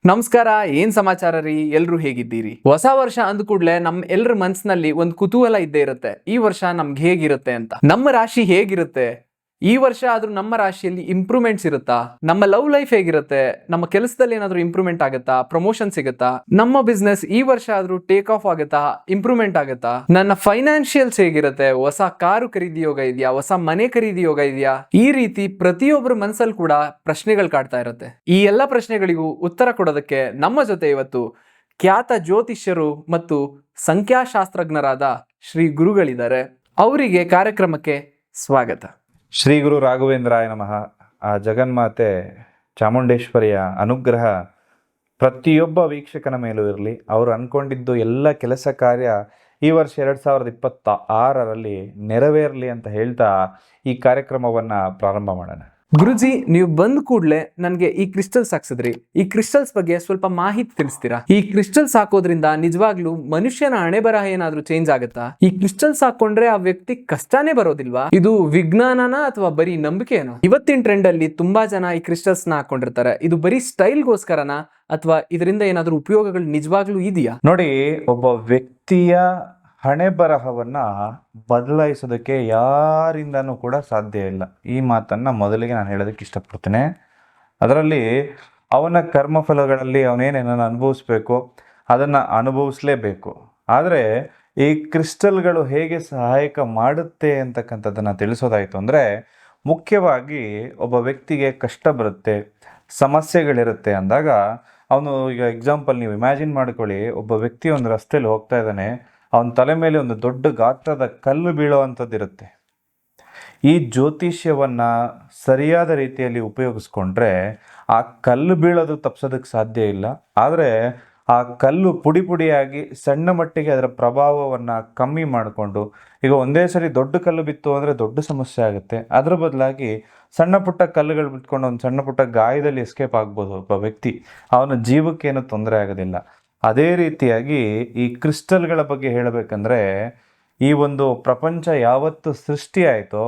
ನಮಸ್ಕಾರ. ಏನ್ ಸಮಾಚಾರ ರೀ? ಎಲ್ರು ಹೇಗಿದ್ದೀರಿ? ಹೊಸ ವರ್ಷ ಅಂದ ಕೂಡ್ಲೆ ನಮ್ ಎಲ್ರ ಮನ್ಸಿನಲ್ಲಿ ಒಂದು ಕುತೂಹಲ ಇದ್ದೇ ಇರುತ್ತೆ. ಈ ವರ್ಷ ನಮ್ಗೆ ಹೇಗಿರುತ್ತೆ ಅಂತ. ನಮ್ಮ ರಾಶಿ ಹೇಗಿರುತ್ತೆ ಈ ವರ್ಷ? ಆದ್ರೂ ನಮ್ಮ ರಾಶಿಯಲ್ಲಿ ಇಂಪ್ರೂವ್ಮೆಂಟ್ಸ್ ಇರುತ್ತಾ? ನಮ್ಮ ಲವ್ ಲೈಫ್ ಹೇಗಿರುತ್ತೆ? ನಮ್ಮ ಕೆಲಸದಲ್ಲಿ ಏನಾದ್ರೂ ಇಂಪ್ರೂವ್ಮೆಂಟ್ ಆಗುತ್ತಾ? ಪ್ರಮೋಷನ್ ಸಿಗುತ್ತಾ? ನಮ್ಮ ಬಿಸ್ನೆಸ್ ಈ ವರ್ಷ ಆದ್ರೂ ಟೇಕ್ ಆಫ್ ಆಗುತ್ತಾ? ಇಂಪ್ರೂವ್ಮೆಂಟ್ ಆಗುತ್ತಾ? ನನ್ನ ಫೈನಾನ್ಷಿಯಲ್ಸ್ ಹೇಗಿರುತ್ತೆ? ಹೊಸ ಕಾರು ಖರೀದಿ ಯೋಗ ಇದೆಯಾ? ಹೊಸ ಮನೆ ಖರೀದಿ ಯೋಗ ಇದೆಯಾ? ಈ ರೀತಿ ಪ್ರತಿಯೊಬ್ಬರ ಮನಸ್ಸಲ್ಲಿ ಕೂಡ ಪ್ರಶ್ನೆಗಳು ಕಾಡ್ತಾ ಇರುತ್ತೆ. ಈ ಎಲ್ಲ ಪ್ರಶ್ನೆಗಳಿಗೂ ಉತ್ತರ ಕೊಡೋದಕ್ಕೆ ನಮ್ಮ ಜೊತೆ ಇವತ್ತು ಖ್ಯಾತ ಜ್ಯೋತಿಷ್ಯರು ಮತ್ತು ಸಂಖ್ಯಾಶಾಸ್ತ್ರಜ್ಞರಾದ ಶ್ರೀ ಗುರುಗಳಿದ್ದಾರೆ. ಅವರಿಗೆ ಕಾರ್ಯಕ್ರಮಕ್ಕೆ ಸ್ವಾಗತ. ಶ್ರೀ ಗುರು ರಾಘವೇಂದ್ರಾಯ ನಮಃ. ಆ ಜಗನ್ಮಾತೆ ಚಾಮುಂಡೇಶ್ವರಿಯ ಅನುಗ್ರಹ ಪ್ರತಿಯೊಬ್ಬ ವೀಕ್ಷಕನ ಮೇಲೂ ಇರಲಿ. ಅವರು ಅಂದ್ಕೊಂಡಿದ್ದು ಎಲ್ಲ ಕೆಲಸ ಕಾರ್ಯ ಈ ವರ್ಷ 2026ರಲ್ಲಿ ನೆರವೇರಲಿ ಅಂತ ಹೇಳ್ತಾ ಈ ಕಾರ್ಯಕ್ರಮವನ್ನು ಪ್ರಾರಂಭ ಮಾಡೋಣ. ಗುರುಜಿ, ನೀವು ಬಂದ ಕೂಡಲೇ ನನಗೆ ಈ ಕ್ರಿಸ್ಟಲ್ಸ್ ಹಾಕ್ಸಿದ್ರಿ. ಈ ಕ್ರಿಸ್ಟಲ್ಸ್ ಬಗ್ಗೆ ಸ್ವಲ್ಪ ಮಾಹಿತಿ ತಿಳಿಸ್ತೀರಾ? ಈ ಕ್ರಿಸ್ಟಲ್ಸ್ ಹಾಕೋದ್ರಿಂದ ನಿಜವಾಗ್ಲೂ ಮನುಷ್ಯನ ಹಣೆ ಬರಹ ಏನಾದ್ರೂ ಚೇಂಜ್ ಆಗುತ್ತಾ? ಈ ಕ್ರಿಸ್ಟಲ್ಸ್ ಹಾಕೊಂಡ್ರೆ ಆ ವ್ಯಕ್ತಿ ಕಷ್ಟನೇ ಬರೋದಿಲ್ವಾ? ಇದು ವಿಜ್ಞಾನನ ಅಥವಾ ಬರೀ ನಂಬಿಕೆನೋ? ಇವತ್ತಿನ ಟ್ರೆಂಡ್ ಅಲ್ಲಿ ತುಂಬಾ ಜನ ಈ ಕ್ರಿಸ್ಟಲ್ಸ್ ನ ಹಾಕೊಂಡಿರ್ತಾರೆ. ಇದು ಬರೀ ಸ್ಟೈಲ್ಗೋಸ್ಕರನ ಅಥವಾ ಇದರಿಂದ ಏನಾದ್ರೂ ಉಪಯೋಗಗಳು ನಿಜವಾಗ್ಲೂ ಇದೆಯಾ? ನೋಡಿ, ಒಬ್ಬ ವ್ಯಕ್ತಿಯ ಹಣೆ ಬರಹವನ್ನ ಬದಲಾಯಿಸೋದಕ್ಕೆ ಯಾರಿಂದನೂ ಕೂಡ ಸಾಧ್ಯ ಇಲ್ಲ. ಈ ಮಾತನ್ನ ಮೊದಲಿಗೆ ನಾನು ಹೇಳೋದಕ್ಕೆ ಇಷ್ಟಪಡ್ತೇನೆ. ಅದರಲ್ಲಿ ಅವನ ಕರ್ಮಫಲಗಳಲ್ಲಿ ಅವನೇನೇನನ್ನು ಅನುಭವಿಸ್ಬೇಕು ಅದನ್ನು ಅನುಭವಿಸ್ಲೇಬೇಕು. ಆದರೆ ಈ ಕ್ರಿಸ್ಟಲ್ಗಳು ಹೇಗೆ ಸಹಾಯಕ ಮಾಡುತ್ತೆ ಅಂತಕ್ಕಂಥದ್ದನ್ನು ತಿಳಿಸೋದಾಯಿತು ಅಂದರೆ, ಮುಖ್ಯವಾಗಿ ಒಬ್ಬ ವ್ಯಕ್ತಿಗೆ ಕಷ್ಟ ಬರುತ್ತೆ, ಸಮಸ್ಯೆಗಳಿರುತ್ತೆ ಅಂದಾಗ ಅವನು, ಈಗ ಎಕ್ಸಾಂಪಲ್ ನೀವು ಇಮ್ಯಾಜಿನ್ ಮಾಡ್ಕೊಳ್ಳಿ, ಒಬ್ಬ ವ್ಯಕ್ತಿ ಒಂದು ರಸ್ತೆಯಲ್ಲಿ ಹೋಗ್ತಾ ಇದ್ದಾನೆ, ಅವನ ತಲೆ ಮೇಲೆ ಒಂದು ದೊಡ್ಡ ಗಾತ್ರದ ಕಲ್ಲು ಬೀಳುವಂಥದ್ದಿರುತ್ತೆ. ಈ ಜ್ಯೋತಿಷ್ಯವನ್ನು ಸರಿಯಾದ ರೀತಿಯಲ್ಲಿ ಉಪಯೋಗಿಸ್ಕೊಂಡ್ರೆ ಆ ಕಲ್ಲು ಬೀಳೋದು ತಪ್ಪಿಸೋದಕ್ಕೆ ಸಾಧ್ಯ ಇಲ್ಲ. ಆದರೆ ಆ ಕಲ್ಲು ಪುಡಿ ಪುಡಿಯಾಗಿ ಸಣ್ಣ ಮಟ್ಟಿಗೆ ಅದರ ಪ್ರಭಾವವನ್ನು ಕಮ್ಮಿ ಮಾಡಿಕೊಂಡು, ಈಗ ಒಂದೇ ಸರಿ ದೊಡ್ಡ ಕಲ್ಲು ಬಿತ್ತು ಅಂದರೆ ದೊಡ್ಡ ಸಮಸ್ಯೆ ಆಗುತ್ತೆ. ಅದರ ಬದಲಾಗಿ ಸಣ್ಣ ಪುಟ್ಟ ಕಲ್ಲುಗಳು ಬಿಟ್ಕೊಂಡು ಒಂದು ಸಣ್ಣ ಪುಟ್ಟ ಗಾಯದಲ್ಲಿ ಎಸ್ಕೇಪ್ ಆಗ್ಬೋದು ಒಬ್ಬ ವ್ಯಕ್ತಿ, ಅವನ ಜೀವಕ್ಕೇನು ತೊಂದರೆ ಆಗೋದಿಲ್ಲ. ಅದೇ ರೀತಿಯಾಗಿ ಈ ಕ್ರಿಸ್ಟಲ್ಗಳ ಬಗ್ಗೆ ಹೇಳಬೇಕಂದ್ರೆ, ಈ ಒಂದು ಪ್ರಪಂಚ ಯಾವತ್ತು ಸೃಷ್ಟಿಯಾಯಿತೋ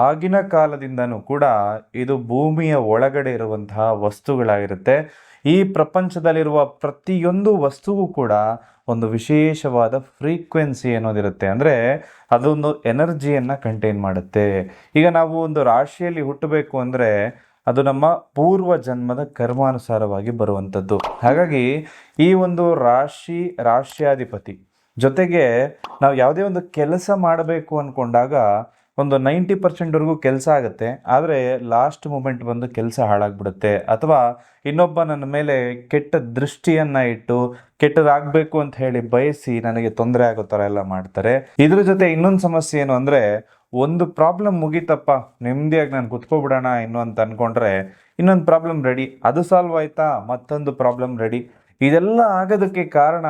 ಆಗಿನ ಕಾಲದಿಂದನೂ ಕೂಡ ಇದು ಭೂಮಿಯ ಒಳಗಡೆ ಇರುವಂತಹ ವಸ್ತುಗಳಾಗಿರುತ್ತೆ. ಈ ಪ್ರಪಂಚದಲ್ಲಿರುವ ಪ್ರತಿಯೊಂದು ವಸ್ತುವು ಕೂಡ ಒಂದು ವಿಶೇಷವಾದ ಫ್ರೀಕ್ವೆನ್ಸಿ ಅನ್ನೋದಿರುತ್ತೆ. ಅಂದರೆ ಅದೊಂದು ಎನರ್ಜಿಯನ್ನು ಕಂಟೈನ್ ಮಾಡುತ್ತೆ. ಈಗ ನಾವು ಒಂದು ರಾಶಿಯಲ್ಲಿ ಹುಟ್ಟಬೇಕು ಅಂದರೆ ಅದು ನಮ್ಮ ಪೂರ್ವ ಜನ್ಮದ ಕರ್ಮಾನುಸಾರವಾಗಿ ಬರುವಂಥದ್ದು. ಹಾಗಾಗಿ ಈ ಒಂದು ರಾಶ್ಯಾಧಿಪತಿ ಜೊತೆಗೆ ನಾವು ಯಾವುದೇ ಒಂದು ಕೆಲಸ ಮಾಡಬೇಕು ಅಂದ್ಕೊಂಡಾಗ ಒಂದು 90%ವರೆಗೂ ಕೆಲಸ ಆಗುತ್ತೆ. ಆದರೆ ಲಾಸ್ಟ್ ಮೂಮೆಂಟ್ ಬಂದು ಕೆಲಸ ಹಾಳಾಗ್ಬಿಡುತ್ತೆ. ಅಥವಾ ಇನ್ನೊಬ್ಬ ನನ್ನ ಮೇಲೆ ಕೆಟ್ಟ ದೃಷ್ಟಿಯನ್ನು ಇಟ್ಟು ಕೆಟ್ಟದಾಗಬೇಕು ಅಂತ ಹೇಳಿ ಬಯಸಿ ನನಗೆ ತೊಂದರೆ ಆಗೋ ಥರ ಎಲ್ಲ ಮಾಡ್ತಾರೆ. ಇದ್ರ ಜೊತೆ ಇನ್ನೊಂದು ಸಮಸ್ಯೆ ಏನು ಅಂದರೆ, ಒಂದು ಪ್ರಾಬ್ಲಮ್ ಮುಗೀತಪ್ಪ, ನೆಮ್ಮದಿಯಾಗಿ ನಾನು ಕುತ್ಕೊಬಿಡೋಣ ಇನ್ನು ಅಂತ ಅಂದ್ಕೊಂಡ್ರೆ ಇನ್ನೊಂದು ಪ್ರಾಬ್ಲಮ್ ರೆಡಿ, ಅದು ಸಾಲ್ವ್ ಆಯ್ತಾ, ಮತ್ತೊಂದು ಪ್ರಾಬ್ಲಮ್ ರೆಡಿ. ಇದೆಲ್ಲ ಆಗೋದಕ್ಕೆ ಕಾರಣ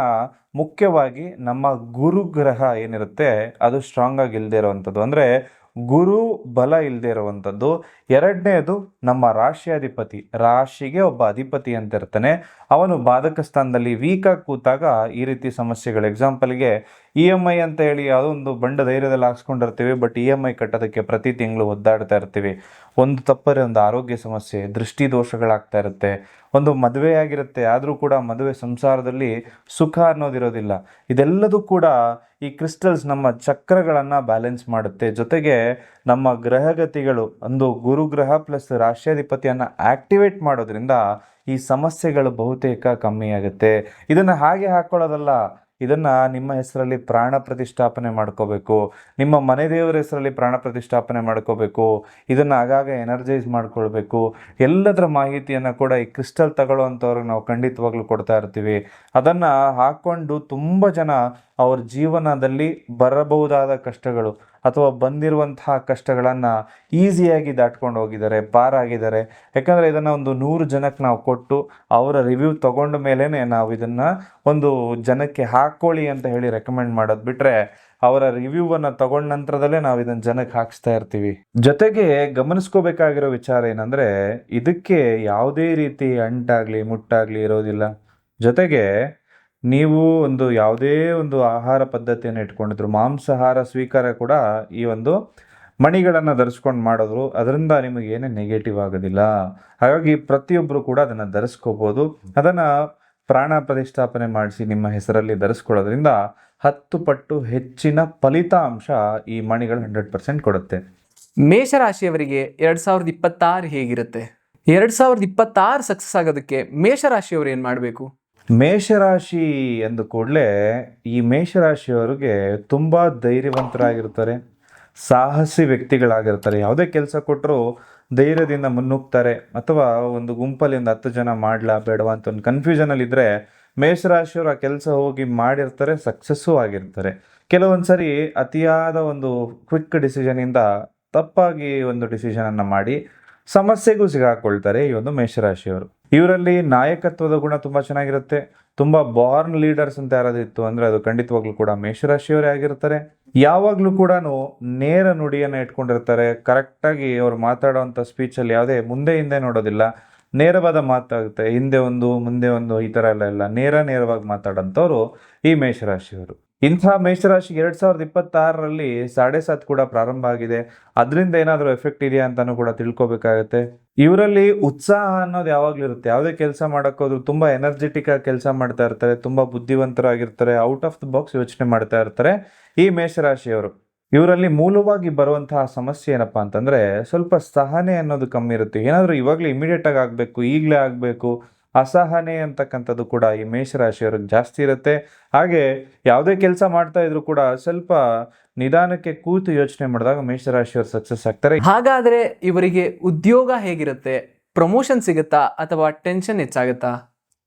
ಮುಖ್ಯವಾಗಿ ನಮ್ಮ ಗುರುಗ್ರಹ ಏನಿರುತ್ತೆ ಅದು ಸ್ಟ್ರಾಂಗ್ ಆಗಿ ಇಲ್ಲದೆ ಇರುವಂಥದ್ದು, ಅಂದರೆ ಗುರು ಬಲ ಇಲ್ಲದೆ ಇರುವಂಥದ್ದು. ಎರಡನೇದು ನಮ್ಮ ರಾಶ್ಯಾಧಿಪತಿ, ರಾಶಿಗೆ ಒಬ್ಬ ಅಧಿಪತಿ ಅಂತ ಇರ್ತಾನೆ, ಅವನು ಬಾಧಕ ಸ್ಥಾನದಲ್ಲಿ ವೀಕಾಗಿ ಕೂತಾಗ ಈ ರೀತಿ ಸಮಸ್ಯೆಗಳು. ಎಕ್ಸಾಂಪಲ್ಗೆ EMI ಅಂತ ಹೇಳಿ ಯಾವುದೋ ಒಂದು ಬಂಡ ಧೈರ್ಯದಲ್ಲಿ ಹಾಕ್ಸ್ಕೊಂಡಿರ್ತೀವಿ, ಬಟ್ EMI ಕಟ್ಟೋದಕ್ಕೆ ಪ್ರತಿ ತಿಂಗಳು ಒದ್ದಾಡ್ತಾ ಇರ್ತೀವಿ. ಒಂದು ತಪ್ಪರೆ ಒಂದು ಆರೋಗ್ಯ ಸಮಸ್ಯೆ, ದೃಷ್ಟಿ ದೋಷಗಳಾಗ್ತಾ ಇರುತ್ತೆ. ಒಂದು ಮದುವೆ ಆಗಿರುತ್ತೆ, ಆದರೂ ಕೂಡ ಮದುವೆ ಸಂಸಾರದಲ್ಲಿ ಸುಖ ಅನ್ನೋದಿರೋದಿಲ್ಲ. ಇದೆಲ್ಲದೂ ಕೂಡ ಈ ಕ್ರಿಸ್ಟಲ್ಸ್ ನಮ್ಮ ಚಕ್ರಗಳನ್ನು ಬ್ಯಾಲೆನ್ಸ್ ಮಾಡುತ್ತೆ. ಜೊತೆಗೆ ನಮ್ಮ ಗ್ರಹಗತಿಗಳು, ಒಂದು ಗುರುಗ್ರಹ ಪ್ಲಸ್ ರಾಶ್ಯಾಧಿಪತಿಯನ್ನು ಆಕ್ಟಿವೇಟ್ ಮಾಡೋದ್ರಿಂದ ಈ ಸಮಸ್ಯೆಗಳು ಬಹುತೇಕ ಕಮ್ಮಿ ಆಗುತ್ತೆ. ಇದನ್ನು ಹಾಗೆ ಹಾಕ್ಕೊಳ್ಳೋದಲ್ಲ, ಇದನ್ನು ನಿಮ್ಮ ಹೆಸರಲ್ಲಿ ಪ್ರಾಣ ಪ್ರತಿಷ್ಠಾಪನೆ ಮಾಡ್ಕೋಬೇಕು, ನಿಮ್ಮ ಮನೆ ದೇವರ ಹೆಸರಲ್ಲಿ ಪ್ರಾಣ ಪ್ರತಿಷ್ಠಾಪನೆ ಮಾಡ್ಕೋಬೇಕು, ಇದನ್ನು ಆಗಾಗ ಎನರ್ಜೈಸ್ ಮಾಡ್ಕೊಳ್ಬೇಕು. ಎಲ್ಲದರ ಮಾಹಿತಿಯನ್ನು ಕೂಡ ಈ ಕ್ರಿಸ್ಟಲ್ ತಗೊಳ್ಳುವಂಥವ್ರಿಗೆ ನಾವು ಖಂಡಿತವಾಗ್ಲೂ ಕೊಡ್ತಾ ಇರ್ತೀವಿ. ಅದನ್ನು ಹಾಕ್ಕೊಂಡು ತುಂಬ ಜನ ಅವ್ರ ಜೀವನದಲ್ಲಿ ಬರಬಹುದಾದ ಕಷ್ಟಗಳು ಅಥವಾ ಬಂದಿರುವಂತಹ ಕಷ್ಟಗಳನ್ನು ಈಸಿಯಾಗಿ ದಾಟ್ಕೊಂಡು ಹೋಗಿದ್ದಾರೆ, ಪಾರಾಗಿದ್ದಾರೆ. ಯಾಕಂದರೆ ಇದನ್ನು ಒಂದು 100 ಜನಕ್ಕೆ ನಾವು ಕೊಟ್ಟು ಅವರ ರಿವ್ಯೂ ತಗೊಂಡ ಮೇಲೇ ನಾವು ಇದನ್ನು ಒಂದು ಜನಕ್ಕೆ ಹಾಕ್ಕೊಳ್ಳಿ ಅಂತ ಹೇಳಿ ರೆಕಮೆಂಡ್ ಮಾಡೋದು ಬಿಟ್ಟರೆ, ಅವರ ರಿವ್ಯೂವನ್ನು ತಗೊಂಡ ನಂತರದಲ್ಲೇ ನಾವು ಇದನ್ನು ಜನಕ್ಕೆ ಹಾಕಿಸ್ತಾ ಇರ್ತೀವಿ. ಜೊತೆಗೆ ಗಮನಿಸ್ಕೋಬೇಕಾಗಿರೋ ವಿಚಾರ ಏನಂದರೆ, ಇದಕ್ಕೆ ಯಾವುದೇ ರೀತಿ ಅಂಟಾಗಲಿ ಮುಟ್ಟಾಗಲಿ ಇರೋದಿಲ್ಲ. ಜೊತೆಗೆ ನೀವು ಒಂದು ಯಾವುದೇ ಒಂದು ಆಹಾರ ಪದ್ಧತಿಯನ್ನು ಇಟ್ಕೊಂಡಿದ್ರು, ಮಾಂಸಾಹಾರ ಸ್ವೀಕಾರ ಕೂಡ ಈ ಒಂದು ಮಣಿಗಳನ್ನು ಧರಿಸ್ಕೊಂಡು ಮಾಡಿದ್ರು ಅದರಿಂದ ನಿಮಗೆ ಏನೇ ನೆಗೆಟಿವ್ ಆಗೋದಿಲ್ಲ. ಹಾಗಾಗಿ ಪ್ರತಿಯೊಬ್ಬರು ಕೂಡ ಅದನ್ನು ಧರಿಸ್ಕೋಬೋದು. ಅದನ್ನು ಪ್ರಾಣ ಪ್ರತಿಷ್ಠಾಪನೆ ಮಾಡಿಸಿ ನಿಮ್ಮ ಹೆಸರಲ್ಲಿ ಧರಿಸ್ಕೊಳ್ಳೋದ್ರಿಂದ 10 ಪಟ್ಟು ಹೆಚ್ಚಿನ ಫಲಿತಾಂಶ ಈ ಮಣಿಗಳು 100% ಕೊಡುತ್ತೆ. ಮೇಷರಾಶಿಯವರಿಗೆ 2026 ಹೇಗಿರುತ್ತೆ? 2026 ಸಕ್ಸಸ್ ಆಗೋದಕ್ಕೆ ಮೇಷರಾಶಿಯವರು ಏನು ಮಾಡಬೇಕು? ಮೇಷರಾಶಿ ಅಂದ ಕೂಡಲೇ ಈ ಮೇಷರಾಶಿಯವರಿಗೆ ತುಂಬ ಧೈರ್ಯವಂತರಾಗಿರ್ತಾರೆ, ಸಾಹಸಿ ವ್ಯಕ್ತಿಗಳಾಗಿರ್ತಾರೆ. ಯಾವುದೇ ಕೆಲಸ ಕೊಟ್ಟರು ಧೈರ್ಯದಿಂದ ಮುನ್ನುಗ್ತಾರೆ. ಅಥವಾ ಒಂದು ಗುಂಪಲ್ಲಿ ಒಂದು 10 ಜನ ಮಾಡ್ಲಾ ಬೇಡವಾ ಅಂತ ಒಂದು ಕನ್ಫ್ಯೂಷನಲ್ಲಿದ್ದರೆ ಮೇಷರಾಶಿಯವರು ಆ ಕೆಲಸ ಹೋಗಿ ಮಾಡಿರ್ತಾರೆ, ಸಕ್ಸಸ್ಸು ಆಗಿರ್ತಾರೆ. ಕೆಲವೊಂದ್ಸರಿ ಅತಿಯಾದ ಒಂದು ಕ್ವಿಕ್ ಡಿಸಿಷನಿಂದ ತಪ್ಪಾಗಿ ಒಂದು ಡಿಸಿಷನನ್ನು ಮಾಡಿ ಸಮಸ್ಯೆಗೂ ಸಿಗಾಕೊಳ್ತಾರೆ ಈ ಒಂದು ಮೇಷರಾಶಿಯವರು. ಇವರಲ್ಲಿ ನಾಯಕತ್ವದ ಗುಣ ತುಂಬ ಚೆನ್ನಾಗಿರುತ್ತೆ. ತುಂಬ ಬಾರ್ನ್ ಲೀಡರ್ಸ್ ಅಂತ ಯಾರಾದಿತ್ತು ಅಂದರೆ ಅದು ಖಂಡಿತವಾಗ್ಲೂ ಕೂಡ ಮೇಷರಾಶಿಯವರೇ ಆಗಿರ್ತಾರೆ. ಯಾವಾಗಲೂ ಕೂಡ ನೇರ ನುಡಿಯನ್ನು ಇಟ್ಕೊಂಡಿರ್ತಾರೆ. ಕರೆಕ್ಟಾಗಿ ಅವ್ರು ಮಾತಾಡೋವಂಥ ಸ್ಪೀಚಲ್ಲಿ ಯಾವುದೇ ಮುಂದೆ ಹಿಂದೆ ನೋಡೋದಿಲ್ಲ, ನೇರವಾದ ಮಾತಾಗುತ್ತೆ. ಹಿಂದೆ ಒಂದು ಮುಂದೆ ಒಂದು ಈ ಥರ ಎಲ್ಲ ನೇರವಾಗಿ ಮಾತಾಡೋಂಥವ್ರು ಈ ಮೇಷರಾಶಿಯವರು. ಇಂಥ ಮೇಷರಾಶಿಗೆ 2026ರಲ್ಲಿ 7.5 ಕೂಡ ಪ್ರಾರಂಭ ಆಗಿದೆ. ಅದರಿಂದ ಏನಾದರೂ ಎಫೆಕ್ಟ್ ಇದೆಯಾ ಅಂತಲೂ ಕೂಡ ತಿಳ್ಕೊಬೇಕಾಗತ್ತೆ. ಇವರಲ್ಲಿ ಉತ್ಸಾಹ ಅನ್ನೋದು ಯಾವಾಗಲೂ ಇರುತ್ತೆ. ಯಾವುದೇ ಕೆಲಸ ಮಾಡೋಕ್ಕೋದ್ರು ತುಂಬ ಎನರ್ಜೆಟಿಕ್ ಆಗಿ ಕೆಲಸ ಮಾಡ್ತಾ ಇರ್ತಾರೆ, ತುಂಬ ಬುದ್ಧಿವಂತರಾಗಿರ್ತಾರೆ, ಔಟ್ ಆಫ್ ದ ಬಾಕ್ಸ್ ಯೋಚನೆ ಮಾಡ್ತಾ ಇರ್ತಾರೆ ಈ ಮೇಷರಾಶಿಯವರು. ಇವರಲ್ಲಿ ಮೂಲವಾಗಿ ಬರುವಂತಹ ಸಮಸ್ಯೆ ಏನಪ್ಪ ಅಂತಂದರೆ ಸ್ವಲ್ಪ ಸಹನೆ ಅನ್ನೋದು ಕಮ್ಮಿ ಇರುತ್ತೆ. ಏನಾದರೂ ಇವಾಗಲೇ ಇಮಿಡಿಯೇಟಾಗಿ ಆಗಬೇಕು, ಈಗಲೇ ಆಗಬೇಕು, ಅಸಹನೆ ಅಂತಕ್ಕಂಥದ್ದು ಕೂಡ ಈ ಮೇಷರಾಶಿಯವ್ರಿಗೆ ಜಾಸ್ತಿ ಇರುತ್ತೆ. ಹಾಗೆ ಯಾವುದೇ ಕೆಲಸ ಮಾಡ್ತಾ ಇದ್ರು ಕೂಡ ಸ್ವಲ್ಪ ನಿಧಾನಕ್ಕೆ ಕೂತು ಯೋಚನೆ ಮಾಡಿದಾಗ ಮೇಷರಾಶಿಯವರು ಸಕ್ಸಸ್ ಆಗ್ತಾರೆ. ಹಾಗಾದ್ರೆ ಇವರಿಗೆ ಉದ್ಯೋಗ ಹೇಗಿರುತ್ತೆ? ಪ್ರಮೋಷನ್ ಸಿಗುತ್ತಾ ಅಥವಾ ಟೆನ್ಷನ್ ಹೆಚ್ಚಾಗುತ್ತಾ?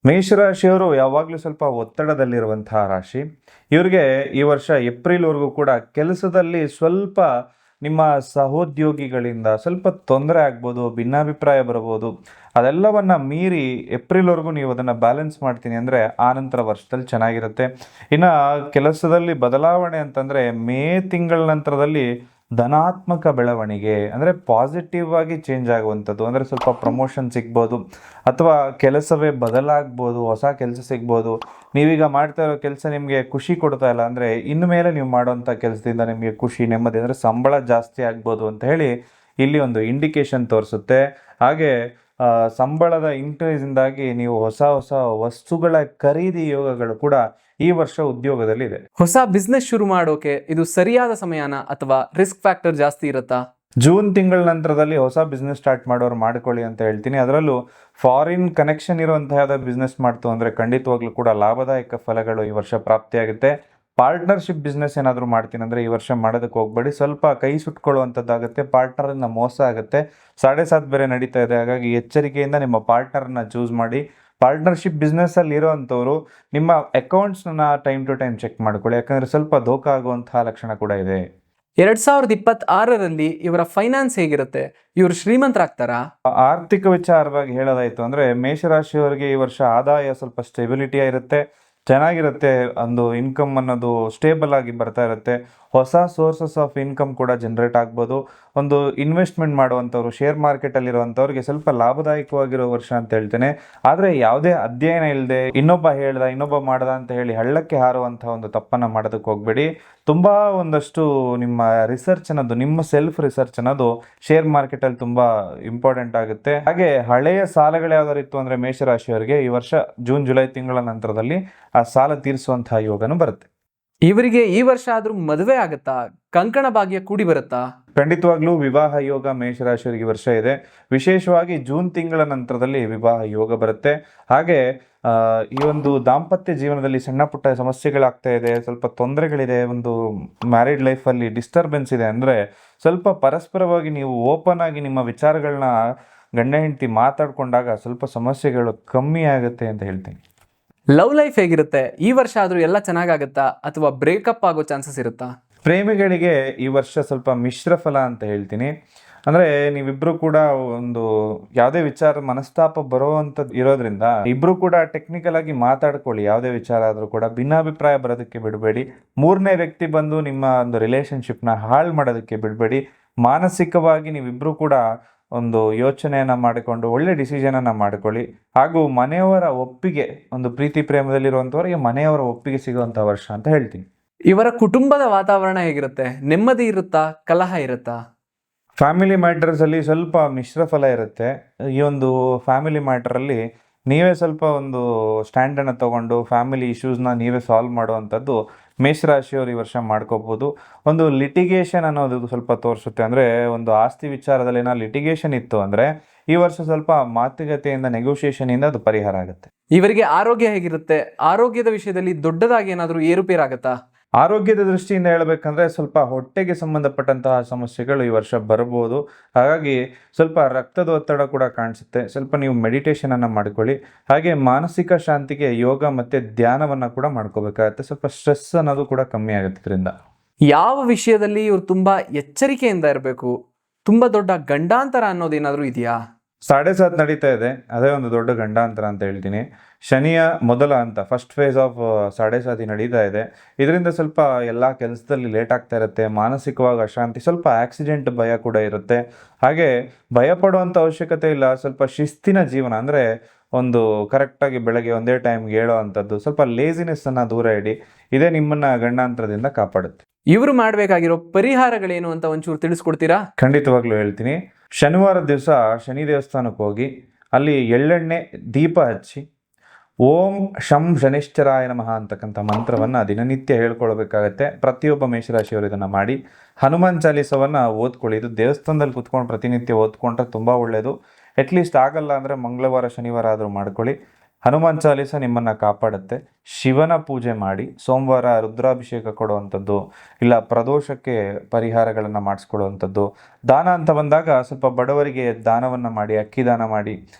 ಮೇಷರಾಶಿಯವರು ಯಾವಾಗಲೂ ಸ್ವಲ್ಪ ಒತ್ತಡದಲ್ಲಿರುವಂತಹ ರಾಶಿ. ಇವ್ರಿಗೆ ಈ ವರ್ಷ ಏಪ್ರಿಲ್ವರೆಗೂ ಕೂಡ ಕೆಲಸದಲ್ಲಿ ಸ್ವಲ್ಪ ನಿಮ್ಮ ಸಹೋದ್ಯೋಗಿಗಳಿಂದ ಸ್ವಲ್ಪ ತೊಂದರೆ ಆಗ್ಬೋದು, ಭಿನ್ನಾಭಿಪ್ರಾಯ ಬರ್ಬೋದು. ಅದೆಲ್ಲವನ್ನು ಮೀರಿ ಏಪ್ರಿಲ್ವರೆಗೂ ನೀವು ಅದನ್ನು ಬ್ಯಾಲೆನ್ಸ್ ಮಾಡ್ತೀನಿ ಅಂದರೆ ಆನಂತರ ವರ್ಷದಲ್ಲಿ ಚೆನ್ನಾಗಿರುತ್ತೆ. ಇನ್ನು ಕೆಲಸದಲ್ಲಿ ಬದಲಾವಣೆ ಅಂತಂದರೆ ಮೇ ತಿಂಗಳ ನಂತರದಲ್ಲಿ ಧನಾತ್ಮಕ ಬೆಳವಣಿಗೆ ಅಂದರೆ ಪಾಸಿಟಿವ್ ಆಗಿ ಚೇಂಜ್ ಆಗುವಂಥದ್ದು. ಅಂದರೆ ಸ್ವಲ್ಪ ಪ್ರಮೋಷನ್ ಸಿಗ್ಬೋದು ಅಥವಾ ಕೆಲಸವೇ ಬದಲಾಗ್ಬೋದು, ಹೊಸ ಕೆಲಸ ಸಿಗ್ಬೋದು. ನೀವೀಗ ಮಾಡ್ತಾ ಇರೋ ಕೆಲಸ ನಿಮಗೆ ಖುಷಿ ಕೊಡ್ತಾ ಇಲ್ಲ ಅಂದರೆ ಇನ್ನು ಮೇಲೆ ನೀವು ಮಾಡುವಂಥ ಕೆಲಸದಿಂದ ನಿಮಗೆ ಖುಷಿ, ನೆಮ್ಮದಿ ಅಂದರೆ ಸಂಬಳ ಜಾಸ್ತಿ ಆಗ್ಬೋದು ಅಂತ ಹೇಳಿ ಇಲ್ಲಿ ಒಂದು ಇಂಡಿಕೇಶನ್ ತೋರಿಸುತ್ತೆ. ಹಾಗೆ ಸಂಬಳದ ಇನ್ಕ್ರೀಸಿಂದಾಗಿ ನೀವು ಹೊಸ ವಸ್ತುಗಳ ಖರೀದಿ ಯೋಗಗಳು ಕೂಡ ಈ ವರ್ಷ ಉದ್ಯೋಗದಲ್ಲಿ ಇದೆ. ಹೊಸ ಬಿಸ್ನೆಸ್ ಶುರು ಮಾಡೋಕೆ ಇದು ಸರಿಯಾದ ಸಮಯನ ಅಥವಾ ರಿಸ್ಕ್ ಫ್ಯಾಕ್ಟರ್ ಜಾಸ್ತಿ ಇರುತ್ತಾ? ಜೂನ್ ತಿಂಗಳ ನಂತರದಲ್ಲಿ ಹೊಸ ಬಿಸ್ನೆಸ್ ಸ್ಟಾರ್ಟ್ ಮಾಡೋರು ಮಾಡ್ಕೊಳ್ಳಿ ಅಂತ ಹೇಳ್ತೀನಿ. ಅದರಲ್ಲೂ ಫಾರಿನ್ ಕನೆಕ್ಷನ್ ಇರುವಂತಹ ಯಾವುದಾದ್ರು ಬಿಸ್ನೆಸ್ ಮಾಡ್ತು ಅಂದರೆ ಖಂಡಿತವಾಗ್ಲೂ ಕೂಡ ಲಾಭದಾಯಕ ಫಲಗಳು ಈ ವರ್ಷ ಪ್ರಾಪ್ತಿಯಾಗುತ್ತೆ. ಪಾರ್ಟ್ನರ್ಶಿಪ್ ಬಿಸ್ನೆಸ್ ಏನಾದರೂ ಮಾಡ್ತೀನಿ ಅಂದರೆ ಈ ವರ್ಷ ಮಾಡೋದಕ್ಕೆ ಹೋಗಬೇಡಿ, ಸ್ವಲ್ಪ ಕೈ ಸುಟ್ಕೊಳ್ಳುವಂಥದ್ದಾಗುತ್ತೆ, ಪಾರ್ಟ್ನರಿಂದ ಮೋಸ ಆಗುತ್ತೆ. 7.5 ಬೇರೆ ನಡೀತಾ ಇದೆ. ಹಾಗಾಗಿ ಎಚ್ಚರಿಕೆಯಿಂದ ನಿಮ್ಮ ಪಾರ್ಟ್ನರ್ನ ಚೂಸ್ ಮಾಡಿ. ಪಾರ್ಟ್ನರ್ಶಿಪ್ ಬಿಸ್ನೆಸ್ಸಲ್ಲಿ ಇರೋವಂಥವ್ರು ನಿಮ್ಮ ಅಕೌಂಟ್ಸ್ನ ಟೈಮ್ ಟು ಟೈಮ್ ಚೆಕ್ ಮಾಡ್ಕೊಳ್ಳಿ, ಯಾಕಂದರೆ ಸ್ವಲ್ಪ ಧೋಖ ಆಗುವಂತಹ ಲಕ್ಷಣ ಕೂಡ ಇದೆ. 2026ರಲ್ಲಿ ಇವರ ಫೈನಾನ್ಸ್ ಹೇಗಿರುತ್ತೆ? ಇವರು ಶ್ರೀಮಂತರಾಗ್ತಾರಾ? ಆರ್ಥಿಕ ವಿಚಾರವಾಗಿ ಹೇಳೋದಾಯಿತು ಅಂದರೆ ಮೇಷರಾಶಿಯವರಿಗೆ ಈ ವರ್ಷ ಆದಾಯ ಸ್ವಲ್ಪ ಸ್ಟೆಬಿಲಿಟಿ ಇರುತ್ತೆ, ಚೆನ್ನಾಗಿರುತ್ತೆ. ಒಂದು ಇನ್ಕಮ್ ಅನ್ನೋದು ಸ್ಟೇಬಲ್ ಆಗಿ ಬರ್ತಾ ಇರುತ್ತೆ. ಹೊಸ ಸೋರ್ಸಸ್ ಆಫ್ ಇನ್ಕಮ್ ಕೂಡ ಜನರೇಟ್ ಆಗ್ಬೋದು. ಒಂದು ಇನ್ವೆಸ್ಟ್ಮೆಂಟ್ ಮಾಡುವಂಥವ್ರು, ಶೇರ್ ಮಾರ್ಕೆಟಲ್ಲಿರುವಂಥವ್ರಿಗೆ ಸ್ವಲ್ಪ ಲಾಭದಾಯಕವಾಗಿರೋ ವರ್ಷ ಅಂತ ಹೇಳ್ತೇನೆ. ಆದರೆ ಯಾವುದೇ ಅಧ್ಯಯನ ಇಲ್ಲದೆ ಇನ್ನೊಬ್ಬ ಮಾಡ್ದ ಅಂತ ಹೇಳಿ ಹಳ್ಳಕ್ಕೆ ಹಾರುವಂಥ ಒಂದು ತಪ್ಪನ್ನು ಮಾಡೋದಕ್ಕೆ ಹೋಗಬೇಡಿ. ತುಂಬ ಒಂದಷ್ಟು ನಿಮ್ಮ ರಿಸರ್ಚ್ ಅನ್ನೋದು, ನಿಮ್ಮ ಸೆಲ್ಫ್ ರಿಸರ್ಚ್ ಅನ್ನೋದು ಶೇರ್ ಮಾರ್ಕೆಟಲ್ಲಿ ತುಂಬ ಇಂಪಾರ್ಟೆಂಟ್ ಆಗುತ್ತೆ. ಹಾಗೆ ಹಳೆಯ ಸಾಲಗಳು ಯಾವ್ದಾರು ಇತ್ತು ಅಂದರೆ ಮೇಷರಾಶಿಯವರಿಗೆ ಈ ವರ್ಷ ಜೂನ್ ಜುಲೈ ತಿಂಗಳ ನಂತರದಲ್ಲಿ ಆ ಸಾಲ ತೀರಿಸುವಂತಹ ಯೋಗನೂ ಬರುತ್ತೆ. ಇವರಿಗೆ ಈ ವರ್ಷ ಆದ್ರೂ ಮದುವೆ ಆಗುತ್ತಾ? ಕಂಕಣ ಭಾಗ್ಯ ಕೂಡಿ ಬರುತ್ತಾ? ಖಂಡಿತವಾಗ್ಲೂ ವಿವಾಹ ಯೋಗ ಮೇಷರಾಶಿಯವರಿಗೆ ವರ್ಷ ಇದೆ. ವಿಶೇಷವಾಗಿ ಜೂನ್ ತಿಂಗಳ ನಂತರದಲ್ಲಿ ವಿವಾಹ ಯೋಗ ಬರುತ್ತೆ. ಹಾಗೆ ಈ ಒಂದು ದಾಂಪತ್ಯ ಜೀವನದಲ್ಲಿ ಸಣ್ಣ ಪುಟ್ಟ ಸಮಸ್ಯೆಗಳಾಗ್ತಾ ಇದೆ, ಸ್ವಲ್ಪ ತೊಂದರೆಗಳಿದೆ, ಒಂದು ಮ್ಯಾರಿಡ್ ಲೈಫಲ್ಲಿ ಡಿಸ್ಟರ್ಬೆನ್ಸ್ ಇದೆ ಅಂದರೆ ಸ್ವಲ್ಪ ಪರಸ್ಪರವಾಗಿ ನೀವು ಓಪನ್ ಆಗಿ ನಿಮ್ಮ ವಿಚಾರಗಳನ್ನ ಗಂಡ ಹೆಂಡತಿ ಮಾತಾಡ್ಕೊಂಡಾಗ ಸ್ವಲ್ಪ ಸಮಸ್ಯೆಗಳು ಕಮ್ಮಿ ಆಗುತ್ತೆ ಅಂತ ಹೇಳ್ತೀನಿ. ಲವ್ ಲೈಫ್ ಹೇಗಿರುತ್ತೆ? ಈ ವರ್ಷ ಆದ್ರೂ ಎಲ್ಲ ಚೆನ್ನಾಗಾಗತ್ತಾ ಅಥವಾ ಬ್ರೇಕಪ್ ಆಗೋ ಚಾನ್ಸಸ್ ಇರುತ್ತಾ? ಪ್ರೇಮಿಗಳಿಗೆ ಈ ವರ್ಷ ಸ್ವಲ್ಪ ಮಿಶ್ರ ಫಲ ಅಂತ ಹೇಳ್ತೀನಿ. ಅಂದರೆ ನೀವಿಬ್ಬರು ಕೂಡ ಒಂದು ಯಾವುದೇ ವಿಚಾರ ಮನಸ್ತಾಪ ಬರೋವಂಥದ್ದು ಇರೋದ್ರಿಂದ ಇಬ್ಬರು ಕೂಡ ಟೆಕ್ನಿಕಲ್ ಆಗಿ ಮಾತಾಡ್ಕೊಳ್ಳಿ. ಯಾವುದೇ ವಿಚಾರ ಆದರೂ ಕೂಡ ಭಿನ್ನಾಭಿಪ್ರಾಯ ಬರೋದಕ್ಕೆ ಬಿಡಬೇಡಿ. ಮೂರನೇ ವ್ಯಕ್ತಿ ಬಂದು ನಿಮ್ಮ ಒಂದು ರಿಲೇಷನ್ಶಿಪ್ನ ಹಾಳು ಮಾಡೋದಕ್ಕೆ ಬಿಡಬೇಡಿ. ಮಾನಸಿಕವಾಗಿ ನೀವಿಬ್ಬರು ಕೂಡ ಒಂದು ಯೋಚನೆಯನ್ನು ಮಾಡಿಕೊಂಡು ಒಳ್ಳೆ ಡಿಸಿಷನನ್ನು ಮಾಡಿಕೊಳ್ಳಿ. ಹಾಗೂ ಮನೆಯವರ ಒಪ್ಪಿಗೆ, ಒಂದು ಪ್ರೀತಿ ಪ್ರೇಮದಲ್ಲಿರುವಂಥವರಿಗೆ ಮನೆಯವರ ಒಪ್ಪಿಗೆ ಸಿಗುವಂಥ ವರ್ಷ ಅಂತ ಹೇಳ್ತೀನಿ. ಇವರ ಕುಟುಂಬದ ವಾತಾವರಣ ಹೇಗಿರುತ್ತೆ? ನೆಮ್ಮದಿ ಇರುತ್ತಾ? ಕಲಹ ಇರುತ್ತಾ? ಫ್ಯಾಮಿಲಿ ಮ್ಯಾಟರ್ಸಲ್ಲಿ ಸ್ವಲ್ಪ ಮಿಶ್ರ ಫಲ ಇರುತ್ತೆ. ಈ ಒಂದು ಫ್ಯಾಮಿಲಿ ಮ್ಯಾಟರಲ್ಲಿ ನೀವೇ ಸ್ವಲ್ಪ ಒಂದು ಸ್ಟ್ಯಾಂಡನ್ನು ತಗೊಂಡು ಫ್ಯಾಮಿಲಿ ಇಶ್ಯೂಸ್ನ ನೀವೇ ಸಾಲ್ವ್ ಮಾಡುವಂಥದ್ದು ಮೇಷರಾಶಿಯವರು ಈ ವರ್ಷ ಮಾಡ್ಕೋಬೋದು. ಒಂದು ಲಿಟಿಗೇಷನ್ ಅನ್ನೋದು ಸ್ವಲ್ಪ ತೋರಿಸುತ್ತೆ. ಅಂದರೆ ಒಂದು ಆಸ್ತಿ ವಿಚಾರದಲ್ಲಿ ಏನೋ ಲಿಟಿಗೇಷನ್ ಇತ್ತು ಅಂದರೆ ಈ ವರ್ಷ ಸ್ವಲ್ಪ ಮಾತುಕತೆಯಿಂದ ನೆಗೋಷಿಯೇಷನಿಂದ ಅದು ಪರಿಹಾರ ಆಗುತ್ತೆ. ಇವರಿಗೆ ಆರೋಗ್ಯ ಹೇಗಿರುತ್ತೆ? ಆರೋಗ್ಯದ ವಿಷಯದಲ್ಲಿ ದೊಡ್ಡದಾಗಿ ಏನಾದರೂ ಏರುಪೇರಾಗತ್ತಾ? ಆರೋಗ್ಯದ ದೃಷ್ಟಿಯಿಂದ ಹೇಳಬೇಕಂದ್ರೆ ಸ್ವಲ್ಪ ಹೊಟ್ಟೆಗೆ ಸಂಬಂಧಪಟ್ಟಂತಹ ಸಮಸ್ಯೆಗಳು ಈ ವರ್ಷ ಬರ್ಬೋದು. ಹಾಗಾಗಿ ಸ್ವಲ್ಪ ರಕ್ತದ ಒತ್ತಡ ಕೂಡ ಕಾಣಿಸುತ್ತೆ. ಸ್ವಲ್ಪ ನೀವು ಮೆಡಿಟೇಷನನ್ನು ಮಾಡ್ಕೊಳ್ಳಿ. ಹಾಗೆ ಮಾನಸಿಕ ಶಾಂತಿಗೆ ಯೋಗ ಮತ್ತು ಧ್ಯಾನವನ್ನು ಕೂಡ ಮಾಡ್ಕೋಬೇಕಾಗತ್ತೆ. ಸ್ವಲ್ಪ ಸ್ಟ್ರೆಸ್ ಅನ್ನೋದು ಕೂಡ ಕಮ್ಮಿ ಆಗುತ್ತೆ ಇದರಿಂದ. ಯಾವ ವಿಷಯದಲ್ಲಿ ಇವ್ರು ತುಂಬಾ ಎಚ್ಚರಿಕೆಯಿಂದ ಇರಬೇಕು? ತುಂಬಾ ದೊಡ್ಡ ಗಂಡಾಂತರ ಅನ್ನೋದೇನಾದ್ರೂ ಇದೆಯಾ? 7.5 ನಡೀತಾ ಇದೆ, ಅದೇ ಒಂದು ದೊಡ್ಡ ಗಂಡಾಂತರ ಅಂತ ಹೇಳ್ತೀನಿ. ಶನಿಯ ಮೊದಲ ಹಂತ, ಫಸ್ಟ್ ಫೇಸ್ ಆಫ್ 7.5 ನಡೀತಾ ಇದೆ. ಇದರಿಂದ ಸ್ವಲ್ಪ ಎಲ್ಲ ಕೆಲಸದಲ್ಲಿ ಲೇಟ್ ಆಗ್ತಾ ಇರುತ್ತೆ, ಮಾನಸಿಕವಾಗಿ ಅಶಾಂತಿ, ಸ್ವಲ್ಪ ಆಕ್ಸಿಡೆಂಟ್ ಭಯ ಕೂಡ ಇರುತ್ತೆ. ಹಾಗೆ ಭಯ ಪಡುವಂಥ ಅವಶ್ಯಕತೆ ಇಲ್ಲ. ಸ್ವಲ್ಪ ಶಿಸ್ತಿನ ಜೀವನ, ಅಂದರೆ ಒಂದು ಕರೆಕ್ಟಾಗಿ ಬೆಳಗ್ಗೆ ಒಂದೇ ಟೈಮ್ಗೆ ಹೇಳೋ ಅಂಥದ್ದು, ಸ್ವಲ್ಪ ಲೇಸಿನೆಸ್ಸನ್ನು ದೂರ ಇಡಿ. ಇದೇ ನಿಮ್ಮನ್ನು ಗಂಡಾಂತರದಿಂದ ಕಾಪಾಡುತ್ತೆ. ಇವರು ಮಾಡಬೇಕಾಗಿರೋ ಪರಿಹಾರಗಳೇನು ಅಂತ ಒಂಚೂರು ತಿಳಿಸ್ಕೊಡ್ತೀರಾ? ಖಂಡಿತವಾಗ್ಲೂ ಹೇಳ್ತೀನಿ. ಶನಿವಾರ ದಿವಸ ಶನಿ ದೇವಸ್ಥಾನಕ್ಕೆ ಹೋಗಿ ಅಲ್ಲಿ ಎಳ್ಳೆಣ್ಣೆ ದೀಪ ಹಚ್ಚಿ ಓಂ ಶಂ ಶನಿಶ್ಚರಾಯ ನಮಃ ಅಂತಕ್ಕಂಥ ಮಂತ್ರವನ್ನು ದಿನನಿತ್ಯ ಹೇಳ್ಕೊಳ್ಬೇಕಾಗತ್ತೆ. ಪ್ರತಿಯೊಬ್ಬ ಮೇಷರಾಶಿಯವರು ಇದನ್ನು ಮಾಡಿ. ಹನುಮಾನ್ ಚಾಲೀಸವನ್ನು ಓದ್ಕೊಳ್ಳಿ. ಇದು ದೇವಸ್ಥಾನದಲ್ಲಿ ಕುತ್ಕೊಂಡು ಪ್ರತಿನಿತ್ಯ ಓದ್ಕೊಂಡ್ರೆ ತುಂಬ ಒಳ್ಳೆಯದು. ಅಟ್ಲೀಸ್ಟ್ ಆಗಲ್ಲ ಅಂದರೆ ಮಂಗಳವಾರ ಶನಿವಾರ ಆದರೂ ಮಾಡ್ಕೊಳ್ಳಿ. ಹನುಮಾನ್ ಚಾಲೀಸ ನಿಮ್ಮನ್ನು ಕಾಪಾಡುತ್ತೆ. ಶಿವನ ಪೂಜೆ ಮಾಡಿ, ಸೋಮವಾರ ರುದ್ರಾಭಿಷೇಕ ಕೊಡುವಂಥದ್ದು, ಇಲ್ಲ ಪ್ರದೋಷಕ್ಕೆ ಪರಿಹಾರಗಳನ್ನು ಮಾಡಿಸ್ಕೊಡುವಂಥದ್ದು. ದಾನ ಅಂತ ಬಂದಾಗ ಸ್ವಲ್ಪ ಬಡವರಿಗೆ ದಾನವನ್ನು ಮಾಡಿ, ಅಕ್ಕಿ ದಾನ ಮಾಡಿ,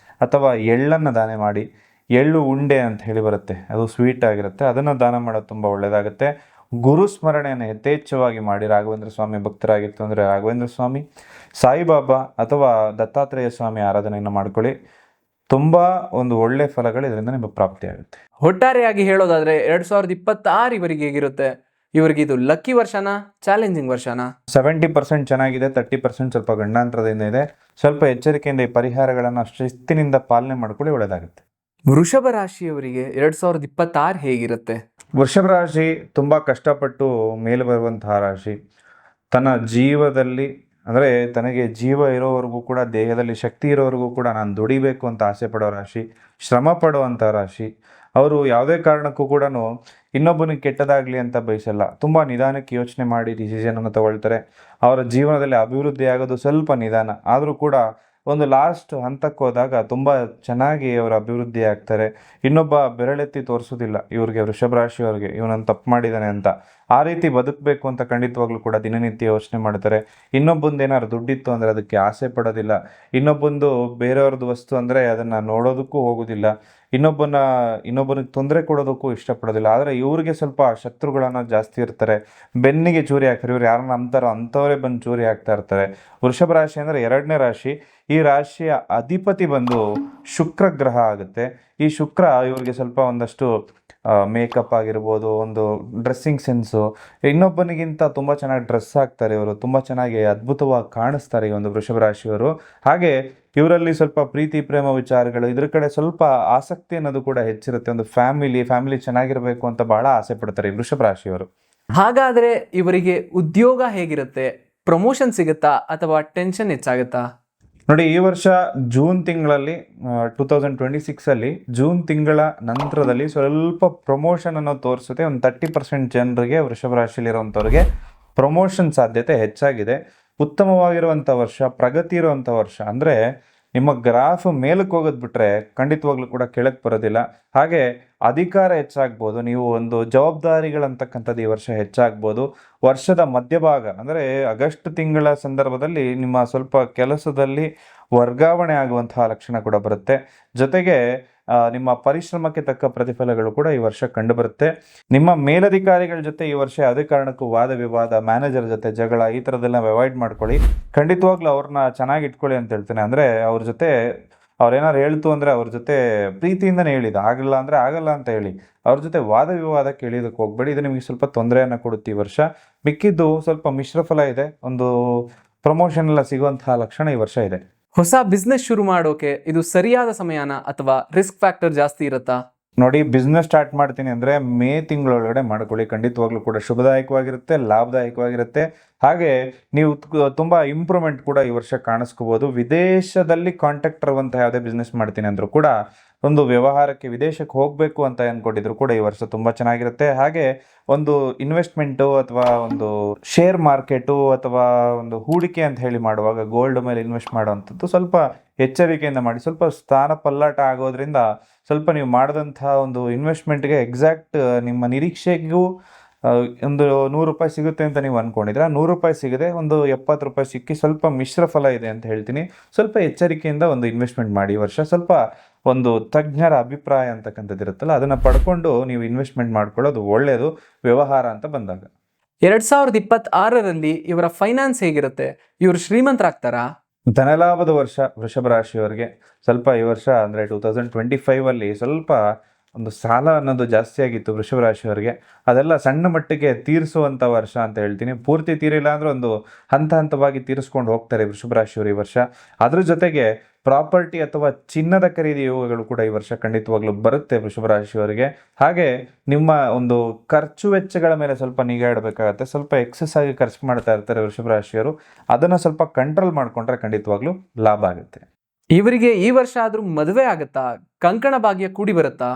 ಅಥವಾ ಎಳ್ಳನ್ನು ದಾನ ಮಾಡಿ. ಎಳ್ಳು ಉಂಡೆ ಅಂತ ಹೇಳಿ ಬರುತ್ತೆ, ಅದು ಸ್ವೀಟ್ ಆಗಿರುತ್ತೆ, ಅದನ್ನು ದಾನ ಮಾಡೋದು ತುಂಬ ಒಳ್ಳೆಯದಾಗುತ್ತೆ. ಗುರು ಸ್ಮರಣೆಯನ್ನು ಯಥೇಚ್ಛವಾಗಿ ಮಾಡಿ. ರಾಘವೇಂದ್ರ ಸ್ವಾಮಿ ಭಕ್ತರಾಗಿತ್ತು ಅಂದರೆ ರಾಘವೇಂದ್ರ ಸ್ವಾಮಿ, ಸಾಯಿಬಾಬಾ ಅಥವಾ ದತ್ತಾತ್ರೇಯ ಸ್ವಾಮಿ ಆರಾಧನೆಯನ್ನು ಮಾಡ್ಕೊಳ್ಳಿ. ತುಂಬ ಒಂದು ಒಳ್ಳೆ ಫಲಗಳು ಇದರಿಂದ ನಿಮಗೆ ಪ್ರಾಪ್ತಿಯಾಗುತ್ತೆ. ಒಟ್ಟಾರೆಯಾಗಿ ಹೇಳೋದಾದ್ರೆ 2026 ಇವರಿಗೆ ಹೇಗಿರುತ್ತೆ? ಇವರಿಗೆ ಇದು ಲಕ್ಕಿ ವರ್ಷನಾ, ಚಾಲೆಂಜಿಂಗ್ ವರ್ಷನಾ? 70% ಚೆನ್ನಾಗಿದೆ, 30% ಸ್ವಲ್ಪ ಗಂಡಾಂತರದಿಂದ ಇದೆ. ಸ್ವಲ್ಪ ಎಚ್ಚರಿಕೆಯಿಂದ ಈ ಪರಿಹಾರಗಳನ್ನು ಶಿಸ್ತಿನಿಂದ ಪಾಲನೆ ಮಾಡ್ಕೊಳ್ಳಿ, ಒಳ್ಳೆಯದಾಗುತ್ತೆ. ವೃಷಭ ರಾಶಿಯವರಿಗೆ 2026 ಹೇಗಿರುತ್ತೆ? ವೃಷಭ ರಾಶಿ ತುಂಬ ಕಷ್ಟಪಟ್ಟು ಮೇಲೆ ಬರುವಂತಹ ರಾಶಿ. ತನ್ನ ಜೀವದಲ್ಲಿ, ಅಂದರೆ ತನಗೆ ಜೀವ ಇರೋವರೆಗೂ ಕೂಡ, ದೇಹದಲ್ಲಿ ಶಕ್ತಿ ಇರೋವರೆಗೂ ಕೂಡ ನಾನು ದುಡಿಬೇಕು ಅಂತ ಆಸೆ ಪಡೋ ರಾಶಿ, ಶ್ರಮ ಪಡುವಂಥ ರಾಶಿ. ಅವರು ಯಾವುದೇ ಕಾರಣಕ್ಕೂ ಕೂಡ ಇನ್ನೊಬ್ಬನಿಗೆ ಕೆಟ್ಟದಾಗಲಿ ಅಂತ ಬಯಸಲ್ಲ. ತುಂಬ ನಿಧಾನಕ್ಕೆ ಯೋಚನೆ ಮಾಡಿ ಡಿಸಿಷನನ್ನು ತಗೊಳ್ತಾರೆ. ಅವರ ಜೀವನದಲ್ಲಿ ಅಭಿವೃದ್ಧಿ ಆಗೋದು ಸ್ವಲ್ಪ ನಿಧಾನ, ಆದರೂ ಕೂಡ ಒಂದು ಲಾಸ್ಟ್ ಹಂತಕ್ಕೆ ಹೋದಾಗ ತುಂಬ ಚೆನ್ನಾಗಿ ಅವರು ಅಭಿವೃದ್ಧಿ ಆಗ್ತಾರೆ. ಇನ್ನೊಬ್ಬ ಬೆರಳೆತ್ತಿ ತೋರಿಸೋದಿಲ್ಲ ಇವ್ರಿಗೆ, ವೃಷಭ ರಾಶಿಯವ್ರಿಗೆ, ಇವನನ್ನು ತಪ್ಪು ಮಾಡಿದ್ದಾನೆ ಅಂತ. ಆ ರೀತಿ ಬದುಕಬೇಕು ಅಂತ ಖಂಡಿತವಾಗ್ಲೂ ಕೂಡ ದಿನನಿತ್ಯ ಯೋಚನೆ ಮಾಡ್ತಾರೆ. ಇನ್ನೊಬ್ಬಂದು ಏನಾದ್ರು ದುಡ್ಡಿತ್ತು ಅಂದರೆ ಅದಕ್ಕೆ ಆಸೆ ಪಡೋದಿಲ್ಲ. ಇನ್ನೊಬ್ಬಂದು ಬೇರೆಯವ್ರದ್ದು ವಸ್ತು ಅಂದರೆ ಅದನ್ನು ನೋಡೋದಕ್ಕೂ ಹೋಗೋದಿಲ್ಲ. ಇನ್ನೊಬ್ಬನಿಗೆ ತೊಂದರೆ ಕೊಡೋದಕ್ಕೂ ಇಷ್ಟಪಡೋದಿಲ್ಲ. ಆದರೆ ಇವ್ರಿಗೆ ಸ್ವಲ್ಪ ಶತ್ರುಗಳನ್ನು ಜಾಸ್ತಿ ಇರ್ತಾರೆ. ಬೆನ್ನಿಗೆ ಚೂರಿ ಹಾಕ್ತಾರೆ. ಇವ್ರು ಯಾರನ್ನ ನಂಬ್ತಾರೋ ಅಂಥವರೇ ಬಂದು ಚೂರಿ ಹಾಕ್ತಾ ಇರ್ತಾರೆ. ವೃಷಭ ರಾಶಿ ಅಂದರೆ 2ನೇ ರಾಶಿ. ಈ ರಾಶಿಯ ಅಧಿಪತಿ ಬಂದು ಶುಕ್ರ ಗ್ರಹ ಆಗುತ್ತೆ. ಈ ಶುಕ್ರ ಇವ್ರಿಗೆ ಸ್ವಲ್ಪ ಒಂದಷ್ಟು ಮೇಕಪ್ ಆಗಿರ್ಬೋದು, ಒಂದು ಡ್ರೆಸ್ಸಿಂಗ್ ಸೆನ್ಸು, ಇನ್ನೊಬ್ಬನಿಗಿಂತ ತುಂಬ ಚೆನ್ನಾಗಿ ಡ್ರೆಸ್ ಹಾಕ್ತಾರೆ ಇವರು, ತುಂಬ ಚೆನ್ನಾಗಿ ಅದ್ಭುತವಾಗಿ ಕಾಣಿಸ್ತಾರೆ ಈ ಒಂದು ವೃಷಭ ರಾಶಿಯವರು. ಹಾಗೆ ಇವರಲ್ಲಿ ಸ್ವಲ್ಪ ಪ್ರೀತಿ ಪ್ರೇಮ ವಿಚಾರಗಳು, ಇದ್ರ ಕಡೆ ಸ್ವಲ್ಪ ಆಸಕ್ತಿ ಅನ್ನೋದು ಕೂಡ ಹೆಚ್ಚಿರುತ್ತೆ. ಒಂದು ಫ್ಯಾಮಿಲಿ ಚೆನ್ನಾಗಿರಬೇಕು ಅಂತ ಬಹಳ ಆಸೆ ಪಡ್ತಾರೆ ಈ ವೃಷಭ ರಾಶಿಯವರು. ಹಾಗಾದ್ರೆ ಇವರಿಗೆ ಉದ್ಯೋಗ ಹೇಗಿರುತ್ತೆ? ಪ್ರಮೋಷನ್ ಸಿಗುತ್ತಾ ಅಥವಾ ಟೆನ್ಷನ್ ಹೆಚ್ಚಾಗುತ್ತಾ? ನೋಡಿ, ಈ ವರ್ಷ ಜೂನ್ ತಿಂಗಳಲ್ಲಿ 2026 ಜೂನ್ ತಿಂಗಳ ನಂತರದಲ್ಲಿ ಸ್ವಲ್ಪ ಪ್ರಮೋಷನ್ ಅನ್ನೋದು ತೋರಿಸುತ್ತೆ. ಒಂದು 30% ಜನರಿಗೆ, ವೃಷಭ ರಾಶಿಯಲ್ಲಿರುವಂಥವ್ರಿಗೆ ಪ್ರಮೋಷನ್ ಸಾಧ್ಯತೆ ಹೆಚ್ಚಾಗಿದೆ. ಉತ್ತಮವಾಗಿರುವಂಥ ವರ್ಷ, ಪ್ರಗತಿ ಇರುವಂಥ ವರ್ಷ. ಅಂದರೆ ನಿಮ್ಮ ಗ್ರಾಫ್ ಮೇಲಕ್ಕೆ ಹೋಗೋದು ಬಿಟ್ಟರೆ ಖಂಡಿತವಾಗ್ಲೂ ಕೂಡ ಕೆಳಕ್ಕೆ ಬರೋದಿಲ್ಲ. ಹಾಗೆ ಅಧಿಕಾರ ಹೆಚ್ಚಾಗ್ಬೋದು, ನೀವು ಒಂದು ಜವಾಬ್ದಾರಿಗಳಂತಕ್ಕಂಥದ್ದು ಈ ವರ್ಷ ಹೆಚ್ಚಾಗ್ಬೋದು. ವರ್ಷದ ಮಧ್ಯಭಾಗ ಅಂದರೆ ಆಗಸ್ಟ್ ತಿಂಗಳ ಸಂದರ್ಭದಲ್ಲಿ ನಿಮ್ಮ ಸ್ವಲ್ಪ ಕೆಲಸದಲ್ಲಿ ವರ್ಗಾವಣೆ ಆಗುವಂತಹ ಲಕ್ಷಣ ಕೂಡ ಬರುತ್ತೆ. ಜೊತೆಗೆ ನಿಮ್ಮ ಪರಿಶ್ರಮಕ್ಕೆ ತಕ್ಕ ಪ್ರತಿಫಲಗಳು ಕೂಡ ಈ ವರ್ಷ ಕಂಡುಬರುತ್ತೆ. ನಿಮ್ಮ ಮೇಲಧಿಕಾರಿಗಳ ಜೊತೆ ಈ ವರ್ಷ ಯಾವುದೇ ಕಾರಣಕ್ಕೂ ವಾದ ವಿವಾದ, ಮ್ಯಾನೇಜರ್ ಜೊತೆ ಜಗಳ, ಈ ಥರದ್ದೆಲ್ಲ ಅವಾಯ್ಡ್ ಮಾಡ್ಕೊಳ್ಳಿ. ಖಂಡಿತವಾಗ್ಲೂ ಅವ್ರನ್ನ ಚೆನ್ನಾಗಿ ಇಟ್ಕೊಳ್ಳಿ ಅಂತ ಹೇಳ್ತೇನೆ. ಅಂದರೆ ಅವ್ರ ಜೊತೆ ಅವ್ರೇನಾರು ಹೇಳ್ತು ಅಂದರೆ ಅವ್ರ ಜೊತೆ ಪ್ರೀತಿಯಿಂದನೇ ಹೇಳಿದ, ಆಗಲ್ಲ ಅಂದರೆ ಆಗಲ್ಲ ಅಂತ ಹೇಳಿ. ಅವ್ರ ಜೊತೆ ವಾದ ವಿವಾದಕ್ಕೆ ಎಳೆಯೋದಕ್ಕೆ ಹೋಗಬೇಡಿ. ಇದು ನಿಮಗೆ ಸ್ವಲ್ಪ ತೊಂದರೆಯನ್ನು ಕೊಡುತ್ತೆ ಈ ವರ್ಷ. ಮಿಕ್ಕಿದ್ದು ಸ್ವಲ್ಪ ಮಿಶ್ರ ಫಲ ಇದೆ. ಒಂದು ಪ್ರಮೋಷನ್ ಎಲ್ಲ ಸಿಗುವಂತಹ ಲಕ್ಷಣ ಈ ವರ್ಷ ಇದೆ. ಹೊಸ ಬಿಸ್ನೆಸ್ ಶುರು ಮಾಡೋಕೆ ಇದು ಸರಿಯಾದ ಸಮಯನ ಅಥವಾ ರಿಸ್ಕ್ ಫ್ಯಾಕ್ಟರ್ ಜಾಸ್ತಿ ಇರುತ್ತಾ? ನೋಡಿ, ಬಿಸ್ನೆಸ್ ಸ್ಟಾರ್ಟ್ ಮಾಡ್ತೀನಿ ಅಂದರೆ ಮೇ ತಿಂಗಳೊಳಗಡೆ ಮಾಡ್ಕೊಳ್ಳಿ. ಖಂಡಿತವಾಗ್ಲೂ ಕೂಡ ಶುಭದಾಯಕವಾಗಿರುತ್ತೆ, ಲಾಭದಾಯಕವಾಗಿರುತ್ತೆ. ಹಾಗೆ ನೀವು ತುಂಬ ಇಂಪ್ರೂವ್ಮೆಂಟ್ ಕೂಡ ಈ ವರ್ಷ ಕಾಣಿಸ್ಕೋಬೋದು. ವಿದೇಶದಲ್ಲಿ ಕಾಂಟ್ಯಾಕ್ಟ್ ಇರುವಂಥ ಯಾವುದೇ ಬಿಸ್ನೆಸ್ ಮಾಡ್ತೀನಿ ಅಂದರೂ ಕೂಡ, ಒಂದು ವ್ಯವಹಾರಕ್ಕೆ ವಿದೇಶಕ್ಕೆ ಹೋಗಬೇಕು ಅಂತ ಅಂದ್ಕೊಂಡಿದ್ರು ಕೂಡ ಈ ವರ್ಷ ತುಂಬ ಚೆನ್ನಾಗಿರುತ್ತೆ. ಹಾಗೆ ಒಂದು ಇನ್ವೆಸ್ಟ್ಮೆಂಟು ಅಥವಾ ಒಂದು ಶೇರ್ ಮಾರ್ಕೆಟು ಅಥವಾ ಒಂದು ಹೂಡಿಕೆ ಅಂತ ಹೇಳಿ ಮಾಡುವಾಗ ಗೋಲ್ಡ್ ಮೇಲೆ ಇನ್ವೆಸ್ಟ್ ಮಾಡುವಂಥದ್ದು ಸ್ವಲ್ಪ ಎಚ್ಚರಿಕೆಯಿಂದ ಮಾಡಿ. ಸ್ವಲ್ಪ ಸ್ಥಾನ ಪಲ್ಲಾಟ ಆಗೋದ್ರಿಂದ ಸ್ವಲ್ಪ ನೀವು ಮಾಡಿದಂಥ ಒಂದು ಇನ್ವೆಸ್ಟ್ಮೆಂಟ್ಗೆ ಎಕ್ಸಾಕ್ಟ್ ನಿಮ್ಮ ನಿರೀಕ್ಷೆಗೂ ಒಂದು 100 ರೂಪಾಯಿ ಸಿಗುತ್ತೆ ಅಂತ ನೀವು ಅಂದ್ಕೊಂಡಿದ್ರೆ, 100 ರೂಪಾಯಿ ಸಿಗದೆ ಒಂದು 70 ರೂಪಾಯಿ ಸಿಕ್ಕಿ ಸ್ವಲ್ಪ ಮಿಶ್ರ ಫಲ ಇದೆ ಅಂತ ಹೇಳ್ತೀನಿ. ಸ್ವಲ್ಪ ಎಚ್ಚರಿಕೆಯಿಂದ ಒಂದು ಇನ್ವೆಸ್ಟ್ಮೆಂಟ್ ಮಾಡಿ. ಈ ವರ್ಷ ಸ್ವಲ್ಪ ಒಂದು ತಜ್ಞರ ಅಭಿಪ್ರಾಯ ಅಂತಕ್ಕಂಥದ್ದು ಇರುತ್ತಲ್ಲ, ಅದನ್ನು ಪಡ್ಕೊಂಡು ನೀವು ಇನ್ವೆಸ್ಟ್ಮೆಂಟ್ ಮಾಡ್ಕೊಳ್ಳೋದು ಒಳ್ಳೆಯದು ವ್ಯವಹಾರ ಅಂತ ಬಂದಾಗ. 2026ರಲ್ಲಿ ಇವರ ಫೈನಾನ್ಸ್ ಹೇಗಿರುತ್ತೆ? ಇವರು ಶ್ರೀಮಂತರಾಗ್ತಾರಾ? ಧನಲಾಭದ ವರ್ಷ ವೃಷಭ ರಾಶಿಯವರಿಗೆ. ಸ್ವಲ್ಪ ಈ ವರ್ಷ ಅಂದರೆ 2025 ಸ್ವಲ್ಪ ಒಂದು ಸಾಲ ಅನ್ನೋದು ಜಾಸ್ತಿ ಆಗಿತ್ತು ವೃಷಭ ರಾಶಿಯವರಿಗೆ. ಅದೆಲ್ಲ ಸಣ್ಣ ಮಟ್ಟಿಗೆ ತೀರಿಸುವಂಥ ವರ್ಷ ಅಂತ ಹೇಳ್ತೀನಿ. ಪೂರ್ತಿ ತೀರಿಲ್ಲ ಅಂದರೆ ಒಂದು ಹಂತವಾಗಿ ತೀರಿಸ್ಕೊಂಡು ಹೋಗ್ತಾರೆ ವೃಷಭ ರಾಶಿಯವರು ಈ ವರ್ಷ. ಅದ್ರ ಜೊತೆಗೆ ಪ್ರಾಪರ್ಟಿ ಅಥವಾ ಚಿನ್ನದ ಖರೀದಿ ಯೋಗಗಳು ಕೂಡ ಈ ವರ್ಷ ಖಂಡಿತವಾಗ್ಲೂ ಬರುತ್ತೆ ವೃಷಭ ರಾಶಿಯವರಿಗೆ. ಹಾಗೆ ನಿಮ್ಮ ಒಂದು ಖರ್ಚು ವೆಚ್ಚಗಳ ಮೇಲೆ ಸ್ವಲ್ಪ ನಿಗಾ ಇಡಬೇಕಾಗತ್ತೆ. ಸ್ವಲ್ಪ ಎಕ್ಸಸ್ ಆಗಿ ಖರ್ಚು ಮಾಡ್ತಾ ಇರ್ತಾರೆ ವೃಷಭ ರಾಶಿಯವರು. ಅದನ್ನು ಸ್ವಲ್ಪ ಕಂಟ್ರೋಲ್ ಮಾಡಿಕೊಂಡ್ರೆ ಖಂಡಿತವಾಗ್ಲೂ ಲಾಭ ಆಗುತ್ತೆ. ಇವರಿಗೆ ಈ ವರ್ಷ ಆದ್ರೂ ಮದುವೆ ಆಗುತ್ತಾ? ಕಂಕಣ ಭಾಗ್ಯ ಕೂಡಿ ಬರುತ್ತಾ?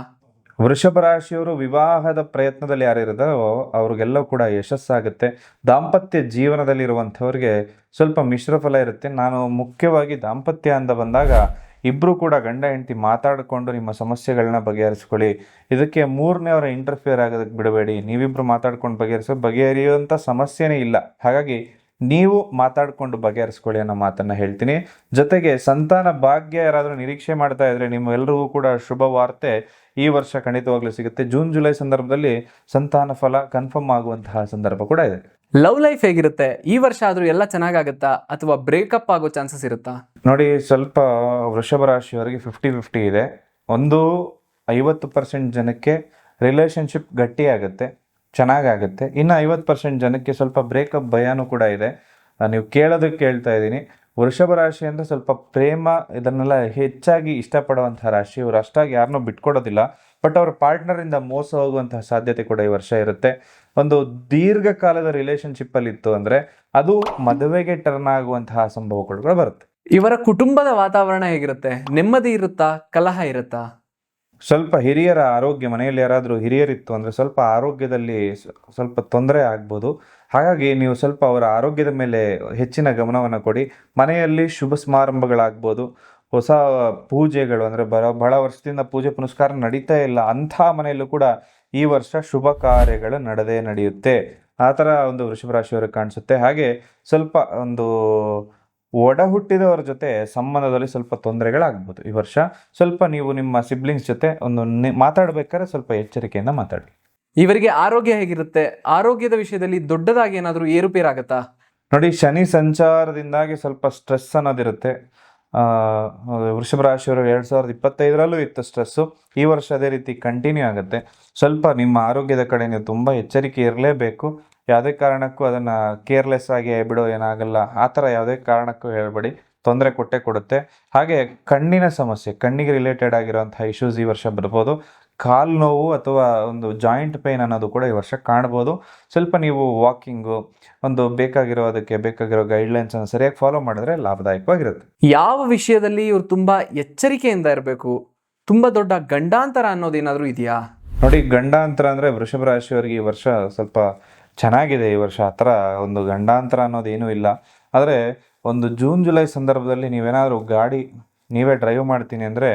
ವೃಷಭ ರಾಶಿಯವರು ವಿವಾಹದ ಪ್ರಯತ್ನದಲ್ಲಿ ಯಾರಿದ್ದಾರೋ ಅವ್ರಿಗೆಲ್ಲ ಕೂಡ ಯಶಸ್ಸಾಗುತ್ತೆ. ದಾಂಪತ್ಯ ಜೀವನದಲ್ಲಿರುವಂಥವ್ರಿಗೆ ಸ್ವಲ್ಪ ಮಿಶ್ರ ಫಲ ಇರುತ್ತೆ. ನಾನು ಮುಖ್ಯವಾಗಿ ದಾಂಪತ್ಯ ಅಂತ ಬಂದಾಗ ಇಬ್ಬರು ಕೂಡ ಗಂಡ ಹೆಂಡತಿ ಮಾತಾಡಿಕೊಂಡು ನಿಮ್ಮ ಸಮಸ್ಯೆಗಳನ್ನ ಬಗೆಹರಿಸ್ಕೊಳ್ಳಿ. ಇದಕ್ಕೆ ಮೂರನೇವರ ಇಂಟರ್ಫಿಯರ್ ಆಗೋದಕ್ಕೆ ಬಿಡಬೇಡಿ. ನೀವಿಬ್ಬರು ಮಾತಾಡ್ಕೊಂಡು ಬಗೆಹರಿಯುವಂಥ ಸಮಸ್ಯೆನೇ ಇಲ್ಲ. ಹಾಗಾಗಿ ನೀವು ಮಾತಾಡಿಕೊಂಡು ಬಗೆಹರಿಸ್ಕೊಳ್ಳಿ ಅನ್ನೋ ಮಾತನ್ನು ಹೇಳ್ತೀನಿ. ಜೊತೆಗೆ ಸಂತಾನ ಭಾಗ್ಯ ಯಾರಾದರೂ ನಿರೀಕ್ಷೆ ಮಾಡ್ತಾ ಇದ್ರೆ ನಿಮ್ಮೆಲ್ಲರಿಗೂ ಕೂಡ ಶುಭ ವಾರ್ತೆ ಈ ವರ್ಷ ಖಂಡಿತವಾಗ್ಲೂ ಸಿಗುತ್ತೆ. ಜೂನ್ ಜುಲೈ ಸಂದರ್ಭದಲ್ಲಿ ಸಂತಾನ ಫಲ ಕನ್ಫರ್ಮ್ ಆಗುವಂತಹ ಸಂದರ್ಭ ಕೂಡ ಇದೆ. ಲವ್ ಲೈಫ್ ಹೇಗಿರುತ್ತೆ? ಈ ವರ್ಷ ಆದ್ರೂ ಎಲ್ಲ ಚೆನ್ನಾಗಾಗುತ್ತಾ ಅಥವಾ ಬ್ರೇಕಪ್ ಆಗೋ ಚಾನ್ಸಸ್ ಇರುತ್ತಾ? ನೋಡಿ, ಸ್ವಲ್ಪ ವೃಷಭ ರಾಶಿಯವರಿಗೆ 50-50 ಇದೆ. ಒಂದು 50% ಜನಕ್ಕೆ ರಿಲೇಷನ್ಶಿಪ್ ಗಟ್ಟಿಯಾಗುತ್ತೆ, ಚೆನ್ನಾಗಾಗುತ್ತೆ. ಇನ್ನು 50% ಜನಕ್ಕೆ ಸ್ವಲ್ಪ ಬ್ರೇಕಪ್ ಭಯನೂ ಕೂಡ ಇದೆ. ನೀವು ಕೇಳೋದಕ್ಕೆ ಕೇಳ್ತಾ ಇದ್ದೀನಿ. ವೃಷಭ ರಾಶಿ ಅಂದರೆ ಸ್ವಲ್ಪ ಪ್ರೇಮ ಇದನ್ನೆಲ್ಲ ಹೆಚ್ಚಾಗಿ ಇಷ್ಟಪಡುವಂತಹ ರಾಶಿ. ಇವರು ಅಷ್ಟಾಗಿ ಯಾರನ್ನೂ ಬಿಟ್ಕೊಡೋದಿಲ್ಲ. ಬಟ್ ಅವ್ರ ಪಾರ್ಟ್ನರಿಂದ ಮೋಸ ಹೋಗುವಂತಹ ಸಾಧ್ಯತೆ ಕೂಡ ಈ ವರ್ಷ ಇರುತ್ತೆ. ಒಂದು ದೀರ್ಘಕಾಲದ ರಿಲೇಷನ್ಶಿಪ್ಪಲ್ಲಿ ಇತ್ತು ಅಂದರೆ ಅದು ಮದುವೆಗೆ ಟರ್ನ್ ಆಗುವಂತಹ ಸಂಭವಗಳು ಕೂಡ ಬರುತ್ತೆ. ಇವರ ಕುಟುಂಬದ ವಾತಾವರಣ ಹೇಗಿರುತ್ತೆ? ನೆಮ್ಮದಿ ಇರುತ್ತಾ? ಕಲಹ ಇರುತ್ತಾ? ಸ್ವಲ್ಪ ಹಿರಿಯರ ಆರೋಗ್ಯ, ಮನೆಯಲ್ಲಿ ಯಾರಾದರೂ ಹಿರಿಯರಿತ್ತು ಅಂದರೆ ಸ್ವಲ್ಪ ಆರೋಗ್ಯದಲ್ಲಿ ಸ್ವಲ್ಪ ತೊಂದರೆ ಆಗ್ಬೋದು. ಹಾಗಾಗಿ ನೀವು ಸ್ವಲ್ಪ ಅವರ ಆರೋಗ್ಯದ ಮೇಲೆ ಹೆಚ್ಚಿನ ಗಮನವನ್ನು ಕೊಡಿ. ಮನೆಯಲ್ಲಿ ಶುಭ ಸಮಾರಂಭಗಳಾಗ್ಬೋದು, ಹೊಸ ಪೂಜೆಗಳು ಅಂದರೆ ಬಹಳ ವರ್ಷದಿಂದ ಪೂಜೆ ಪುನಸ್ಕಾರ ನಡೀತಾ ಇಲ್ಲ ಅಂಥ ಮನೆಯಲ್ಲೂ ಕೂಡ ಈ ವರ್ಷ ಶುಭ ಕಾರ್ಯಗಳು ನಡೆಯುತ್ತೆ. ಆ ಥರ ಒಂದು ವೃಷಭ ರಾಶಿಯವರಿಗೆ ಕಾಣಿಸುತ್ತೆ. ಹಾಗೆ ಸ್ವಲ್ಪ ಒಂದು ಒಡ ಹುಟ್ಟಿದವರ ಜೊತೆ ಸಂಬಂಧದಲ್ಲಿ ಸ್ವಲ್ಪ ತೊಂದರೆಗಳಾಗ್ಬೋದು ಈ ವರ್ಷ. ಸ್ವಲ್ಪ ನೀವು ನಿಮ್ಮ ಸಿಬ್ಲಿಂಗ್ಸ್ ಜೊತೆ ಒಂದು ಮಾತಾಡ್ಬೇಕಾದ್ರೆ ಸ್ವಲ್ಪ ಎಚ್ಚರಿಕೆಯಿಂದ ಮಾತಾಡಿ. ಇವರಿಗೆ ಆರೋಗ್ಯ ಹೇಗಿರುತ್ತೆ? ಆರೋಗ್ಯದ ವಿಷಯದಲ್ಲಿ ದೊಡ್ಡದಾಗಿ ಏನಾದರೂ ಏರುಪೇರಾಗತ್ತಾ? ನೋಡಿ, ಶನಿ ಸಂಚಾರದಿಂದಾಗಿ ಸ್ವಲ್ಪ ಸ್ಟ್ರೆಸ್ ಅನ್ನೋದಿರುತ್ತೆ. ವೃಷಭ ರಾಶಿಯವರು 2025ರಲ್ಲೂ ಇತ್ತು ಸ್ಟ್ರೆಸ್ಸು. ಈ ವರ್ಷ ಅದೇ ರೀತಿ ಕಂಟಿನ್ಯೂ ಆಗುತ್ತೆ. ಸ್ವಲ್ಪ ನಿಮ್ಮ ಆರೋಗ್ಯದ ಕಡೆ ನೀವು ತುಂಬ ಎಚ್ಚರಿಕೆ ಇರಲೇಬೇಕು. ಯಾವುದೇ ಕಾರಣಕ್ಕೂ ಅದನ್ನು ಕೇರ್ಲೆಸ್ ಆಗಿ ಬಿಡೋ ಏನಾಗಲ್ಲ ಆ ಥರ ಯಾವುದೇ ಕಾರಣಕ್ಕೂ ಹೇಳಬೇಡಿ, ತೊಂದರೆ ಕೊಡುತ್ತೆ. ಹಾಗೆ ಕಣ್ಣಿನ ಸಮಸ್ಯೆ, ಕಣ್ಣಿಗೆ ರಿಲೇಟೆಡ್ ಆಗಿರೋಂಥ ಇಶ್ಯೂಸ್ ಈ ವರ್ಷ ಬರ್ಬೋದು. ಕಾಲು ನೋವು ಅಥವಾ ಒಂದು ಜಾಯಿಂಟ್ ಪೇನ್ ಅನ್ನೋದು ಕೂಡ ಈ ವರ್ಷ ಕಾಣ್ಬೋದು. ಸ್ವಲ್ಪ ನೀವು ವಾಕಿಂಗು ಒಂದು ಬೇಕಾಗಿರೋ ಗೈಡ್ಲೈನ್ಸನ್ನು ಸರಿಯಾಗಿ ಫಾಲೋ ಮಾಡಿದ್ರೆ ಲಾಭದಾಯಕವಾಗಿರುತ್ತೆ. ಯಾವ ವಿಷಯದಲ್ಲಿ ಇವರು ತುಂಬ ಎಚ್ಚರಿಕೆಯಿಂದ ಇರಬೇಕು? ತುಂಬ ದೊಡ್ಡ ಗಂಡಾಂತರ ಅನ್ನೋದೇನಾದರೂ ಇದೆಯಾ? ನೋಡಿ, ಗಂಡಾಂತರ ಅಂದರೆ ವೃಷಭ ರಾಶಿಯವರಿಗೆ ಈ ವರ್ಷ ಸ್ವಲ್ಪ ಚೆನ್ನಾಗಿದೆ. ಈ ವರ್ಷ ಆ ಥರ ಒಂದು ಗಂಡಾಂತರ ಅನ್ನೋದೇನೂ ಇಲ್ಲ. ಆದರೆ ಒಂದು ಜೂನ್ ಜುಲೈ ಸಂದರ್ಭದಲ್ಲಿ ನೀವೇನಾದರೂ ಗಾಡಿ ನೀವೇ ಡ್ರೈವ್ ಮಾಡ್ತೀನಿ ಅಂದರೆ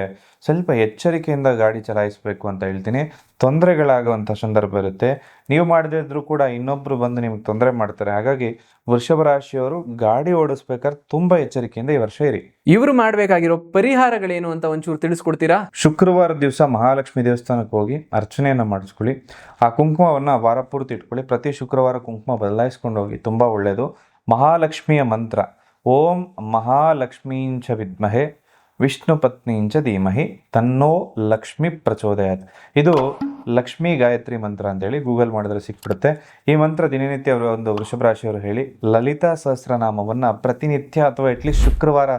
ಸ್ವಲ್ಪ ಎಚ್ಚರಿಕೆಯಿಂದ ಗಾಡಿ ಚಲಾಯಿಸಬೇಕು ಅಂತ ಹೇಳ್ತೀನಿ. ತೊಂದರೆಗಳಾಗುವಂಥ ಸಂದರ್ಭ ಇರುತ್ತೆ. ನೀವು ಮಾಡದೇ ಇದ್ರೂ ಕೂಡ ಇನ್ನೊಬ್ಬರು ಬಂದು ನಿಮ್ಗೆ ತೊಂದರೆ ಮಾಡ್ತಾರೆ. ಹಾಗಾಗಿ ವೃಷಭ ರಾಶಿಯವರು ಗಾಡಿ ಓಡಿಸ್ಬೇಕಾದ್ರೆ ತುಂಬ ಎಚ್ಚರಿಕೆಯಿಂದ ಈ ವರ್ಷ ಇರಿ. ಇವರು ಮಾಡಬೇಕಾಗಿರೋ ಪರಿಹಾರಗಳೇನು ಅಂತ ಒಂಚೂರು ತಿಳಿಸ್ಕೊಡ್ತೀರಾ? ಶುಕ್ರವಾರ ದಿವಸ ಮಹಾಲಕ್ಷ್ಮಿ ದೇವಸ್ಥಾನಕ್ಕೆ ಹೋಗಿ ಅರ್ಚನೆಯನ್ನು ಮಾಡಿಸ್ಕೊಳ್ಳಿ. ಆ ಕುಂಕುಮವನ್ನು ವಾರ ಪೂರ್ತಿ ಇಟ್ಕೊಳ್ಳಿ. ಪ್ರತಿ ಶುಕ್ರವಾರ ಕುಂಕುಮ ಬದಲಾಯಿಸ್ಕೊಂಡು ಹೋಗಿ, ತುಂಬ ಒಳ್ಳೆಯದು. ಮಹಾಲಕ್ಷ್ಮಿಯ ಮಂತ್ರ ಓಂ ಮಹಾಲಕ್ಷ್ಮೀಂಚ ವಿದ್ಮಹೆ ವಿಷ್ಣು ಪತ್ನೀಂಚ ಧೀಮಹಿ ತನ್ನೋ ಲಕ್ಷ್ಮಿ ಪ್ರಚೋದಯಾತ್. ಇದು ಲಕ್ಷ್ಮೀ ಗಾಯತ್ರಿ ಮಂತ್ರ ಅಂತೇಳಿ ಗೂಗಲ್ ಮಾಡಿದ್ರೆ ಸಿಕ್ಬಿಡುತ್ತೆ. ಈ ಮಂತ್ರ ದಿನನಿತ್ಯ ಅವರು ಒಂದು ವೃಷಭ ರಾಶಿಯವರು ಹೇಳಿ ಲಲಿತಾ ಸಹಸ್ರನಾಮವನ್ನು ಪ್ರತಿನಿತ್ಯ ಅಥವಾ ಅಟ್ಲೀಸ್ಟ್ ಶುಕ್ರವಾರ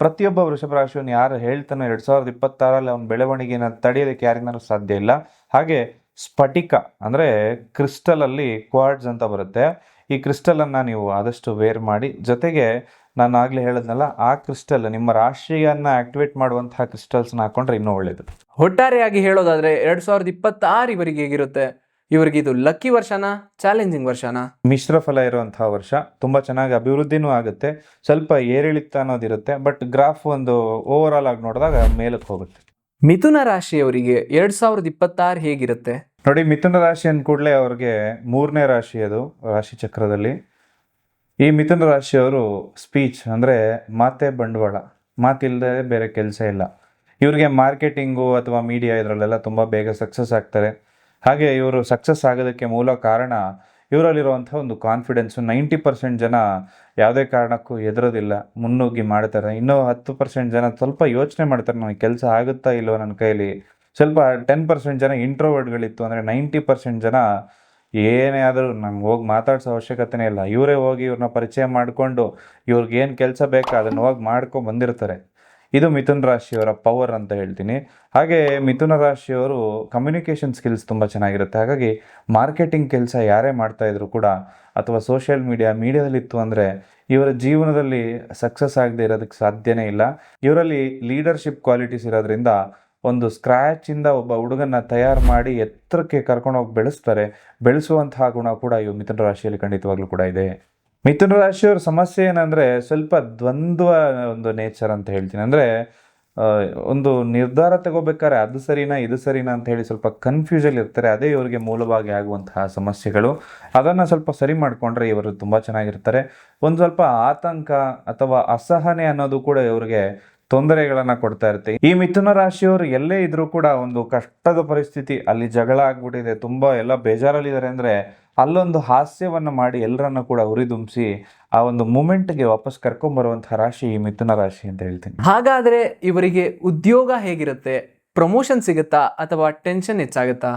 ಪ್ರತಿಯೊಬ್ಬ ವೃಷಭ ರಾಶಿಯನ್ನು ಯಾರು ಹೇಳ್ತಾನೋ 2026 ಅವ್ನ ಬೆಳವಣಿಗೆನ ತಡೆಯೋದಕ್ಕೆ ಯಾರಿಂದನೂ ಸಾಧ್ಯ ಇಲ್ಲ. ಹಾಗೆ ಸ್ಫಟಿಕ ಅಂದರೆ ಕ್ರಿಸ್ಟಲಲ್ಲಿ ಕ್ವಾರ್ಟ್ಸ್ ಅಂತ ಬರುತ್ತೆ. ಈ ಕ್ರಿಸ್ಟಲನ್ನು ನೀವು ಆದಷ್ಟು ವೇರ್ ಮಾಡಿ, ಜೊತೆಗೆ ನಾನು ಆಗಲೇ ಹೇಳಿದ್ನಲ್ಲ, ಆ ಕ್ರಿಸ್ಟಲ್ ನಿಮ್ಮ ರಾಶಿಯನ್ನು ಆಕ್ಟಿವೇಟ್ ಮಾಡುವಂತಹ ಕ್ರಿಸ್ಟಲ್ಸ್ನ ಹಾಕೊಂಡ್ರೆ ಇನ್ನೂ ಒಳ್ಳೆಯದು. ಒಟ್ಟಾರೆಯಾಗಿ ಹೇಳೋದಾದ್ರೆ 2026 ಇವರಿಗೆ ಹೇಗಿರುತ್ತೆ? ಇವರಿಗೆ ಇದು ಲಕ್ಕಿ ವರ್ಷನಾ, ಚಾಲೆಂಜಿಂಗ್ ವರ್ಷನಾ? ಮಿಶ್ರ ಫಲ ಇರುವಂತಹ ವರ್ಷ. ತುಂಬ ಚೆನ್ನಾಗಿ ಅಭಿವೃದ್ಧಿನೂ ಆಗುತ್ತೆ, ಸ್ವಲ್ಪ ಏರಿಳಿತ ಅನ್ನೋದಿರುತ್ತೆ, ಬಟ್ ಗ್ರಾಫ್ ಒಂದು ಓವರ್ ಆಲ್ ಆಗಿ ನೋಡಿದಾಗ ಮೇಲಕ್ಕೆ ಹೋಗುತ್ತೆ. ಮಿಥುನ ರಾಶಿಯವರಿಗೆ 2026 ಹೇಗಿರುತ್ತೆ? ನೋಡಿ, ಮಿಥುನ ರಾಶಿ ಅಂದ ಕೂಡಲೇ ಅವ್ರಿಗೆ 3ನೇ ರಾಶಿ, ಅದು ರಾಶಿ ಚಕ್ರದಲ್ಲಿ. ಈ ಮಿಥುನ ರಾಶಿಯವರು ಸ್ಪೀಚ್ ಅಂದರೆ ಮಾತೆ ಬಂಡವಾಳ, ಮಾತಿಲ್ಲದೆ ಬೇರೆ ಕೆಲಸ ಇಲ್ಲ. ಇವ್ರಿಗೆ ಮಾರ್ಕೆಟಿಂಗು ಅಥವಾ ಮೀಡಿಯಾ ಇದರಲ್ಲೆಲ್ಲ ತುಂಬ ಬೇಗ ಸಕ್ಸಸ್ ಆಗ್ತಾರೆ. ಹಾಗೆ ಇವರು ಸಕ್ಸಸ್ ಆಗೋದಕ್ಕೆ ಮೂಲ ಕಾರಣ ಇವರಲ್ಲಿರುವಂಥ ಒಂದು ಕಾನ್ಫಿಡೆನ್ಸು. 90% ಜನ ಯಾವುದೇ ಕಾರಣಕ್ಕೂ ಹೆದರೋದಿಲ್ಲ, ಮುನ್ನುಗ್ಗಿ ಮಾಡ್ತಾರೆ. ಇನ್ನೂ 10% ಜನ ಸ್ವಲ್ಪ ಯೋಚನೆ ಮಾಡ್ತಾರೆ, ನನಗೆ ಕೆಲಸ ಆಗುತ್ತಾ ಇಲ್ವೋ ನನ್ನ ಕೈಲಿ. ಸ್ವಲ್ಪ 10% ಜನ ಇಂಟ್ರೋವರ್ಟ್ಗಳಿತ್ತು ಅಂದರೆ 90% ಜನ ಏನೇ ಆದರೂ ನಮ್ಗೆ ಹೋಗಿ ಮಾತಾಡ್ಸೋ ಅವಶ್ಯಕತೆನೇ ಇಲ್ಲ, ಇವರೇ ಹೋಗಿ ಇವ್ರನ್ನ ಪರಿಚಯ ಮಾಡಿಕೊಂಡು ಇವ್ರಿಗೇನು ಕೆಲಸ ಬೇಕಾ ಅದನ್ನು ಹೋಗಿ ಮಾಡ್ಕೊಂಡು ಬಂದಿರ್ತಾರೆ. ಇದು ಮಿಥುನ ರಾಶಿಯವರ ಪವರ್ ಅಂತ ಹೇಳ್ತೀನಿ. ಹಾಗೆ ಮಿಥುನ ರಾಶಿಯವರು ಕಮ್ಯುನಿಕೇಷನ್ ಸ್ಕಿಲ್ಸ್ ತುಂಬ ಚೆನ್ನಾಗಿರುತ್ತೆ. ಹಾಗಾಗಿ ಮಾರ್ಕೆಟಿಂಗ್ ಕೆಲಸ ಯಾರೇ ಮಾಡ್ತಾಯಿದ್ರು ಕೂಡ, ಅಥವಾ ಸೋಷಿಯಲ್ ಮೀಡಿಯಾದಲ್ಲಿತ್ತು ಅಂದರೆ ಇವರ ಜೀವನದಲ್ಲಿ ಸಕ್ಸಸ್ ಆಗದೆ ಇರೋದಕ್ಕೆ ಸಾಧ್ಯನೇ ಇಲ್ಲ. ಇವರಲ್ಲಿ ಲೀಡರ್ಶಿಪ್ ಕ್ವಾಲಿಟೀಸ್ ಇರೋದ್ರಿಂದ ಒಂದು ಸ್ಕ್ರ್ಯಾಚಿಂದ ಒಬ್ಬ ಹುಡುಗನ್ನ ತಯಾರು ಮಾಡಿ ಎತ್ತರಕ್ಕೆ ಕರ್ಕೊಂಡೋಗಿ ಬೆಳೆಸ್ತಾರೆ. ಬೆಳೆಸುವಂತಹ ಗುಣ ಕೂಡ ಇವು ಮಿಥುನ ರಾಶಿಯಲ್ಲಿ ಖಂಡಿತವಾಗ್ಲೂ ಕೂಡ ಇದೆ. ಮಿಥುನ ರಾಶಿಯವ್ರ ಸಮಸ್ಯೆ ಏನಂದರೆ ಸ್ವಲ್ಪ ದ್ವಂದ್ವ ಒಂದು ನೇಚರ್ ಅಂತ ಹೇಳ್ತೀನಿ. ಅಂದರೆ ಒಂದು ನಿರ್ಧಾರ ತಗೋಬೇಕಾದ್ರೆ ಅದು ಸರಿನಾ ಇದು ಸರಿನಾ ಅಂತ ಹೇಳಿ ಸ್ವಲ್ಪ ಕನ್ಫ್ಯೂಷನ್ ಇರ್ತಾರೆ. ಅದೇ ಇವರಿಗೆ ಮೂಲವಾಗಿ ಆಗುವಂತಹ ಸಮಸ್ಯೆಗಳು. ಅದನ್ನು ಸ್ವಲ್ಪ ಸರಿ ಮಾಡಿಕೊಂಡ್ರೆ ಇವರು ತುಂಬ ಚೆನ್ನಾಗಿರ್ತಾರೆ. ಒಂದು ಸ್ವಲ್ಪ ಆತಂಕ ಅಥವಾ ಅಸಹನೆ ಅನ್ನೋದು ಕೂಡ ಇವರಿಗೆ ತೊಂದರೆಗಳನ್ನು ಕೊಡ್ತಾ ಇರುತ್ತೆ. ಈ ಮಿಥುನ ರಾಶಿಯವರು ಎಲ್ಲೇ ಇದ್ರೂ ಕೂಡ ಒಂದು ಕಷ್ಟದ ಪರಿಸ್ಥಿತಿ, ಅಲ್ಲಿ ಜಗಳ ಆಗ್ಬಿಟ್ಟಿದೆ, ತುಂಬ ಎಲ್ಲ ಬೇಜಾರಲ್ಲಿದ್ದಾರೆ ಅಂದರೆ ಅಲ್ಲೊಂದು ಹಾಸ್ಯವನ್ನು ಮಾಡಿ ಎಲ್ಲರನ್ನ ಕೂಡ ಉರಿದುಂಬಿಸಿ ಆ ಒಂದು ಮೂಮೆಂಟ್ಗೆ ವಾಪಸ್ ಕರ್ಕೊಂಬರುವಂತಹ ರಾಶಿ ಈ ಮಿಥುನ ರಾಶಿ ಅಂತ ಹೇಳ್ತೀನಿ. ಹಾಗಾದ್ರೆ ಇವರಿಗೆ ಉದ್ಯೋಗ ಹೇಗಿರುತ್ತೆ? ಪ್ರಮೋಷನ್ ಸಿಗುತ್ತಾ ಅಥವಾ ಟೆನ್ಷನ್ ಹೆಚ್ಚಾಗುತ್ತಾ?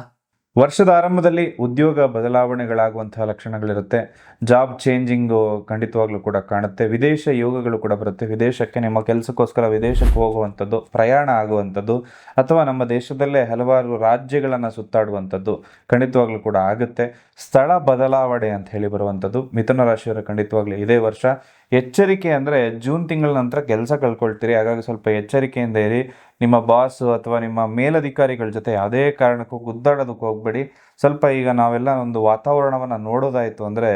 ವರ್ಷದ ಆರಂಭದಲ್ಲಿ ಉದ್ಯೋಗ ಬದಲಾವಣೆಗಳಾಗುವಂತಹ ಲಕ್ಷಣಗಳಿರುತ್ತೆ. ಜಾಬ್ ಚೇಂಜಿಂಗು ಖಂಡಿತವಾಗ್ಲೂ ಕೂಡ ಕಾಣುತ್ತೆ. ವಿದೇಶ ಯೋಗಗಳು ಕೂಡ ಬರುತ್ತೆ. ವಿದೇಶಕ್ಕೆ ನಿಮ್ಮ ಕೆಲಸಕ್ಕೋಸ್ಕರ ವಿದೇಶಕ್ಕೆ ಹೋಗುವಂಥದ್ದು, ಪ್ರಯಾಣ ಆಗುವಂಥದ್ದು, ಅಥವಾ ನಮ್ಮ ದೇಶದಲ್ಲೇ ಹಲವಾರು ರಾಜ್ಯಗಳನ್ನು ಸುತ್ತಾಡುವಂಥದ್ದು ಖಂಡಿತವಾಗ್ಲೂ ಕೂಡ ಆಗುತ್ತೆ. ಸ್ಥಳ ಬದಲಾವಣೆ ಅಂತ ಹೇಳಿ ಬರುವಂಥದ್ದು ಮಿಥುನ ರಾಶಿಯವರ ಖಂಡಿತವಾಗ್ಲೂ ಇದೇ ವರ್ಷ. ಎಚ್ಚರಿಕೆ ಅಂದರೆ ಜೂನ್ ತಿಂಗಳ ನಂತರ ಕೆಲಸ ಕಳ್ಕೊಳ್ತೀರಿ. ಹಾಗಾಗಿ ಸ್ವಲ್ಪ ಎಚ್ಚರಿಕೆಯಿಂದ ಇರಿ. ನಿಮ್ಮ ಬಾಸು ಅಥವಾ ನಿಮ್ಮ ಮೇಲಧಿಕಾರಿಗಳ ಜೊತೆ ಯಾವುದೇ ಕಾರಣಕ್ಕೂ ಗುದ್ದಾಡೋದಕ್ಕೆ ಹೋಗಬೇಡಿ. ಸ್ವಲ್ಪ ಈಗ ನಾವೆಲ್ಲ ಒಂದು ವಾತಾವರಣವನ್ನು ನೋಡೋದಾಯಿತು ಅಂದರೆ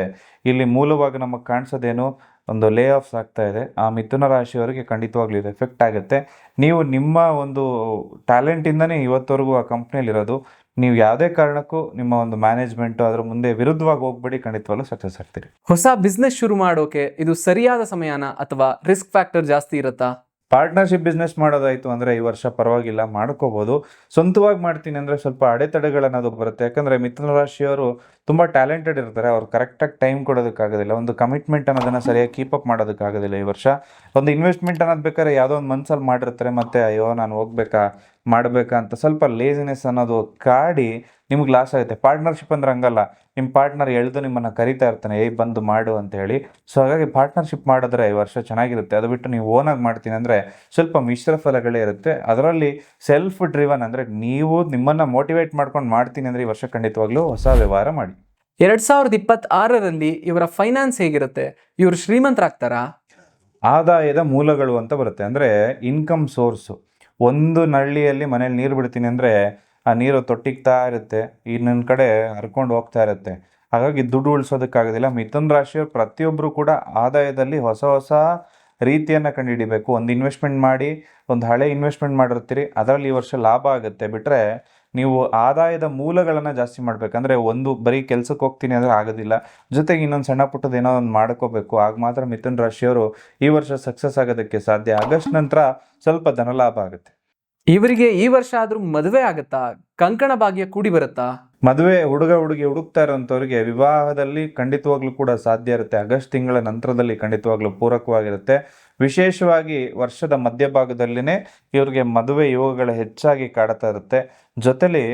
ಇಲ್ಲಿ ಮೂಲವಾಗಿ ನಮಗೆ ಕಾಣಿಸೋದೇನು, ಒಂದು ಲೇ ಆಫ್ಸ್ ಆಗ್ತಾ ಇದೆ. ಆ ಮಿಥುನ ರಾಶಿಯವರಿಗೆ ಖಂಡಿತವಾಗ್ಲೂ ಇದು ಎಫೆಕ್ಟ್ ಆಗುತ್ತೆ. ನೀವು ನಿಮ್ಮ ಒಂದು ಟ್ಯಾಲೆಂಟಿಂದನೇ ಇವತ್ತವರೆಗೂ ಆ ಕಂಪ್ನಿಯಲ್ಲಿರೋದು. ನೀವು ಯಾವುದೇ ಕಾರಣಕ್ಕೂ ನಿಮ್ಮ ಒಂದು ಮ್ಯಾನೇಜ್ಮೆಂಟು ಅದರ ಮುಂದೆ ವಿರುದ್ಧವಾಗಿ ಹೋಗ್ಬೇಡಿ, ಖಂಡಿತವಾಗ್ಲೂ ಸಕ್ಸಸ್ ಆಗ್ತೀರಿ. ಹೊಸ ಬಿಸ್ನೆಸ್ ಶುರು ಮಾಡೋಕೆ ಇದು ಸರಿಯಾದ ಸಮಯನ ಅಥವಾ ರಿಸ್ಕ್ ಫ್ಯಾಕ್ಟರ್ ಜಾಸ್ತಿ ಇರುತ್ತಾ? ಪಾರ್ಟ್ನರ್ಶಿಪ್ ಬಿಸ್ನೆಸ್ ಮಾಡೋದಾಯಿತು ಅಂದರೆ ಈ ವರ್ಷ ಪರವಾಗಿಲ್ಲ, ಮಾಡ್ಕೋಬೋದು. ಸ್ವಂತವಾಗಿ ಮಾಡ್ತೀನಿ ಅಂದರೆ ಸ್ವಲ್ಪ ಅಡೆತಡೆಗಳನ್ನೋದು ಬರುತ್ತೆ. ಯಾಕಂದರೆ ಮಿಥುನ ರಾಶಿಯವರು ತುಂಬ ಟ್ಯಾಲೆಂಟೆಡ್ ಇರ್ತಾರೆ. ಅವ್ರು ಕರೆಕ್ಟಾಗಿ ಟೈಮ್ ಕೊಡೋದಕ್ಕಾಗೋದಿಲ್ಲ. ಒಂದು ಕಮಿಟ್ಮೆಂಟ್ ಅನ್ನೋದನ್ನು ಸರಿಯಾಗಿ ಕೀಪಪ್ ಮಾಡೋದಕ್ಕಾಗೋದಿಲ್ಲ ಈ ವರ್ಷ. ಒಂದು ಇನ್ವೆಸ್ಟ್ಮೆಂಟ್ ಅನ್ನೋದು ಬೇಕಾದ್ರೆ ಯಾವುದೋ ಒಂದು ಮನಸ್ಸಲ್ಲಿ ಮಾಡಿರ್ತಾರೆ, ಮತ್ತು ಅಯ್ಯೋ ನಾನು ಹೋಗ್ಬೇಕಾ ಮಾಡಬೇಕಾ ಅಂತ ಸ್ವಲ್ಪ ಲೇಸಿನೆಸ್ ಅನ್ನೋದು ಕಾಡಿ ನಿಮ್ಗೆ ಲಾಸ್ ಆಗುತ್ತೆ. ಪಾರ್ಟ್ನರ್ಶಿಪ್ ಅಂದ್ರೆ ಹಂಗಲ್ಲ, ನಿಮ್ಮ ಪಾರ್ಟ್ನರ್ ಎಳೆದು ನಿಮ್ಮನ್ನು ಕರಿತಾ ಇರ್ತಾನೆ, ಬಂದು ಮಾಡು ಅಂತ ಹೇಳಿ. ಸೊ ಹಾಗಾಗಿ ಪಾರ್ಟ್ನರ್ಶಿಪ್ ಮಾಡಿದ್ರೆ ಈ ವರ್ಷ ಚೆನ್ನಾಗಿರುತ್ತೆ. ಅದು ಬಿಟ್ಟು ನೀವು ಓನಾಗಿ ಮಾಡ್ತೀನಿ ಅಂದರೆ ಸ್ವಲ್ಪ ಮಿಶ್ರ ಫಲಗಳೇ ಇರುತ್ತೆ. ಅದರಲ್ಲಿ ಸೆಲ್ಫ್ ಡ್ರಿವನ್ ಅಂದರೆ ನೀವು ನಿಮ್ಮನ್ನು ಮೋಟಿವೇಟ್ ಮಾಡ್ಕೊಂಡು ಮಾಡ್ತೀನಿ ಅಂದರೆ ಈ ವರ್ಷ ಖಂಡಿತವಾಗ್ಲೂ ಹೊಸ ವ್ಯವಹಾರ ಮಾಡಿ. 2026ರಲ್ಲಿ ಇವರ ಫೈನಾನ್ಸ್ ಹೇಗಿರುತ್ತೆ? ಇವರು ಶ್ರೀಮಂತರಾಗ್ತಾರಾ? ಆದಾಯದ ಮೂಲಗಳು ಅಂತ ಬರುತ್ತೆ. ಅಂದರೆ ಇನ್ಕಮ್ ಸೋರ್ಸು. ಒಂದು ನಳ್ಳಿಯಲ್ಲಿ ಮನೇಲಿ ನೀರು ಬಿಡ್ತೀನಿ ಅಂದರೆ ಆ ನೀರು ತೊಟ್ಟಿಗ್ತಾ ಇರುತ್ತೆ, ಇನ್ನೊಂದು ಕಡೆ ಹರ್ಕೊಂಡು ಹೋಗ್ತಾ ಇರುತ್ತೆ. ಹಾಗಾಗಿ ದುಡ್ಡು ಉಳಿಸೋದಕ್ಕಾಗೋದಿಲ್ಲ. ಮಿಥುನ ರಾಶಿಯವರು ಪ್ರತಿಯೊಬ್ಬರು ಕೂಡ ಆದಾಯದಲ್ಲಿ ಹೊಸ ಹೊಸ ರೀತಿಯನ್ನು ಕಂಡುಹಿಡಿಬೇಕು. ಒಂದು ಇನ್ವೆಸ್ಟ್ಮೆಂಟ್ ಮಾಡಿ, ಒಂದು ಹಳೆ ಇನ್ವೆಸ್ಟ್ಮೆಂಟ್ ಮಾಡಿರ್ತೀರಿ, ಅದರಲ್ಲಿ ಈ ವರ್ಷ ಲಾಭ ಆಗುತ್ತೆ. ಬಿಟ್ಟರೆ ನೀವು ಆದಾಯದ ಮೂಲಗಳನ್ನು ಜಾಸ್ತಿ ಮಾಡಬೇಕಂದ್ರೆ ಒಂದು ಬರೀ ಕೆಲಸಕ್ಕೆ ಹೋಗ್ತೀನಿ ಅಂದರೆ ಆಗೋದಿಲ್ಲ. ಜೊತೆಗೆ ಇನ್ನೊಂದು ಸಣ್ಣ ಪುಟ್ಟದ ಏನೋ ಒಂದು ಮಾಡ್ಕೋಬೇಕು. ಆಗ ಮಾತ್ರ ಮಿಥುನ ರಾಶಿಯವರು ಈ ವರ್ಷ ಸಕ್ಸಸ್ ಆಗೋದಕ್ಕೆ ಸಾಧ್ಯ. ಆಗಸ್ಟ್ ನಂತರ ಸ್ವಲ್ಪ ಧನಲಾಭ ಆಗುತ್ತೆ. ಇವರಿಗೆ ಈ ವರ್ಷ ಆದ್ರೂ ಮದುವೆ ಆಗುತ್ತಾ? ಕಂಕಣ ಭಾಗ್ಯ ಕೂಡಿ ಬರುತ್ತಾ? ಮದುವೆ ಹುಡುಗ ಹುಡುಗಿ ಹುಡುಕ್ತಾ ಇರೋಂಥವ್ರಿಗೆ ವಿವಾಹದಲ್ಲಿ ಖಂಡಿತವಾಗ್ಲೂ ಕೂಡ ಸಾಧ್ಯ ಇರುತ್ತೆ. ಆಗಸ್ಟ್ ತಿಂಗಳ ನಂತರದಲ್ಲಿ ಖಂಡಿತವಾಗ್ಲೂ ಪೂರಕವಾಗಿರುತ್ತೆ. ವಿಶೇಷವಾಗಿ ವರ್ಷದ ಮಧ್ಯಭಾಗದಲ್ಲಿನೇ ಇವ್ರಿಗೆ ಮದುವೆ ಯೋಗಗಳು ಹೆಚ್ಚಾಗಿ ಕಾಡ್ತಾ ಇರುತ್ತೆ. ಜೊತೆಲಿ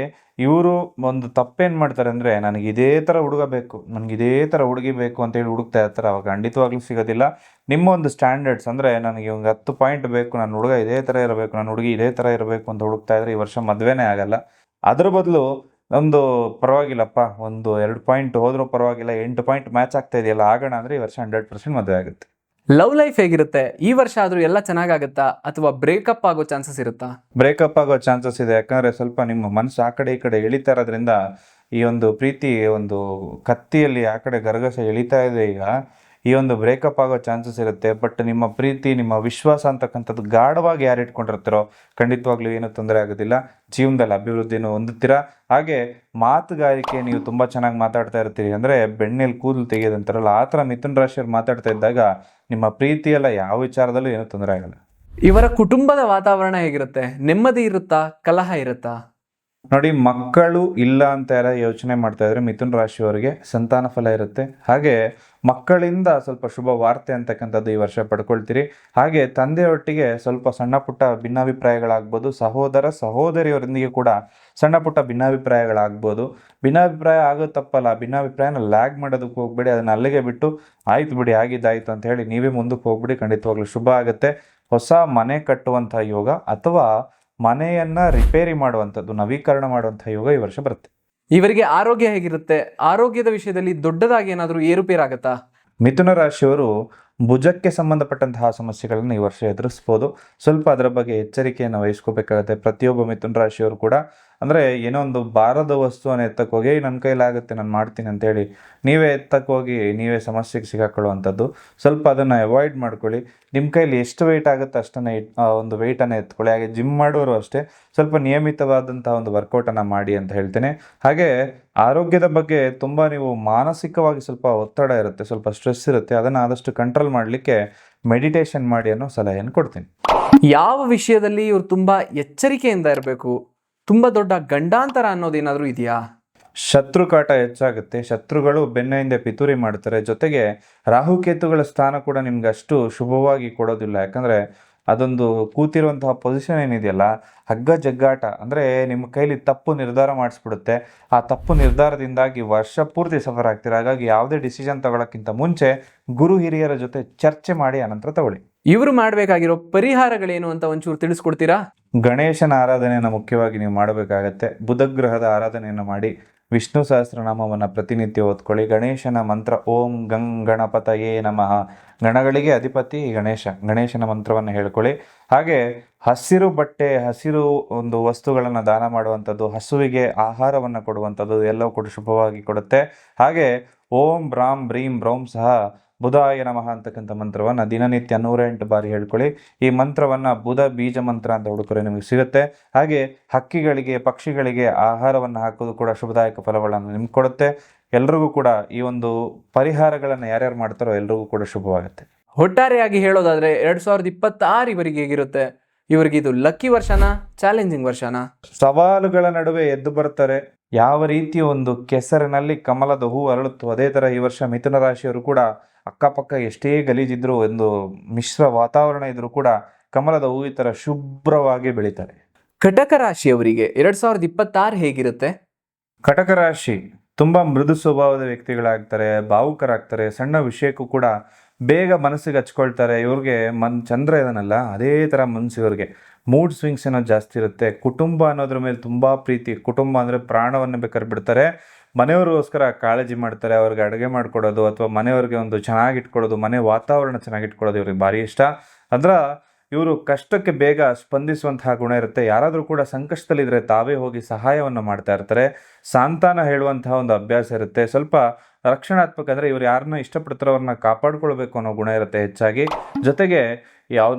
ಇವರು ಒಂದು ತಪ್ಪೇನು ಮಾಡ್ತಾರೆ ಅಂದರೆ, ನನಗೆ ಇದೇ ಥರ ಹುಡುಗ ಬೇಕು, ನನಗೆ ಇದೇ ಥರ ಹುಡುಗಿ ಬೇಕು ಅಂತೇಳಿ ಹುಡುಕ್ತಾ ಇರ್ತಾರೆ. ಅವಾಗ ಖಂಡಿತವಾಗ್ಲೂ ಸಿಗೋದಿಲ್ಲ. ನಿಮ್ಮ ಒಂದು ಸ್ಟ್ಯಾಂಡರ್ಡ್ಸ್ ಅಂದರೆ, ನನಗೆ ಇವಂಗೆ 10 ಪಾಯಿಂಟ್ ಬೇಕು, ನನ್ನ ಹುಡುಗ ಇದೇ ಥರ ಇರಬೇಕು, ನನ್ನ ಹುಡುಗಿ ಇದೇ ಥರ ಇರಬೇಕು ಅಂತ ಹುಡುಕ್ತಾ ಇದ್ರೆ ಈ ವರ್ಷ ಮದುವೆನೇ ಆಗಲ್ಲ. ಅದ್ರ ಬದಲು ಒಂದು ಪರವಾಗಿಲ್ಲಪ್ಪ, ಒಂದು 2 ಪಾಯಿಂಟ್ ಹೋದ್ರೂ ಪರವಾಗಿಲ್ಲ, 8 ಪಾಯಿಂಟ್ ಮ್ಯಾಚ್ ಆಗ್ತಾ ಇದೆಯಲ್ಲ, ಆಗೋಣ ಅಂದರೆ ಈ ವರ್ಷ 100% ಮದುವೆ ಆಗುತ್ತೆ. ಲವ್ ಲೈಫ್ ಹೇಗಿರುತ್ತೆ? ಈ ವರ್ಷ ಆದ್ರೂ ಎಲ್ಲ ಚೆನ್ನಾಗಾಗತ್ತಾ ಅಥವಾ ಬ್ರೇಕಪ್ ಆಗೋ ಚಾನ್ಸಸ್ ಇರುತ್ತಾ? ಬ್ರೇಕಪ್ ಆಗೋ ಚಾನ್ಸಸ್ ಇದೆ. ಯಾಕಂದರೆ ಸ್ವಲ್ಪ ನಿಮ್ಮ ಮನಸ್ಸು ಆ ಕಡೆ ಈ ಕಡೆ ಎಳಿತಾ ಇರೋದ್ರಿಂದ ಈ ಒಂದು ಪ್ರೀತಿ ಒಂದು ಕತ್ತಿಯಲ್ಲಿ ಆ ಕಡೆ ಗರಗಸ ಎಳಿತಾ ಇದೆ. ಈಗ ಈ ಒಂದು ಬ್ರೇಕಪ್ ಆಗೋ ಚಾನ್ಸಸ್ ಇರುತ್ತೆ. ಬಟ್ ನಿಮ್ಮ ಪ್ರೀತಿ, ನಿಮ್ಮ ವಿಶ್ವಾಸ ಅಂತಕ್ಕಂಥದ್ದು ಗಾಢವಾಗಿ ಯಾರು ಇಟ್ಕೊಂಡಿರ್ತೀರೋ ಖಂಡಿತವಾಗ್ಲೂ ಏನೂ ತೊಂದರೆ ಆಗೋದಿಲ್ಲ. ಜೀವನದಲ್ಲಿ ಅಭಿವೃದ್ಧಿನೂ ಹೊಂದುತ್ತೀರಾ. ಹಾಗೆ ಮಾತುಗಾರಿಕೆ ನೀವು ತುಂಬ ಚೆನ್ನಾಗಿ ಮಾತಾಡ್ತಾ ಇರ್ತೀರಿ. ಅಂದರೆ ಬೆಣ್ಣೆಲಿ ಕೂದಲು ತೆಗೆಯೋದಂತಾರಲ್ಲ, ಆ ಥರ ಮಿಥುನ ರಾಶಿಯವ್ರು ಮಾತಾಡ್ತಾ ಇದ್ದಾಗ ನಿಮ್ಮ ಪ್ರೀತಿಯೆಲ್ಲ ಯಾವ ವಿಚಾರದಲ್ಲೂ ಏನೂ ತೊಂದರೆ ಆಗಲ್ಲ. ಇವರ ಕುಟುಂಬದ ವಾತಾವರಣ ಹೇಗಿರುತ್ತೆ? ನೆಮ್ಮದಿ ಇರುತ್ತಾ, ಕಲಹ ಇರುತ್ತಾ? ನೋಡಿ, ಮಕ್ಕಳು ಇಲ್ಲ ಅಂತ ಯಾರ ಯೋಚನೆ ಮಾಡ್ತಾ ಇದ್ರೆ ಮಿಥುನ ರಾಶಿಯವರಿಗೆ ಸಂತಾನ ಫಲ ಇರುತ್ತೆ. ಹಾಗೆ ಮಕ್ಕಳಿಂದ ಸ್ವಲ್ಪ ಶುಭ ವಾರ್ತೆ ಅಂತಕ್ಕಂಥದ್ದು ಈ ವರ್ಷ ಪಡ್ಕೊಳ್ತೀರಿ. ಹಾಗೆ ತಂದೆಯೊಟ್ಟಿಗೆ ಸ್ವಲ್ಪ ಸಣ್ಣ ಪುಟ್ಟ ಭಿನ್ನಾಭಿಪ್ರಾಯಗಳಾಗ್ಬೋದು. ಸಹೋದರ ಸಹೋದರಿಯವರೊಂದಿಗೆ ಕೂಡ ಸಣ್ಣ ಪುಟ್ಟ ಭಿನ್ನಾಭಿಪ್ರಾಯಗಳಾಗ್ಬೋದು. ಭಿನ್ನಾಭಿಪ್ರಾಯ ಆಗೋದು ತಪ್ಪಲ್ಲ. ಭಿನ್ನಾಭಿಪ್ರಾಯನ ಲ್ಯಾಗ್ ಮಾಡೋದಕ್ಕೆ ಹೋಗ್ಬೇಡಿ. ಅದನ್ನು ಅಲ್ಲಿಗೆ ಬಿಟ್ಟು ಆಯ್ತು ಬಿಡಿ, ಆಗಿದ್ದಾಯ್ತು ಅಂತ ಹೇಳಿ ನೀವೇ ಮುಂದಕ್ಕೆ ಹೋಗ್ಬಿಡಿ. ಖಂಡಿತವಾಗ್ಲೂ ಶುಭ ಆಗುತ್ತೆ. ಹೊಸ ಮನೆ ಕಟ್ಟುವಂಥ ಯೋಗ ಅಥವಾ ಮನೆಯನ್ನ ರಿಪೇರಿ ಮಾಡುವಂಥದ್ದು, ನವೀಕರಣ ಮಾಡುವಂಥ ಯೋಗ ಈ ವರ್ಷ ಬರುತ್ತೆ. ಇವರಿಗೆ ಆರೋಗ್ಯ ಹೇಗಿರುತ್ತೆ? ಆರೋಗ್ಯದ ವಿಷಯದಲ್ಲಿ ದೊಡ್ಡದಾಗಿ ಏನಾದರೂ ಏರುಪೇರಾಗತ್ತಾ? ಮಿಥುನ ರಾಶಿಯವರು ಭುಜಕ್ಕೆ ಸಂಬಂಧಪಟ್ಟಂತಹ ಸಮಸ್ಯೆಗಳನ್ನು ಈ ವರ್ಷ ಎದುರಿಸ್ಬೋದು. ಸ್ವಲ್ಪ ಅದರ ಬಗ್ಗೆ ಎಚ್ಚರಿಕೆಯನ್ನು ವಹಿಸ್ಕೋಬೇಕಾಗತ್ತೆ ಪ್ರತಿಯೊಬ್ಬ ಮಿಥುನ ರಾಶಿಯವರು ಕೂಡ. ಅಂದರೆ ಏನೋ ಒಂದು ಭಾರದ ವಸ್ತುವನ್ನು ಎತ್ತಕ್ಕೆ ಹೋಗಿ ನನ್ನ ಕೈಲಾಗುತ್ತೆ, ನಾನು ಮಾಡ್ತೀನಿ ಅಂತೇಳಿ ನೀವೇ ಎತ್ತಕ್ಕೆ ಹೋಗಿ ನೀವೇ ಸಮಸ್ಯೆಗೆ ಸಿಗಾಕೊಳ್ಳುವಂಥದ್ದು. ಸ್ವಲ್ಪ ಅದನ್ನು ಅವಾಯ್ಡ್ ಮಾಡ್ಕೊಳ್ಳಿ. ನಿಮ್ಮ ಕೈಲಿ ಎಷ್ಟು ವೆಯ್ಟ್ ಆಗುತ್ತೆ ಅಷ್ಟನ್ನೇ ಒಂದು ವೆಯ್ಟನ್ನು ಎತ್ಕೊಳ್ಳಿ. ಹಾಗೆ ಜಿಮ್ ಮಾಡೋರು ಅಷ್ಟೇ ಸ್ವಲ್ಪ ನಿಯಮಿತವಾದಂಥ ಒಂದು ವರ್ಕೌಟನ್ನು ಮಾಡಿ ಅಂತ ಹೇಳ್ತೇನೆ. ಹಾಗೆ ಆರೋಗ್ಯದ ಬಗ್ಗೆ ತುಂಬ ನೀವು ಮಾನಸಿಕವಾಗಿ ಸ್ವಲ್ಪ ಒತ್ತಡ ಇರುತ್ತೆ, ಸ್ವಲ್ಪ ಸ್ಟ್ರೆಸ್ ಇರುತ್ತೆ. ಅದನ್ನು ಆದಷ್ಟು ಕಂಟ್ರೋಲ್ ಮಾಡಲಿಕ್ಕೆ ಮೆಡಿಟೇಷನ್ ಮಾಡಿ ಅನ್ನೋ ಸಲಹೆಯನ್ನು ಕೊಡ್ತೀನಿ. ಯಾವ ವಿಷಯದಲ್ಲಿ ಇವ್ರು ತುಂಬಾ ಎಚ್ಚರಿಕೆಯಿಂದ ಇರಬೇಕು? ತುಂಬಾ ದೊಡ್ಡ ಗಂಡಾಂತರ ಅನ್ನೋದೇನಾದ್ರೂ ಇದೆಯಾ? ಶತ್ರುಕಾಟ ಹೆಚ್ಚಾಗುತ್ತೆ. ಶತ್ರುಗಳು ಬೆನ್ನ ಹಿಂದೆ ಪಿತೂರಿ ಮಾಡ್ತಾರೆ. ಜೊತೆಗೆ ರಾಹುಕೇತುಗಳ ಸ್ಥಾನ ಕೂಡ ನಿಮ್ಗೆ ಅಷ್ಟು ಶುಭವಾಗಿ ಕೊಡೋದಿಲ್ಲ. ಯಾಕಂದರೆ ಅದೊಂದು ಕೂತಿರುವಂತಹ ಪೊಸಿಷನ್ ಏನಿದೆಯಲ್ಲ, ಹಗ್ಗ ಜಗ್ಗಾಟ. ಅಂದರೆ ನಿಮ್ಮ ಕೈಲಿ ತಪ್ಪು ನಿರ್ಧಾರ ಮಾಡಿಸ್ಬಿಡುತ್ತೆ. ಆ ತಪ್ಪು ನಿರ್ಧಾರದಿಂದಾಗಿ ವರ್ಷ ಪೂರ್ತಿ ಸಫರ್ ಆಗ್ತೀರ. ಹಾಗಾಗಿ ಯಾವುದೇ ಡಿಸಿಷನ್ ತಗೊಳ್ಳೋಕ್ಕಿಂತ ಮುಂಚೆ ಗುರು ಹಿರಿಯರ ಜೊತೆ ಚರ್ಚೆ ಮಾಡಿ ಆನಂತರ ತಗೊಳ್ಳಿ. ಇವರು ಮಾಡಬೇಕಾಗಿರೋ ಪರಿಹಾರಗಳೇನು ಅಂತ ಒಂಚೂರು ತಿಳಿಸ್ಕೊಡ್ತೀರಾ? ಗಣೇಶನ ಆರಾಧನೆಯನ್ನು ಮುಖ್ಯವಾಗಿ ನೀವು ಮಾಡಬೇಕಾಗತ್ತೆ. ಬುಧಗ್ರಹದ ಆರಾಧನೆಯನ್ನು ಮಾಡಿ ವಿಷ್ಣು ಸಹಸ್ರನಾಮವನ್ನು ಪ್ರತಿನಿತ್ಯ ಓದ್ಕೊಳ್ಳಿ. ಗಣೇಶನ ಮಂತ್ರ ಓಂ ಗಂ ಗಣಪತಯೇ ನಮಃ. ಗಣಗಳಿಗೆ ಅಧಿಪತಿ ಗಣೇಶ. ಗಣೇಶನ ಮಂತ್ರವನ್ನು ಹೇಳ್ಕೊಳ್ಳಿ. ಹಾಗೆ ಹಸಿರು ಬಟ್ಟೆ, ಹಸಿರು ಒಂದು ವಸ್ತುಗಳನ್ನು ದಾನ ಮಾಡುವಂಥದ್ದು, ಹಸುವಿಗೆ ಆಹಾರವನ್ನು ಕೊಡುವಂಥದ್ದು ಎಲ್ಲವೂ ಕೂಡ ಶುಭವಾಗಿ ಕೊಡುತ್ತೆ. ಹಾಗೆ ಓಂ ಬ್ರಾಂ ಬ್ರೀಂ ಬ್ರೌಂ ಸಹ ಬುಧಾಯ ನಮಃ ಅಂತಕ್ಕಂಥ ಮಂತ್ರವನ್ನು ದಿನನಿತ್ಯ 108 ಬಾರಿ ಹೇಳ್ಕೊಳ್ಳಿ. ಈ ಮಂತ್ರವನ್ನು ಬುಧ ಬೀಜ ಮಂತ್ರ ಅಂತ ಹುಡುಕರೆ ನಿಮಗೆ ಸಿಗುತ್ತೆ. ಹಾಗೆ ಹಕ್ಕಿಗಳಿಗೆ, ಪಕ್ಷಿಗಳಿಗೆ ಆಹಾರವನ್ನು ಹಾಕೋದು ಕೂಡ ಶುಭದಾಯಕ ಫಲಗಳನ್ನು ನಿಮ್ಗೆ ಕೊಡುತ್ತೆ. ಎಲ್ರಿಗೂ ಕೂಡ ಈ ಒಂದು ಪರಿಹಾರಗಳನ್ನು ಯಾರ್ಯಾರು ಮಾಡ್ತಾರೋ ಎಲ್ರಿಗೂ ಕೂಡ ಶುಭವಾಗುತ್ತೆ. ಒಟ್ಟಾರೆಯಾಗಿ ಹೇಳೋದಾದ್ರೆ 2026 ಇವರಿಗೆ ಹೇಗಿರುತ್ತೆ? ಇವರಿಗೆ ಇದು ಲಕ್ಕಿ ವರ್ಷನಾ, ಚಾಲೆಂಜಿಂಗ್ ವರ್ಷನಾ? ಸವಾಲುಗಳ ನಡುವೆ ಎದ್ದು ಬರ್ತಾರೆ. ಯಾವ ರೀತಿ ಒಂದು ಕೆಸರಿನಲ್ಲಿ ಕಮಲದ ಹೂ ಅರಳುತ್ತೋ ಅದೇ ಥರ ಈ ವರ್ಷ ಮಿಥುನ ರಾಶಿಯವರು ಕೂಡ ಅಕ್ಕಪಕ್ಕ ಎಷ್ಟೇ ಗಲೀಜಿದ್ರು, ಒಂದು ಮಿಶ್ರ ವಾತಾವರಣ ಇದ್ರೂ ಕೂಡ ಕಮಲದ ಹೂ ಈ ಥರ ಶುಭ್ರವಾಗಿ ಬೆಳೀತಾರೆ. ಕಟಕ ರಾಶಿಯವರಿಗೆ 2026 ಹೇಗಿರುತ್ತೆ? ಕಟಕ ರಾಶಿ ತುಂಬ ಮೃದು ಸ್ವಭಾವದ ವ್ಯಕ್ತಿಗಳಾಗ್ತಾರೆ, ಭಾವುಕರಾಗ್ತಾರೆ. ಸಣ್ಣ ವಿಷಯಕ್ಕೂ ಕೂಡ ಬೇಗ ಮನಸ್ಸಿಗೆ ಹಚ್ಕೊಳ್ತಾರೆ. ಇವ್ರಿಗೆ ಚಂದ್ರ ಇದನ್ನಲ್ಲ, ಅದೇ ಥರ ಮನಸ್ಸು ಇವ್ರಿಗೆ. ಮೂಡ್ ಸ್ವಿಂಗ್ಸ್ ಏನೋ ಜಾಸ್ತಿ ಇರುತ್ತೆ. ಕುಟುಂಬ ಅನ್ನೋದ್ರ ಮೇಲೆ ತುಂಬ ಪ್ರೀತಿ. ಕುಟುಂಬ ಅಂದರೆ ಪ್ರಾಣವನ್ನು ಬೇಕಾದ್ರೆ ಬಿಡ್ತಾರೆ. ಮನೆಯವ್ರಿಗೋಸ್ಕರ ಕಾಳಜಿ ಮಾಡ್ತಾರೆ. ಅವ್ರಿಗೆ ಅಡುಗೆ ಮಾಡಿಕೊಡೋದು ಅಥವಾ ಮನೆಯವ್ರಿಗೆ ಒಂದು ಚೆನ್ನಾಗಿಟ್ಕೊಳ್ಳೋದು, ಮನೆ ವಾತಾವರಣ ಚೆನ್ನಾಗಿಟ್ಕೊಳ್ಳೋದು ಇವ್ರಿಗೆ ಭಾರಿ ಇಷ್ಟ. ಅಂದ್ರೆ ಇವರು ಕಷ್ಟಕ್ಕೆ ಬೇಗ ಸ್ಪಂದಿಸುವಂತಹ ಗುಣ ಇರುತ್ತೆ. ಯಾರಾದರೂ ಕೂಡ ಸಂಕಷ್ಟದಲ್ಲಿದ್ದರೆ ತಾವೇ ಹೋಗಿ ಸಹಾಯವನ್ನು ಮಾಡ್ತಾ ಇರ್ತಾರೆ. ಸಾಂತ್ವನ ಹೇಳುವಂತಹ ಒಂದು ಅಭ್ಯಾಸ ಇರುತ್ತೆ. ಸ್ವಲ್ಪ ರಕ್ಷಣಾತ್ಮಕ, ಅಂದರೆ ಇವ್ರು ಯಾರನ್ನ ಇಷ್ಟಪಡ್ತಾರೋ ಅವ್ರನ್ನ ಕಾಪಾಡ್ಕೊಳ್ಬೇಕು ಅನ್ನೋ ಗುಣ ಇರುತ್ತೆ ಹೆಚ್ಚಾಗಿ. ಜೊತೆಗೆ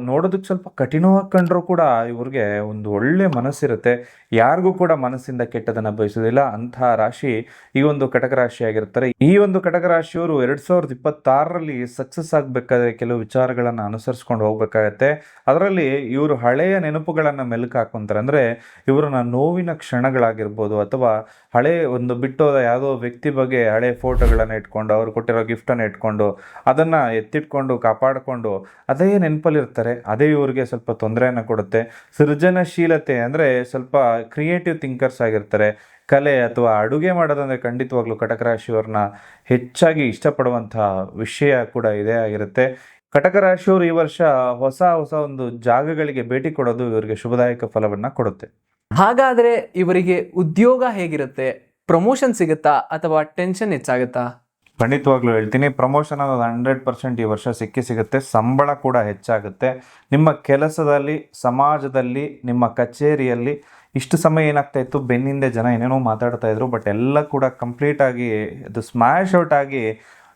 ನೋಡೋದಕ್ಕೆ ಸ್ವಲ್ಪ ಕಠಿಣವಾಗಿ ಕಂಡ್ರೂ ಕೂಡ ಇವ್ರಿಗೆ ಒಂದು ಒಳ್ಳೆ ಮನಸ್ಸಿರುತ್ತೆ. ಯಾರಿಗೂ ಕೂಡ ಮನಸ್ಸಿಂದ ಕೆಟ್ಟದನ್ನ ಬಯಸೋದಿಲ್ಲ. ಅಂತಹ ರಾಶಿ ಈ ಒಂದು ಕಟಕ ರಾಶಿ ಆಗಿರ್ತಾರೆ. ಈ ಒಂದು ಕಟಕ ರಾಶಿಯವರು 2026ರಲ್ಲಿ ಸಕ್ಸಸ್ ಆಗ್ಬೇಕಾದ್ರೆ ಕೆಲವು ವಿಚಾರಗಳನ್ನ ಅನುಸರಿಸ್ಕೊಂಡು ಹೋಗ್ಬೇಕಾಗತ್ತೆ. ಅದರಲ್ಲಿ ಇವರು ಹಳೆಯ ನೆನಪುಗಳನ್ನ ಮೆಲುಕು ಹಾಕೊಂತಾರೆ. ಅಂದ್ರೆ ಇವರನ್ನ ನೋವಿನ ಕ್ಷಣಗಳಾಗಿರ್ಬೋದು, ಅಥವಾ ಹಳೆ ಒಂದು ಬಿಟ್ಟೋದ ಯಾವುದೋ ವ್ಯಕ್ತಿ ಬಗ್ಗೆ ಹಳೆ ಫೋಟೋಗಳನ್ನ ಇಟ್ಕೊಂಡು, ಅವ್ರು ಕೊಟ್ಟಿರೋ ಗಿಫ್ಟನ್ನು ಇಟ್ಕೊಂಡು ಅದನ್ನ ಎತ್ತಿಟ್ಕೊಂಡು ಕಾಪಾಡಿಕೊಂಡು ಅದೇ ನೆನಪಲ್ಲಿರ್ತಾರೆ. ಅದೇ ಇವ್ರಿಗೆ ಸ್ವಲ್ಪ ತೊಂದರೆಯನ್ನು ಕೊಡುತ್ತೆ. ಸೃಜನಶೀಲತೆ ಅಂದರೆ ಸ್ವಲ್ಪ ಕ್ರಿಯೇಟಿವ್ ಥಿಂಕರ್ಸ್ ಆಗಿರ್ತಾರೆ. ಕಲೆ ಅಥವಾ ಅಡುಗೆ ಮಾಡೋದಂದರೆ ಖಂಡಿತವಾಗ್ಲೂ ಕಟಕ ರಾಶಿಯವ್ರನ್ನ ಹೆಚ್ಚಾಗಿ ಇಷ್ಟಪಡುವಂತಹ ವಿಷಯ ಕೂಡ ಇದೇ ಆಗಿರುತ್ತೆ. ಕಟಕ ರಾಶಿಯವರು ಈ ವರ್ಷ ಹೊಸ ಹೊಸ ಒಂದು ಜಾಗಗಳಿಗೆ ಭೇಟಿ ಕೊಡೋದು ಇವರಿಗೆ ಶುಭದಾಯಕ ಫಲವನ್ನು ಕೊಡುತ್ತೆ. ಹಾಗಾದ್ರೆ ಇವರಿಗೆ ಉದ್ಯೋಗ ಹೇಗಿರುತ್ತೆ? ಪ್ರಮೋಷನ್ ಸಿಗುತ್ತಾ ಅಥವಾ ಟೆನ್ಷನ್ ಹೆಚ್ಚಾಗುತ್ತಾ? ಖಂಡಿತವಾಗ್ಲೂ ಹೇಳ್ತೀನಿ, ಪ್ರಮೋಷನ್ ಅನ್ನೋದು 100% ಈ ವರ್ಷ ಸಿಗುತ್ತೆ. ಸಂಬಳ ಕೂಡ ಹೆಚ್ಚಾಗುತ್ತೆ. ನಿಮ್ಮ ಕೆಲಸದಲ್ಲಿ, ಸಮಾಜದಲ್ಲಿ, ನಿಮ್ಮ ಕಚೇರಿಯಲ್ಲಿ ಇಷ್ಟು ಸಮಯ ಏನಾಗ್ತಾ ಇತ್ತು, ಬೆನ್ನಿಂದೆ ಜನ ಏನೇನೋ ಮಾತಾಡ್ತಾ ಇದ್ರು, ಬಟ್ ಎಲ್ಲ ಕೂಡ ಕಂಪ್ಲೀಟ್ ಆಗಿ ಅದು ಸ್ಮ್ಯಾಶ್ ಔಟ್ ಆಗಿ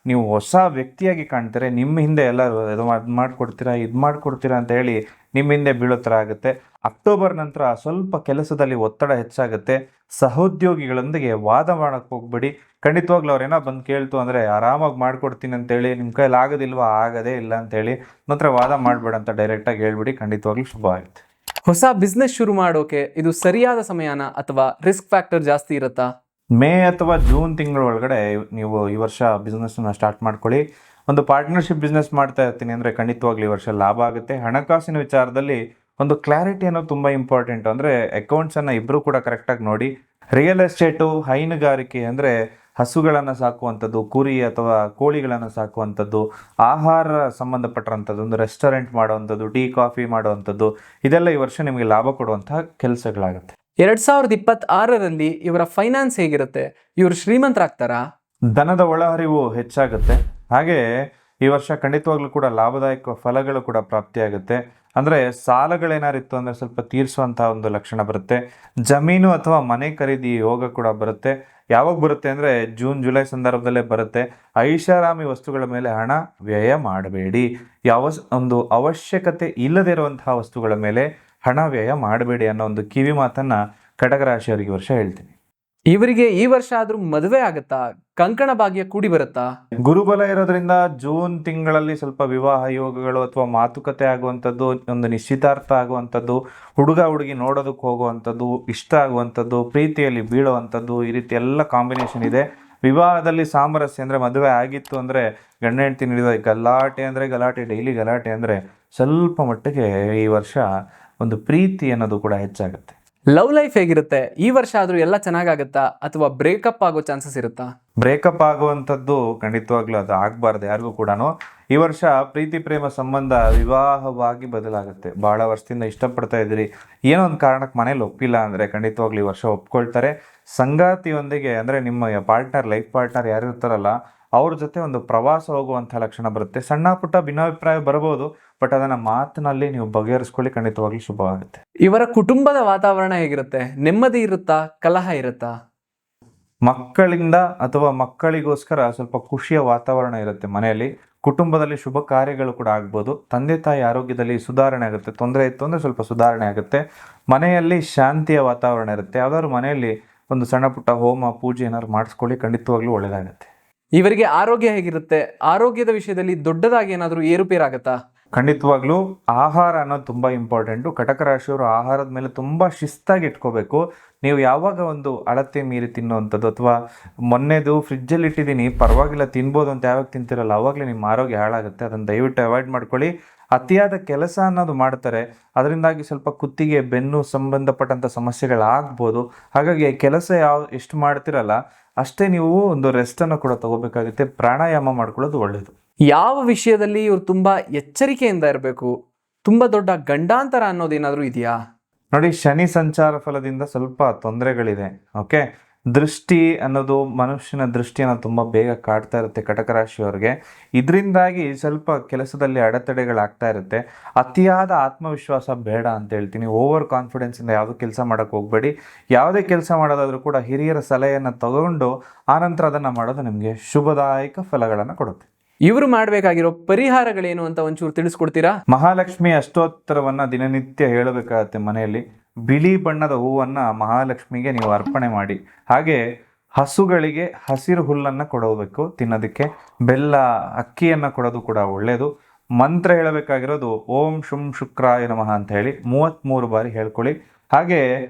ನೀವು ಹೊಸ ವ್ಯಕ್ತಿಯಾಗಿ ಕಾಣ್ತೀರಿ. ನಿಮ್ಮ ಹಿಂದೆ ಎಲ್ಲರೂ ಅದು ಮಾಡಿಕೊಡ್ತೀರಾ, ಇದು ಮಾಡಿಕೊಡ್ತೀರಾ ಅಂತ ಹೇಳಿ ನಿಮ್ಮ ಹಿಂದೆ ಬೀಳೋ ಥರ ಆಗುತ್ತೆ. ಅಕ್ಟೋಬರ್ ನಂತರ ಸ್ವಲ್ಪ ಕೆಲಸದಲ್ಲಿ ಒತ್ತಡ ಹೆಚ್ಚಾಗುತ್ತೆ. ಸಹೋದ್ಯೋಗಿಗಳೊಂದಿಗೆ ವಾದ ಮಾಡೋಕ್ಕೆ ಹೋಗ್ಬೇಡಿ. ಖಂಡಿತವಾಗ್ಲೂ ಅವ್ರೇನೋ ಬಂದು ಕೇಳ್ತು ಅಂದರೆ ಆರಾಮಾಗಿ ಮಾಡ್ಕೊಡ್ತೀನಿ ಅಂತೇಳಿ, ನಿಮ್ಮ ಕೈಯಲ್ಲಿ ಆಗೋದಿಲ್ವಾ, ಆಗೋದೇ ಇಲ್ಲ ಅಂತೇಳಿ ಮಾತ್ರ ವಾದ ಮಾಡಬೇಡ ಅಂತ ಡೈರೆಕ್ಟಾಗಿ ಹೇಳ್ಬಿಡಿ. ಖಂಡಿತವಾಗ್ಲೂ ಶುಭ ಆಗುತ್ತೆ. ಹೊಸ ಬಿಸ್ನೆಸ್ ಶುರು ಮಾಡೋಕೆ ಇದು ಸರಿಯಾದ ಸಮಯನ ಅಥವಾ ರಿಸ್ಕ್ ಫ್ಯಾಕ್ಟರ್ ಜಾಸ್ತಿ ಇರುತ್ತಾ? ಮೇ ಅಥವಾ ಜೂನ್ ತಿಂಗಳ ಒಳಗಡೆ ನೀವು ಈ ವರ್ಷ ಬಿಸ್ನೆಸ್ನ ಸ್ಟಾರ್ಟ್ ಮಾಡ್ಕೊಳ್ಳಿ. ಒಂದು ಪಾರ್ಟ್ನರ್ಶಿಪ್ ಬಿಸ್ನೆಸ್ ಮಾಡ್ತಾ ಇರ್ತೀನಿ ಅಂದರೆ ಖಂಡಿತವಾಗ್ಲೂ ಈ ವರ್ಷ ಲಾಭ ಆಗುತ್ತೆ. ಹಣಕಾಸಿನ ವಿಚಾರದಲ್ಲಿ ಒಂದು ಕ್ಲಾರಿಟಿ ಅನ್ನೋದು ತುಂಬ ಇಂಪಾರ್ಟೆಂಟ್. ಅಂದರೆ ಅಕೌಂಟ್ಸನ್ನು ಇಬ್ಬರು ಕೂಡ ಕರೆಕ್ಟಾಗಿ ನೋಡಿ. ರಿಯಲ್ ಎಸ್ಟೇಟು, ಹೈನುಗಾರಿಕೆ ಅಂದರೆ ಹಸುಗಳನ್ನು ಸಾಕುವಂಥದ್ದು, ಕುರಿ ಅಥವಾ ಕೋಳಿಗಳನ್ನು ಸಾಕುವಂಥದ್ದು, ಆಹಾರ ಸಂಬಂಧಪಟ್ಟಂಥದ್ದು, ಒಂದು ರೆಸ್ಟೋರೆಂಟ್ ಮಾಡುವಂಥದ್ದು, ಟೀ ಕಾಫಿ ಮಾಡುವಂಥದ್ದು, ಇದೆಲ್ಲ ಈ ವರ್ಷ ನಿಮಗೆ ಲಾಭ ಕೊಡುವಂತಹ ಕೆಲಸಗಳಾಗುತ್ತೆ. 2026ರಲ್ಲಿ ಇವರ ಫೈನಾನ್ಸ್ ಹೇಗಿರುತ್ತೆ? ಇವರು ಶ್ರೀಮಂತರಾಗ್ತಾರಾ? ಧನದ ಒಳಹರಿವು ಹೆಚ್ಚಾಗುತ್ತೆ. ಹಾಗೆ ಈ ವರ್ಷ ಖಂಡಿತವಾಗ್ಲೂ ಕೂಡ ಲಾಭದಾಯಕ ಫಲಗಳು ಕೂಡ ಪ್ರಾಪ್ತಿಯಾಗುತ್ತೆ. ಅಂದರೆ ಸಾಲಗಳೇನಾರಿತ್ತು ಅಂದರೆ ಸ್ವಲ್ಪ ತೀರಿಸುವಂತಹ ಒಂದು ಲಕ್ಷಣ ಬರುತ್ತೆ. ಜಮೀನು ಅಥವಾ ಮನೆ ಖರೀದಿ ಯೋಗ ಕೂಡ ಬರುತ್ತೆ. ಯಾವಾಗ ಬರುತ್ತೆ ಅಂದರೆ ಜೂನ್ ಜುಲೈ ಸಂದರ್ಭದಲ್ಲೇ ಬರುತ್ತೆ. ಐಷಾರಾಮಿ ವಸ್ತುಗಳ ಮೇಲೆ ಹಣ ವ್ಯಯ ಮಾಡಬೇಡಿ. ಯಾವ ಒಂದು ಅವಶ್ಯಕತೆ ಇಲ್ಲದೇ ಇರುವಂತಹ ವಸ್ತುಗಳ ಮೇಲೆ ಹಣ ವ್ಯಯ ಮಾಡಬೇಡಿ ಅನ್ನೋ ಒಂದು ಕಿವಿ ಮಾತನ್ನು ಕಟಕ ರಾಶಿಯವರಿಗೆ ವರ್ಷ ಹೇಳ್ತೀನಿ. ಇವರಿಗೆ ಈ ವರ್ಷ ಆದ್ರೂ ಮದುವೆ ಆಗುತ್ತಾ? ಕಂಕಣ ಭಾಗ್ಯ ಕೂಡಿ ಬರುತ್ತಾ? ಗುರುಬಲ ಇರೋದ್ರಿಂದ ಜೂನ್ ತಿಂಗಳಲ್ಲಿ ಸ್ವಲ್ಪ ವಿವಾಹ ಯೋಗಗಳು ಅಥವಾ ಮಾತುಕತೆ ಆಗುವಂಥದ್ದು, ಒಂದು ನಿಶ್ಚಿತಾರ್ಥ ಆಗುವಂಥದ್ದು, ಹುಡುಗ ಹುಡುಗಿ ನೋಡೋದಕ್ಕೆ ಹೋಗುವಂಥದ್ದು, ಇಷ್ಟ ಆಗುವಂಥದ್ದು, ಪ್ರೀತಿಯಲ್ಲಿ ಬೀಳುವಂಥದ್ದು, ಈ ರೀತಿ ಎಲ್ಲ ಕಾಂಬಿನೇಷನ್ ಇದೆ. ವಿವಾಹದಲ್ಲಿ ಸಾಮರಸ್ಯ ಅಂದರೆ ಮದುವೆ ಆಗಿತ್ತು ಅಂದರೆ ಗಂಡ ಹೆಂಡತಿ ನಡೆದ ಗಲಾಟೆ ಅಂದರೆ ಗಲಾಟೆ, ಡೈಲಿ ಗಲಾಟೆ ಅಂದರೆ ಸ್ವಲ್ಪ ಮಟ್ಟಿಗೆ ಈ ವರ್ಷ ಒಂದು ಪ್ರೀತಿ ಅನ್ನೋದು ಕೂಡ ಹೆಚ್ಚಾಗುತ್ತೆ. ಲವ್ ಲೈಫ್ ಹೇಗಿರುತ್ತೆ? ಈ ವರ್ಷ ಆದ್ರೂ ಎಲ್ಲ ಚೆನ್ನಾಗಾಗುತ್ತಾ ಅಥವಾ ಬ್ರೇಕಪ್ ಆಗೋ ಚಾನ್ಸಸ್ ಇರುತ್ತಾ? ಬ್ರೇಕಪ್ ಆಗುವಂಥದ್ದು ಖಂಡಿತವಾಗ್ಲೂ ಅದು ಆಗಬಾರ್ದು ಯಾರಿಗೂ ಕೂಡ. ಈ ವರ್ಷ ಪ್ರೀತಿ ಪ್ರೇಮ ಸಂಬಂಧ ವಿವಾಹವಾಗಿ ಬದಲಾಗುತ್ತೆ. ಭಾಳ ವರ್ಷದಿಂದ ಇಷ್ಟಪಡ್ತಾ ಇದ್ದೀರಿ, ಏನೋ ಒಂದು ಕಾರಣಕ್ಕೆ ಮನೇಲಿ ಒಪ್ಪಿಲ್ಲ ಅಂದರೆ ಖಂಡಿತವಾಗ್ಲೂ ಈ ವರ್ಷ ಒಪ್ಕೊಳ್ತಾರೆ. ಸಂಗಾತಿಯೊಂದಿಗೆ ಅಂದರೆ ನಿಮ್ಮ ಪಾರ್ಟ್ನರ್, ಲೈಫ್ ಪಾರ್ಟ್ನರ್ ಯಾರು ಇರ್ತಾರಲ್ಲ ಅವ್ರ ಜೊತೆ ಒಂದು ಪ್ರವಾಸ ಹೋಗುವಂಥ ಲಕ್ಷಣ ಬರುತ್ತೆ. ಸಣ್ಣ ಪುಟ್ಟ ಭಿನ್ನಾಭಿಪ್ರಾಯ ಬರಬಹುದು, ಬಟ್ ಅದನ್ನು ಮಾತಿನಲ್ಲಿ ನೀವು ಬಗೆಹರಿಸ್ಕೊಳ್ಳಿ. ಖಂಡಿತವಾಗ್ಲೂ ಶುಭವಾಗುತ್ತೆ. ಇವರ ಕುಟುಂಬದ ವಾತಾವರಣ ಹೇಗಿರುತ್ತೆ? ನೆಮ್ಮದಿ ಇರುತ್ತಾ, ಕಲಹ ಇರುತ್ತಾ? ಮಕ್ಕಳಿಂದ ಅಥವಾ ಮಕ್ಕಳಿಗೋಸ್ಕರ ಸ್ವಲ್ಪ ಖುಷಿಯ ವಾತಾವರಣ ಇರುತ್ತೆ ಮನೆಯಲ್ಲಿ. ಕುಟುಂಬದಲ್ಲಿ ಶುಭ ಕಾರ್ಯಗಳು ಕೂಡ ಆಗ್ಬೋದು. ತಂದೆ ತಾಯಿ ಆರೋಗ್ಯದಲ್ಲಿ ಸುಧಾರಣೆ ಆಗುತ್ತೆ. ತೊಂದರೆ ಇತ್ತು ಅಂದರೆ ಸ್ವಲ್ಪ ಸುಧಾರಣೆ ಆಗುತ್ತೆ. ಮನೆಯಲ್ಲಿ ಶಾಂತಿಯ ವಾತಾವರಣ ಇರುತ್ತೆ. ಯಾವ್ದಾದ್ರು ಮನೆಯಲ್ಲಿ ಒಂದು ಸಣ್ಣ ಪುಟ್ಟ ಹೋಮ ಪೂಜೆ ಏನಾದ್ರು ಮಾಡಿಸ್ಕೊಳ್ಳಿ, ಖಂಡಿತವಾಗ್ಲೂ ಒಳ್ಳೆಯದಾಗುತ್ತೆ. ಇವರಿಗೆ ಆರೋಗ್ಯ ಹೇಗಿರುತ್ತೆ? ಆರೋಗ್ಯದ ವಿಷಯದಲ್ಲಿ ದೊಡ್ಡದಾಗಿ ಏನಾದರೂ ಏರುಪೇರಾಗತ್ತಾ? ಖಂಡಿತವಾಗ್ಲೂ ಆಹಾರ ಅನ್ನೋದು ತುಂಬ ಇಂಪಾರ್ಟೆಂಟು. ಕಟಕ ರಾಶಿಯವರು ಆಹಾರದ ಮೇಲೆ ತುಂಬ ಶಿಸ್ತಾಗಿ ಇಟ್ಕೋಬೇಕು. ನೀವು ಯಾವಾಗ ಒಂದು ಅಳತೆ ಮೀರಿ ತಿನ್ನುವಂಥದ್ದು ಅಥವಾ ಮೊನ್ನೆದು ಫ್ರಿಜ್ಜಲ್ಲಿ ಇಟ್ಟಿದ್ದೀನಿ ಪರವಾಗಿಲ್ಲ ತಿನ್ಬೋದು ಅಂತ ಯಾವಾಗ ತಿಂತಿರಲ್ಲ ಅವಾಗಲೇ ನಿಮ್ಮ ಆರೋಗ್ಯ ಹಾಳಾಗುತ್ತೆ. ಅದನ್ನು ದಯವಿಟ್ಟು ಅವಾಯ್ಡ್ ಮಾಡ್ಕೊಳ್ಳಿ. ಅತಿಯಾದ ಕೆಲಸ ಅನ್ನೋದು ಮಾಡ್ತಾರೆ, ಅದರಿಂದಾಗಿ ಸ್ವಲ್ಪ ಕುತ್ತಿಗೆ ಬೆನ್ನು ಸಂಬಂಧಪಟ್ಟಂಥ ಸಮಸ್ಯೆಗಳಾಗ್ಬೋದು. ಹಾಗಾಗಿ ಕೆಲಸ ಎಷ್ಟು ಮಾಡ್ತಿರಲ್ಲ ಅಷ್ಟೇ ನೀವು ಒಂದು ರೆಸ್ಟನ್ನು ಕೂಡ ತಗೋಬೇಕಾಗುತ್ತೆ. ಪ್ರಾಣಾಯಾಮ ಮಾಡ್ಕೊಳ್ಳೋದು ಒಳ್ಳೆಯದು. ಯಾವ ವಿಷಯದಲ್ಲಿ ಇವ್ರು ತುಂಬ ಎಚ್ಚರಿಕೆಯಿಂದ ಇರಬೇಕು? ತುಂಬ ದೊಡ್ಡ ಗಂಡಾಂತರ ಅನ್ನೋದೇನಾದರೂ ಇದೆಯಾ? ನೋಡಿ, ಶನಿ ಸಂಚಾರ ಫಲದಿಂದ ಸ್ವಲ್ಪ ತೊಂದರೆಗಳಿದೆ. ಓಕೆ, ದೃಷ್ಟಿ ಅನ್ನೋದು ಮನುಷ್ಯನ ದೃಷ್ಟಿ ಅನ್ನೋದು ತುಂಬ ಬೇಗ ಕಾಡ್ತಾ ಇರುತ್ತೆ ಕಟಕ ರಾಶಿಯವರಿಗೆ. ಇದರಿಂದಾಗಿ ಸ್ವಲ್ಪ ಕೆಲಸದಲ್ಲಿ ಅಡೆತಡೆಗಳಾಗ್ತಾ ಇರುತ್ತೆ. ಅತಿಯಾದ ಆತ್ಮವಿಶ್ವಾಸ ಬೇಡ ಅಂತ ಹೇಳ್ತೀನಿ. ಓವರ್ ಕಾನ್ಫಿಡೆನ್ಸಿಂದ ಯಾವುದೂ ಕೆಲಸ ಮಾಡೋಕ್ಕೆ ಹೋಗಬೇಡಿ. ಯಾವುದೇ ಕೆಲಸ ಮಾಡೋದಾದರೂ ಕೂಡ ಹಿರಿಯರ ಸಲಹೆಯನ್ನು ತಗೊಂಡು ಆನಂತರ ಅದನ್ನು ಮಾಡೋದು ನಿಮಗೆ ಶುಭದಾಯಕ ಫಲಗಳನ್ನು ಕೊಡುತ್ತೆ. ಇವರು ಮಾಡ್ಬೇಕಾಗಿರೋ ಪರಿಹಾರಗಳೇನು ಅಂತ ಒಂಚೂರು ತಿಳಿಸ್ಕೊಡ್ತೀರಾ? ಮಹಾಲಕ್ಷ್ಮಿ ಅಷ್ಟೋತ್ತರವನ್ನ ದಿನನಿತ್ಯ ಹೇಳಬೇಕಾಗತ್ತೆ ಮನೆಯಲ್ಲಿ. ಬಿಳಿ ಬಣ್ಣದ ಹೂವನ್ನ ಮಹಾಲಕ್ಷ್ಮಿಗೆ ನೀವು ಅರ್ಪಣೆ ಮಾಡಿ. ಹಾಗೆ ಹಸುಗಳಿಗೆ ಹಸಿರು ಹುಲ್ಲನ್ನ ಕೊಡಬೇಕು ತಿನ್ನೋದಕ್ಕೆ. ಬೆಲ್ಲ, ಅಕ್ಕಿಯನ್ನ ಕೊಡೋದು ಕೂಡ ಒಳ್ಳೆಯದು. ಮಂತ್ರ ಹೇಳಬೇಕಾಗಿರೋದು ಓಂ ಶುಂ ಶುಕ್ರಾಯ ನಮಃ ಅಂತ ಹೇಳಿ 33 ಬಾರಿ ಹೇಳ್ಕೊಳ್ಳಿ. ಹಾಗೆ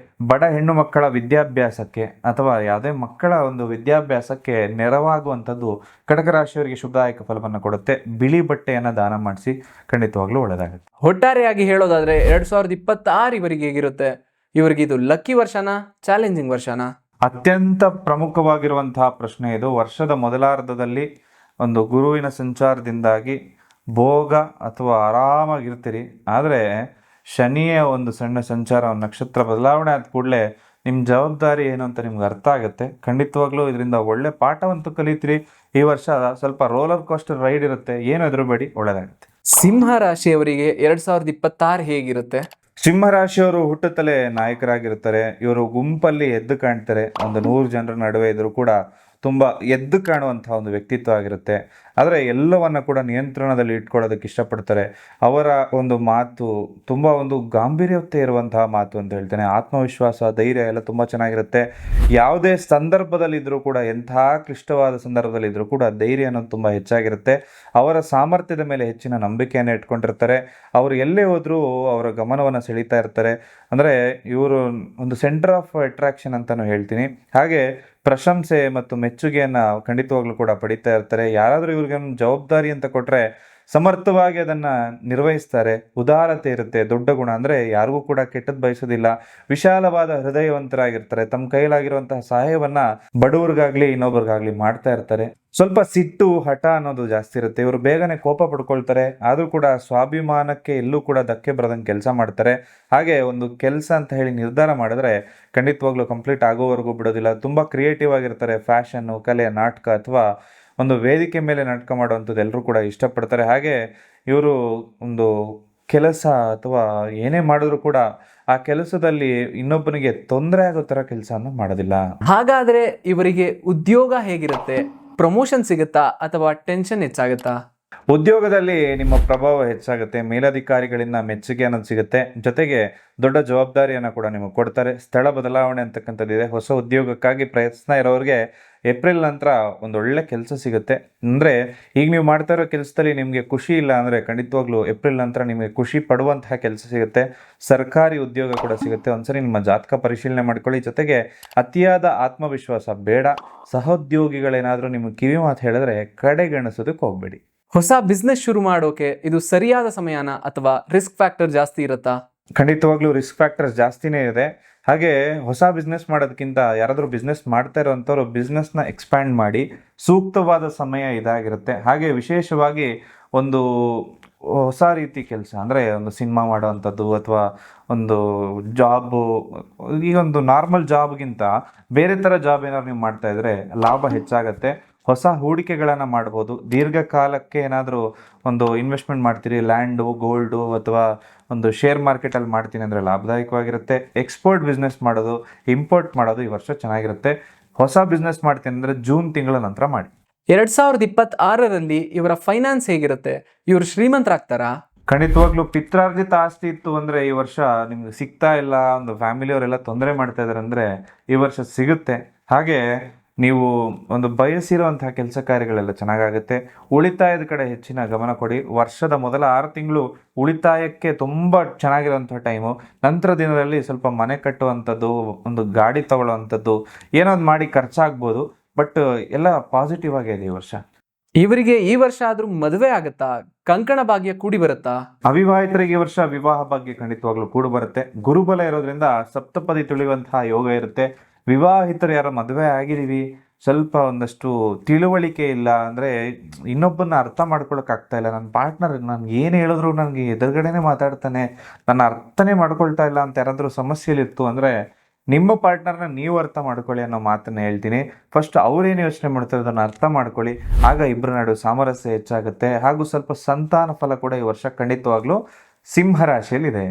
ಬಡ ಹೆಣ್ಣು ಮಕ್ಕಳ ವಿದ್ಯಾಭ್ಯಾಸಕ್ಕೆ ಅಥವಾ ಯಾವುದೇ ಮಕ್ಕಳ ಒಂದು ವಿದ್ಯಾಭ್ಯಾಸಕ್ಕೆ ನೆರವಾಗುವಂಥದ್ದು ಕಟಕ ರಾಶಿಯವರಿಗೆ ಶುಭದಾಯಕ ಫಲವನ್ನು ಕೊಡುತ್ತೆ. ಬಿಳಿ ಬಟ್ಟೆಯನ್ನು ದಾನ ಮಾಡಿಸಿ, ಖಂಡಿತವಾಗ್ಲೂ ಒಳ್ಳೆಯದಾಗುತ್ತೆ. ಒಟ್ಟಾರೆಯಾಗಿ ಹೇಳೋದಾದ್ರೆ 2026 ಇವರಿಗೆ ಹೇಗಿರುತ್ತೆ? ಇವರಿಗೆ ಇದು ಲಕ್ಕಿ ವರ್ಷನಾ, ಚಾಲೆಂಜಿಂಗ್ ವರ್ಷನಾ? ಅತ್ಯಂತ ಪ್ರಮುಖವಾಗಿರುವಂತಹ ಪ್ರಶ್ನೆ ಇದು. ವರ್ಷದ ಮೊದಲಾರ್ಧದಲ್ಲಿ ಒಂದು ಗುರುವಿನ ಸಂಚಾರದಿಂದಾಗಿ ಭೋಗ ಅಥವಾ ಆರಾಮಾಗಿರ್ತೀರಿ. ಆದರೆ ಶನಿಯ ಒಂದು ಸಣ್ಣ ಸಂಚಾರ, ಒಂದು ನಕ್ಷತ್ರ ಬದಲಾವಣೆ ಆದ ಕೂಡಲೇ ನಿಮ್ಮ ಜವಾಬ್ದಾರಿ ಏನು ಅಂತ ನಿಮ್ಗೆ ಅರ್ಥ ಆಗುತ್ತೆ. ಖಂಡಿತವಾಗ್ಲೂ ಇದರಿಂದ ಒಳ್ಳೆ ಪಾಠವಂತೂ ಕಲಿತೀರಿ. ಈ ವರ್ಷ ಸ್ವಲ್ಪ ರೋಲರ್ ಕೋಸ್ಟರ್ ರೈಡ್ ಇರುತ್ತೆ, ಏನು ಹೆದರಬೇಡಿ, ಒಳ್ಳೆಯದಾಗುತ್ತೆ. ಸಿಂಹ ರಾಶಿಯವರಿಗೆ 2026 ಹೇಗಿರುತ್ತೆ? ಸಿಂಹರಾಶಿಯವರು ಹುಟ್ಟುತ್ತಲೇ ನಾಯಕರಾಗಿರ್ತಾರೆ. ಇವರು ಗುಂಪಲ್ಲಿ ಎದ್ದು ಕಾಣ್ತಾರೆ. ಒಂದು 100 ಜನರ ನಡುವೆ ಇದ್ರೂ ಕೂಡ ತುಂಬ ಎದ್ದು ಕಾಣುವಂತಹ ಒಂದು ವ್ಯಕ್ತಿತ್ವ ಆಗಿರುತ್ತೆ. ಆದರೆ ಎಲ್ಲವನ್ನ ಕೂಡ ನಿಯಂತ್ರಣದಲ್ಲಿ ಇಟ್ಕೊಳ್ಳೋದಕ್ಕೆ ಇಷ್ಟಪಡ್ತಾರೆ. ಅವರ ಒಂದು ಮಾತು ತುಂಬ ಒಂದು ಗಾಂಭೀರ್ಯತೆ ಇರುವಂತಹ ಮಾತು ಅಂತ ಹೇಳ್ತೇನೆ. ಆತ್ಮವಿಶ್ವಾಸ, ಧೈರ್ಯ ಎಲ್ಲ ತುಂಬ ಚೆನ್ನಾಗಿರುತ್ತೆ. ಯಾವುದೇ ಸಂದರ್ಭದಲ್ಲಿದ್ದರೂ ಕೂಡ, ಎಂತಹ ಕ್ಲಿಷ್ಟವಾದ ಸಂದರ್ಭದಲ್ಲಿದ್ದರೂ ಕೂಡ ಧೈರ್ಯ ಅನ್ನೋದು ತುಂಬ ಹೆಚ್ಚಾಗಿರುತ್ತೆ. ಅವರ ಸಾಮರ್ಥ್ಯದ ಮೇಲೆ ಹೆಚ್ಚಿನ ನಂಬಿಕೆಯನ್ನು ಇಟ್ಕೊಂಡಿರ್ತಾರೆ. ಅವರು ಎಲ್ಲೇ ಹೋದರೂ ಅವರ ಗಮನವನ್ನು ಸೆಳೀತಾ ಇರ್ತಾರೆ. ಅಂದರೆ ಇವರು ಒಂದು ಸೆಂಟರ್ ಆಫ್ ಅಟ್ರಾಕ್ಷನ್ ಅಂತಲೂ ಹೇಳ್ತೀನಿ. ಹಾಗೆ ಪ್ರಶಂಸೆ ಮತ್ತು ಮೆಚ್ಚುಗೆಯನ್ನು ಖಂಡಿತವಾಗ್ಲೂ ಕೂಡ ಪಡಿತಾ ಇರ್ತಾರೆ. ಯಾರಾದರೂ ಇವ್ರಿಗೆ ಒಂದು ಜವಾಬ್ದಾರಿ ಅಂತ ಕೊಟ್ಟರೆ ಸಮರ್ಥವಾಗಿ ಅದನ್ನು ನಿರ್ವಹಿಸ್ತಾರೆ. ಉದಾರತೆ ಇರುತ್ತೆ, ದೊಡ್ಡ ಗುಣ. ಅಂದರೆ ಯಾರಿಗೂ ಕೂಡ ಕೆಟ್ಟದ್ದು ಬಯಸೋದಿಲ್ಲ. ವಿಶಾಲವಾದ ಹೃದಯವಂತರಾಗಿರ್ತಾರೆ. ತಮ್ಮ ಕೈಲಾಗಿರುವಂತಹ ಸಹಾಯವನ್ನು ಬಡವ್ರಿಗಾಗಲಿ ಇನ್ನೊಬ್ರಿಗಾಗಲಿ ಮಾಡ್ತಾ ಇರ್ತಾರೆ. ಸ್ವಲ್ಪ ಸಿಟ್ಟು, ಹಠ ಅನ್ನೋದು ಜಾಸ್ತಿ ಇರುತ್ತೆ. ಇವರು ಬೇಗನೆ ಕೋಪ ಪಡ್ಕೊಳ್ತಾರೆ. ಆದರೂ ಕೂಡ ಸ್ವಾಭಿಮಾನಕ್ಕೆ ಎಲ್ಲೂ ಕೂಡ ಧಕ್ಕೆ ಬರದಂಗೆ ಕೆಲಸ ಮಾಡ್ತಾರೆ. ಹಾಗೆ ಒಂದು ಕೆಲಸ ಅಂತ ಹೇಳಿ ನಿರ್ಧಾರ ಮಾಡಿದ್ರೆ ಖಂಡಿತವಾಗ್ಲೂ ಕಂಪ್ಲೀಟ್ ಆಗೋವರೆಗೂ ಬಿಡೋದಿಲ್ಲ. ತುಂಬ ಕ್ರಿಯೇಟಿವ್ ಆಗಿರ್ತಾರೆ. ಫ್ಯಾಷನ್ನು, ಕಲೆ, ನಾಟಕ ಅಥವಾ ಒಂದು ವೇದಿಕೆ ಮೇಲೆ ನಾಟಕ ಮಾಡುವಂಥದ್ದು ಎಲ್ಲರೂ ಕೂಡ ಇಷ್ಟಪಡ್ತಾರೆ. ಹಾಗೆ ಇವರು ಒಂದು ಕೆಲಸ ಅಥವಾ ಏನೇ ಮಾಡಿದ್ರು ಕೂಡ ಆ ಕೆಲಸದಲ್ಲಿ ಇನ್ನೊಬ್ಬನಿಗೆ ತೊಂದರೆ ಆಗೋ ಥರ ಕೆಲಸವನ್ನು ಮಾಡೋದಿಲ್ಲ. ಹಾಗಾದ್ರೆ ಇವರಿಗೆ ಉದ್ಯೋಗ ಹೇಗಿರುತ್ತೆ? ಪ್ರಮೋಷನ್ ಸಿಗುತ್ತಾ ಅಥವಾ ಟೆನ್ಷನ್ ಹೆಚ್ಚಾಗುತ್ತಾ? ಉದ್ಯೋಗದಲ್ಲಿ ನಿಮ್ಮ ಪ್ರಭಾವ ಹೆಚ್ಚಾಗುತ್ತೆ. ಮೇಲಧಿಕಾರಿಗಳಿಂದ ಮೆಚ್ಚುಗೆ ಅನ್ನೋದು ಸಿಗುತ್ತೆ. ಜೊತೆಗೆ ದೊಡ್ಡ ಜವಾಬ್ದಾರಿಯನ್ನು ಕೂಡ ನಿಮಗೆ ಕೊಡ್ತಾರೆ. ಸ್ಥಳ ಬದಲಾವಣೆ ಅಂತಕ್ಕಂಥದ್ದಿದೆ. ಹೊಸ ಉದ್ಯೋಗಕ್ಕಾಗಿ ಪ್ರಯತ್ನ ಇರೋರಿಗೆ ಏಪ್ರಿಲ್ ನಂತರ ಒಂದೊಳ್ಳೆ ಕೆಲಸ ಸಿಗುತ್ತೆ. ಅಂದರೆ ಈಗ ನೀವು ಮಾಡ್ತಾ ಇರೋ ಕೆಲಸದಲ್ಲಿ ನಿಮಗೆ ಖುಷಿ ಇಲ್ಲ ಅಂದರೆ ಖಂಡಿತವಾಗ್ಲೂ ಏಪ್ರಿಲ್ ನಂತರ ನಿಮಗೆ ಖುಷಿ ಪಡುವಂತಹ ಕೆಲಸ ಸಿಗುತ್ತೆ. ಸರ್ಕಾರಿ ಉದ್ಯೋಗ ಕೂಡ ಸಿಗುತ್ತೆ. ಒಂದ್ಸರಿ ನಿಮ್ಮ ಜಾತಕ ಪರಿಶೀಲನೆ ಮಾಡ್ಕೊಳ್ಳಿ. ಜೊತೆಗೆ ಅತಿಯಾದ ಆತ್ಮವಿಶ್ವಾಸ ಬೇಡ. ಸಹೋದ್ಯೋಗಿಗಳೇನಾದರೂ ನಿಮಗೆ ಕಿವಿ ಮಾತು ಹೇಳಿದ್ರೆ ಕಡೆಗಣಿಸೋದಕ್ಕೆ ಹೋಗಬೇಡಿ. ಹೊಸ ಬಿಸ್ನೆಸ್ ಶುರು ಮಾಡೋಕೆ ಇದು ಸರಿಯಾದ ಸಮಯನ ಅಥವಾ ರಿಸ್ಕ್ ಫ್ಯಾಕ್ಟರ್ ಜಾಸ್ತಿ ಇರುತ್ತಾ? ಖಂಡಿತವಾಗ್ಲೂ ರಿಸ್ಕ್ ಫ್ಯಾಕ್ಟರ್ಸ್ ಜಾಸ್ತಿನೇ ಇದೆ. ಹಾಗೆ ಹೊಸ ಬಿಸ್ನೆಸ್ ಮಾಡೋದಕ್ಕಿಂತ ಯಾರಾದರೂ ಬಿಸ್ನೆಸ್ ಮಾಡ್ತಾ ಇರೋವಂಥವ್ರು ಬಿಸ್ನೆಸ್ನ ಎಕ್ಸ್ಪ್ಯಾಂಡ್ ಮಾಡಿ. ಸೂಕ್ತವಾದ ಸಮಯ ಇದಾಗಿರುತ್ತೆ. ಹಾಗೆ ವಿಶೇಷವಾಗಿ ಒಂದು ಹೊಸ ರೀತಿ ಕೆಲಸ ಅಂದರೆ ಒಂದು ಸಿನಿಮಾ ಮಾಡೋವಂಥದ್ದು ಅಥವಾ ಒಂದು ಜಾಬು, ಈಗ ಒಂದು ನಾರ್ಮಲ್ ಜಾಬ್ಗಿಂತ ಬೇರೆ ಥರ ಜಾಬ್ ಏನಾದ್ರು ನೀವು ಮಾಡ್ತಾ ಇದ್ರೆ ಲಾಭ ಹೆಚ್ಚಾಗತ್ತೆ. ಹೊಸ ಹೂಡಿಕೆಗಳನ್ನು ಮಾಡ್ಬೋದು. ದೀರ್ಘಕಾಲಕ್ಕೆ ಏನಾದರೂ ಒಂದು ಇನ್ವೆಸ್ಟ್ಮೆಂಟ್ ಮಾಡ್ತೀರಿ, ಲ್ಯಾಂಡು, ಗೋಲ್ಡು ಅಥವಾ ಒಂದು ಶೇರ್ ಮಾರ್ಕೆಟಲ್ಲಿ ಮಾಡ್ತೀನಿ ಅಂದರೆ ಲಾಭದಾಯಕವಾಗಿರುತ್ತೆ. ಎಕ್ಸ್ಪೋರ್ಟ್ ಬಿಸ್ನೆಸ್ ಮಾಡೋದು, ಇಂಪೋರ್ಟ್ ಮಾಡೋದು ಈ ವರ್ಷ ಚೆನ್ನಾಗಿರುತ್ತೆ. ಹೊಸ ಬಿಸ್ನೆಸ್ ಮಾಡ್ತೀನಿ ಅಂದರೆ ಜೂನ್ ತಿಂಗಳ ನಂತರ ಮಾಡಿ. 2026ರಲ್ಲಿ ಇವರ ಫೈನಾನ್ಸ್ ಹೇಗಿರುತ್ತೆ? ಇವರು ಶ್ರೀಮಂತರಾಗ್ತಾರಾ? ಖಂಡಿತವಾಗ್ಲೂ ಪಿತ್ರಾರ್ಜಿತ ಆಸ್ತಿ ಇತ್ತು ಅಂದರೆ ಈ ವರ್ಷ ನಿಮ್ಗೆ ಸಿಗ್ತಾ ಇಲ್ಲ, ಒಂದು ಫ್ಯಾಮಿಲಿಯವರೆಲ್ಲ ತೊಂದರೆ ಮಾಡ್ತಾ ಇದ್ದಾರೆ ಅಂದರೆ ಈ ವರ್ಷ ಸಿಗುತ್ತೆ. ಹಾಗೆ ನೀವು ಒಂದು ಬಯಸಿರುವಂತಹ ಕೆಲಸ ಕಾರ್ಯಗಳೆಲ್ಲ ಚೆನ್ನಾಗಾಗುತ್ತೆ. ಉಳಿತಾಯದ ಕಡೆ ಹೆಚ್ಚಿನ ಗಮನ ಕೊಡಿ. ವರ್ಷದ ಮೊದಲ 6 ತಿಂಗಳು ಉಳಿತಾಯಕ್ಕೆ ತುಂಬ ಚೆನ್ನಾಗಿರುವಂಥ ಟೈಮು. ನಂತರ ದಿನದಲ್ಲಿ ಸ್ವಲ್ಪ ಮನೆ ಕಟ್ಟುವಂಥದ್ದು, ಒಂದು ಗಾಡಿ ತಗೊಳ್ಳುವಂಥದ್ದು, ಏನೋ ಒಂದು ಮಾಡಿ ಖರ್ಚಾಗ್ಬೋದು. ಬಟ್ ಎಲ್ಲ ಪಾಸಿಟಿವ್ ಆಗಿದೆ ಈ ವರ್ಷ. ಇವರಿಗೆ ಈ ವರ್ಷ ಆದ್ರೂ ಮದುವೆ ಆಗುತ್ತಾ? ಕಂಕಣ ಭಾಗ್ಯ ಕೂಡಿ ಬರುತ್ತಾ? ಅವಿವಾಹಿತರಿಗೆ ಈ ವರ್ಷ ವಿವಾಹ ಭಾಗ್ಯ ಖಂಡಿತವಾಗ್ಲೂ ಕೂಡಿ ಬರುತ್ತೆ. ಗುರುಬಲ ಇರೋದ್ರಿಂದ ಸಪ್ತಪದಿ ತುಳಿಯುವಂತಹ ಯೋಗ ಇರುತ್ತೆ. ವಿವಾಹಿತರು ಯಾರೋ ಮದುವೆ ಆಗಿದ್ದೀವಿ, ಸ್ವಲ್ಪ ಒಂದಷ್ಟು ತಿಳುವಳಿಕೆ ಇಲ್ಲ ಅಂದರೆ ಇನ್ನೊಬ್ಬನ ಅರ್ಥ ಮಾಡ್ಕೊಳಕ್ ಆಗ್ತಾ ಇಲ್ಲ, ನನ್ನ ಪಾರ್ಟ್ನರ್ ನನ್ಗೆ ಏನು ಹೇಳಿದ್ರು ನನಗೆ ಎದುರುಗಡೆನೇ ಮಾತಾಡ್ತಾನೆ, ನನ್ನ ಅರ್ಥನೇ ಮಾಡ್ಕೊಳ್ತಾ ಇಲ್ಲ ಅಂತ ಯಾರಾದರೂ ಸಮಸ್ಯೆಲಿತ್ತು ಅಂದರೆ ನಿಮ್ಮ ಪಾರ್ಟ್ನರ್ನ ನೀವು ಅರ್ಥ ಮಾಡ್ಕೊಳ್ಳಿ ಅನ್ನೋ ಮಾತನ್ನು ಹೇಳ್ತೀನಿ. ಫಸ್ಟ್ ಅವ್ರೇನು ಯೋಚನೆ ಮಾಡ್ತಾರೆ ಅದನ್ನು ಅರ್ಥ ಮಾಡ್ಕೊಳ್ಳಿ. ಆಗ ಇಬ್ಬರ ನಡುವೆ ಸಾಮರಸ್ಯ ಹೆಚ್ಚಾಗುತ್ತೆ. ಹಾಗೂ ಸ್ವಲ್ಪ ಸಂತಾನ ಫಲ ಕೂಡ ಈ ವರ್ಷ ಖಂಡಿತವಾಗ್ಲೂ ಸಿಂಹರಾಶಿಯಲ್ಲಿದೆ.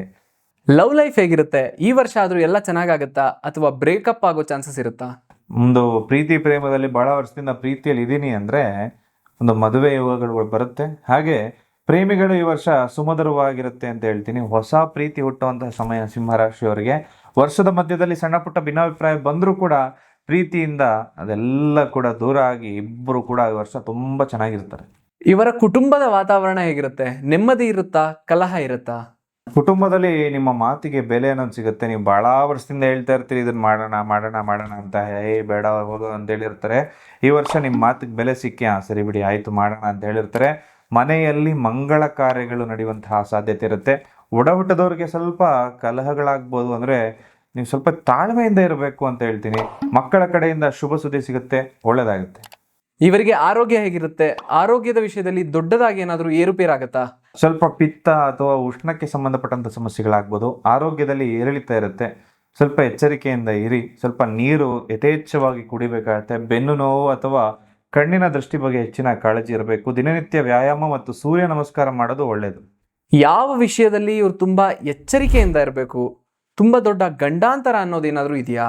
ಲವ್ ಲೈಫ್ ಹೇಗಿರುತ್ತೆ? ಈ ವರ್ಷ ಆದ್ರೂ ಎಲ್ಲ ಚೆನ್ನಾಗಾಗುತ್ತಾ ಅಥವಾ ಬ್ರೇಕಪ್ ಆಗೋ ಚಾನ್ಸಸ್ ಇರುತ್ತಾ? ಒಂದು ಪ್ರೀತಿ ಪ್ರೇಮದಲ್ಲಿ ಬಹಳ ವರ್ಷದಿಂದ ಪ್ರೀತಿಯಲ್ಲಿ ಇದ್ದೀನಿ ಅಂದರೆ ಒಂದು ಮದುವೆ ಯೋಗಗಳು ಬರುತ್ತೆ. ಹಾಗೆ ಪ್ರೇಮಿಗಳು ಈ ವರ್ಷ ಸುಮಧುರವಾಗಿರುತ್ತೆ ಅಂತ ಹೇಳ್ತೀನಿ. ಹೊಸ ಪ್ರೀತಿ ಹುಟ್ಟುವಂತಹ ಸಮಯ ಸಿಂಹರಾಶಿಯವರಿಗೆ. ವರ್ಷದ ಮಧ್ಯದಲ್ಲಿ ಸಣ್ಣ ಪುಟ್ಟ ಭಿನ್ನಾಭಿಪ್ರಾಯ ಬಂದರೂ ಕೂಡ ಪ್ರೀತಿಯಿಂದ ಅದೆಲ್ಲ ಕೂಡ ದೂರ ಆಗಿ ಇಬ್ಬರು ಕೂಡ ಈ ವರ್ಷ ತುಂಬ ಚೆನ್ನಾಗಿರ್ತಾರೆ. ಇವರ ಕುಟುಂಬದ ವಾತಾವರಣ ಹೇಗಿರುತ್ತೆ? ನೆಮ್ಮದಿ ಇರುತ್ತಾ, ಕಲಹ ಇರುತ್ತಾ? ಕುಟುಂಬದಲ್ಲಿ ನಿಮ್ಮ ಮಾತಿಗೆ ಬೆಲೆ ಅನ್ನೋದು ಸಿಗುತ್ತೆ. ನೀವು ಭಾಳ ವರ್ಷದಿಂದ ಹೇಳ್ತಾ ಇರ್ತೀರಿ ಇದನ್ನ ಮಾಡೋಣ ಮಾಡೋಣ ಮಾಡೋಣ ಅಂತ, ಬೇಡ ಹೋಗೋ ಅಂತ ಹೇಳಿರ್ತಾರೆ. ಈ ವರ್ಷ ನಿಮ್ಮ ಮಾತಿಗೆ ಬೆಲೆ ಸಿಕ್ಕಿ ಸರಿ ಬಿಡಿ ಆಯಿತು ಮಾಡೋಣ ಅಂತ ಹೇಳಿರ್ತಾರೆ. ಮನೆಯಲ್ಲಿ ಮಂಗಳ ಕಾರ್ಯಗಳು ನಡೆಯುವಂತಹ ಸಾಧ್ಯತೆ ಇರುತ್ತೆ. ಒಡಹುಟ್ಟದವ್ರಿಗೆ ಸ್ವಲ್ಪ ಕಲಹಗಳಾಗ್ಬೋದು, ಅಂದರೆ ನೀವು ಸ್ವಲ್ಪ ತಾಳ್ಮೆಯಿಂದ ಇರಬೇಕು ಅಂತ ಹೇಳ್ತೀನಿ. ಮಕ್ಕಳ ಕಡೆಯಿಂದ ಶುಭ ಸುದ್ದಿ ಸಿಗುತ್ತೆ, ಒಳ್ಳೆಯದಾಗುತ್ತೆ. ಇವರಿಗೆ ಆರೋಗ್ಯ ಹೇಗಿರುತ್ತೆ? ಆರೋಗ್ಯದ ವಿಷಯದಲ್ಲಿ ದೊಡ್ಡದಾಗಿ ಏನಾದರೂ ಏರುಪೇರಾಗತ್ತಾ? ಸ್ವಲ್ಪ ಪಿತ್ತ ಅಥವಾ ಉಷ್ಣಕ್ಕೆ ಸಂಬಂಧಪಟ್ಟಂಥ ಸಮಸ್ಯೆಗಳಾಗ್ಬೋದು. ಆರೋಗ್ಯದಲ್ಲಿ ಏರಿಳಿತ ಇರುತ್ತೆ, ಸ್ವಲ್ಪ ಎಚ್ಚರಿಕೆಯಿಂದ ಇರಿ. ಸ್ವಲ್ಪ ನೀರು ಯಥೇಚ್ಛವಾಗಿ ಕುಡಿಬೇಕಾಗತ್ತೆ. ಬೆನ್ನು ನೋವು ಅಥವಾ ಕಣ್ಣಿನ ದೃಷ್ಟಿ ಬಗ್ಗೆ ಹೆಚ್ಚಿನ ಕಾಳಜಿ ಇರಬೇಕು. ದಿನನಿತ್ಯ ವ್ಯಾಯಾಮ ಮತ್ತು ಸೂರ್ಯ ನಮಸ್ಕಾರ ಮಾಡೋದು ಒಳ್ಳೆಯದು. ಯಾವ ವಿಷಯದಲ್ಲಿ ಇವರು ತುಂಬ ಎಚ್ಚರಿಕೆಯಿಂದ ಇರಬೇಕು? ತುಂಬ ದೊಡ್ಡ ಗಂಡಾಂತರ ಅನ್ನೋದೇನಾದರೂ ಇದೆಯಾ?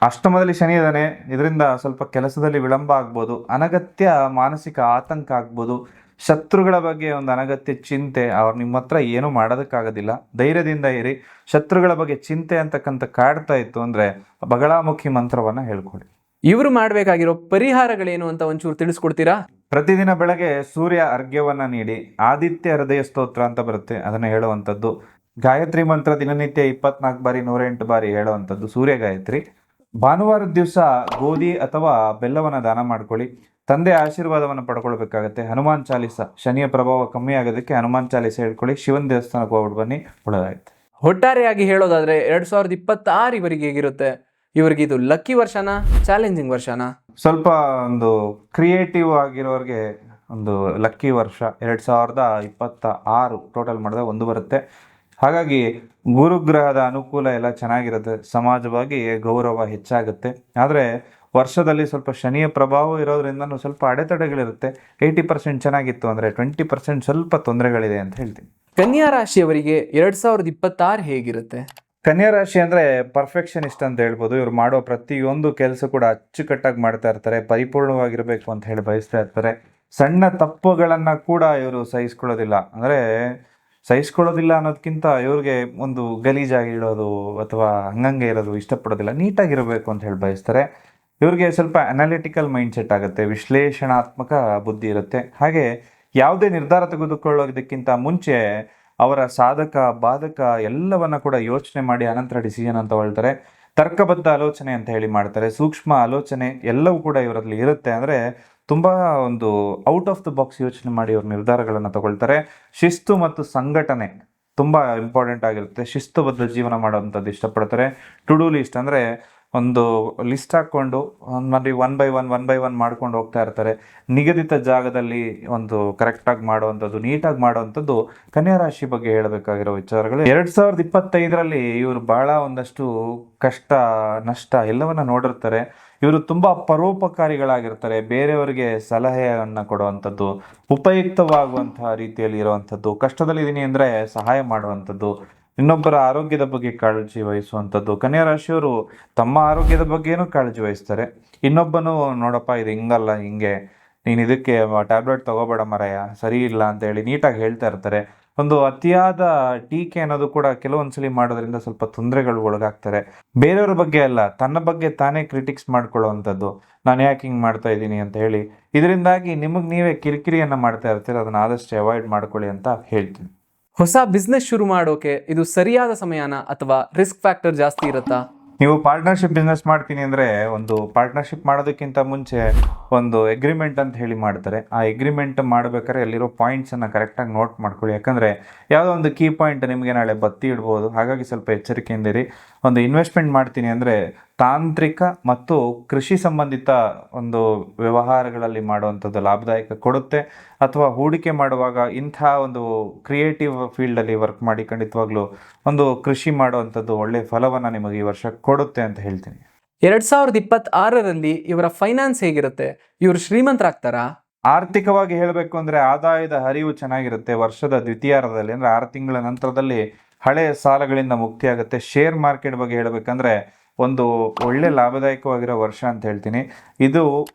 ಅಷ್ಟಮದಲ್ಲಿ ಶನಿ ಇದ್ದಾನೆ, ಇದರಿಂದ ಸ್ವಲ್ಪ ಕೆಲಸದಲ್ಲಿ ವಿಳಂಬ ಆಗ್ಬೋದು. ಅನಗತ್ಯ ಮಾನಸಿಕ ಆತಂಕ ಆಗ್ಬೋದು. ಶತ್ರುಗಳ ಬಗ್ಗೆ ಒಂದು ಅನಗತ್ಯ ಚಿಂತೆ, ಅವ್ರು ನಿಮ್ಮ ಹತ್ರ ಏನೂ ಮಾಡೋದಕ್ಕಾಗೋದಿಲ್ಲ. ಧೈರ್ಯದಿಂದ ಇರಿ. ಶತ್ರುಗಳ ಬಗ್ಗೆ ಚಿಂತೆ ಅಂತಕ್ಕಂಥ ಕಾಡ್ತಾ ಇತ್ತು ಅಂದರೆ ಬಗಳಾಮುಖಿ ಮಂತ್ರವನ್ನು ಹೇಳ್ಕೊಡಿ. ಇವರು ಮಾಡಬೇಕಾಗಿರೋ ಪರಿಹಾರಗಳೇನು ಅಂತ ಒಂಚೂರು ತಿಳಿಸ್ಕೊಡ್ತೀರಾ? ಪ್ರತಿದಿನ ಬೆಳಗ್ಗೆ ಸೂರ್ಯ ಅರ್ಘ್ಯವನ್ನು ನೀಡಿ. ಆದಿತ್ಯ ಹೃದಯ ಸ್ತೋತ್ರ ಅಂತ ಬರುತ್ತೆ, ಅದನ್ನು ಹೇಳುವಂಥದ್ದು. ಗಾಯತ್ರಿ ಮಂತ್ರ ದಿನನಿತ್ಯ 24 ಬಾರಿ 108 ಬಾರಿ ಹೇಳುವಂಥದ್ದು ಸೂರ್ಯ ಗಾಯತ್ರಿ. ಭಾನುವಾರದ ದಿವಸ ಗೋಧಿ ಅಥವಾ ಬೆಲ್ಲವನ್ನು ದಾನ ಮಾಡ್ಕೊಳ್ಳಿ. ತಂದೆ ಆಶೀರ್ವಾದವನ್ನು ಪಡ್ಕೊಳ್ಬೇಕಾಗತ್ತೆ. ಹನುಮಾನ್ ಚಾಲಿಸ, ಶನಿಯ ಪ್ರಭಾವ ಕಮ್ಮಿ ಆಗೋದಕ್ಕೆ ಹನುಮಾನ್ ಚಾಲಿಸ ಹೇಳ್ಕೊಳ್ಳಿ. ಶಿವನ ದೇವಸ್ಥಾನಕ್ಕೆ ಹೋಗ್ಬಿಟ್ಟು ಬನ್ನಿ, ಒಳ್ಳೆದಾಯ್ತು. ಒಟ್ಟಾರೆಯಾಗಿ ಹೇಳೋದಾದ್ರೆ 2026 ಇವರಿಗೆ ಹೇಗಿರುತ್ತೆ? ಇವರಿಗೆ ಇದು ಲಕ್ಕಿ ವರ್ಷನಾ, ಚಾಲೆಂಜಿಂಗ್ ವರ್ಷನಾ? ಸ್ವಲ್ಪ ಒಂದು ಕ್ರಿಯೇಟಿವ್ ಆಗಿರೋರಿಗೆ ಒಂದು ಲಕ್ಕಿ ವರ್ಷ. 2026 ಟೋಟಲ್ ಮಾಡಿದಾಗ 1 ಬರುತ್ತೆ. ಹಾಗಾಗಿ ಗುರುಗ್ರಹದ ಅನುಕೂಲ ಎಲ್ಲ ಚೆನ್ನಾಗಿರುತ್ತೆ. ಸಮಾಜವಾಗಿ ಗೌರವ ಹೆಚ್ಚಾಗುತ್ತೆ. ಆದರೆ ವರ್ಷದಲ್ಲಿ ಸ್ವಲ್ಪ ಶನಿಯ ಪ್ರಭಾವ ಇರೋದ್ರಿಂದ ಸ್ವಲ್ಪ ಅಡೆತಡೆಗಳಿರುತ್ತೆ. 80% ಚೆನ್ನಾಗಿತ್ತು ಅಂದರೆ 20% ಸ್ವಲ್ಪ ತೊಂದರೆಗಳಿದೆ ಅಂತ ಹೇಳ್ತೀನಿ. ಕನ್ಯಾ ರಾಶಿಯವರಿಗೆ 2026 ಹೇಗಿರುತ್ತೆ? ಕನ್ಯಾ ರಾಶಿ ಅಂದರೆ ಪರ್ಫೆಕ್ಷನಿಸ್ಟ್ ಅಂತ ಹೇಳ್ಬೋದು. ಇವ್ರು ಮಾಡೋ ಪ್ರತಿಯೊಂದು ಕೆಲಸ ಕೂಡ ಅಚ್ಚುಕಟ್ಟಾಗಿ ಮಾಡ್ತಾ ಇರ್ತಾರೆ. ಪರಿಪೂರ್ಣವಾಗಿರಬೇಕು ಅಂತ ಹೇಳಿ ಬಯಸ್ತಾ ಇರ್ತಾರೆ. ಸಣ್ಣ ತಪ್ಪುಗಳನ್ನು ಕೂಡ ಇವರು ಸಹಿಸ್ಕೊಳ್ಳೋದಿಲ್ಲ ಅನ್ನೋದಕ್ಕಿಂತ ಇವ್ರಿಗೆ ಒಂದು ಗಲೀಜಾಗಿ ಇಡೋದು ಅಥವಾ ಹಂಗಂಗೆ ಇರೋದು ಇಷ್ಟಪಡೋದಿಲ್ಲ. ನೀಟಾಗಿರಬೇಕು ಅಂತ ಹೇಳಿ ಬಯಸ್ತಾರೆ. ಇವ್ರಿಗೆ ಸ್ವಲ್ಪ ಅನಾಲಿಟಿಕಲ್ ಮೈಂಡ್ಸೆಟ್ ಆಗುತ್ತೆ, ವಿಶ್ಲೇಷಣಾತ್ಮಕ ಬುದ್ಧಿ ಇರುತ್ತೆ. ಹಾಗೆ ಯಾವುದೇ ನಿರ್ಧಾರ ತೆಗೆದುಕೊಳ್ಳೋದಕ್ಕಿಂತ ಮುಂಚೆ ಅವರ ಸಾಧಕ ಬಾಧಕ ಎಲ್ಲವನ್ನ ಕೂಡ ಯೋಚನೆ ಮಾಡಿ ಅನಂತರ ಡಿಸಿಷನ್ ಅಂತ ತಗೊಳ್ತಾರೆ. ತರ್ಕಬದ್ಧ ಆಲೋಚನೆ ಅಂತ ಹೇಳಿ ಮಾಡ್ತಾರೆ. ಸೂಕ್ಷ್ಮ ಆಲೋಚನೆ ಎಲ್ಲವೂ ಕೂಡ ಇವರಲ್ಲಿ ಇರುತ್ತೆ. ಅಂದರೆ ತುಂಬ ಒಂದು ಔಟ್ ಆಫ್ ದ ಬಾಕ್ಸ್ ಯೋಚನೆ ಮಾಡಿ ಅವ್ರ ನಿರ್ಧಾರಗಳನ್ನು ತಗೊಳ್ತಾರೆ. ಶಿಸ್ತು ಮತ್ತು ಸಂಘಟನೆ ತುಂಬ ಇಂಪಾರ್ಟೆಂಟ್ ಆಗಿರುತ್ತೆ. ಶಿಸ್ತುಬದ್ಧ ಜೀವನ ಮಾಡೋವಂಥದ್ದು ಇಷ್ಟಪಡ್ತಾರೆ. ಟು ಡೂ ಲಿಸ್ಟ್ ಅಂದರೆ ಒಂದು ಲಿಸ್ಟ್ ಹಾಕ್ಕೊಂಡು ಒಂದು ಒನ್ ಬೈ ಒನ್ ಮಾಡ್ಕೊಂಡು ಹೋಗ್ತಾ ಇರ್ತಾರೆ. ನಿಗದಿತ ಜಾಗದಲ್ಲಿ ಒಂದು ಕರೆಕ್ಟಾಗಿ ಮಾಡುವಂಥದ್ದು, ನೀಟಾಗಿ ಮಾಡುವಂಥದ್ದು ಕನ್ಯಾ ರಾಶಿ ಬಗ್ಗೆ ಹೇಳಬೇಕಾಗಿರೋ ವಿಚಾರಗಳು. 2025ರಲ್ಲಿ ಇವರು ಭಾಳ ಒಂದಷ್ಟು ಕಷ್ಟ ನಷ್ಟ ಎಲ್ಲವನ್ನ ನೋಡಿರ್ತಾರೆ. ಇವರು ತುಂಬ ಪರೋಪಕಾರಿಗಳಾಗಿರ್ತಾರೆ. ಬೇರೆಯವರಿಗೆ ಸಲಹೆಯನ್ನು ಕೊಡುವಂಥದ್ದು, ಉಪಯುಕ್ತವಾಗುವಂತಹ ರೀತಿಯಲ್ಲಿ ಇರುವಂಥದ್ದು, ಕಷ್ಟದಲ್ಲಿದ್ದೀನಿ ಅಂದರೆ ಸಹಾಯ ಮಾಡುವಂಥದ್ದು, ಇನ್ನೊಬ್ಬರ ಆರೋಗ್ಯದ ಬಗ್ಗೆ ಕಾಳಜಿ ವಹಿಸುವಂಥದ್ದು. ಕನ್ಯಾ ರಾಶಿಯವರು ತಮ್ಮ ಆರೋಗ್ಯದ ಬಗ್ಗೆನೂ ಕಾಳಜಿ ವಹಿಸ್ತಾರೆ. ಇನ್ನೊಬ್ಬನು ನೋಡಪ್ಪ ಇದು ಹಿಂಗಲ್ಲ, ಹಿಂಗೆ ನೀನು ಇದಕ್ಕೆ ಟ್ಯಾಬ್ಲೆಟ್ ತಗೋಬೇಡ ಮರಯ್ಯ, ಸರಿ ಇಲ್ಲ ಅಂತ ಹೇಳಿ ನೀಟಾಗಿ ಹೇಳ್ತಾ ಇರ್ತಾರೆ. ಒಂದು ಅತಿಯಾದ ಟೀಕೆ ಅನ್ನೋದು ಕೂಡ ಕೆಲವೊಂದ್ಸಲಿ ಮಾಡೋದ್ರಿಂದ ಸ್ವಲ್ಪ ತೊಂದರೆಗಳು ಒಳಗಾಗ್ತಾರೆ. ಬೇರೆಯವ್ರ ಬಗ್ಗೆ ಅಲ್ಲ, ತನ್ನ ಬಗ್ಗೆ ತಾನೇ ಕ್ರಿಟಿಕ್ಸ್ ಮಾಡ್ಕೊಳ್ಳುವಂಥದ್ದು, ನಾನು ಯಾಕೆ ಹಿಂಗೆ ಮಾಡ್ತಾ ಇದ್ದೀನಿ ಅಂತ ಹೇಳಿ. ಇದರಿಂದಾಗಿ ನಿಮಗೆ ನೀವೇ ಕಿರಿಕಿರಿಯನ್ನು ಮಾಡ್ತಾ ಇರ್ತೀರ. ಅದನ್ನು ಆದಷ್ಟು ಅವಾಯ್ಡ್ ಮಾಡ್ಕೊಳ್ಳಿ ಅಂತ ಹೇಳ್ತೀನಿ. ಹೊಸ ಬಿಸ್ನೆಸ್ ಶುರು ಮಾಡೋಕೆ ಇದು ಸರಿಯಾದ ಸಮಯನ ಅಥವಾ ರಿಸ್ಕ್ ಫ್ಯಾಕ್ಟರ್ ಜಾಸ್ತಿ ಇರುತ್ತಾ? ನೀವು ಪಾರ್ಟ್ನರ್ಶಿಪ್ ಬಿಸ್ನೆಸ್ ಮಾಡ್ತೀನಿ ಅಂದರೆ ಒಂದು ಪಾರ್ಟ್ನರ್ಶಿಪ್ ಮಾಡೋದಕ್ಕಿಂತ ಮುಂಚೆ ಒಂದು ಎಗ್ರಿಮೆಂಟ್ ಅಂತ ಹೇಳಿ ಮಾಡ್ತಾರೆ. ಆ ಎಗ್ರಿಮೆಂಟ್ ಮಾಡಬೇಕಾದ್ರೆ ಅಲ್ಲಿರೋ ಪಾಯಿಂಟ್ಸನ್ನು ಕರೆಕ್ಟಾಗಿ ನೋಟ್ ಮಾಡ್ಕೊಳ್ಳಿ. ಯಾಕಂದರೆ ಯಾವುದೋ ಒಂದು ಕೀ ಪಾಯಿಂಟ್ ನಿಮಗೆ ನಾಳೆ ಬತ್ತಿ ಇಡ್ಬೋದು. ಹಾಗಾಗಿ ಸ್ವಲ್ಪ ಎಚ್ಚರಿಕೆಯಿಂದ ಇರಿ. ಒಂದು ಇನ್ವೆಸ್ಟ್ಮೆಂಟ್ ಮಾಡ್ತೀನಿ ಅಂದರೆ ತಾಂತ್ರಿಕ ಮತ್ತು ಕೃಷಿ ಸಂಬಂಧಿತ ಒಂದು ವ್ಯವಹಾರಗಳಲ್ಲಿ ಮಾಡುವಂಥದ್ದು ಲಾಭದಾಯಕ ಕೊಡುತ್ತೆ. ಅಥವಾ ಹೂಡಿಕೆ ಮಾಡುವಾಗ ಇಂಥ ಒಂದು ಕ್ರಿಯೇಟಿವ್ ಫೀಲ್ಡಲ್ಲಿ ವರ್ಕ್ ಮಾಡಿ ಖಂಡಿತವಾಗ್ಲೂ ಒಂದು ಕೃಷಿ ಮಾಡುವಂಥದ್ದು ಒಳ್ಳೆಯ ಫಲವನ್ನು ನಿಮಗೆ ಈ ವರ್ಷ ಕೊಡುತ್ತೆ ಅಂತ ಹೇಳ್ತೀನಿ. 2026ರಲ್ಲಿ ಇವರ ಫೈನಾನ್ಸ್ ಹೇಗಿರುತ್ತೆ? ಇವರು ಶ್ರೀಮಂತರಾಗ್ತಾರಾ? ಆರ್ಥಿಕವಾಗಿ ಹೇಳಬೇಕು ಅಂದರೆ ಆದಾಯದ ಹರಿವು ಚೆನ್ನಾಗಿರುತ್ತೆ. ವರ್ಷದ ದ್ವಿತೀಯಾರ್ಧದಲ್ಲಿ ಅಂದರೆ 6 ತಿಂಗಳ ನಂತರದಲ್ಲಿ ಹಳೆಯ ಸಾಲಗಳಿಂದ ಮುಕ್ತಿ ಆಗುತ್ತೆ. ಶೇರ್ ಮಾರ್ಕೆಟ್ ಬಗ್ಗೆ ಹೇಳಬೇಕಂದ್ರೆ ಒಂದು ಒಳ್ಳೆ ಲಾಭದಾಯಕವಾಗಿರೋ ವರ್ಷ ಅಂತ ಹೇಳ್ತೀನಿ. ಇದು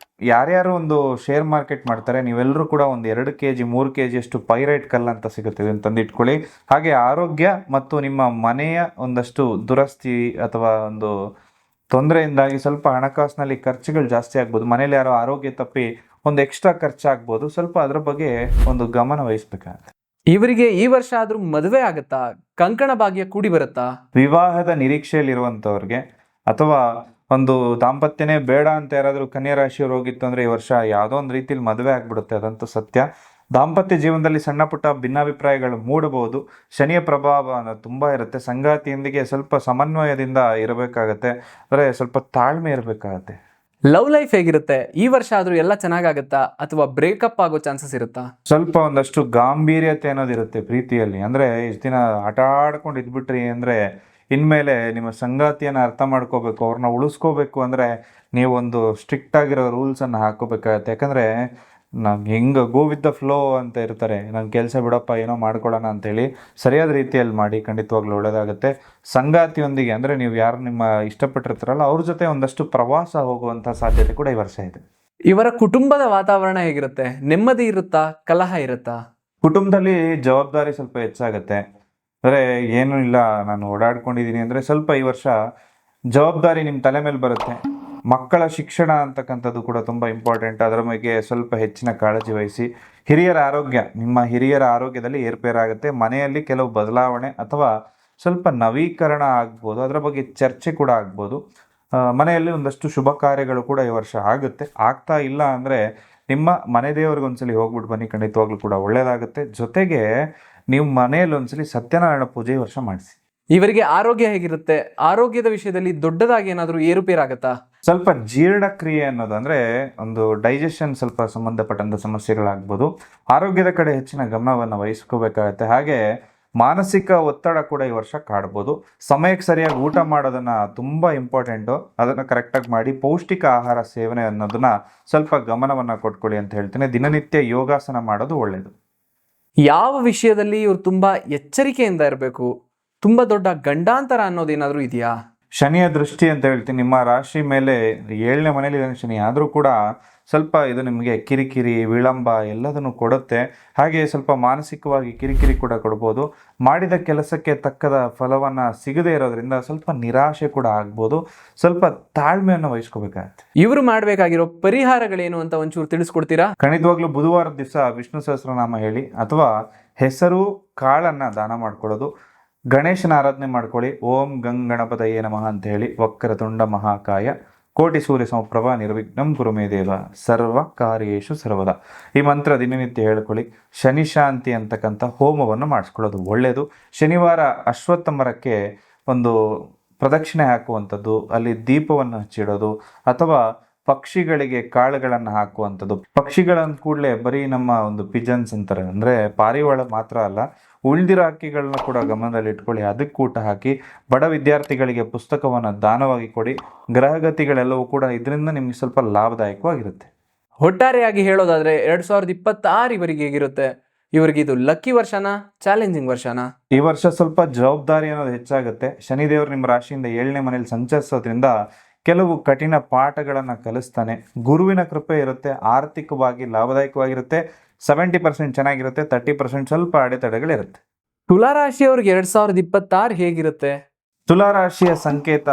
ಯಾರ್ಯಾರು ಒಂದು ಶೇರ್ ಮಾರ್ಕೆಟ್ ಮಾಡ್ತಾರೆ ನೀವೆಲ್ಲರೂ ಕೂಡ ಒಂದು 2 kg 3 kg ಅಷ್ಟು ಪೈರೈಟ್ ಕಲ್ಲು ಅಂತ ಸಿಗುತ್ತೆ, ಇದನ್ನು ತಂದಿಟ್ಕೊಳ್ಳಿ. ಹಾಗೆ ಆರೋಗ್ಯ ಮತ್ತು ನಿಮ್ಮ ಮನೆಯ ಒಂದಷ್ಟು ದುರಸ್ತಿ ಅಥವಾ ಒಂದು ತೊಂದರೆಯಿಂದಾಗಿ ಸ್ವಲ್ಪ ಹಣಕಾಸಿನಲ್ಲಿ ಖರ್ಚುಗಳು ಜಾಸ್ತಿ ಆಗ್ಬೋದು, ಮನೇಲಿ ಯಾರೋ ಆರೋಗ್ಯ ತಪ್ಪಿ ಒಂದು ಎಕ್ಸ್ಟ್ರಾ ಖರ್ಚಾಗ್ಬೋದು, ಸ್ವಲ್ಪ ಅದ್ರ ಬಗ್ಗೆ ಒಂದು ಗಮನ ವಹಿಸ್ಬೇಕಾಗುತ್ತೆ. ಇವರಿಗೆ ಈ ವರ್ಷ ಆದ್ರೂ ಮದುವೆ ಆಗತ್ತಾ? ಕಂಕಣ ಭಾಗ್ಯ ಕೂಡಿ ಬರುತ್ತಾ? ವಿವಾಹದ ನಿರೀಕ್ಷೆಯಲ್ಲಿರುವಂಥವ್ರಿಗೆ ಅಥವಾ ಒಂದು ದಾಂಪತ್ಯನೇ ಬೇಡ ಅಂತ ಯಾರಾದರೂ ಕನ್ಯಾ ರಾಶಿಯವ್ರು ಹೋಗಿತ್ತು ಅಂದರೆ ಈ ವರ್ಷ ಯಾವುದೋ ಒಂದು ರೀತಿಯಲ್ಲಿ ಮದುವೆ ಆಗ್ಬಿಡುತ್ತೆ, ಅದಂತೂ ಸತ್ಯ. ದಾಂಪತ್ಯ ಜೀವನದಲ್ಲಿ ಸಣ್ಣ ಪುಟ್ಟ ಭಿನ್ನಾಭಿಪ್ರಾಯಗಳು ಮೂಡಬಹುದು. ಶನಿಯ ಪ್ರಭಾವ ಅನ್ನೋದು ತುಂಬ ಇರುತ್ತೆ. ಸಂಗಾತಿಯೊಂದಿಗೆ ಸ್ವಲ್ಪ ಸಮನ್ವಯದಿಂದ ಇರಬೇಕಾಗತ್ತೆ, ಅಂದರೆ ಸ್ವಲ್ಪ ತಾಳ್ಮೆ ಇರಬೇಕಾಗತ್ತೆ. ಲವ್ ಲೈಫ್ ಹೇಗಿರುತ್ತೆ? ಈ ವರ್ಷ ಆದ್ರೂ ಎಲ್ಲ ಚೆನ್ನಾಗಾಗತ್ತಾ ಅಥವಾ ಬ್ರೇಕಪ್ ಆಗೋ ಚಾನ್ಸಸ್ ಇರುತ್ತಾ? ಸ್ವಲ್ಪ ಒಂದಷ್ಟು ಗಾಂಭೀರ್ಯತೆ ಅನ್ನೋದಿರುತ್ತೆ ಪ್ರೀತಿಯಲ್ಲಿ. ಅಂದರೆ ಇಷ್ಟು ದಿನ ಆಟ ಆಡ್ಕೊಂಡು ಇದ್ಬಿಟ್ರಿ ಅಂದರೆ ಇನ್ಮೇಲೆ ನಿಮ್ಮ ಸಂಗಾತಿಯನ್ನು ಅರ್ಥ ಮಾಡ್ಕೋಬೇಕು, ಅವ್ರನ್ನ ಉಳಿಸ್ಕೋಬೇಕು ಅಂದರೆ ನೀವೊಂದು ಸ್ಟ್ರಿಕ್ಟ್ ಆಗಿರೋ ರೂಲ್ಸನ್ನು ಹಾಕೋಬೇಕಾಗತ್ತೆ. ಯಾಕಂದರೆ ನಂಗೆ ಹೆಂಗೆ ಗೋ ವಿತ್ ದ ಫ್ಲೋ ಅಂತ ಇರ್ತಾರೆ, ನನ್ನ ಕೆಲಸ ಬಿಡಪ್ಪ ಏನೋ ಮಾಡ್ಕೊಳ್ಳೋಣ ಅಂತೇಳಿ ಸರಿಯಾದ ರೀತಿಯಲ್ಲಿ ಮಾಡಿ, ಖಂಡಿತವಾಗ್ಲೂ ಒಳ್ಳೆಯದಾಗುತ್ತೆ. ಸಂಗಾತಿಯೊಂದಿಗೆ ಅಂದರೆ ನೀವು ಯಾರು ನಿಮ್ಮ ಇಷ್ಟಪಟ್ಟಿರ್ತಾರಲ್ಲ ಅವ್ರ ಜೊತೆ ಒಂದಷ್ಟು ಪ್ರವಾಸ ಹೋಗುವಂಥ ಸಾಧ್ಯತೆ ಕೂಡ ಈ ವರ್ಷ ಇದೆ. ಇವರ ಕುಟುಂಬದ ವಾತಾವರಣ ಹೇಗಿರುತ್ತೆ? ನೆಮ್ಮದಿ ಇರುತ್ತಾ? ಕಲಹ ಇರುತ್ತಾ? ಕುಟುಂಬದಲ್ಲಿ ಜವಾಬ್ದಾರಿ ಸ್ವಲ್ಪ ಹೆಚ್ಚಾಗುತ್ತೆ. ಅಂದರೆ ಏನೂ ಇಲ್ಲ ನಾನು ಓಡಾಡ್ಕೊಂಡಿದ್ದೀನಿ ಅಂದರೆ ಸ್ವಲ್ಪ ಈ ವರ್ಷ ಜವಾಬ್ದಾರಿ ನಿಮ್ಮ ತಲೆ ಮೇಲೆ ಬರುತ್ತೆ. ಮಕ್ಕಳ ಶಿಕ್ಷಣ ಅಂತಕ್ಕಂಥದ್ದು ಕೂಡ ತುಂಬ ಇಂಪಾರ್ಟೆಂಟ್, ಅದರ ಬಗ್ಗೆ ಸ್ವಲ್ಪ ಹೆಚ್ಚಿನ ಕಾಳಜಿ ವಹಿಸಿ. ಹಿರಿಯರ ಆರೋಗ್ಯ, ನಿಮ್ಮ ಹಿರಿಯರ ಆರೋಗ್ಯದಲ್ಲಿ ಏರ್ಪೇರಾಗುತ್ತೆ. ಮನೆಯಲ್ಲಿ ಕೆಲವು ಬದಲಾವಣೆ ಅಥವಾ ಸ್ವಲ್ಪ ನವೀಕರಣ ಆಗ್ಬೋದು, ಅದರ ಬಗ್ಗೆ ಚರ್ಚೆ ಕೂಡ ಆಗ್ಬೋದು. ಮನೆಯಲ್ಲಿ ಒಂದಷ್ಟು ಶುಭ ಕಾರ್ಯಗಳು ಕೂಡ ಈ ವರ್ಷ ಆಗುತ್ತೆ. ಆಗ್ತಾ ಇಲ್ಲ ಅಂದರೆ ನಿಮ್ಮ ಮನೆ ದೇವರಿಗೆ ಒಂದ್ಸಲಿ ಹೋಗ್ಬಿಟ್ಟು ಬನ್ನಿ, ಖಂಡಿತವಾಗ್ಲೂ ಕೂಡ ಒಳ್ಳೆಯದಾಗುತ್ತೆ. ಜೊತೆಗೆ ನೀವು ಮನೆಯಲ್ಲಿ ಒಂದ್ಸಲಿ ಸತ್ಯನಾರಾಯಣ ಪೂಜೆ ಈ ವರ್ಷ ಮಾಡಿಸಿ. ಇವರಿಗೆ ಆರೋಗ್ಯ ಹೇಗಿರುತ್ತೆ? ಆರೋಗ್ಯದ ವಿಷಯದಲ್ಲಿ ದೊಡ್ಡದಾಗಿ ಏನಾದರೂ ಏರುಪೇರಾಗತ್ತಾ? ಸ್ವಲ್ಪ ಜೀರ್ಣಕ್ರಿಯೆ ಅನ್ನೋದು ಅಂದರೆ ಒಂದು ಡೈಜೆಷನ್ ಸ್ವಲ್ಪ ಸಂಬಂಧಪಟ್ಟಂಥ ಸಮಸ್ಯೆಗಳಾಗ್ಬೋದು. ಆರೋಗ್ಯದ ಕಡೆ ಹೆಚ್ಚಿನ ಗಮನವನ್ನು ವಹಿಸ್ಕೋಬೇಕಾಗತ್ತೆ. ಹಾಗೆ ಮಾನಸಿಕ ಒತ್ತಡ ಕೂಡ ಈ ವರ್ಷ ಕಾಡ್ಬೋದು. ಸಮಯಕ್ಕೆ ಸರಿಯಾಗಿ ಊಟ ಮಾಡೋದನ್ನು ತುಂಬ ಇಂಪಾರ್ಟೆಂಟು, ಅದನ್ನು ಕರೆಕ್ಟಾಗಿ ಮಾಡಿ. ಪೌಷ್ಟಿಕ ಆಹಾರ ಸೇವನೆ ಅನ್ನೋದನ್ನು ಸ್ವಲ್ಪ ಗಮನವನ್ನು ಕೊಟ್ಕೊಳ್ಳಿ ಅಂತ ಹೇಳ್ತೇನೆ. ದಿನನಿತ್ಯ ಯೋಗಾಸನ ಮಾಡೋದು ಒಳ್ಳೆಯದು. ಯಾವ ವಿಷಯದಲ್ಲಿ ಇವ್ರು ತುಂಬಾ ಎಚ್ಚರಿಕೆಯಿಂದ ಇರಬೇಕು? ತುಂಬಾ ದೊಡ್ಡ ಗಂಡಾಂತರ ಅನ್ನೋದೇನಾದ್ರೂ ಇದೆಯಾ? ಶನಿಯ ದೃಷ್ಟಿ ಅಂತ ಹೇಳ್ತೀನಿ. ನಿಮ್ಮ ರಾಶಿ ಮೇಲೆ 7ನೇ ಮನೇಲಿ ಇದ್ದಾನೆ ಶನಿ, ಆದರೂ ಕೂಡ ಸ್ವಲ್ಪ ಇದು ನಿಮಗೆ ಕಿರಿಕಿರಿ ವಿಳಂಬ ಎಲ್ಲದನ್ನು ಕೊಡುತ್ತೆ. ಹಾಗೆ ಸ್ವಲ್ಪ ಮಾನಸಿಕವಾಗಿ ಕಿರಿಕಿರಿ ಕೂಡ ಕೊಡ್ಬೋದು. ಮಾಡಿದ ಕೆಲಸಕ್ಕೆ ತಕ್ಕದ ಫಲವನ್ನು ಸಿಗದೇ ಇರೋದ್ರಿಂದ ಸ್ವಲ್ಪ ನಿರಾಶೆ ಕೂಡ ಆಗ್ಬೋದು. ಸ್ವಲ್ಪ ತಾಳ್ಮೆಯನ್ನು ವಹಿಸ್ಕೋಬೇಕಾಗತ್ತೆ. ಇವರು ಮಾಡಬೇಕಾಗಿರೋ ಪರಿಹಾರಗಳೇನು ಅಂತ ಒಂಚೂರು ತಿಳಿಸ್ಕೊಡ್ತೀರಾ? ಖಂಡಿತವಾಗ್ಲೂ ಬುಧವಾರದ ದಿವಸ ವಿಷ್ಣು ಸಹಸ್ರನಾಮ ಹೇಳಿ ಅಥವಾ ಹೆಸರು ಕಾಳನ್ನು ದಾನ ಮಾಡ್ಕೊಳ್ಳೋದು. ಗಣೇಶನ ಆರಾಧನೆ ಮಾಡ್ಕೊಳ್ಳಿ. ಓಂ ಗಣಪತಯೇ ನಮಃ ಅಂತ ಹೇಳಿ. ವಕ್ರತುಂಡ ಮಹಾಕಾಯ ಕೋಟಿ ಸೂರ್ಯ ಸಮಪ್ರಭಾ ನಿರ್ವಿಘ್ನಂ ಕುರು ಮೇ ದೇವ ಸರ್ವ ಕಾರ್ಯೇಷು ಸರ್ವದಾ. ಈ ಮಂತ್ರ ದಿನನಿತ್ಯ ಹೇಳ್ಕೊಳ್ಳಿ. ಶನಿ ಶಾಂತಿ ಅಂತಕ್ಕಂಥ ಹೋಮವನ್ನು ಮಾಡಿಸ್ಕೊಳ್ಳೋದು ಒಳ್ಳೆಯದು. ಶನಿವಾರ ಅಶ್ವತ್ಥ ಮರಕ್ಕೆ ಒಂದು ಪ್ರದಕ್ಷಿಣೆ ಹಾಕುವಂಥದ್ದು, ಅಲ್ಲಿ ದೀಪವನ್ನು ಹಚ್ಚಿಡೋದು ಅಥವಾ ಪಕ್ಷಿಗಳಿಗೆ ಕಾಳುಗಳನ್ನು ಹಾಕುವಂಥದ್ದು. ಪಕ್ಷಿಗಳನ್ನು ಕೂಡಲೇ ಬರೀ ನಮ್ಮ ಒಂದು ಪಿಜನ್ಸ್ ಅಂತಾರೆ, ಅಂದರೆ ಪಾರಿವಾಳ ಮಾತ್ರ ಅಲ್ಲ, ಉಳಿದಿರೋ ಹಕ್ಕಿಗಳನ್ನ ಕೂಡ ಗಮನದಲ್ಲಿ ಇಟ್ಕೊಳ್ಳಿ. ಅದಕ್ಕೆ ಊಟ ಹಾಕಿ. ಬಡ ವಿದ್ಯಾರ್ಥಿಗಳಿಗೆ ಪುಸ್ತಕವನ್ನು ದಾನವಾಗಿ ಕೊಡಿ. ಗ್ರಹಗತಿಗಳೆಲ್ಲವೂ ಕೂಡ ಇದರಿಂದ ನಿಮಗೆ ಸ್ವಲ್ಪ ಲಾಭದಾಯಕವಾಗಿರುತ್ತೆ. ಒಟ್ಟಾರೆಯಾಗಿ ಹೇಳೋದಾದ್ರೆ 2026 ಇವರಿಗೆ ಹೇಗಿರುತ್ತೆ? ಇವರಿಗೆ ಇದು ಲಕ್ಕಿ ವರ್ಷನಾ, ಚಾಲೆಂಜಿಂಗ್ ವರ್ಷನಾ? ಈ ವರ್ಷ ಸ್ವಲ್ಪ ಜವಾಬ್ದಾರಿ ಅನ್ನೋದು ಹೆಚ್ಚಾಗುತ್ತೆ. ಶನಿದೇವರು ನಿಮ್ಮ ರಾಶಿಯಿಂದ 7ನೇ ಮನೇಲಿ ಸಂಚರಿಸೋದ್ರಿಂದ ಕೆಲವು ಕಠಿಣ ಪಾಠಗಳನ್ನು ಕಲಿಸ್ತಾನೆ. ಗುರುವಿನ ಕೃಪೆ ಇರುತ್ತೆ. ಆರ್ಥಿಕವಾಗಿ ಲಾಭದಾಯಕವಾಗಿರುತ್ತೆ. 70% ಚೆನ್ನಾಗಿರುತ್ತೆ, 30% ಸ್ವಲ್ಪ ಅಡೆತಡೆಗಳಿರುತ್ತೆ. ತುಲಾರಾಶಿಯವ್ರಿಗೆ 2026 ಹೇಗಿರುತ್ತೆ? ತುಲಾರಾಶಿಯ ಸಂಕೇತ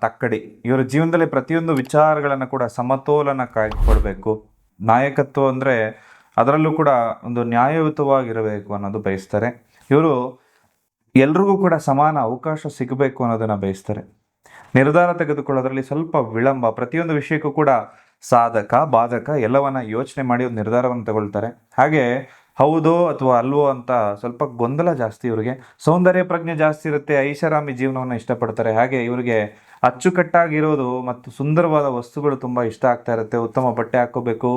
ತಕ್ಕಡಿ. ಇವರ ಜೀವನದಲ್ಲಿ ಪ್ರತಿಯೊಂದು ವಿಚಾರಗಳನ್ನು ಕೂಡ ಸಮತೋಲನ ಕಾಯ್ದುಕೊಳ್ಬೇಕು. ನಾಯಕತ್ವ ಅಂದರೆ ಅದರಲ್ಲೂ ಕೂಡ ಒಂದು ನ್ಯಾಯಯುತವಾಗಿರಬೇಕು ಅನ್ನೋದು ಬಯಸ್ತಾರೆ. ಇವರು ಎಲ್ರಿಗೂ ಕೂಡ ಸಮಾನ ಅವಕಾಶ ಸಿಗಬೇಕು ಅನ್ನೋದನ್ನು ಬಯಸ್ತಾರೆ. ನಿರ್ಧಾರ ತೆಗೆದುಕೊಳ್ಳೋದ್ರಲ್ಲಿ ಸ್ವಲ್ಪ ವಿಳಂಬ. ಪ್ರತಿಯೊಂದು ವಿಷಯಕ್ಕೂ ಕೂಡ ಸಾಧಕ ಬಾಧಕ ಎಲ್ಲವನ್ನ ಯೋಚನೆ ಮಾಡಿ ಒಂದು ನಿರ್ಧಾರವನ್ನು ತಗೊಳ್ತಾರೆ. ಹಾಗೆ ಹೌದೋ ಅಥವಾ ಅಲ್ವೋ ಅಂತ ಸ್ವಲ್ಪ ಗೊಂದಲ ಜಾಸ್ತಿ ಇವರಿಗೆ. ಸೌಂದರ್ಯ ಪ್ರಜ್ಞೆ ಜಾಸ್ತಿ ಇರುತ್ತೆ. ಐಷಾರಾಮಿ ಜೀವನವನ್ನು ಇಷ್ಟಪಡ್ತಾರೆ. ಹಾಗೆ ಇವರಿಗೆ ಅಚ್ಚುಕಟ್ಟಾಗಿರೋದು ಮತ್ತು ಸುಂದರವಾದ ವಸ್ತುಗಳು ತುಂಬ ಇಷ್ಟ ಆಗ್ತಾ ಇರುತ್ತೆ. ಉತ್ತಮ ಬಟ್ಟೆ ಹಾಕೋಬೇಕು,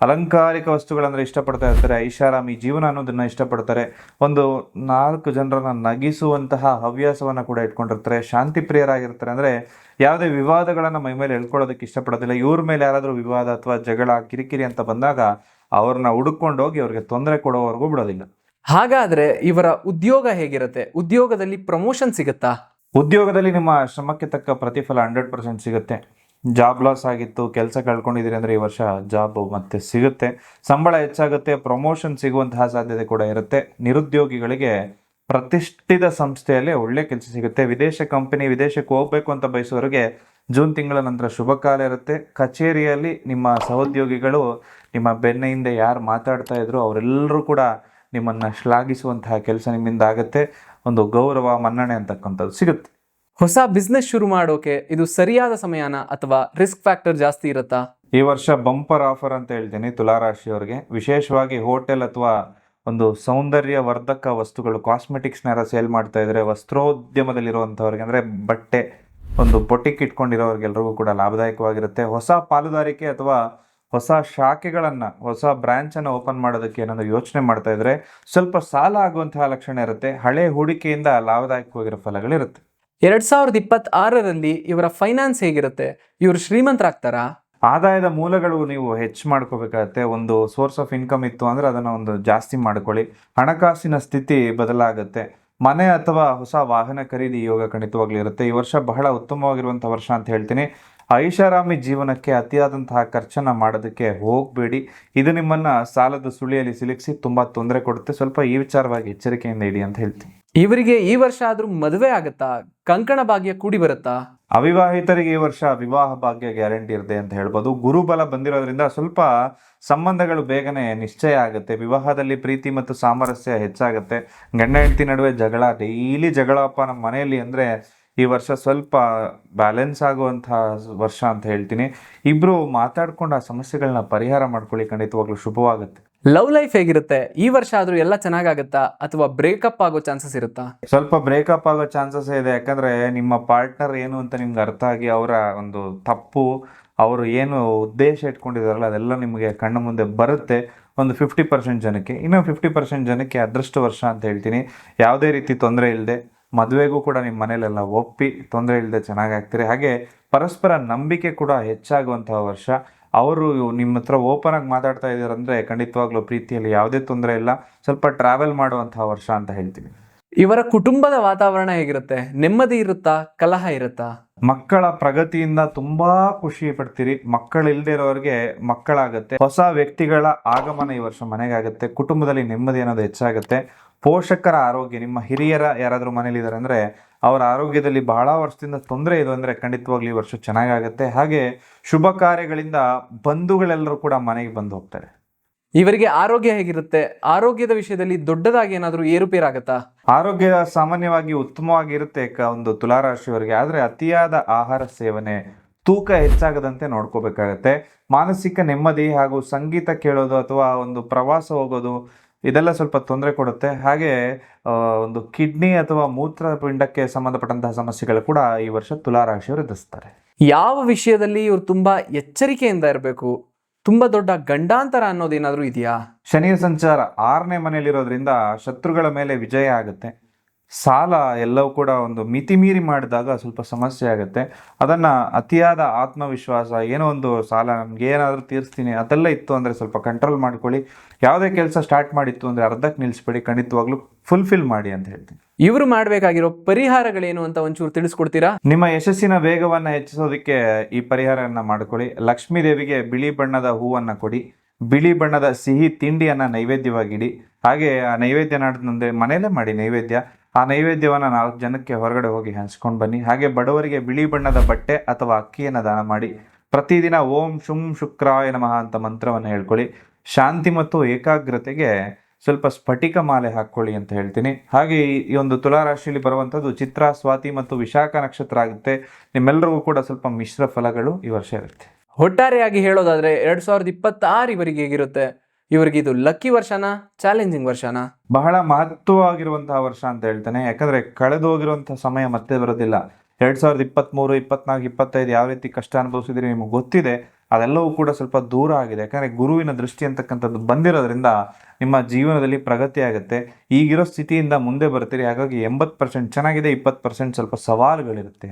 ಅಲಂಕಾರಿಕ ವಸ್ತುಗಳಂದರೆ ಇಷ್ಟಪಡ್ತಾ ಇರ್ತಾರೆ. ಐಷಾರಾಮಿ ಜೀವನ ಅನ್ನೋದನ್ನು ಇಷ್ಟಪಡ್ತಾರೆ. ಒಂದು 4 ಜನರನ್ನು ನಗಿಸುವಂತಹ ಹವ್ಯಾಸವನ್ನು ಕೂಡ ಇಟ್ಕೊಂಡಿರ್ತಾರೆ. ಶಾಂತಿ ಪ್ರಿಯರಾಗಿರ್ತಾರೆ. ಅಂದರೆ ಯಾವುದೇ ವಿವಾದಗಳನ್ನು ಮೈ ಮೇಲೆ ಎಳ್ಕೊಳ್ಳೋದಕ್ಕೆ ಇಷ್ಟಪಡೋದಿಲ್ಲ. ಇವ್ರ ಮೇಲೆ ಯಾರಾದರೂ ವಿವಾದ ಅಥವಾ ಜಗಳ ಕಿರಿಕಿರಿ ಅಂತ ಬಂದಾಗ ಅವ್ರನ್ನ ಹುಡುಕೊಂಡೋಗಿ ಅವ್ರಿಗೆ ತೊಂದರೆ ಕೊಡೋವರೆಗೂ ಬಿಡೋದಿಲ್ಲ. ಹಾಗಾದ್ರೆ ಇವರ ಉದ್ಯೋಗ ಹೇಗಿರುತ್ತೆ? ಉದ್ಯೋಗದಲ್ಲಿ ಪ್ರಮೋಷನ್ ಸಿಗುತ್ತಾ? ಉದ್ಯೋಗದಲ್ಲಿ ನಿಮ್ಮ ಶ್ರಮಕ್ಕೆ ತಕ್ಕ ಪ್ರತಿಫಲ 100% ಸಿಗುತ್ತೆ. ಜಾಬ್ ಲಾಸ್ ಆಗಿತ್ತು, ಕೆಲಸ ಕಳ್ಕೊಂಡಿದ್ದೀರಿ ಅಂದರೆ ಈ ವರ್ಷ ಜಾಬ್ ಮತ್ತೆ ಸಿಗುತ್ತೆ. ಸಂಬಳ ಹೆಚ್ಚಾಗುತ್ತೆ, ಪ್ರಮೋಷನ್ ಸಿಗುವಂತಹ ಸಾಧ್ಯತೆ ಕೂಡ ಇರುತ್ತೆ. ನಿರುದ್ಯೋಗಿಗಳಿಗೆ ಪ್ರತಿಷ್ಠಿತ ಸಂಸ್ಥೆಯಲ್ಲಿ ಒಳ್ಳೆ ಕೆಲಸ ಸಿಗುತ್ತೆ. ವಿದೇಶ ಕಂಪನಿ, ವಿದೇಶಕ್ಕೆ ಹೋಗ್ಬೇಕು ಅಂತ ಬಯಸೋರಿಗೆ ಜೂನ್ ತಿಂಗಳ ನಂತರ ಶುಭ ಕಾಲ ಇರುತ್ತೆ. ಕಚೇರಿಯಲ್ಲಿ ನಿಮ್ಮ ಸಹೋದ್ಯೋಗಿಗಳು ನಿಮ್ಮ ಬೆನ್ನ ಹಿಂದೆ ಯಾರು ಮಾತಾಡ್ತಾ ಇದ್ರು ಅವರೆಲ್ಲರೂ ಕೂಡ ನಿಮ್ಮನ್ನು ಶ್ಲಾಘಿಸುವಂತಹ ಕೆಲಸ ನಿಮ್ಮಿಂದ ಆಗುತ್ತೆ. ಒಂದು ಗೌರವ, ಮನ್ನಣೆ ಅಂತಕ್ಕಂಥದ್ದು ಸಿಗುತ್ತೆ. ಹೊಸ ಬಿಸ್ನೆಸ್ ಶುರು ಮಾಡೋಕೆ ಇದು ಸರಿಯಾದ ಸಮಯನ ಅಥವಾ ರಿಸ್ಕ್ ಫ್ಯಾಕ್ಟರ್ ಜಾಸ್ತಿ ಇರುತ್ತಾ? ಈ ವರ್ಷ ಬಂಪರ್ ಆಫರ್ ಅಂತ ಹೇಳ್ತೀನಿ ತುಲಾರಾಶಿಯವರಿಗೆ. ವಿಶೇಷವಾಗಿ ಹೋಟೆಲ್ ಅಥವಾ ಒಂದು ಸೌಂದರ್ಯ ವರ್ಧಕ ವಸ್ತುಗಳು, ಕಾಸ್ಮೆಟಿಕ್ಸ್ನಾರ ಸೇಲ್ ಮಾಡ್ತಾ ಇದ್ರೆ, ವಸ್ತ್ರೋದ್ಯಮದಲ್ಲಿರುವಂಥವ್ರಿಗೆ ಅಂದರೆ ಬಟ್ಟೆ, ಒಂದು ಬೊಟಿಕ್ ಇಟ್ಕೊಂಡಿರೋರಿಗೆಲ್ರಿಗೂ ಕೂಡ ಲಾಭದಾಯಕವಾಗಿರುತ್ತೆ. ಹೊಸ ಪಾಲುದಾರಿಕೆ ಅಥವಾ ಹೊಸ ಶಾಖೆಗಳನ್ನು, ಹೊಸ ಬ್ರಾಂಚನ್ನು ಓಪನ್ ಮಾಡೋದಕ್ಕೆ ಏನಾದರೂ ಯೋಚನೆ ಮಾಡ್ತಾ ಇದ್ರೆ ಸ್ವಲ್ಪ ಸಾಲ ಆಗುವಂತಹ ಲಕ್ಷಣ ಇರುತ್ತೆ. ಹಳೆ ಹೂಡಿಕೆಯಿಂದ ಲಾಭದಾಯಕವಾಗಿರೋ ಫಲಗಳಿರುತ್ತೆ. 2026ರಲ್ಲಿ ಇವರ ಫೈನಾನ್ಸ್ ಹೇಗಿರುತ್ತೆ? ಇವರು ಶ್ರೀಮಂತರಾಗ್ತಾರಾ? ಆದಾಯದ ಮೂಲಗಳು ನೀವು ಹೆಚ್ಚು ಮಾಡ್ಕೋಬೇಕಾಗತ್ತೆ. ಒಂದು ಸೋರ್ಸ್ ಆಫ್ ಇನ್ಕಮ್ ಇತ್ತು ಅಂದರೆ ಅದನ್ನು ಒಂದು ಜಾಸ್ತಿ ಮಾಡ್ಕೊಳ್ಳಿ. ಹಣಕಾಸಿನ ಸ್ಥಿತಿ ಬದಲಾಗುತ್ತೆ. ಮನೆ ಅಥವಾ ಹೊಸ ವಾಹನ ಖರೀದಿ ಯೋಗ ಖಂಡಿತವಾಗ್ಲೂ ಇರುತ್ತೆ. ಈ ವರ್ಷ ಬಹಳ ಉತ್ತಮವಾಗಿರುವಂಥ ವರ್ಷ ಅಂತ ಹೇಳ್ತೀನಿ. ಐಷಾರಾಮಿ ಜೀವನಕ್ಕೆ ಅತಿಯಾದಂತಹ ಖರ್ಚನ್ನು ಮಾಡೋದಕ್ಕೆ ಹೋಗಬೇಡಿ. ಇದು ನಿಮ್ಮನ್ನು ಸಾಲದ ಸುಳಿಯಲ್ಲಿ ಸಿಲುಕಿಸಿ ತುಂಬ ತೊಂದರೆ ಕೊಡುತ್ತೆ. ಸ್ವಲ್ಪ ಈ ವಿಚಾರವಾಗಿ ಎಚ್ಚರಿಕೆಯಿಂದ ಇಡಿ ಅಂತ ಹೇಳ್ತೀನಿ. ಇವರಿಗೆ ಈ ವರ್ಷ ಆದ್ರೂ ಮದುವೆ ಆಗುತ್ತಾ? ಕಂಕಣ ಭಾಗ್ಯ ಕೂಡಿ ಬರುತ್ತಾ? ಅವಿವಾಹಿತರಿಗೆ ಈ ವರ್ಷ ವಿವಾಹ ಭಾಗ್ಯ ಗ್ಯಾರಂಟಿ ಇರುತ್ತೆ ಅಂತ ಹೇಳ್ಬೋದು. ಗುರುಬಲ ಬಂದಿರೋದ್ರಿಂದ ಸ್ವಲ್ಪ ಸಂಬಂಧಗಳು ಬೇಗನೆ ನಿಶ್ಚಯ ಆಗುತ್ತೆ. ವಿವಾಹದಲ್ಲಿ ಪ್ರೀತಿ ಮತ್ತು ಸಾಮರಸ್ಯ ಹೆಚ್ಚಾಗುತ್ತೆ. ಗಂಡ ಹೆಂಡತಿ ನಡುವೆ ಜಗಳ, ಡೈಲಿ ಜಗಳಪ್ಪ ನಮ್ಮ ಮನೆಯಲ್ಲಿ ಅಂದರೆ ಈ ವರ್ಷ ಸ್ವಲ್ಪ ಬ್ಯಾಲೆನ್ಸ್ ಆಗುವಂತಹ ವರ್ಷ ಅಂತ ಹೇಳ್ತೀನಿ. ಇಬ್ರು ಮಾತಾಡ್ಕೊಂಡು ಆ ಸಮಸ್ಯೆಗಳನ್ನ ಪರಿಹಾರ ಮಾಡ್ಕೊಳ್ಳಿ, ಖಂಡಿತವಾಗ್ಲೂ ಶುಭವಾಗುತ್ತೆ. ಲವ್ ಲೈಫ್ ಹೇಗಿರುತ್ತೆ? ಈ ವರ್ಷ ಆದ್ರೂ ಎಲ್ಲ ಚೆನ್ನಾಗಾಗತ್ತಾ ಅಥವಾ ಬ್ರೇಕಪ್ ಆಗೋ ಚಾನ್ಸಸ್ ಇರುತ್ತಾ? ಸ್ವಲ್ಪ ಬ್ರೇಕಪ್ ಆಗೋ ಚಾನ್ಸಸ್ ಇದೆ. ಯಾಕಂದ್ರೆ ನಿಮ್ಮ ಪಾರ್ಟ್ನರ್ ಏನು ಅಂತ ನಿಮ್ಗೆ ಅರ್ಥ ಆಗಿ ಅವರ ಒಂದು ತಪ್ಪು, ಅವರು ಏನು ಉದ್ದೇಶ ಇಟ್ಕೊಂಡಿದಾರಲ್ಲ ಅದೆಲ್ಲ ನಿಮಗೆ ಕಣ್ಣು ಮುಂದೆ ಬರುತ್ತೆ. ಒಂದು 50% ಜನಕ್ಕೆ. ಇನ್ನು 50% ಜನಕ್ಕೆ ಅದೃಷ್ಟ ವರ್ಷ ಅಂತ ಹೇಳ್ತೀನಿ. ಯಾವುದೇ ರೀತಿ ತೊಂದರೆ ಇಲ್ಲದೆ ಮದುವೆಗೂ ಕೂಡ ನಿಮ್ಮ ಮನೇಲೆಲ್ಲ ಒಪ್ಪಿ ತೊಂದರೆ ಇಲ್ಲದೆ ಚೆನ್ನಾಗಾಗ್ತೀರಿ. ಹಾಗೆ ಪರಸ್ಪರ ನಂಬಿಕೆ ಕೂಡ ಹೆಚ್ಚಾಗುವಂತಹ ವರ್ಷ. ಅವರು ನಿಮ್ಮ ಹತ್ರ ಓಪನ್ ಆಗಿ ಮಾತಾಡ್ತಾ ಇದ್ದಾರಂದ್ರೆ ಖಂಡಿತವಾಗ್ಲೂ ಪ್ರೀತಿಯಲ್ಲಿ ಯಾವುದೇ ತೊಂದರೆ ಇಲ್ಲ. ಸ್ವಲ್ಪ ಟ್ರಾವೆಲ್ ಮಾಡುವಂತಹ ವರ್ಷ ಅಂತ ಹೇಳ್ತೀವಿ. ಇವರ ಕುಟುಂಬದ ವಾತಾವರಣ ಹೇಗಿರುತ್ತೆ? ನೆಮ್ಮದಿ ಇರುತ್ತಾ? ಕಲಹ ಇರುತ್ತಾ? ಮಕ್ಕಳ ಪ್ರಗತಿಯಿಂದ ತುಂಬಾ ಖುಷಿ ಪಡ್ತೀರಿ. ಮಕ್ಕಳಿಲ್ಲದೆ ಇರೋರಿಗೆ ಮಕ್ಕಳಾಗತ್ತೆ. ಹೊಸ ವ್ಯಕ್ತಿಗಳ ಆಗಮನ ಈ ವರ್ಷ ಮನೆಗಾಗುತ್ತೆ. ಕುಟುಂಬದಲ್ಲಿ ನೆಮ್ಮದಿ ಅನ್ನೋದು ಹೆಚ್ಚಾಗುತ್ತೆ. ಪೋಷಕರ ಆರೋಗ್ಯ, ನಿಮ್ಮ ಹಿರಿಯರ ಯಾರಾದರೂ ಮನೇಲಿದ್ದಾರೆ ಅಂದರೆ ಅವರ ಆರೋಗ್ಯದಲ್ಲಿ ಬಹಳ ವರ್ಷದಿಂದ ತೊಂದರೆ ಇದೆ ಅಂದರೆ ಖಂಡಿತವಾಗ್ಲೂ ಈ ವರ್ಷ ಚೆನ್ನಾಗಾಗುತ್ತೆ. ಹಾಗೆ ಶುಭ ಕಾರ್ಯಗಳಿಂದ ಬಂಧುಗಳೆಲ್ಲರೂ ಕೂಡ ಮನೆಗೆ ಬಂದು ಹೋಗ್ತಾರೆ. ಇವರಿಗೆ ಆರೋಗ್ಯ ಹೇಗಿರುತ್ತೆ? ಆರೋಗ್ಯದ ವಿಷಯದಲ್ಲಿ ದೊಡ್ಡದಾಗಿ ಏನಾದರೂ ಏರುಪೇರಾಗತ್ತಾ? ಆರೋಗ್ಯ ಸಾಮಾನ್ಯವಾಗಿ ಉತ್ತಮವಾಗಿರುತ್ತೆ ಒಂದು ತುಲಾರಾಶಿಯವರಿಗೆ. ಆದರೆ ಅತಿಯಾದ ಆಹಾರ ಸೇವನೆ, ತೂಕ ಹೆಚ್ಚಾಗದಂತೆ ನೋಡ್ಕೋಬೇಕಾಗತ್ತೆ. ಮಾನಸಿಕ ನೆಮ್ಮದಿ ಹಾಗೂ ಸಂಗೀತ ಕೇಳೋದು ಅಥವಾ ಒಂದು ಪ್ರವಾಸ ಹೋಗೋದು ಇದೆಲ್ಲ ಸ್ವಲ್ಪ ತೊಂದರೆ ಕೊಡುತ್ತೆ. ಹಾಗೆ ಒಂದು ಕಿಡ್ನಿ ಅಥವಾ ಮೂತ್ರಪಿಂಡಕ್ಕೆ ಸಂಬಂಧಪಟ್ಟಂತಹ ಸಮಸ್ಯೆಗಳು ಕೂಡ ಈ ವರ್ಷ ತುಲಾರಾಶಿಯವರು ಎದುರಿಸ್ತಾರೆ. ಯಾವ ವಿಷಯದಲ್ಲಿ ಇವರು ತುಂಬಾ ಎಚ್ಚರಿಕೆಯಿಂದ ಇರಬೇಕು? ತುಂಬಾ ದೊಡ್ಡ ಗಂಡಾಂತರ ಅನ್ನೋದೇನಾದ್ರೂ ಇದೆಯಾ? ಶನಿಯ ಸಂಚಾರ 6ನೇ ಮನೆಯಲ್ಲಿರೋದ್ರಿಂದ ಶತ್ರುಗಳ ಮೇಲೆ ವಿಜಯ ಆಗುತ್ತೆ. ಸಾಲ ಎಲ್ಲವೂ ಕೂಡ ಒಂದು ಮಿತಿ ಮೀರಿ ಮಾಡಿದಾಗ ಸ್ವಲ್ಪ ಸಮಸ್ಯೆ ಆಗುತ್ತೆ. ಅದನ್ನು ಅತಿಯಾದ ಆತ್ಮವಿಶ್ವಾಸ, ಏನೋ ಒಂದು ಸಾಲ ನಮ್ಗೆ ಏನಾದರೂ ತೀರಿಸ್ತೀನಿ ಅದೆಲ್ಲ ಇತ್ತು ಅಂದರೆ ಸ್ವಲ್ಪ ಕಂಟ್ರೋಲ್ ಮಾಡ್ಕೊಳ್ಳಿ. ಯಾವುದೇ ಕೆಲಸ ಸ್ಟಾರ್ಟ್ ಮಾಡಿತ್ತು ಅಂದರೆ ಅರ್ಧಕ್ಕೆ ನಿಲ್ಲಿಸ್ಬೇಡಿ, ಖಂಡಿತವಾಗ್ಲೂ ಫುಲ್ಫಿಲ್ ಮಾಡಿ ಅಂತ ಹೇಳ್ತೀನಿ. ಇವರು ಮಾಡಬೇಕಾಗಿರೋ ಪರಿಹಾರಗಳೇನು ಅಂತ ಒಂಚೂರು ತಿಳಿಸ್ಕೊಡ್ತೀರಾ? ನಿಮ್ಮ ಯಶಸ್ಸಿನ ವೇಗವನ್ನು ಹೆಚ್ಚಿಸೋದಕ್ಕೆ ಈ ಪರಿಹಾರವನ್ನು ಮಾಡ್ಕೊಳ್ಳಿ. ಲಕ್ಷ್ಮೀ ದೇವಿಗೆ ಬಿಳಿ ಬಣ್ಣದ ಹೂವನ್ನು ಕೊಡಿ. ಬಿಳಿ ಬಣ್ಣದ ಸಿಹಿ ತಿಂಡಿಯನ್ನು ನೈವೇದ್ಯವಾಗಿಡಿ. ಹಾಗೆ ಆ ನೈವೇದ್ಯ ನಾಡಿದ್ರೆ ಮನೆಯಲ್ಲೇ ಮಾಡಿ ನೈವೇದ್ಯ. ಆ ನೈವೇದ್ಯವನ್ನು 4 ಜನಕ್ಕೆ ಹೊರಗಡೆ ಹೋಗಿ ಹಂಚ್ಕೊಂಡು ಬನ್ನಿ. ಹಾಗೆ ಬಡವರಿಗೆ ಬಿಳಿ ಬಣ್ಣದ ಬಟ್ಟೆ ಅಥವಾ ಅಕ್ಕಿಯನ್ನು ದಾನ ಮಾಡಿ. ಪ್ರತಿದಿನ ಓಂ ಶುಂ ಶುಕ್ರಾಯ ನಮಃ ಅಂತ ಮಂತ್ರವನ್ನು ಹೇಳ್ಕೊಳ್ಳಿ. ಶಾಂತಿ ಮತ್ತು ಏಕಾಗ್ರತೆಗೆ ಸ್ವಲ್ಪ ಸ್ಫಟಿಕ ಮಾಲೆ ಹಾಕ್ಕೊಳ್ಳಿ ಅಂತ ಹೇಳ್ತೀನಿ. ಹಾಗೆ ಈ ಒಂದು ತುಲಾರಾಶಿಯಲ್ಲಿ ಬರುವಂಥದ್ದು ಚಿತ್ರ, ಸ್ವಾತಿ ಮತ್ತು ವಿಶಾಖ ನಕ್ಷತ್ರ ಆಗುತ್ತೆ. ನಿಮ್ಮೆಲ್ಲರಿಗೂ ಕೂಡ ಸ್ವಲ್ಪ ಮಿಶ್ರ ಫಲಗಳು ಈ ವರ್ಷ ಇರುತ್ತೆ. ಒಟ್ಟಾರೆಯಾಗಿ ಹೇಳೋದಾದ್ರೆ 2026 ಇವರಿಗೆ ಹೇಗಿರುತ್ತೆ? ಇವರಿಗೆ ಇದು ಲಕ್ಕಿ ವರ್ಷನಾ, ಚಾಲೆಂಜಿಂಗ್ ವರ್ಷನಾ? ಬಹಳ ಮಹತ್ವವಾಗಿರುವಂತಹ ವರ್ಷ ಅಂತ ಹೇಳ್ತೇನೆ. ಯಾಕಂದ್ರೆ ಕಳೆದು ಹೋಗಿರುವಂತಹ ಸಮಯ ಮತ್ತೆ ಬರೋದಿಲ್ಲ. 2023, 24, 25 ಯಾವ ರೀತಿ ಕಷ್ಟ ಅನುಭವಿಸಿದ್ರೆ ನಿಮಗೆ ಗೊತ್ತಿದೆ. ಅದೆಲ್ಲವೂ ಕೂಡ ಸ್ವಲ್ಪ ದೂರ ಆಗಿದೆ. ಯಾಕಂದ್ರೆ ಗುರುವಿನ ದೃಷ್ಟಿ ಅಂತಕ್ಕಂಥದ್ದು ಬಂದಿರೋದ್ರಿಂದ ನಿಮ್ಮ ಜೀವನದಲ್ಲಿ ಪ್ರಗತಿ ಆಗುತ್ತೆ. ಈಗಿರೋ ಸ್ಥಿತಿಯಿಂದ ಮುಂದೆ ಬರ್ತೀರಿ. ಹಾಗಾಗಿ 80% ಚೆನ್ನಾಗಿದೆ, 20% ಸ್ವಲ್ಪ ಸವಾಲುಗಳಿರುತ್ತೆ.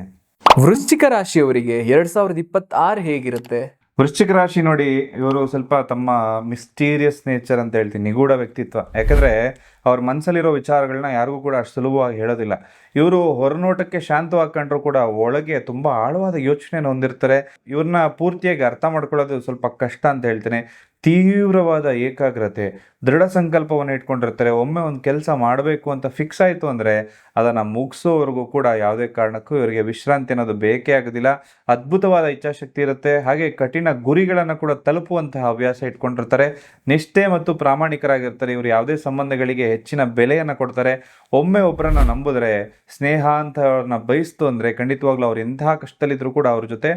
ವೃಶ್ಚಿಕ ರಾಶಿಯವರಿಗೆ 2026 ಹೇಗಿರುತ್ತೆ? ವೃಶ್ಚಿಕ ರಾಶಿ ನೋಡಿ, ಇವರು ಸ್ವಲ್ಪ ತಮ್ಮ ಮಿಸ್ಟೀರಿಯಸ್ ನೇಚರ್ ಅಂತ ಹೇಳ್ತೀನಿ, ನಿಗೂಢ ವ್ಯಕ್ತಿತ್ವ. ಯಾಕಂದ್ರೆ ಅವ್ರ ಮನಸ್ಸಲ್ಲಿರೋ ವಿಚಾರಗಳನ್ನ ಯಾರಿಗೂ ಕೂಡ ಅಷ್ಟು ಸುಲಭವಾಗಿ ಹೇಳೋದಿಲ್ಲ. ಇವರು ಹೊರನೋಟಕ್ಕೆ ಶಾಂತವಾಗಿ ಕಂಡ್ರು ಕೂಡ ಒಳಗೆ ತುಂಬಾ ಆಳವಾದ ಯೋಚನೆಯನ್ನು ಹೊಂದಿರ್ತಾರೆ. ಇವ್ರನ್ನ ಪೂರ್ತಿಯಾಗಿ ಅರ್ಥ ಮಾಡ್ಕೊಳ್ಳೋದು ಸ್ವಲ್ಪ ಕಷ್ಟ ಅಂತ ಹೇಳ್ತೇನೆ. ತೀವ್ರವಾದ ಏಕಾಗ್ರತೆ, ದೃಢ ಸಂಕಲ್ಪವನ್ನು ಇಟ್ಕೊಂಡಿರ್ತಾರೆ. ಒಮ್ಮೆ ಒಂದು ಕೆಲಸ ಮಾಡಬೇಕು ಅಂತ ಫಿಕ್ಸ್ ಆಯಿತು ಅಂದರೆ ಅದನ್ನು ಮುಗಿಸೋವರೆಗೂ ಕೂಡ ಯಾವುದೇ ಕಾರಣಕ್ಕೂ ಇವರಿಗೆ ವಿಶ್ರಾಂತಿ ಅನ್ನೋದು ಬೇಕೇ ಆಗೋದಿಲ್ಲ. ಅದ್ಭುತವಾದ ಇಚ್ಛಾಶಕ್ತಿ ಇರುತ್ತೆ. ಹಾಗೆ ಕಠಿಣ ಗುರಿಗಳನ್ನು ಕೂಡ ತಲುಪುವಂತಹ ಹವ್ಯಾಸ ಇಟ್ಕೊಂಡಿರ್ತಾರೆ. ನಿಷ್ಠೆ ಮತ್ತು ಪ್ರಾಮಾಣಿಕರಾಗಿರ್ತಾರೆ. ಇವರು ಯಾವುದೇ ಸಂಬಂಧಗಳಿಗೆ ಹೆಚ್ಚಿನ ಬೆಲೆಯನ್ನು ಕೊಡ್ತಾರೆ. ಒಮ್ಮೆ ಒಬ್ಬರನ್ನ ನಂಬಿದ್ರೆ, ಸ್ನೇಹ ಅಂತ ಅವ್ರನ್ನ ಬಯಸ್ತು ಅಂದರೆ ಖಂಡಿತವಾಗ್ಲೂ ಅವ್ರು ಎಂತಹ ಕಷ್ಟದಲ್ಲಿದ್ದರೂ ಕೂಡ ಅವ್ರ ಜೊತೆ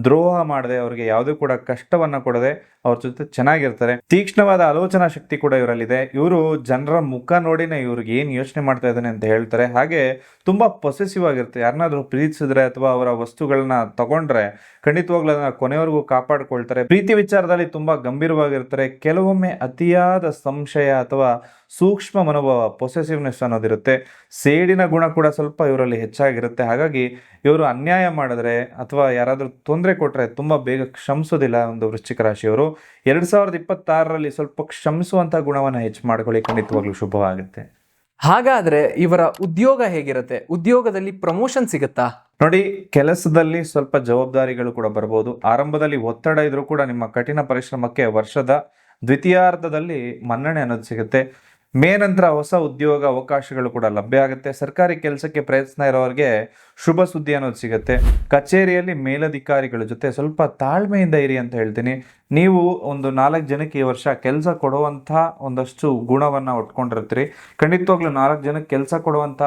ದ್ರೋಹ ಮಾಡದೆ, ಅವ್ರಿಗೆ ಯಾವುದೇ ಕೂಡ ಕಷ್ಟವನ್ನು ಕೊಡದೆ ಅವ್ರ ಜೊತೆ ಚೆನ್ನಾಗಿರ್ತಾರೆ. ತೀಕ್ಷ್ಣವಾದ ಆಲೋಚನಾ ಶಕ್ತಿ ಕೂಡ ಇವರಲ್ಲಿದೆ. ಇವರು ಜನರ ಮುಖ ನೋಡಿನೇ ಇವ್ರಿಗೆ ಏನು ಯೋಚನೆ ಮಾಡ್ತಾ ಇದ್ದಾನೆ ಅಂತ ಹೇಳ್ತಾರೆ. ಹಾಗೆ ತುಂಬ ಪೊಸೆಸಿವ್ ಆಗಿರುತ್ತೆ. ಯಾರನ್ನಾದ್ರೂ ಪ್ರೀತಿಸಿದ್ರೆ ಅಥವಾ ಅವರ ವಸ್ತುಗಳನ್ನ ತಗೊಂಡ್ರೆ ಖಂಡಿತವಾಗ್ಲೂ ಅದನ್ನ ಕೊನೆವರೆಗೂ ಕಾಪಾಡ್ಕೊಳ್ತಾರೆ. ಪ್ರೀತಿ ವಿಚಾರದಲ್ಲಿ ತುಂಬಾ ಗಂಭೀರವಾಗಿರ್ತಾರೆ. ಕೆಲವೊಮ್ಮೆ ಅತಿಯಾದ ಸಂಶಯ ಅಥವಾ ಸೂಕ್ಷ್ಮ ಮನೋಭಾವ, ಪೊಸೆಸಿವ್ನೆಸ್ ಅನ್ನೋದಿರುತ್ತೆ. ಸೇಡಿನ ಗುಣ ಕೂಡ ಸ್ವಲ್ಪ ಇವರಲ್ಲಿ ಹೆಚ್ಚಾಗಿರುತ್ತೆ. ಹಾಗಾಗಿ ಇವರು ಅನ್ಯಾಯ ಮಾಡಿದ್ರೆ ಅಥವಾ ಯಾರಾದರೂ ತೊಂದರೆ ಕೊಟ್ಟರೆ ತುಂಬ ಬೇಗ ಕ್ಷಮಿಸೋದಿಲ್ಲ ಒಂದು ವೃಶ್ಚಿಕ ರಾಶಿಯವರು. 2026ರಲ್ಲಿ ಸ್ವಲ್ಪ ಕ್ಷಮಿಸುವಂಥ ಗುಣವನ್ನು ಹೆಚ್ಚು ಮಾಡ್ಕೊಳ್ಳಿ, ಖಂಡಿತವಾಗ್ಲೂ ಶುಭವಾಗುತ್ತೆ. ಹಾಗಾದ್ರೆ ಇವರ ಉದ್ಯೋಗ ಹೇಗಿರುತ್ತೆ? ಉದ್ಯೋಗದಲ್ಲಿ ಪ್ರಮೋಷನ್ ಸಿಗುತ್ತಾ? ನೋಡಿ, ಕೆಲಸದಲ್ಲಿ ಸ್ವಲ್ಪ ಜವಾಬ್ದಾರಿಗಳು ಕೂಡ ಬರ್ಬೋದು. ಆರಂಭದಲ್ಲಿ ಒತ್ತಡ ಇದ್ರೂ ಕೂಡ ನಿಮ್ಮ ಕಠಿಣ ಪರಿಶ್ರಮಕ್ಕೆ ವರ್ಷದ ದ್ವಿತೀಯಾರ್ಧದಲ್ಲಿ ಮನ್ನಣೆ ಅನ್ನೋದು ಸಿಗುತ್ತೆ. ಮೇ ನಂತರ ಹೊಸ ಉದ್ಯೋಗ ಅವಕಾಶಗಳು ಕೂಡ ಲಭ್ಯ ಆಗುತ್ತೆ. ಸರ್ಕಾರಿ ಕೆಲಸಕ್ಕೆ ಪ್ರಯತ್ನ ಇರೋರಿಗೆ ಶುಭ ಸುದ್ದಿ ಅನ್ನೋದು ಸಿಗುತ್ತೆ. ಕಚೇರಿಯಲ್ಲಿ ಮೇಲಧಿಕಾರಿಗಳ ಜೊತೆ ಸ್ವಲ್ಪ ತಾಳ್ಮೆಯಿಂದ ಇರಿ ಅಂತ ಹೇಳ್ತೀನಿ. ನೀವು ಒಂದು 4 ಜನಕ್ಕೆ ಈ ವರ್ಷ ಕೆಲಸ ಕೊಡುವಂಥ ಒಂದಷ್ಟು ಗುಣವನ್ನು ಉಟ್ಕೊಂಡಿರ್ತೀರಿ. ಖಂಡಿತವಾಗ್ಲೂ 4 ಜನಕ್ಕೆ ಕೆಲಸ ಕೊಡುವಂಥ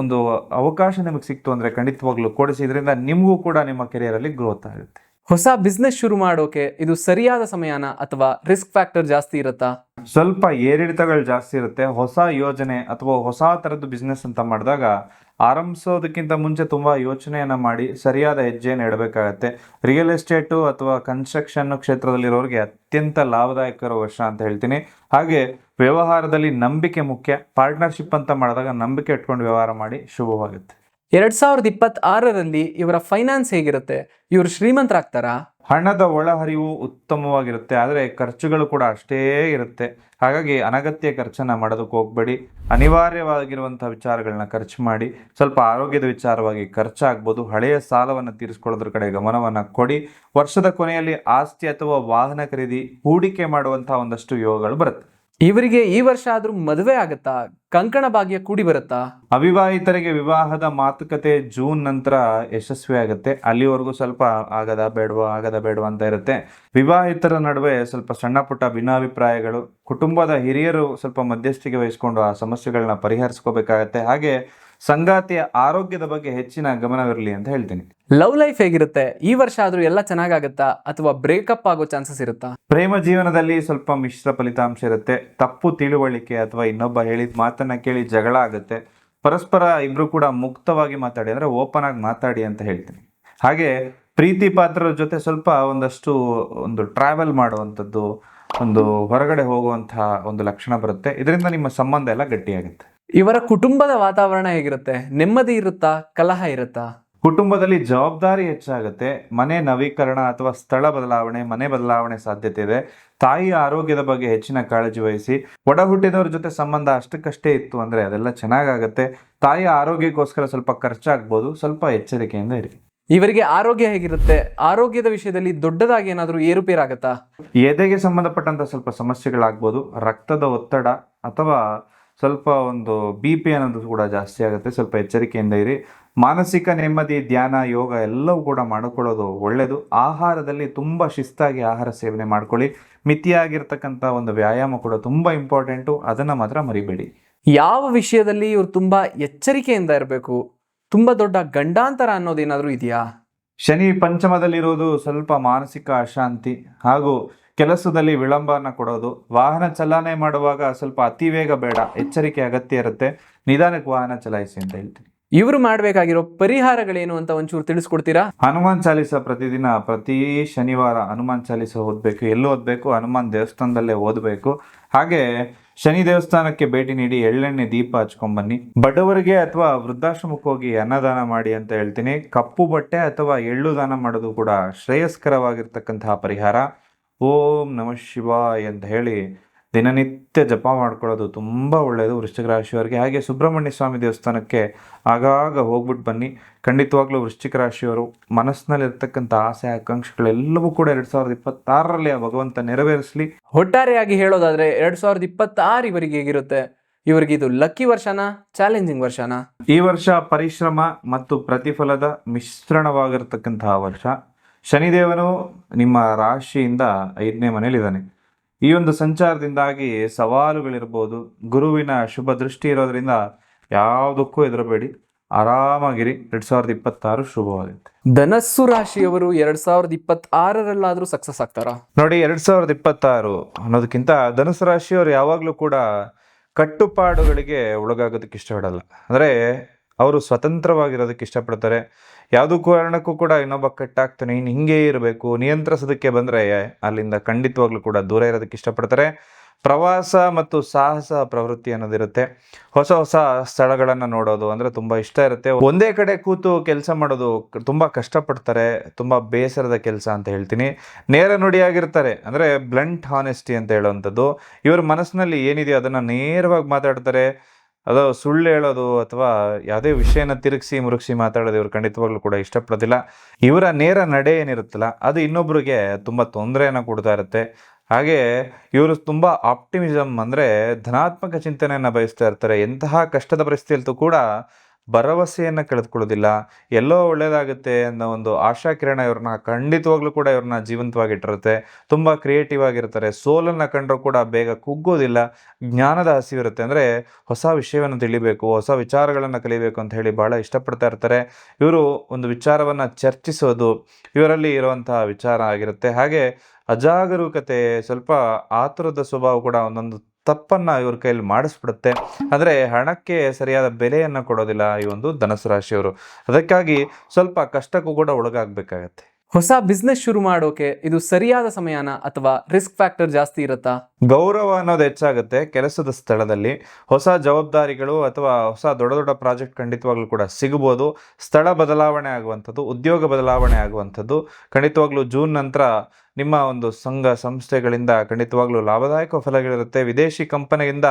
ಒಂದು ಅವಕಾಶ ನಿಮಗೆ ಸಿಕ್ತು ಅಂದರೆ ಖಂಡಿತವಾಗ್ಲೂ ಕೊಡಿಸಿ. ಇದರಿಂದ ನಿಮಗೂ ಕೂಡ ನಿಮ್ಮ ಕೆರಿಯರಲ್ಲಿ ಗ್ರೋತ್ ಆಗುತ್ತೆ. ಹೊಸ ಬಿಸ್ನೆಸ್ ಶುರು ಮಾಡೋಕೆ ಇದು ಸರಿಯಾದ ಸಮಯನ ಅಥವಾ ರಿಸ್ಕ್ ಫ್ಯಾಕ್ಟರ್ ಜಾಸ್ತಿ ಇರುತ್ತಾ? ಸ್ವಲ್ಪ ಏರಿಳಿತಗಳು ಜಾಸ್ತಿ ಇರುತ್ತೆ. ಹೊಸ ಯೋಜನೆ ಅಥವಾ ಹೊಸ ಥರದ್ದು ಬಿಸ್ನೆಸ್ ಅಂತ ಮಾಡಿದಾಗ ಆರಂಭಿಸೋದಕ್ಕಿಂತ ಮುಂಚೆ ತುಂಬ ಯೋಚನೆಯನ್ನು ಮಾಡಿ ಸರಿಯಾದ ಹೆಜ್ಜೆಯನ್ನು ಇಡಬೇಕಾಗತ್ತೆ. ರಿಯಲ್ ಎಸ್ಟೇಟು ಅಥವಾ ಕನ್ಸ್ಟ್ರಕ್ಷನ್ ಕ್ಷೇತ್ರದಲ್ಲಿರೋರಿಗೆ ಅತ್ಯಂತ ಲಾಭದಾಯಕ ವರ್ಷ ಅಂತ ಹೇಳ್ತೀನಿ. ಹಾಗೆ ವ್ಯವಹಾರದಲ್ಲಿ ನಂಬಿಕೆ ಮುಖ್ಯ. ಪಾರ್ಟ್ನರ್ಶಿಪ್ ಅಂತ ಮಾಡಿದಾಗ ನಂಬಿಕೆ ಇಟ್ಕೊಂಡು ವ್ಯವಹಾರ ಮಾಡಿ, ಶುಭವಾಗುತ್ತೆ. 2026ರಲ್ಲಿ ಇವರ ಫೈನಾನ್ಸ್ ಹೇಗಿರುತ್ತೆ? ಇವರು ಶ್ರೀಮಂತರಾಗ್ತಾರಾ? ಹಣದ ಒಳಹರಿವು ಉತ್ತಮವಾಗಿರುತ್ತೆ, ಆದರೆ ಖರ್ಚುಗಳು ಕೂಡ ಅಷ್ಟೇ ಇರುತ್ತೆ. ಹಾಗಾಗಿ ಅನಗತ್ಯ ಖರ್ಚನ್ನು ಮಾಡೋದಕ್ಕೆ ಹೋಗಬೇಡಿ. ಅನಿವಾರ್ಯವಾಗಿರುವಂಥ ವಿಚಾರಗಳನ್ನ ಖರ್ಚು ಮಾಡಿ. ಸ್ವಲ್ಪ ಆರೋಗ್ಯದ ವಿಚಾರವಾಗಿ ಖರ್ಚಾಗ್ಬೋದು. ಹಳೆಯ ಸಾಲವನ್ನು ತೀರಿಸ್ಕೊಳ್ಳೋದ್ರ ಕಡೆ ಗಮನವನ್ನು ಕೊಡಿ. ವರ್ಷದ ಕೊನೆಯಲ್ಲಿ ಆಸ್ತಿ ಅಥವಾ ವಾಹನ ಖರೀದಿ, ಹೂಡಿಕೆ ಮಾಡುವಂಥ ಒಂದಷ್ಟು ಯೋಗಗಳು ಬರುತ್ತೆ. ಇವರಿಗೆ ಈ ವರ್ಷ ಆದ್ರೂ ಮದುವೆ ಆಗುತ್ತಾ? ಕಂಕಣ ಭಾಗ್ಯ ಕೂಡಿ ಬರುತ್ತಾ? ಅವಿವಾಹಿತರಿಗೆ ವಿವಾಹದ ಮಾತುಕತೆ ಜೂನ್ ನಂತರ ಯಶಸ್ವಿ ಆಗುತ್ತೆ. ಅಲ್ಲಿವರೆಗೂ ಸ್ವಲ್ಪ ಆಗದ ಬೇಡವಾ ಅಂತ ಇರುತ್ತೆ. ವಿವಾಹಿತರ ನಡುವೆ ಸ್ವಲ್ಪ ಸಣ್ಣ ಪುಟ್ಟ ಭಿನ್ನಾಭಿಪ್ರಾಯಗಳು, ಕುಟುಂಬದ ಹಿರಿಯರು ಸ್ವಲ್ಪ ಮಧ್ಯಸ್ಥಿಕೆ ವಹಿಸ್ಕೊಂಡು ಆ ಸಮಸ್ಯೆಗಳನ್ನ ಪರಿಹರಿಸ್ಕೋಬೇಕಾಗತ್ತೆ. ಹಾಗೆ ಸಂಗಾತಿಯ ಆರೋಗ್ಯದ ಬಗ್ಗೆ ಹೆಚ್ಚಿನ ಗಮನವಿರಲಿ ಅಂತ ಹೇಳ್ತೀನಿ. ಲವ್ ಲೈಫ್ ಹೇಗಿರುತ್ತೆ? ಈ ವರ್ಷ ಆದ್ರೂ ಎಲ್ಲ ಚೆನ್ನಾಗಾಗತ್ತಾ ಅಥವಾ ಬ್ರೇಕಪ್ ಆಗೋ ಚಾನ್ಸಸ್ ಇರುತ್ತಾ? ಪ್ರೇಮ ಜೀವನದಲ್ಲಿ ಸ್ವಲ್ಪ ಮಿಶ್ರ ಫಲಿತಾಂಶ ಇರುತ್ತೆ. ತಪ್ಪು ತಿಳುವಳಿಕೆ ಅಥವಾ ಇನ್ನೊಬ್ಬ ಹೇಳಿದ ಮಾತನ್ನ ಕೇಳಿ ಜಗಳ ಆಗುತ್ತೆ. ಪರಸ್ಪರ ಇಬ್ರು ಕೂಡ ಮುಕ್ತವಾಗಿ ಮಾತಾಡಿ, ಅಂದ್ರೆ ಓಪನ್ ಆಗಿ ಮಾತಾಡಿ ಅಂತ ಹೇಳ್ತೀನಿ. ಹಾಗೆ ಪ್ರೀತಿ ಪಾತ್ರರ ಜೊತೆ ಸ್ವಲ್ಪ ಒಂದು ಟ್ರಾವೆಲ್ ಮಾಡುವಂಥದ್ದು, ಒಂದು ಹೊರಗಡೆ ಹೋಗುವಂತಹ ಒಂದು ಲಕ್ಷಣ ಬರುತ್ತೆ. ಇದರಿಂದ ನಿಮ್ಮ ಸಂಬಂಧ ಎಲ್ಲ ಗಟ್ಟಿಯಾಗುತ್ತೆ. ಇವರ ಕುಟುಂಬದ ವಾತಾವರಣ ಹೇಗಿರುತ್ತೆ? ನೆಮ್ಮದಿ ಇರುತ್ತಾ? ಕಲಹ ಇರುತ್ತಾ? ಕುಟುಂಬದಲ್ಲಿ ಜವಾಬ್ದಾರಿ ಹೆಚ್ಚಾಗುತ್ತೆ. ಮನೆ ನವೀಕರಣ ಅಥವಾ ಸ್ಥಳ ಬದಲಾವಣೆ, ಮನೆ ಬದಲಾವಣೆ ಸಾಧ್ಯತೆ ಇದೆ. ತಾಯಿಯ ಆರೋಗ್ಯದ ಬಗ್ಗೆ ಹೆಚ್ಚಿನ ಕಾಳಜಿ ವಹಿಸಿ. ಒಡ ಹುಟ್ಟಿದವ್ರ ಜೊತೆ ಸಂಬಂಧ ಅಷ್ಟಕ್ಕಷ್ಟೇ ಇತ್ತು ಅಂದರೆ ಅದೆಲ್ಲ ಚೆನ್ನಾಗಾಗತ್ತೆ. ತಾಯಿಯ ಆರೋಗ್ಯಕ್ಕೋಸ್ಕರ ಸ್ವಲ್ಪ ಖರ್ಚಾಗ್ಬೋದು, ಸ್ವಲ್ಪ ಎಚ್ಚರಿಕೆಯಿಂದ ಇರಿ. ಇವರಿಗೆ ಆರೋಗ್ಯ ಹೇಗಿರುತ್ತೆ? ಆರೋಗ್ಯದ ವಿಷಯದಲ್ಲಿ ದೊಡ್ಡದಾಗಿ ಏನಾದರೂ ಏರುಪೇರಾಗತ್ತಾ? ಎದೆಗೆ ಸಂಬಂಧಪಟ್ಟಂತ ಸ್ವಲ್ಪ ಸಮಸ್ಯೆಗಳಾಗ್ಬೋದು. ರಕ್ತದ ಒತ್ತಡ ಅಥವಾ ಸ್ವಲ್ಪ BP ಅನ್ನೋದು ಕೂಡ ಜಾಸ್ತಿ ಆಗುತ್ತೆ. ಸ್ವಲ್ಪ ಎಚ್ಚರಿಕೆಯಿಂದ ಇರಿ. ಮಾನಸಿಕ ನೆಮ್ಮದಿ, ಧ್ಯಾನ, ಯೋಗ ಎಲ್ಲವೂ ಕೂಡ ಮಾಡಿಕೊಳ್ಳೋದು ಒಳ್ಳೆಯದು. ಆಹಾರದಲ್ಲಿ ತುಂಬ ಶಿಸ್ತಾಗಿ ಆಹಾರ ಸೇವನೆ ಮಾಡ್ಕೊಳ್ಳಿ. ಮಿತಿಯಾಗಿರ್ತಕ್ಕಂಥ ಒಂದು ವ್ಯಾಯಾಮ ಕೂಡ ತುಂಬ ಇಂಪಾರ್ಟೆಂಟು, ಅದನ್ನು ಮಾತ್ರ ಮರಿಬೇಡಿ. ಯಾವ ವಿಷಯದಲ್ಲಿ ಇವರು ತುಂಬ ಎಚ್ಚರಿಕೆಯಿಂದ ಇರಬೇಕು? ತುಂಬ ದೊಡ್ಡ ಗಂಡಾಂತರ ಅನ್ನೋದೇನಾದರೂ ಇದೆಯಾ? ಶನಿ ಪಂಚಮದಲ್ಲಿರೋದು ಸ್ವಲ್ಪ ಮಾನಸಿಕ ಅಶಾಂತಿ ಹಾಗೂ ಕೆಲಸದಲ್ಲಿ ವಿಳಂಬನ ಕೊಡೋದು. ವಾಹನ ಚಲನೆ ಮಾಡುವಾಗ ಸ್ವಲ್ಪ ಅತಿ ವೇಗ ಬೇಡ, ಎಚ್ಚರಿಕೆ ಅಗತ್ಯ ಇರುತ್ತೆ. ನಿಧಾನಕ್ಕೆ ವಾಹನ ಚಲಾಯಿಸಿ ಅಂತ ಹೇಳ್ತೀನಿ. ಇವರು ಮಾಡಬೇಕಾಗಿರೋ ಪರಿಹಾರಗಳೇನು ಅಂತ ಒಂಚೂರು ತಿಳಿಸ್ಕೊಡ್ತೀರಾ? ಹನುಮಾನ್ ಚಾಲಿಸ ಪ್ರತಿದಿನ ಪ್ರತಿ ಶನಿವಾರ ಹನುಮಾನ್ ಚಾಲಿಸ ಓದಬೇಕು. ಎಲ್ಲೂ ಓದಬೇಕು? ಹನುಮಾನ್ ದೇವಸ್ಥಾನದಲ್ಲೇ ಓದಬೇಕು. ಹಾಗೆ ಶನಿ ದೇವಸ್ಥಾನಕ್ಕೆ ಭೇಟಿ ನೀಡಿ ಎಳ್ಳೆಣ್ಣೆ ದೀಪ ಹಚ್ಕೊಂಡ್ಬನ್ನಿ. ಬಡವರಿಗೆ ಅಥವಾ ವೃದ್ಧಾಶ್ರಮಕ್ಕೆ ಹೋಗಿ ಅನ್ನದಾನ ಮಾಡಿ ಅಂತ ಹೇಳ್ತೀನಿ. ಕಪ್ಪು ಬಟ್ಟೆ ಅಥವಾ ಎಳ್ಳು ದಾನ ಮಾಡೋದು ಕೂಡ ಶ್ರೇಯಸ್ಕರವಾಗಿರ್ತಕ್ಕಂತಹ ಪರಿಹಾರ. ಓಂ ನಮಃ ಶಿವಾಯ ಅಂತ ಹೇಳಿ ದಿನನಿತ್ಯ ಜಪ ಮಾಡ್ಕೊಳ್ಳೋದು ತುಂಬ ಒಳ್ಳೆಯದು ವೃಶ್ಚಿಕ ರಾಶಿಯವರಿಗೆ. ಹಾಗೆ ಸುಬ್ರಹ್ಮಣ್ಯ ಸ್ವಾಮಿ ದೇವಸ್ಥಾನಕ್ಕೆ ಆಗಾಗ ಹೋಗ್ಬಿಟ್ಟು ಬನ್ನಿ. ಖಂಡಿತವಾಗ್ಲೂ ವೃಶ್ಚಿಕ ರಾಶಿಯವರು ಮನಸ್ಸಿನಲ್ಲಿರ್ತಕ್ಕಂಥ ಆಸೆ ಆಕಾಂಕ್ಷೆಗಳೆಲ್ಲವೂ ಕೂಡ 2026ರಲ್ಲಿ ಆ ಭಗವಂತ ನೆರವೇರಿಸಲಿ. ಒಟ್ಟಾರೆಯಾಗಿ ಹೇಳೋದಾದ್ರೆ 2026 ಇವರಿಗೆ ಹೇಗಿರುತ್ತೆ? ಇವರಿಗೆ ಇದು ಲಕ್ಕಿ ವರ್ಷನಾ, ಚಾಲೆಂಜಿಂಗ್ ವರ್ಷನಾ? ಈ ವರ್ಷ ಪರಿಶ್ರಮ ಮತ್ತು ಪ್ರತಿಫಲದ ಮಿಶ್ರಣವಾಗಿರ್ತಕ್ಕಂತಹ ವರ್ಷ. ಶನಿದೇವನು ನಿಮ್ಮ ರಾಶಿಯಿಂದ 5ನೇ ಮನೇಲಿದ್ದಾನೆ. ಈ ಒಂದು ಸಂಚಾರದಿಂದಾಗಿ ಸವಾಲುಗಳಿರ್ಬೋದು. ಗುರುವಿನ ಶುಭ ದೃಷ್ಟಿ ಇರೋದ್ರಿಂದ ಯಾವುದಕ್ಕೂ ಹೆದರಬೇಡಿ, ಆರಾಮಾಗಿರಿ. 2026 ಶುಭವಾಗುತ್ತೆ. ಧನಸ್ಸು ರಾಶಿಯವರು 2026ರಲ್ಲಾದ್ರೂ ಸಕ್ಸಸ್ ಆಗ್ತಾರಾ? ನೋಡಿ, 2026 ಅನ್ನೋದಕ್ಕಿಂತ ಧನುಸು ರಾಶಿಯವರು ಯಾವಾಗಲೂ ಕೂಡ ಕಟ್ಟುಪಾಡುಗಳಿಗೆ ಒಳಗಾಗೋದಕ್ಕೆ ಇಷ್ಟಪಡಲ್ಲ. ಅಂದರೆ ಅವರು ಸ್ವತಂತ್ರವಾಗಿರೋದಕ್ಕೆ ಇಷ್ಟಪಡ್ತಾರೆ. ಯಾವುದೂ ಕಾರಣಕ್ಕೂ ಕೂಡ ಇನ್ನೊಬ್ಬ ಕಟ್ಟಾಗ್ತಾನೆ, ಇನ್ನು ಹಿಂಗೆ ಇರಬೇಕು, ನಿಯಂತ್ರಿಸೋದಕ್ಕೆ ಬಂದರೆ ಅಲ್ಲಿಂದ ಖಂಡಿತವಾಗ್ಲೂ ಕೂಡ ದೂರ ಇರೋದಕ್ಕೆ ಇಷ್ಟಪಡ್ತಾರೆ. ಪ್ರವಾಸ ಮತ್ತು ಸಾಹಸ ಪ್ರವೃತ್ತಿ ಅನ್ನೋದಿರುತ್ತೆ. ಹೊಸ ಹೊಸ ಸ್ಥಳಗಳನ್ನು ನೋಡೋದು ಅಂದರೆ ತುಂಬ ಇಷ್ಟ ಇರುತ್ತೆ. ಒಂದೇ ಕಡೆ ಕೂತು ಕೆಲಸ ಮಾಡೋದು ತುಂಬ ಕಷ್ಟಪಡ್ತಾರೆ. ತುಂಬ ಬೇಸರದ ಕೆಲಸ ಅಂತ ಹೇಳ್ತೀನಿ. ನೇರ ನುಡಿಯಾಗಿರ್ತಾರೆ, ಅಂದರೆ ಬ್ಲಂಟ್ ಹಾನೆಸ್ಟಿ ಅಂತ ಹೇಳೋವಂಥದ್ದು. ಇವ್ರ ಮನಸ್ಸಿನಲ್ಲಿ ಏನಿದೆಯೋ ಅದನ್ನು ನೇರವಾಗಿ ಮಾತಾಡ್ತಾರೆ. ಅದು ಸುಳ್ಳು ಹೇಳೋದು ಅಥವಾ ಯಾವುದೇ ವಿಷಯನ ತಿರುಗಿಸಿ ಮುರುಗಿಸಿ ಮಾತಾಡೋದು ಇವರು ಖಂಡಿತವಾಗ್ಲೂ ಕೂಡ ಇಷ್ಟಪಡೋದಿಲ್ಲ. ಇವರ ನೇರ ನಡೆ ಏನಿರುತ್ತಲ್ಲ ಅದು ಇನ್ನೊಬ್ರಿಗೆ ತುಂಬ ತೊಂದರೆಯನ್ನು ಕೊಡ್ತಾ ಇರುತ್ತೆ. ಹಾಗೆ ಇವರು ತುಂಬ ಆಪ್ಟಿಮಿಸಮ್ ಅಂದರೆ ಧನಾತ್ಮಕ ಚಿಂತನೆಯನ್ನು ಬಯಸ್ತಾ ಇರ್ತಾರೆ. ಎಂತಹ ಕಷ್ಟದ ಪರಿಸ್ಥಿತಿಯಲ್ಲೂ ಕೂಡ ಭರವಸೆಯನ್ನು ಕಳೆದುಕೊಳ್ಳೋದಿಲ್ಲ. ಎಲ್ಲೋ ಒಳ್ಳೆಯದಾಗುತ್ತೆ ಅನ್ನೋ ಒಂದು ಆಶಾಕಿರಣ ಇವ್ರನ್ನ ಖಂಡಿತವಾಗ್ಲೂ ಕೂಡ ಇವ್ರನ್ನ ಜೀವಂತವಾಗಿಟ್ಟಿರುತ್ತೆ. ತುಂಬ ಕ್ರಿಯೇಟಿವ್ ಆಗಿರ್ತಾರೆ. ಸೋಲನ್ನು ಕಂಡ್ರೂ ಕೂಡ ಬೇಗ ಕುಗ್ಗೋದಿಲ್ಲ. ಜ್ಞಾನದ ಹಸಿವಿರುತ್ತೆ, ಅಂದರೆ ಹೊಸ ವಿಷಯವನ್ನು ತಿಳಿಬೇಕು, ಹೊಸ ವಿಚಾರಗಳನ್ನು ಕಲಿಬೇಕು ಅಂತ ಹೇಳಿ ಭಾಳ ಇಷ್ಟಪಡ್ತಾ ಇರ್ತಾರೆ. ಇವರು ಒಂದು ವಿಚಾರವನ್ನು ಚರ್ಚಿಸೋದು ಇವರಲ್ಲಿ ಇರುವಂತಹ ವಿಚಾರ ಆಗಿರುತ್ತೆ. ಹಾಗೆ ಅಜಾಗರೂಕತೆ, ಸ್ವಲ್ಪ ಆತುರದ ಸ್ವಭಾವ ಕೂಡ ಒಂದೊಂದು ತಪ್ಪನ್ನು ಇವ್ರ ಕೈಯಲ್ಲಿ ಮಾಡಿಸ್ಬಿಡುತ್ತೆ. ಅಂದರೆ ಹಣಕ್ಕೆ ಸರಿಯಾದ ಬೆಲೆಯನ್ನು ಕೊಡೋದಿಲ್ಲ ಈ ಒಂದು ಧನುಸು ರಾಶಿಯವರು. ಅದಕ್ಕಾಗಿ ಸ್ವಲ್ಪ ಕಷ್ಟಕ್ಕೂ ಕೂಡ ಒಳಗಾಗಬೇಕಾಗತ್ತೆ. ಹೊಸ ಬಿಸ್ನೆಸ್ ಶುರು ಮಾಡೋಕೆ ಇದು ಸರಿಯಾದ ಸಮಯನ ಅಥವಾ ರಿಸ್ಕ್ ಫ್ಯಾಕ್ಟರ್ ಜಾಸ್ತಿ ಇರುತ್ತಾ? ಗೌರವ ಅನ್ನೋದು ಹೆಚ್ಚಾಗುತ್ತೆ ಕೆಲಸದ ಸ್ಥಳದಲ್ಲಿ. ಹೊಸ ಜವಾಬ್ದಾರಿಗಳು ಅಥವಾ ಹೊಸ ದೊಡ್ಡ ದೊಡ್ಡ ಪ್ರಾಜೆಕ್ಟ್ ಖಂಡಿತವಾಗ್ಲೂ ಕೂಡ ಸಿಗ್ಬೋದು. ಸ್ಥಳ ಬದಲಾವಣೆ ಆಗುವಂಥದ್ದು, ಉದ್ಯೋಗ ಬದಲಾವಣೆ ಆಗುವಂಥದ್ದು ಖಂಡಿತವಾಗ್ಲೂ ಜೂನ್ ನಂತರ ನಿಮ್ಮ ಒಂದು ಸಂಘ ಸಂಸ್ಥೆಗಳಿಂದ ಖಂಡಿತವಾಗ್ಲೂ ಲಾಭದಾಯಕ ಫಲಗಳಿರುತ್ತೆ. ವಿದೇಶಿ ಕಂಪನಿಯಿಂದ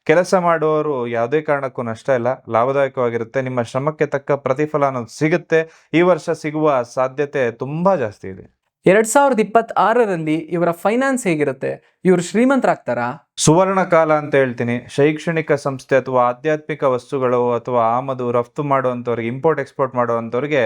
ಕೆಲಸ ಮಾಡುವವರು ಯಾವುದೇ ಕಾರಣಕ್ಕೂ ನಷ್ಟ ಇಲ್ಲ, ಲಾಭದಾಯಕವಾಗಿರುತ್ತೆ. ನಿಮ್ಮ ಶ್ರಮಕ್ಕೆ ತಕ್ಕ ಪ್ರತಿಫಲ ಅನ್ನೋದು ಸಿಗುತ್ತೆ. ಈ ವರ್ಷ ಸಿಗುವ ಸಾಧ್ಯತೆ ತುಂಬ ಜಾಸ್ತಿ ಇದೆ. 2026ರಲ್ಲಿ ಇವರ ಫೈನಾನ್ಸ್ ಹೇಗಿರುತ್ತೆ? ಇವರು ಶ್ರೀಮಂತರಾಗ್ತಾರಾ? ಸುವರ್ಣ ಕಾಲ ಅಂತ ಹೇಳ್ತೀನಿ. ಶೈಕ್ಷಣಿಕ ಸಂಸ್ಥೆ ಅಥವಾ ಆಧ್ಯಾತ್ಮಿಕ ವಸ್ತುಗಳು ಅಥವಾ ಆಮದು ರಫ್ತು ಮಾಡುವಂಥವ್ರಿಗೆ, ಇಂಪೋರ್ಟ್ ಎಕ್ಸ್ಪೋರ್ಟ್ ಮಾಡುವಂಥವ್ರಿಗೆ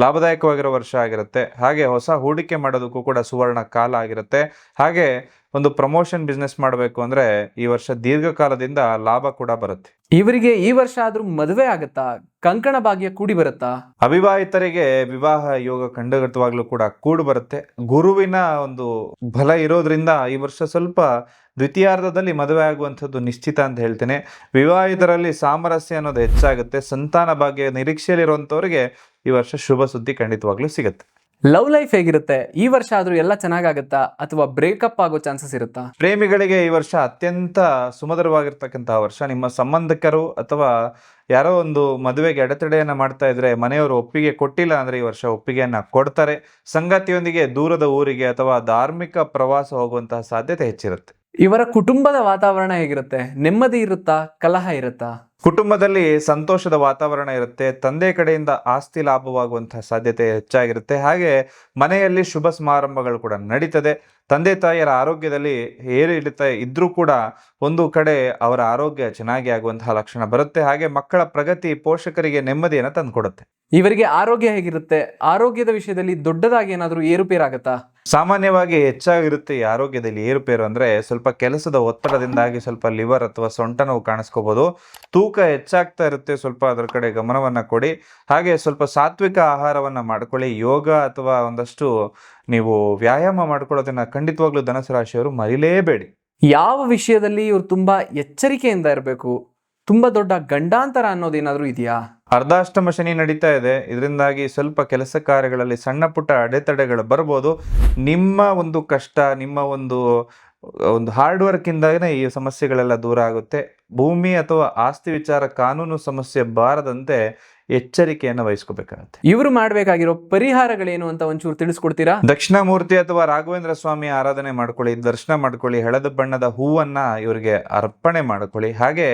ಲಾಭದಾಯಕವಾಗಿರೋ ವರ್ಷ ಆಗಿರುತ್ತೆ. ಹಾಗೆ ಹೊಸ ಹೂಡಿಕೆ ಮಾಡೋದಕ್ಕೂ ಕೂಡ ಸುವರ್ಣ ಕಾಲ ಆಗಿರುತ್ತೆ. ಹಾಗೆ ಒಂದು ಪ್ರಮೋಷನ್ ಬಿಸ್ನೆಸ್ ಮಾಡಬೇಕು ಅಂದರೆ ಈ ವರ್ಷ ದೀರ್ಘಕಾಲದಿಂದ ಲಾಭ ಕೂಡ ಬರುತ್ತೆ. ಇವರಿಗೆ ಈ ವರ್ಷ ಆದ್ರೂ ಮದುವೆ ಆಗುತ್ತಾ? ಕಂಕಣ ಭಾಗ್ಯ ಕೂಡಿ ಬರುತ್ತಾ? ಅವಿವಾಹಿತರಿಗೆ ವಿವಾಹ ಯೋಗ ಖಂಡಿತವಾಗ್ಲೂ ಕೂಡ ಕೂಡು ಬರುತ್ತೆ. ಗುರುವಿನ ಒಂದು ಬಲ ಇರೋದ್ರಿಂದ ಈ ವರ್ಷ ಸ್ವಲ್ಪ ದ್ವಿತೀಯಾರ್ಧದಲ್ಲಿ ಮದುವೆ ಆಗುವಂಥದ್ದು ನಿಶ್ಚಿತ ಅಂತ ಹೇಳ್ತೇನೆ. ವಿವಾಹಿತರಲ್ಲಿ ಸಾಮರಸ್ಯ ಅನ್ನೋದು ಹೆಚ್ಚಾಗುತ್ತೆ. ಸಂತಾನ ಭಾಗ್ಯ ನಿರೀಕ್ಷೆಯಲ್ಲಿರುವಂಥವ್ರಿಗೆ ಈ ವರ್ಷ ಶುಭ ಸುದ್ದಿ ಖಂಡಿತವಾಗ್ಲೂ ಸಿಗುತ್ತೆ. ಲವ್ ಲೈಫ್ ಹೇಗಿರುತ್ತೆ? ಈ ವರ್ಷ ಆದ್ರೂ ಎಲ್ಲ ಚೆನ್ನಾಗಾಗತ್ತಾ ಅಥವಾ ಬ್ರೇಕಪ್ ಆಗೋ ಚಾನ್ಸಸ್ ಇರುತ್ತಾ? ಪ್ರೇಮಿಗಳಿಗೆ ಈ ವರ್ಷ ಅತ್ಯಂತ ಸುಮಧುರವಾಗಿರ್ತಕ್ಕಂತಹ ವರ್ಷ. ನಿಮ್ಮ ಸಂಬಂಧಿಕರು ಅಥವಾ ಯಾರೋ ಒಂದು ಮದುವೆಗೆ ಅಡೆತಡೆಯನ್ನು ಮಾಡ್ತಾ ಇದ್ರೆ ಮನೆಯವರು ಒಪ್ಪಿಗೆ ಕೊಟ್ಟಿಲ್ಲ ಅಂದರೆ ಈ ವರ್ಷ ಒಪ್ಪಿಗೆಯನ್ನು ಕೊಡ್ತಾರೆ. ಸಂಗಾತಿಯೊಂದಿಗೆ ದೂರದ ಊರಿಗೆ ಅಥವಾ ಧಾರ್ಮಿಕ ಪ್ರವಾಸ ಹೋಗುವಂತಹ ಸಾಧ್ಯತೆ ಹೆಚ್ಚಿರುತ್ತೆ. ಇವರ ಕುಟುಂಬದ ವಾತಾವರಣ ಹೇಗಿರುತ್ತೆ? ನೆಮ್ಮದಿ ಇರುತ್ತಾ, ಕಲಹ ಇರುತ್ತಾ? ಕುಟುಂಬದಲ್ಲಿ ಸಂತೋಷದ ವಾತಾವರಣ ಇರುತ್ತೆ. ತಂದೆ ಕಡೆಯಿಂದ ಆಸ್ತಿ ಲಾಭವಾಗುವಂತಹ ಸಾಧ್ಯತೆ ಹೆಚ್ಚಾಗಿರುತ್ತೆ. ಹಾಗೆ ಮನೆಯಲ್ಲಿ ಶುಭ ಸಮಾರಂಭಗಳು ಕೂಡ ನಡೀತದೆ. ತಂದೆ ತಾಯಿಯರ ಆರೋಗ್ಯದಲ್ಲಿ ಏರಿಳಿತ ಇದ್ರೂ ಕೂಡ ಒಂದು ಕಡೆ ಅವರ ಆರೋಗ್ಯ ಚೆನ್ನಾಗಿ ಆಗುವಂತಹ ಲಕ್ಷಣ ಬರುತ್ತೆ. ಹಾಗೆ ಮಕ್ಕಳ ಪ್ರಗತಿ ಪೋಷಕರಿಗೆ ನೆಮ್ಮದಿಯನ್ನು ತಂದುಕೊಡುತ್ತೆ. ಇವರಿಗೆ ಆರೋಗ್ಯ ಹೇಗಿರುತ್ತೆ? ಆರೋಗ್ಯದ ವಿಷಯದಲ್ಲಿ ದೊಡ್ಡದಾಗಿ ಏನಾದರೂ ಏರುಪೇರಾಗತ್ತಾ? ಸಾಮಾನ್ಯವಾಗಿ ಹೆಚ್ಚಾಗಿರುತ್ತೆ ಈ ಆರೋಗ್ಯದಲ್ಲಿ ಏರುಪೇರು. ಅಂದರೆ ಸ್ವಲ್ಪ ಕೆಲಸದ ಒತ್ತಡದಿಂದಾಗಿ ಸ್ವಲ್ಪ ಲಿವರ್ ಅಥವಾ ಸೊಂಟ ನೋವು ಕಾಣಿಸ್ಕೋಬಹುದು. ತೂಕ ಹೆಚ್ಚಾಗ್ತಾ ಇರುತ್ತೆ, ಸ್ವಲ್ಪ ಅದರ ಕಡೆ ಗಮನವನ್ನು ಕೊಡಿ. ಹಾಗೆ ಸ್ವಲ್ಪ ಸಾತ್ವಿಕ ಆಹಾರವನ್ನು ಮಾಡ್ಕೊಳ್ಳಿ. ಯೋಗ ಅಥವಾ ಒಂದಷ್ಟು ನೀವು ವ್ಯಾಯಾಮ ಮಾಡ್ಕೊಳ್ಳೋದನ್ನ ಖಂಡಿತವಾಗ್ಲೂ ಧನುಸು ರಾಶಿಯವರು ಮರಿಲೇಬೇಡಿ. ಯಾವ ವಿಷಯದಲ್ಲಿ ಇವರು ತುಂಬಾ ಎಚ್ಚರಿಕೆಯಿಂದ ಇರಬೇಕು? ತುಂಬಾ ದೊಡ್ಡ ಗಂಡಾಂತರ ಅನ್ನೋದೇನಾದ್ರೂ ಇದೆಯಾ? ಅರ್ಧಾಷ್ಟಮ ಶನಿ ನಡೀತಾ ಇದೆ. ಇದರಿಂದಾಗಿ ಸ್ವಲ್ಪ ಕೆಲಸ ಕಾರ್ಯಗಳಲ್ಲಿ ಸಣ್ಣ ಪುಟ್ಟ ಅಡೆತಡೆಗಳು ಬರ್ಬೋದು. ನಿಮ್ಮ ಒಂದು ಕಷ್ಟ, ನಿಮ್ಮ ಒಂದು ಹಾರ್ಡ್ ವರ್ಕ್ ಇಂದಾನೇ ಈ ಸಮಸ್ಯೆಗಳೆಲ್ಲ ದೂರ ಆಗುತ್ತೆ. ಭೂಮಿ ಅಥವಾ ಆಸ್ತಿ ವಿಚಾರ ಕಾನೂನು ಸಮಸ್ಯೆ ಬಾರದಂತೆ ಎಚ್ಚರಿಕೆಯನ್ನು ವಹಿಸ್ಕೋಬೇಕಾಗತ್ತೆ. ಇವರು ಮಾಡ್ಬೇಕಾಗಿರೋ ಪರಿಹಾರಗಳೇನು ಅಂತ ಒಂಚೂರು ತಿಳಿಸ್ಕೊಡ್ತೀರಾ? ದಕ್ಷಿಣಾಮೂರ್ತಿ ಅಥವಾ ರಾಘವೇಂದ್ರ ಸ್ವಾಮಿ ಆರಾಧನೆ ಮಾಡ್ಕೊಳ್ಳಿ, ದರ್ಶನ ಮಾಡ್ಕೊಳ್ಳಿ, ಹಳದ ಬಣ್ಣದ ಹೂವನ್ನ ಇವರಿಗೆ ಅರ್ಪಣೆ ಮಾಡ್ಕೊಳ್ಳಿ. ಹಾಗೆ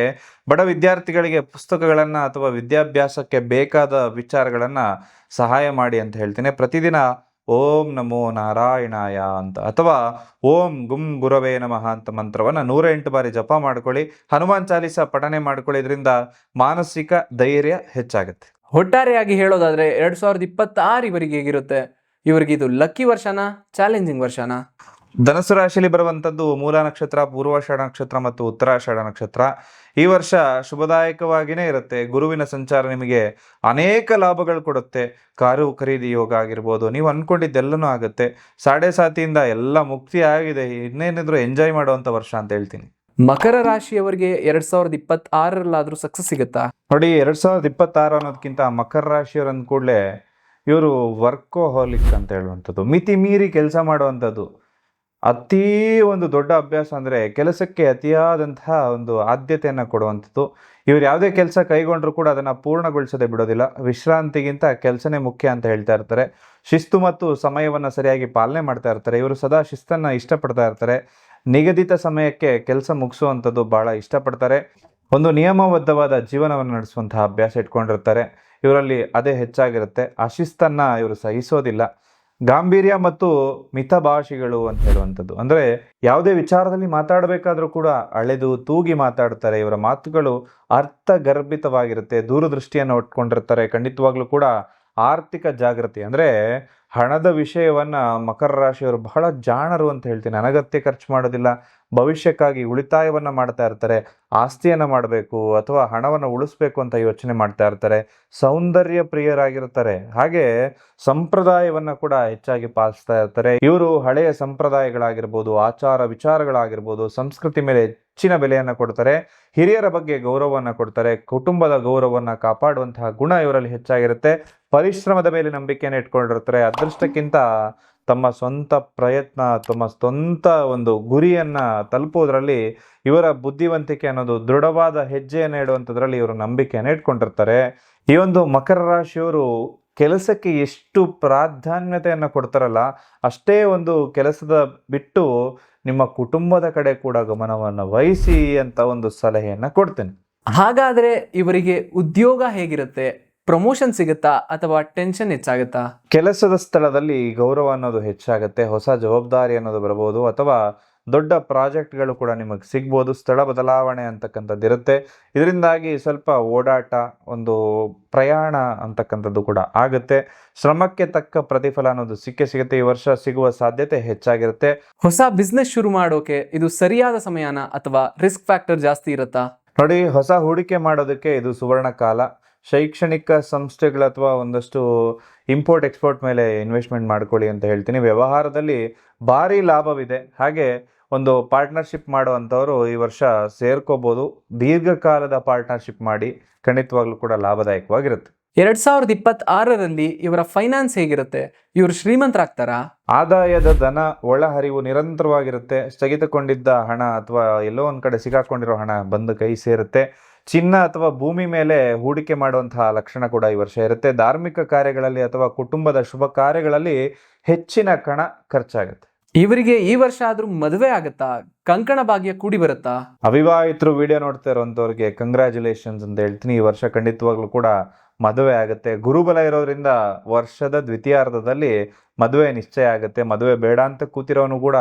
ಬಡ ವಿದ್ಯಾರ್ಥಿಗಳಿಗೆ ಪುಸ್ತಕಗಳನ್ನ ಅಥವಾ ವಿದ್ಯಾಭ್ಯಾಸಕ್ಕೆ ಬೇಕಾದ ವಿಚಾರಗಳನ್ನ ಸಹಾಯ ಮಾಡಿ ಅಂತ ಹೇಳ್ತೀನಿ. ಪ್ರತಿದಿನ ಓಂ ನಮೋ ನಾರಾಯಣಾಯ ಅಂತ ಅಥವಾ ಓಂ ಗುಂ ಗುರವೇ ನಮಃ ಅಂತ ಮಂತ್ರವನ್ನ 108 ಬಾರಿ ಜಪ ಮಾಡ್ಕೊಳ್ಳಿ. ಹನುಮಾನ್ ಚಾಲೀಸ ಪಠನೆ ಮಾಡ್ಕೊಳ್ಳಿ. ಇದರಿಂದ ಮಾನಸಿಕ ಧೈರ್ಯ ಹೆಚ್ಚಾಗುತ್ತೆ. ಒಟ್ಟಾರೆಯಾಗಿ ಹೇಳೋದಾದ್ರೆ 2026 ಇವರಿಗೆ ಹೇಗಿರುತ್ತೆ? ಇವರಿಗೆ ಇದು ಲಕ್ಕಿ ವರ್ಷನಾ, ಚಾಲೆಂಜಿಂಗ್ ವರ್ಷನಾ? ಧನಸ್ಸು ರಾಶಿಯಲ್ಲಿ ಬರುವಂಥದ್ದು ಮೂಲ ನಕ್ಷತ್ರ, ಪೂರ್ವಾಷಾಢ ನಕ್ಷತ್ರ ಮತ್ತು ಉತ್ತರಾಷಾಢ ನಕ್ಷತ್ರ. ಈ ವರ್ಷ ಶುಭದಾಯಕವಾಗಿಯೇ ಇರುತ್ತೆ. ಗುರುವಿನ ಸಂಚಾರ ನಿಮಗೆ ಅನೇಕ ಲಾಭಗಳು ಕೊಡುತ್ತೆ. ಕಾರು ಖರೀದಿ ಯೋಗ ಆಗಿರ್ಬೋದು, ನೀವು ಅನ್ಕೊಂಡಿದ್ದೆಲ್ಲನೂ ಆಗುತ್ತೆ. ಸಾಡೆ ಸಾತಿಯಿಂದ ಎಲ್ಲ ಮುಕ್ತಿ ಆಗಿದೆ. ಇನ್ನೇನಿದ್ರು ಎಂಜಾಯ್ ಮಾಡುವಂಥ ವರ್ಷ ಅಂತ ಹೇಳ್ತೀನಿ. ಮಕರ ರಾಶಿಯವರಿಗೆ 2026ರಲ್ಲಾದ್ರೂ ಸಕ್ಸಸ್ ಸಿಗುತ್ತಾ? ನೋಡಿ, 2026 ಅನ್ನೋದಕ್ಕಿಂತ ಮಕರ ರಾಶಿಯವ್ರು ಅಂದ ಕೂಡಲೇ ಇವರು ವರ್ಕೋಹಾಲಿಕ್ ಅಂತ ಹೇಳುವಂಥದ್ದು, ಮಿತಿ ಮೀರಿ ಕೆಲಸ ಮಾಡುವಂಥದ್ದು. ಅತೀ ಒಂದು ದೊಡ್ಡ ಅಭ್ಯಾಸ ಅಂದರೆ ಕೆಲಸಕ್ಕೆ ಅತಿಯಾದಂತಹ ಒಂದು ಆದ್ಯತೆಯನ್ನು ಕೊಡುವಂಥದ್ದು. ಇವರು ಯಾವುದೇ ಕೆಲಸ ಕೈಗೊಂಡ್ರೂ ಕೂಡ ಅದನ್ನು ಪೂರ್ಣಗೊಳಿಸದೆ ಬಿಡೋದಿಲ್ಲ. ವಿಶ್ರಾಂತಿಗಿಂತ ಕೆಲಸನೇ ಮುಖ್ಯ ಅಂತ ಹೇಳ್ತಾ ಇರ್ತಾರೆ. ಶಿಸ್ತು ಮತ್ತು ಸಮಯವನ್ನು ಸರಿಯಾಗಿ ಪಾಲನೆ ಮಾಡ್ತಾ ಇರ್ತಾರೆ. ಇವರು ಸದಾ ಶಿಸ್ತನ್ನು ಇಷ್ಟಪಡ್ತಾ ಇರ್ತಾರೆ. ನಿಗದಿತ ಸಮಯಕ್ಕೆ ಕೆಲಸ ಮುಗಿಸುವಂಥದ್ದು ಭಾಳ ಇಷ್ಟಪಡ್ತಾರೆ. ಒಂದು ನಿಯಮಬದ್ಧವಾದ ಜೀವನವನ್ನು ನಡೆಸುವಂತಹ ಅಭ್ಯಾಸ ಇಟ್ಕೊಂಡಿರ್ತಾರೆ. ಇವರಲ್ಲಿ ಅದೇ ಹೆಚ್ಚಾಗಿರುತ್ತೆ. ಆ ಶಿಸ್ತನ್ನು ಇವರು ಸಹಿಸೋದಿಲ್ಲ. ಗಾಂಭೀರ್ಯ ಮತ್ತು ಮಿತಭಾಷಿಗಳು ಅಂತ ಹೇಳುವಂಥದ್ದು, ಅಂದರೆ ಯಾವುದೇ ವಿಚಾರದಲ್ಲಿ ಮಾತಾಡಬೇಕಾದ್ರೂ ಕೂಡ ಅಳೆದು ತೂಗಿ ಮಾತಾಡ್ತಾರೆ. ಇವರ ಮಾತುಗಳು ಅರ್ಥಗರ್ಭಿತವಾಗಿರುತ್ತೆ. ದೂರದೃಷ್ಟಿಯನ್ನು ಇಟ್ಕೊಂಡಿರ್ತಾರೆ. ಖಂಡಿತವಾಗ್ಲೂ ಕೂಡ ಆರ್ಥಿಕ ಜಾಗೃತಿ ಅಂದರೆ ಹಣದ ವಿಷಯವನ್ನ ಮಕರ ರಾಶಿಯವರು ಬಹಳ ಜಾಣರು ಅಂತ ಹೇಳ್ತೀನಿ. ಅನಗತ್ಯ ಖರ್ಚು ಮಾಡೋದಿಲ್ಲ. ಭವಿಷ್ಯಕ್ಕಾಗಿ ಉಳಿತಾಯವನ್ನ ಮಾಡ್ತಾ ಇರ್ತಾರೆ. ಆಸ್ತಿಯನ್ನ ಮಾಡಬೇಕು ಅಥವಾ ಹಣವನ್ನು ಉಳಿಸ್ಬೇಕು ಅಂತ ಯೋಚನೆ ಮಾಡ್ತಾ ಇರ್ತಾರೆ. ಸೌಂದರ್ಯ ಪ್ರಿಯರಾಗಿರ್ತಾರೆ. ಹಾಗೆ ಸಂಪ್ರದಾಯವನ್ನ ಕೂಡ ಹೆಚ್ಚಾಗಿ ಪಾಲಿಸ್ತಾ ಇರ್ತಾರೆ. ಇವರು ಹಳೆಯ ಸಂಪ್ರದಾಯಗಳಾಗಿರ್ಬೋದು, ಆಚಾರ ವಿಚಾರಗಳಾಗಿರ್ಬೋದು, ಸಂಸ್ಕೃತಿ ಮೇಲೆ ಹೆಚ್ಚಿನ ಬೆಲೆಯನ್ನು ಕೊಡ್ತಾರೆ. ಹಿರಿಯರ ಬಗ್ಗೆ ಗೌರವವನ್ನು ಕೊಡ್ತಾರೆ. ಕುಟುಂಬದ ಗೌರವವನ್ನು ಕಾಪಾಡುವಂತಹ ಗುಣ ಇವರಲ್ಲಿ ಹೆಚ್ಚಾಗಿರುತ್ತೆ. ಪರಿಶ್ರಮದ ಮೇಲೆ ನಂಬಿಕೆಯನ್ನು ಇಟ್ಕೊಂಡಿರ್ತಾರೆ. ಅದೃಷ್ಟಕ್ಕಿಂತ ತಮ್ಮ ಸ್ವಂತ ಪ್ರಯತ್ನ, ತಮ್ಮ ಸ್ವಂತ ಒಂದು ಗುರಿಯನ್ನ ತಲುಪೋದ್ರಲ್ಲಿ ಇವರ ಬುದ್ಧಿವಂತಿಕೆ ಅನ್ನೋದು ದೃಢವಾದ ಹೆಜ್ಜೆಯನ್ನು ಇಡುವಂಥದ್ರಲ್ಲಿ ಇವರು ನಂಬಿಕೆಯನ್ನು ಇಟ್ಕೊಂಡಿರ್ತಾರೆ. ಈ ಒಂದು ಮಕರ ರಾಶಿಯವರು ಕೆಲಸಕ್ಕೆ ಎಷ್ಟು ಪ್ರಾಧಾನ್ಯತೆಯನ್ನು ಕೊಡ್ತಾರಲ್ಲ, ಅಷ್ಟೇ ಒಂದು ಕೆಲಸದ ಬಿಟ್ಟು ನಿಮ್ಮ ಕುಟುಂಬದ ಕಡೆ ಕೂಡ ಗಮನವನ್ನು ವಹಿಸಿ ಅಂತ ಒಂದು ಸಲಹೆಯನ್ನು ಕೊಡ್ತೇನೆ. ಹಾಗಾದ್ರೆ ಇವರಿಗೆ ಉದ್ಯೋಗ ಹೇಗಿರುತ್ತೆ? ಪ್ರಮೋಷನ್ ಸಿಗುತ್ತಾ ಅಥವಾ ಟೆನ್ಷನ್ ಹೆಚ್ಚಾಗುತ್ತಾ? ಕೆಲಸದ ಸ್ಥಳದಲ್ಲಿ ಗೌರವ ಅನ್ನೋದು ಹೆಚ್ಚಾಗುತ್ತೆ. ಹೊಸ ಜವಾಬ್ದಾರಿ ಅನ್ನೋದು ಬರಬಹುದು ಅಥವಾ ದೊಡ್ಡ ಪ್ರಾಜೆಕ್ಟ್ಗಳು ಕೂಡ ನಿಮಗೆ ಸಿಗ್ಬೋದು. ಸ್ಥಳ ಬದಲಾವಣೆ ಅಂತಕ್ಕಂಥದ್ದು ಇರುತ್ತೆ. ಇದರಿಂದಾಗಿ ಸ್ವಲ್ಪ ಓಡಾಟ, ಒಂದು ಪ್ರಯಾಣ ಅಂತಕ್ಕಂಥದ್ದು ಕೂಡ ಆಗುತ್ತೆ. ಶ್ರಮಕ್ಕೆ ತಕ್ಕ ಪ್ರತಿಫಲ ಅನ್ನೋದು ಸಿಗುತ್ತೆ. ಈ ವರ್ಷ ಸಿಗುವ ಸಾಧ್ಯತೆ ಹೆಚ್ಚಾಗಿರುತ್ತೆ. ಹೊಸ ಬಿಸ್ನೆಸ್ ಶುರು ಮಾಡೋಕೆ ಇದು ಸರಿಯಾದ ಸಮಯನ ಅಥವಾ ರಿಸ್ಕ್ ಫ್ಯಾಕ್ಟರ್ ಜಾಸ್ತಿ ಇರುತ್ತಾ? ನೋಡಿ, ಹೊಸ ಹೂಡಿಕೆ ಮಾಡೋದಕ್ಕೆ ಇದು ಸುವರ್ಣ ಕಾಲ. ಶೈಕ್ಷಣಿಕ ಸಂಸ್ಥೆಗಳು ಅಥವಾ ಒಂದಷ್ಟು ಇಂಪೋರ್ಟ್ ಎಕ್ಸ್ಪೋರ್ಟ್ ಮೇಲೆ ಇನ್ವೆಸ್ಟ್ಮೆಂಟ್ ಮಾಡ್ಕೊಳ್ಳಿ ಅಂತ ಹೇಳ್ತೀನಿ. ವ್ಯವಹಾರದಲ್ಲಿ ಭಾರಿ ಲಾಭವಿದೆ. ಹಾಗೆ ಒಂದು ಪಾರ್ಟ್ನರ್ಶಿಪ್ ಮಾಡುವಂಥವರು ಈ ವರ್ಷ ಸೇರ್ಕೋಬೋದು. ದೀರ್ಘಕಾಲದ ಪಾರ್ಟ್ನರ್ಶಿಪ್ ಮಾಡಿ, ಖಂಡಿತವಾಗ್ಲೂ ಕೂಡ ಲಾಭದಾಯಕವಾಗಿರುತ್ತೆ. 2026ರಲ್ಲಿ ಇವರ ಫೈನಾನ್ಸ್ ಹೇಗಿರುತ್ತೆ? ಇವರು ಶ್ರೀಮಂತರಾಗ್ತಾರಾ? ಆದಾಯದ ಧನ ಒಳಹರಿವು ನಿರಂತರವಾಗಿರುತ್ತೆ. ಸ್ಥಗಿತಗೊಂಡಿದ್ದ ಹಣ ಅಥವಾ ಎಲ್ಲೋ ಒಂದ್ ಕಡೆ ಸಿಗಾಕೊಂಡಿರೋ ಹಣ ಬಂದು ಕೈ ಸೇರುತ್ತೆ. ಚಿನ್ನ ಅಥವಾ ಭೂಮಿ ಮೇಲೆ ಹೂಡಿಕೆ ಮಾಡುವಂತಹ ಲಕ್ಷಣ ಕೂಡ ಈ ವರ್ಷ ಇರುತ್ತೆ. ಧಾರ್ಮಿಕ ಕಾರ್ಯಗಳಲ್ಲಿ ಅಥವಾ ಕುಟುಂಬದ ಶುಭ ಕಾರ್ಯಗಳಲ್ಲಿ ಹೆಚ್ಚಿನ ಹಣ ಖರ್ಚಾಗುತ್ತೆ. ಇವರಿಗೆ ಈ ವರ್ಷ ಆದ್ರೂ ಮದುವೆ ಆಗುತ್ತಾ? ಕಂಕಣ ಭಾಗ್ಯ ಕೂಡಿ ಬರುತ್ತಾ? ಅವಿವಾಹಿತರು ವಿಡಿಯೋ ನೋಡ್ತಾ ಇರುವಂತವ್ರಿಗೆ ಕಂಗ್ರ್ಯಾಚುಲೇಷನ್ಸ್ ಅಂತ ಹೇಳ್ತೀನಿ. ಈ ವರ್ಷ ಖಂಡಿತವಾಗ್ಲೂ ಕೂಡ ಮದುವೆ ಆಗುತ್ತೆ. ಗುರುಬಲ ಇರೋದ್ರಿಂದ ವರ್ಷದ ದ್ವಿತೀಯಾರ್ಧದಲ್ಲಿ ಮದುವೆ ನಿಶ್ಚಯ ಆಗುತ್ತೆ. ಮದುವೆ ಬೇಡ ಅಂತ ಕೂತಿರೋನು ಕೂಡ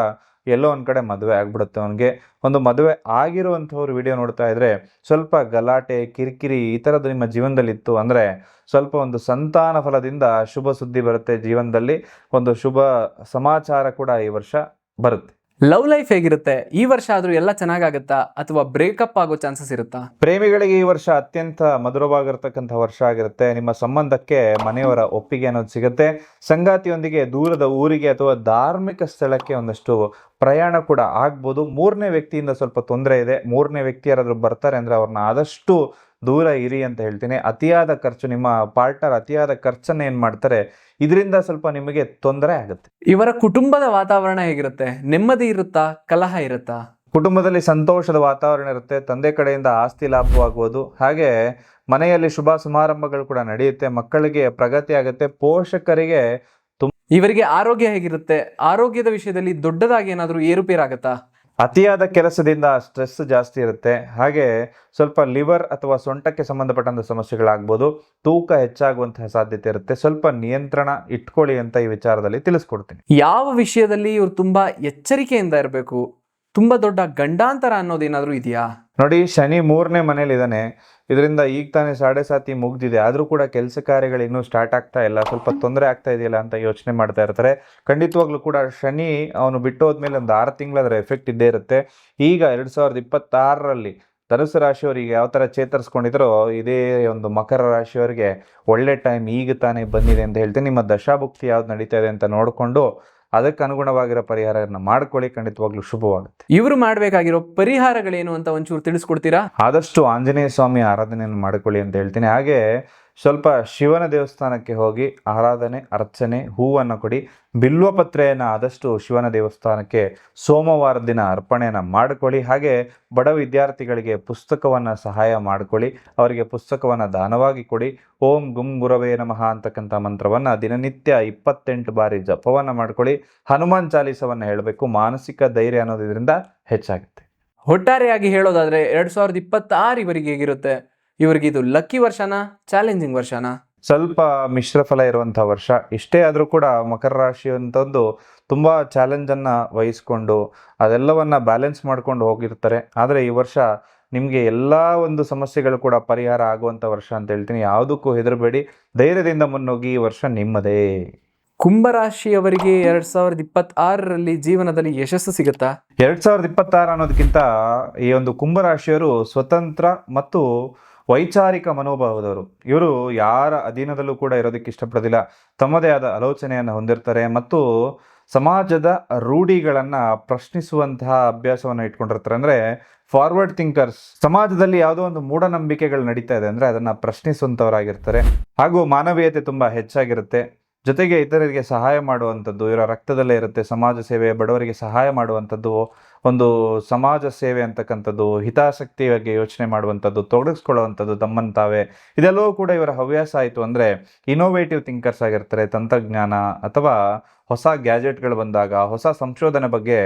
ಎಲ್ಲೋ ಒಂದು ಕಡೆ ಮದುವೆ ಆಗ್ಬಿಡುತ್ತೆ ಅವನಿಗೆ. ಒಂದು ಮದುವೆ ಆಗಿರುವಂಥವ್ರು ವಿಡಿಯೋ ನೋಡ್ತಾ ಇದ್ರೆ ಸ್ವಲ್ಪ ಗಲಾಟೆ, ಕಿರಿಕಿರಿ ಈ ಥರದ್ದು ನಿಮ್ಮ ಜೀವನದಲ್ಲಿ ಇತ್ತು ಅಂದರೆ ಸ್ವಲ್ಪ ಒಂದು ಸಂತಾನ ಫಲದಿಂದ ಶುಭ ಸುದ್ದಿ ಬರುತ್ತೆ. ಜೀವನದಲ್ಲಿ ಒಂದು ಶುಭ ಸಮಾಚಾರ ಕೂಡ ಈ ವರ್ಷ ಬರುತ್ತೆ. ಲವ್ ಲೈಫ್ ಹೇಗಿರುತ್ತೆ? ಈ ವರ್ಷ ಆದ್ರೂ ಎಲ್ಲ ಚೆನ್ನಾಗಾಗತ್ತಾ ಅಥವಾ ಬ್ರೇಕಪ್ ಆಗೋ ಚಾನ್ಸಸ್ ಇರುತ್ತಾ? ಪ್ರೇಮಿಗಳಿಗೆ ಈ ವರ್ಷ ಅತ್ಯಂತ ಮಧುರವಾಗಿರ್ತಕ್ಕಂಥ ವರ್ಷ ಆಗಿರುತ್ತೆ. ನಿಮ್ಮ ಸಂಬಂಧಕ್ಕೆ ಮನೆಯವರ ಒಪ್ಪಿಗೆ ಅನ್ನೋದು ಸಿಗುತ್ತೆ. ಸಂಗಾತಿಯೊಂದಿಗೆ ದೂರದ ಊರಿಗೆ ಅಥವಾ ಧಾರ್ಮಿಕ ಸ್ಥಳಕ್ಕೆ ಒಂದಷ್ಟು ಪ್ರಯಾಣ ಕೂಡ ಆಗ್ಬೋದು. ಮೂರನೇ ವ್ಯಕ್ತಿಯಿಂದ ಸ್ವಲ್ಪ ತೊಂದರೆ ಇದೆ. ಮೂರನೇ ವ್ಯಕ್ತಿ ಯಾರಾದ್ರೂ ಬರ್ತಾರೆ ಅಂದ್ರೆ ಅವ್ರನ್ನ ಆದಷ್ಟು ದೂರ ಇರಿ ಅಂತ ಹೇಳ್ತೀನಿ. ಅತಿಯಾದ ಖರ್ಚು, ನಿಮ್ಮ ಪಾರ್ಟ್ನರ್ ಅತಿಯಾದ ಖರ್ಚನ್ನ ಏನ್ ಮಾಡ್ತಾರೆ, ಇದರಿಂದ ಸ್ವಲ್ಪ ನಿಮಗೆ ತೊಂದರೆ ಆಗುತ್ತೆ. ಇವರ ಕುಟುಂಬದ ವಾತಾವರಣ ಹೇಗಿರುತ್ತೆ? ನೆಮ್ಮದಿ ಇರುತ್ತಾ, ಕಲಹ ಇರುತ್ತಾ? ಕುಟುಂಬದಲ್ಲಿ ಸಂತೋಷದ ವಾತಾವರಣ ಇರುತ್ತೆ. ತಂದೆ ಕಡೆಯಿಂದ ಆಸ್ತಿ ಲಾಭವಾಗುವುದು, ಹಾಗೆ ಮನೆಯಲ್ಲಿ ಶುಭ ಸಮಾರಂಭಗಳು ಕೂಡ ನಡೆಯುತ್ತೆ. ಮಕ್ಕಳಿಗೆ ಪ್ರಗತಿ ಆಗುತ್ತೆ. ಪೋಷಕರಿಗೆ ಇವರಿಗೆ ಆರೋಗ್ಯ ಹೇಗಿರುತ್ತೆ? ಆರೋಗ್ಯದ ವಿಷಯದಲ್ಲಿ ದೊಡ್ಡದಾಗಿ ಏನಾದರೂ ಏರುಪೇರಾಗತ್ತಾ? ಅತಿಯಾದ ಕೆಲಸದಿಂದ ಸ್ಟ್ರೆಸ್ ಜಾಸ್ತಿ ಇರುತ್ತೆ. ಹಾಗೆ ಸ್ವಲ್ಪ ಲಿವರ್ ಅಥವಾ ಸೊಂಟಕ್ಕೆ ಸಂಬಂಧಪಟ್ಟಂತ ಸಮಸ್ಯೆಗಳಾಗ್ಬೋದು. ತೂಕ ಹೆಚ್ಚಾಗುವಂತಹ ಸಾಧ್ಯತೆ ಇರುತ್ತೆ. ಸ್ವಲ್ಪ ನಿಯಂತ್ರಣ ಇಟ್ಕೊಳ್ಳಿ ಅಂತ ಈ ವಿಚಾರದಲ್ಲಿ ತಿಳಿಸ್ಕೊಡ್ತೀನಿ. ಯಾವ ವಿಷಯದಲ್ಲಿ ಇವ್ರು ತುಂಬಾ ಎಚ್ಚರಿಕೆಯಿಂದ ಇರಬೇಕು? ತುಂಬಾ ದೊಡ್ಡ ಗಂಡಾಂತರ ಅನ್ನೋದೇನಾದ್ರೂ ಇದೆಯಾ? ನೋಡಿ, ಶನಿ 3ನೇ ಮನೇಲಿ ಇದ್ದಾನೆ. ಇದರಿಂದ ಈಗ ತಾನೇ 7.5 ಮುಗ್ದಿದೆ, ಆದ್ರೂ ಕೂಡ ಕೆಲಸ ಕಾರ್ಯಗಳು ಇನ್ನೂ ಸ್ಟಾರ್ಟ್ ಆಗ್ತಾ ಇಲ್ಲ. ಸ್ವಲ್ಪ ತೊಂದರೆ ಆಗ್ತಾ ಇದೆಯಲ್ಲ ಅಂತ ಯೋಚನೆ ಮಾಡ್ತಾ ಇರ್ತಾರೆ. ಖಂಡಿತವಾಗ್ಲೂ ಕೂಡ ಶನಿ ಅವನು ಬಿಟ್ಟು ಹೋದ್ಮೇಲೆ ಒಂದು 6 ತಿಂಗಳ ಅದರ ಎಫೆಕ್ಟ್ ಇದ್ದೇ ಇರುತ್ತೆ. ಈಗ 2026ರಲ್ಲಿ ಧನುಸು ರಾಶಿಯವರಿಗೆ ಯಾವ ತರ ಚೇತರಿಸ್ಕೊಂಡಿದ್ರೋ, ಇದೇ ಒಂದು ಮಕರ ರಾಶಿಯವರಿಗೆ ಒಳ್ಳೆ ಟೈಮ್ ಈಗ ತಾನೇ ಬಂದಿದೆ ಅಂತ ಹೇಳ್ತೀನಿ. ನಿಮ್ಮ ದಶಾಭುಕ್ತಿ ಯಾವ್ದು ನಡೀತಾ ಇದೆ ಅಂತ ನೋಡಿಕೊಂಡು ಅದಕ್ಕೆ ಅನುಗುಣವಾಗಿರೋ ಪರಿಹಾರನ ಮಾಡ್ಕೊಳ್ಳಿ. ಖಂಡಿತವಾಗ್ಲೂ ಶುಭವಾಗುತ್ತೆ. ಇವರು ಮಾಡಬೇಕಾಗಿರೋ ಪರಿಹಾರಗಳೇನು ಅಂತ ಒಂಚೂರು ತಿಳಿಸ್ಕೊಡ್ತೀರಾ? ಆದಷ್ಟು ಆಂಜನೇಯ ಸ್ವಾಮಿ ಆರಾಧನೆಯನ್ನು ಮಾಡ್ಕೊಳ್ಳಿ ಅಂತ ಹೇಳ್ತೀನಿ. ಹಾಗೆ ಸ್ವಲ್ಪ ಶಿವನ ದೇವಸ್ಥಾನಕ್ಕೆ ಹೋಗಿ ಆರಾಧನೆ, ಅರ್ಚನೆ, ಹೂವನ್ನು ಕೊಡಿ. ಬಿಲ್ವಪತ್ರೆಯನ್ನು ಆದಷ್ಟು ಶಿವನ ದೇವಸ್ಥಾನಕ್ಕೆ ಸೋಮವಾರ ದಿನ ಅರ್ಪಣೆಯನ್ನು ಮಾಡಿಕೊಳ್ಳಿ. ಹಾಗೆ ಬಡ ವಿದ್ಯಾರ್ಥಿಗಳಿಗೆ ಪುಸ್ತಕವನ್ನು ಸಹಾಯ ಮಾಡಿಕೊಳ್ಳಿ. ಅವರಿಗೆ ಪುಸ್ತಕವನ್ನು ದಾನವಾಗಿ ಕೊಡಿ. ಓಂ ಗುಂ ಗುರವೇ ನಮಃ ಅಂತಕ್ಕಂಥ ಮಂತ್ರವನ್ನು ದಿನನಿತ್ಯ 28 ಬಾರಿ ಜಪವನ್ನು ಮಾಡ್ಕೊಳ್ಳಿ. ಹನುಮಾನ್ ಚಾಲೀಸವನ್ನು ಹೇಳಬೇಕು. ಮಾನಸಿಕ ಧೈರ್ಯ ಅನ್ನೋದು ಇದರಿಂದ ಹೆಚ್ಚಾಗುತ್ತೆ. ಒಟ್ಟಾರೆಯಾಗಿ ಹೇಳೋದಾದ್ರೆ 2026 ಇವರಿಗೆ ಹೇಗಿರುತ್ತೆ? ಇವರಿಗೆ ಇದು ಲಕ್ಕಿ ವರ್ಷನಾ, ಚಾಲೆಂಜಿಂಗ್ ವರ್ಷನಾ? ಸ್ವಲ್ಪ ಮಿಶ್ರ ಫಲ ಇರುವಂತಹ ವರ್ಷ. ಇಷ್ಟೇ ಆದರೂ ಕೂಡ ಮಕರ ರಾಶಿ ಅಂತಂದು ತುಂಬಾ ಚಾಲೆಂಜನ್ನು ವಹಿಸ್ಕೊಂಡು ಅದೆಲ್ಲವನ್ನ ಬ್ಯಾಲೆನ್ಸ್ ಮಾಡ್ಕೊಂಡು ಹೋಗಿರ್ತಾರೆ. ಆದರೆ ಈ ವರ್ಷ ನಿಮಗೆ ಎಲ್ಲ ಒಂದು ಸಮಸ್ಯೆಗಳು ಕೂಡ ಪರಿಹಾರ ಆಗುವಂಥ ವರ್ಷ ಅಂತ ಹೇಳ್ತೀನಿ. ಯಾವುದಕ್ಕೂ ಹೆದರಬೇಡಿ, ಧೈರ್ಯದಿಂದ ಮುನ್ನೋಗಿ. ಈ ವರ್ಷ ನಿಮ್ಮದೇ. ಕುಂಭರಾಶಿಯವರಿಗೆ 2026ರಲ್ಲಿ ಜೀವನದಲ್ಲಿ ಯಶಸ್ಸು ಸಿಗುತ್ತಾ? 2026 ಅನ್ನೋದಕ್ಕಿಂತ ಈ ಒಂದು ಕುಂಭರಾಶಿಯವರು ಸ್ವತಂತ್ರ ಮತ್ತು ವೈಚಾರಿಕ ಮನೋಭಾವದವರು. ಇವರು ಯಾರ ಅಧೀನದಲ್ಲೂ ಕೂಡ ಇರೋದಕ್ಕೆ ಇಷ್ಟಪಡೋದಿಲ್ಲ. ತಮ್ಮದೇ ಆದ ಆಲೋಚನೆಯನ್ನು ಹೊಂದಿರ್ತಾರೆ ಮತ್ತು ಸಮಾಜದ ರೂಢಿಗಳನ್ನು ಪ್ರಶ್ನಿಸುವಂತಹ ಅಭ್ಯಾಸವನ್ನು ಇಟ್ಕೊಂಡಿರ್ತಾರೆ. ಅಂದರೆ ಫಾರ್ವರ್ಡ್ ಥಿಂಕರ್ಸ್. ಸಮಾಜದಲ್ಲಿ ಯಾವುದೋ ಒಂದು ಮೂಢನಂಬಿಕೆಗಳು ನಡೀತಾ ಇದೆ ಅಂದರೆ ಅದನ್ನು ಪ್ರಶ್ನಿಸುವಂಥವರಾಗಿರ್ತಾರೆ. ಹಾಗೂ ಮಾನವೀಯತೆ ತುಂಬ ಹೆಚ್ಚಾಗಿರುತ್ತೆ. ಜೊತೆಗೆ ಇತರರಿಗೆ ಸಹಾಯ ಮಾಡುವಂಥದ್ದು ಇವರ ರಕ್ತದಲ್ಲೇ ಇರುತ್ತೆ. ಸಮಾಜ ಸೇವೆ, ಬಡವರಿಗೆ ಸಹಾಯ ಮಾಡುವಂಥದ್ದು, ಒಂದು ಸಮಾಜ ಸೇವೆ ಅಂತಕ್ಕಂಥದ್ದು, ಹಿತಾಸಕ್ತಿ ಬಗ್ಗೆ ಯೋಚನೆ ಮಾಡುವಂಥದ್ದು, ತೊಡಗಿಸ್ಕೊಳ್ಳುವಂಥದ್ದು ತಮ್ಮನ್ನು ತಾವೇ, ಇದೆಲ್ಲವೂ ಕೂಡ ಇವರ ಹವ್ಯಾಸ ಆಯಿತು. ಅಂದರೆ ಇನೋವೇಟಿವ್ ಥಿಂಕರ್ಸ್ ಆಗಿರ್ತಾರೆ. ತಂತ್ರಜ್ಞಾನ ಅಥವಾ ಹೊಸ ಗ್ಯಾಜೆಟ್ಗಳು ಬಂದಾಗ ಹೊಸ ಸಂಶೋಧನೆ ಬಗ್ಗೆ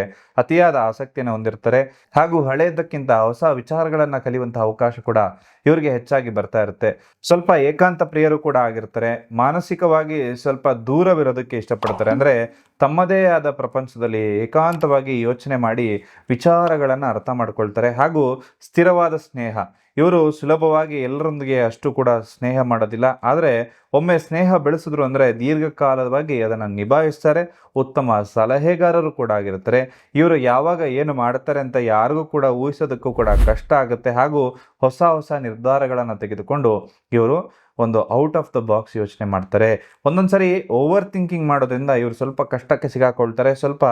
ಅತಿಯಾದ ಆಸಕ್ತಿಯನ್ನು ಹೊಂದಿರ್ತಾರೆ. ಹಾಗೂ ಹಳೆಯದಕ್ಕಿಂತ ಹೊಸ ವಿಚಾರಗಳನ್ನು ಕಲಿಯುವಂತಹ ಅವಕಾಶ ಕೂಡ ಇವರಿಗೆ ಹೆಚ್ಚಾಗಿ ಬರ್ತಾ ಇರುತ್ತೆ. ಸ್ವಲ್ಪ ಏಕಾಂತ ಪ್ರಿಯರು ಕೂಡ ಆಗಿರ್ತಾರೆ. ಮಾನಸಿಕವಾಗಿ ಸ್ವಲ್ಪ ದೂರವಿರೋದಕ್ಕೆ ಇಷ್ಟಪಡ್ತಾರೆ. ಅಂದರೆ ತಮ್ಮದೇ ಆದ ಪ್ರಪಂಚದಲ್ಲಿ ಏಕಾಂತವಾಗಿ ಯೋಚನೆ ಮಾಡಿ ವಿಚಾರಗಳನ್ನು ಅರ್ಥ ಮಾಡ್ಕೊಳ್ತಾರೆ. ಹಾಗೂ ಸ್ಥಿರವಾದ ಸ್ನೇಹ. ಇವರು ಸುಲಭವಾಗಿ ಎಲ್ಲರೊಂದಿಗೆ ಅಷ್ಟು ಕೂಡ ಸ್ನೇಹ ಮಾಡೋದಿಲ್ಲ. ಆದರೆ ಒಮ್ಮೆ ಸ್ನೇಹ ಬೆಳೆಸಿದ್ರು ಅಂದರೆ ದೀರ್ಘಕಾಲವಾಗಿ ಅದನ್ನು ನಿಭಾಯಿಸ್ತಾರೆ. ಉತ್ತಮ ಸಲಹೆಗಾರರು ಕೂಡ ಆಗಿರ್ತಾರೆ. ಇವರು ಯಾವಾಗ ಏನು ಮಾಡ್ತಾರೆ ಅಂತ ಯಾರಿಗೂ ಕೂಡ ಊಹಿಸೋದಕ್ಕೂ ಕೂಡ ಕಷ್ಟ ಆಗುತ್ತೆ. ಹಾಗೂ ಹೊಸ ಹೊಸ ನಿರ್ಧಾರಗಳನ್ನು ತೆಗೆದುಕೊಂಡು ಇವರು ಒಂದು ಔಟ್ ಆಫ್ ದ ಬಾಕ್ಸ್ ಯೋಚನೆ ಮಾಡ್ತಾರೆ. ಒಂದೊಂದು ಸರಿ ಓವರ್ ಥಿಂಕಿಂಗ್ ಮಾಡೋದ್ರಿಂದ ಇವರು ಸ್ವಲ್ಪ ಕಷ್ಟಕ್ಕೆ ಸಿಗಾಕೊಳ್ತಾರೆ. ಸ್ವಲ್ಪ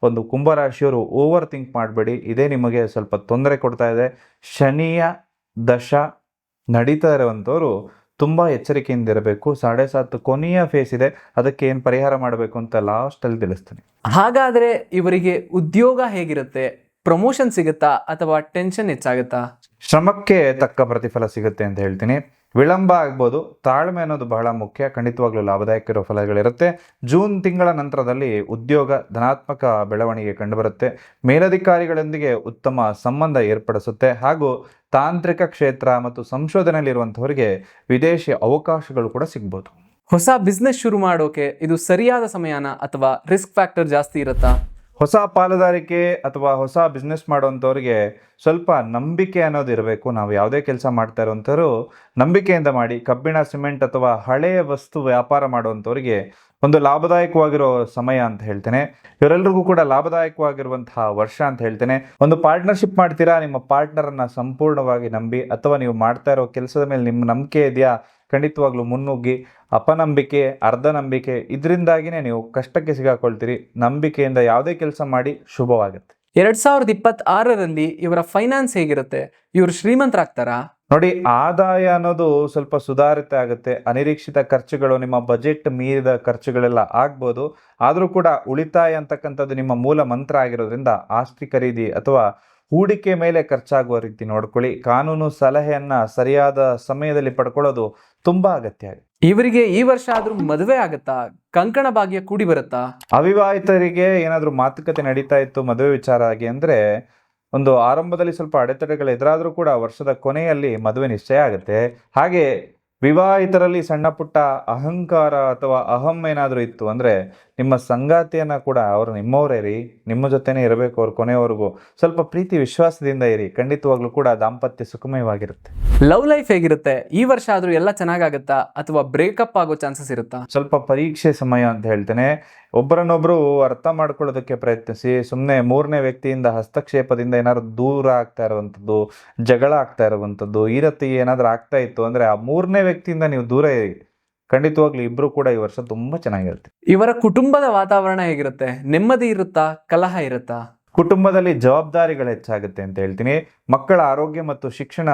ಒಂದು ಕುಂಭರಾಶಿಯವರು ಓವರ್ ಥಿಂಕ್ ಮಾಡಬೇಡಿ. ಇದೇ ನಿಮಗೆ ಸ್ವಲ್ಪ ತೊಂದರೆ ಕೊಡ್ತಾ ಇದೆ. ಶನಿಯ ದಶ ನಡೀತಾ ಇರುವಂಥವ್ರು ತುಂಬ ಎಚ್ಚರಿಕೆಯಿಂದ ಇರಬೇಕು. 7.5 ಕೊನೆಯ ಫೇಸ್ ಇದೆ. ಅದಕ್ಕೆ ಏನು ಪರಿಹಾರ ಮಾಡಬೇಕು ಅಂತ ಲಾಸ್ಟಲ್ಲಿ ತಿಳಿಸ್ತೀನಿ. ಹಾಗಾದರೆ ಇವರಿಗೆ ಉದ್ಯೋಗ ಹೇಗಿರುತ್ತೆ? ಪ್ರಮೋಷನ್ ಸಿಗುತ್ತಾ ಅಥವಾ ಟೆನ್ಷನ್ ಹೆಚ್ಚಾಗುತ್ತಾ? ಶ್ರಮಕ್ಕೆ ತಕ್ಕ ಪ್ರತಿಫಲ ಸಿಗುತ್ತೆ ಅಂತ ಹೇಳ್ತೀನಿ. ವಿಳಂಬ ಆಗ್ಬೋದು. ತಾಳ್ಮೆ ಅನ್ನೋದು ಬಹಳ ಮುಖ್ಯ. ಖಂಡಿತವಾಗ್ಲೂ ಲಾಭದಾಯಕ ಇರೋ ಫಲಗಳಿರುತ್ತೆ. ಜೂನ್ ತಿಂಗಳ ನಂತರದಲ್ಲಿ ಉದ್ಯೋಗ ಧನಾತ್ಮಕ ಬೆಳವಣಿಗೆ ಕಂಡುಬರುತ್ತೆ. ಮೇಲಧಿಕಾರಿಗಳೊಂದಿಗೆ ಉತ್ತಮ ಸಂಬಂಧ ಏರ್ಪಡಿಸುತ್ತೆ. ಹಾಗೂ ತಾಂತ್ರಿಕ ಕ್ಷೇತ್ರ ಮತ್ತು ಸಂಶೋಧನೆಯಲ್ಲಿರುವಂಥವರಿಗೆ ವಿದೇಶಿ ಅವಕಾಶಗಳು ಕೂಡ ಸಿಗ್ಬೋದು. ಹೊಸ ಬಿಸ್ನೆಸ್ ಶುರು ಮಾಡೋಕೆ ಇದು ಸರಿಯಾದ ಸಮಯನ ಅಥವಾ ರಿಸ್ಕ್ ಫ್ಯಾಕ್ಟರ್ ಜಾಸ್ತಿ ಇರುತ್ತಾ? ಹೊಸ ಪಾಲುದಾರಿಕೆ ಅಥವಾ ಹೊಸ ಬಿಸ್ನೆಸ್ ಮಾಡುವಂಥವ್ರಿಗೆ ಸ್ವಲ್ಪ ನಂಬಿಕೆ ಅನ್ನೋದು ಇರಬೇಕು. ನಾವು ಯಾವುದೇ ಕೆಲಸ ಮಾಡ್ತಾ ಇರುವಂಥವ್ರು ನಂಬಿಕೆಯಿಂದ ಮಾಡಿ. ಕಬ್ಬಿಣ, ಸಿಮೆಂಟ್ ಅಥವಾ ಹಳೆಯ ವಸ್ತು ವ್ಯಾಪಾರ ಮಾಡುವಂಥವ್ರಿಗೆ ಒಂದು ಲಾಭದಾಯಕವಾಗಿರೋ ಸಮಯ ಅಂತ ಹೇಳ್ತೇನೆ. ಇವರೆಲ್ಲರಿಗೂ ಕೂಡ ಲಾಭದಾಯಕವಾಗಿರುವಂತಹ ವರ್ಷ ಅಂತ ಹೇಳ್ತೇನೆ. ಒಂದು ಪಾರ್ಟ್ನರ್ಶಿಪ್ ಮಾಡ್ತೀರಾ, ನಿಮ್ಮ ಪಾರ್ಟ್ನರನ್ನು ಸಂಪೂರ್ಣವಾಗಿ ನಂಬಿ, ಅಥವಾ ನೀವು ಮಾಡ್ತಾ ಇರೋ ಕೆಲಸದ ಮೇಲೆ ನಿಮ್ಮ ನಂಬಿಕೆ ಇದೆಯಾ, ಖಂಡಿತವಾಗ್ಲೂ ಮುನ್ನುಗ್ಗಿ. ಅಪನಂಬಿಕೆ, ಅರ್ಧ ನಂಬಿಕೆ, ಇದರಿಂದಾಗಿನೇ ನೀವು ಕಷ್ಟಕ್ಕೆ ಸಿಗಾಕೊಳ್ತೀರಿ. ನಂಬಿಕೆಯಿಂದ ಯಾವುದೇ ಕೆಲಸ ಮಾಡಿ ಶುಭವಾಗುತ್ತೆ. 2026ರಲ್ಲಿ ಇವರ ಫೈನಾನ್ಸ್ ಹೇಗಿರುತ್ತೆ? ಇವರು ಶ್ರೀಮಂತರಾಗ್ತಾರಾ? ನೋಡಿ, ಆದಾಯ ಅನ್ನೋದು ಸ್ವಲ್ಪ ಸುಧಾರಿತ ಆಗುತ್ತೆ. ಅನಿರೀಕ್ಷಿತ ಖರ್ಚುಗಳು, ನಿಮ್ಮ ಬಜೆಟ್ ಮೀರಿದ ಖರ್ಚುಗಳೆಲ್ಲ ಆಗ್ಬೋದು. ಆದರೂ ಕೂಡ ಉಳಿತಾಯ ಅಂತಕ್ಕಂಥದ್ದು ನಿಮ್ಮ ಮೂಲ ಮಂತ್ರ ಆಗಿರೋದ್ರಿಂದ ಆಸ್ತಿ ಖರೀದಿ ಅಥವಾ ಹೂಡಿಕೆ ಮೇಲೆ ಖರ್ಚಾಗುವ ರೀತಿ ನೋಡ್ಕೊಳ್ಳಿ. ಕಾನೂನು ಸಲಹೆಯನ್ನ ಸರಿಯಾದ ಸಮಯದಲ್ಲಿ ಪಡ್ಕೊಳ್ಳೋದು ತುಂಬಾ ಅಗತ್ಯ ಆಗಿದೆ. ಇವರಿಗೆ ಈ ವರ್ಷ ಆದ್ರೂ ಮದುವೆ ಆಗತ್ತಾ? ಕಂಕಣ ಭಾಗ್ಯ ಕೂಡಿ ಬರುತ್ತಾ? ಅವಿವಾಹಿತರಿಗೆ ಏನಾದರೂ ಮಾತುಕತೆ ನಡೀತಾ ಇತ್ತು ಮದುವೆ ವಿಚಾರ ಆಗಿ ಅಂದ್ರೆ, ಒಂದು ಆರಂಭದಲ್ಲಿ ಸ್ವಲ್ಪ ಅಡೆತಡೆಗಳು ಎದುರಾದರೂ ಕೂಡ ವರ್ಷದ ಕೊನೆಯಲ್ಲಿ ಮದುವೆ ನಿಶ್ಚಯ ಆಗುತ್ತೆ. ಹಾಗೆ ವಿವಾಹಿತರಲ್ಲಿ ಸಣ್ಣ ಪುಟ್ಟ ಅಹಂಕಾರ ಅಥವಾ ಅಹಂ ಏನಾದರೂ ಇತ್ತು ಅಂದರೆ, ನಿಮ್ಮ ಸಂಗಾತಿಯನ್ನು ಕೂಡ ಅವರು ನಿಮ್ಮವರೇ ರೀ, ನಿಮ್ಮ ಜೊತೆನೇ ಇರಬೇಕು ಅವ್ರು ಕೊನೆಯವರೆಗೂ. ಸ್ವಲ್ಪ ಪ್ರೀತಿ ವಿಶ್ವಾಸದಿಂದ ಇರಿ, ಖಂಡಿತವಾಗ್ಲೂ ಕೂಡ ದಾಂಪತ್ಯ ಸುಖಮಯವಾಗಿರುತ್ತೆ. ಲವ್ ಲೈಫ್ ಹೇಗಿರುತ್ತೆ? ಈ ವರ್ಷ ಆದ್ರೂ ಎಲ್ಲ ಚೆನ್ನಾಗಾಗತ್ತಾ ಅಥವಾ ಬ್ರೇಕಪ್ ಆಗೋ ಚಾನ್ಸಸ್ ಇರುತ್ತಾ? ಸ್ವಲ್ಪ ಪರೀಕ್ಷೆ ಸಮಯ ಅಂತ ಹೇಳ್ತೇನೆ. ಒಬ್ಬರನ್ನೊಬ್ಬರು ಅರ್ಥ ಮಾಡ್ಕೊಳ್ಳೋದಕ್ಕೆ ಪ್ರಯತ್ನಿಸಿ. ಸುಮ್ಮನೆ ಮೂರನೇ ವ್ಯಕ್ತಿಯಿಂದ ಹಸ್ತಕ್ಷೇಪದಿಂದ ಏನಾದ್ರು ದೂರ ಆಗ್ತಾ ಇರುವಂಥದ್ದು, ಜಗಳ ಆಗ್ತಾ ಇರುವಂಥದ್ದು, ಈ ರೀತಿ ಏನಾದರೂ ಆಗ್ತಾ ಇತ್ತು ಅಂದರೆ ಆ ಮೂರನೇ ವ್ಯಕ್ತಿಯಿಂದ ನೀವು ದೂರ ಇರಿ. ಖಂಡಿತವಾಗ್ಲೂ ಇಬ್ರು ಕೂಡ ಈ ವರ್ಷ ತುಂಬಾ ಚೆನ್ನಾಗಿರುತ್ತೆ. ಇವರ ಕುಟುಂಬದ ವಾತಾವರಣ ಹೇಗಿರುತ್ತೆ? ನೆಮ್ಮದಿ ಇರುತ್ತಾ, ಕಲಹ ಇರುತ್ತಾ? ಕುಟುಂಬದಲ್ಲಿ ಜವಾಬ್ದಾರಿಗಳು ಹೆಚ್ಚಾಗುತ್ತೆ ಅಂತ ಹೇಳ್ತೀನಿ. ಮಕ್ಕಳ ಆರೋಗ್ಯ ಮತ್ತು ಶಿಕ್ಷಣ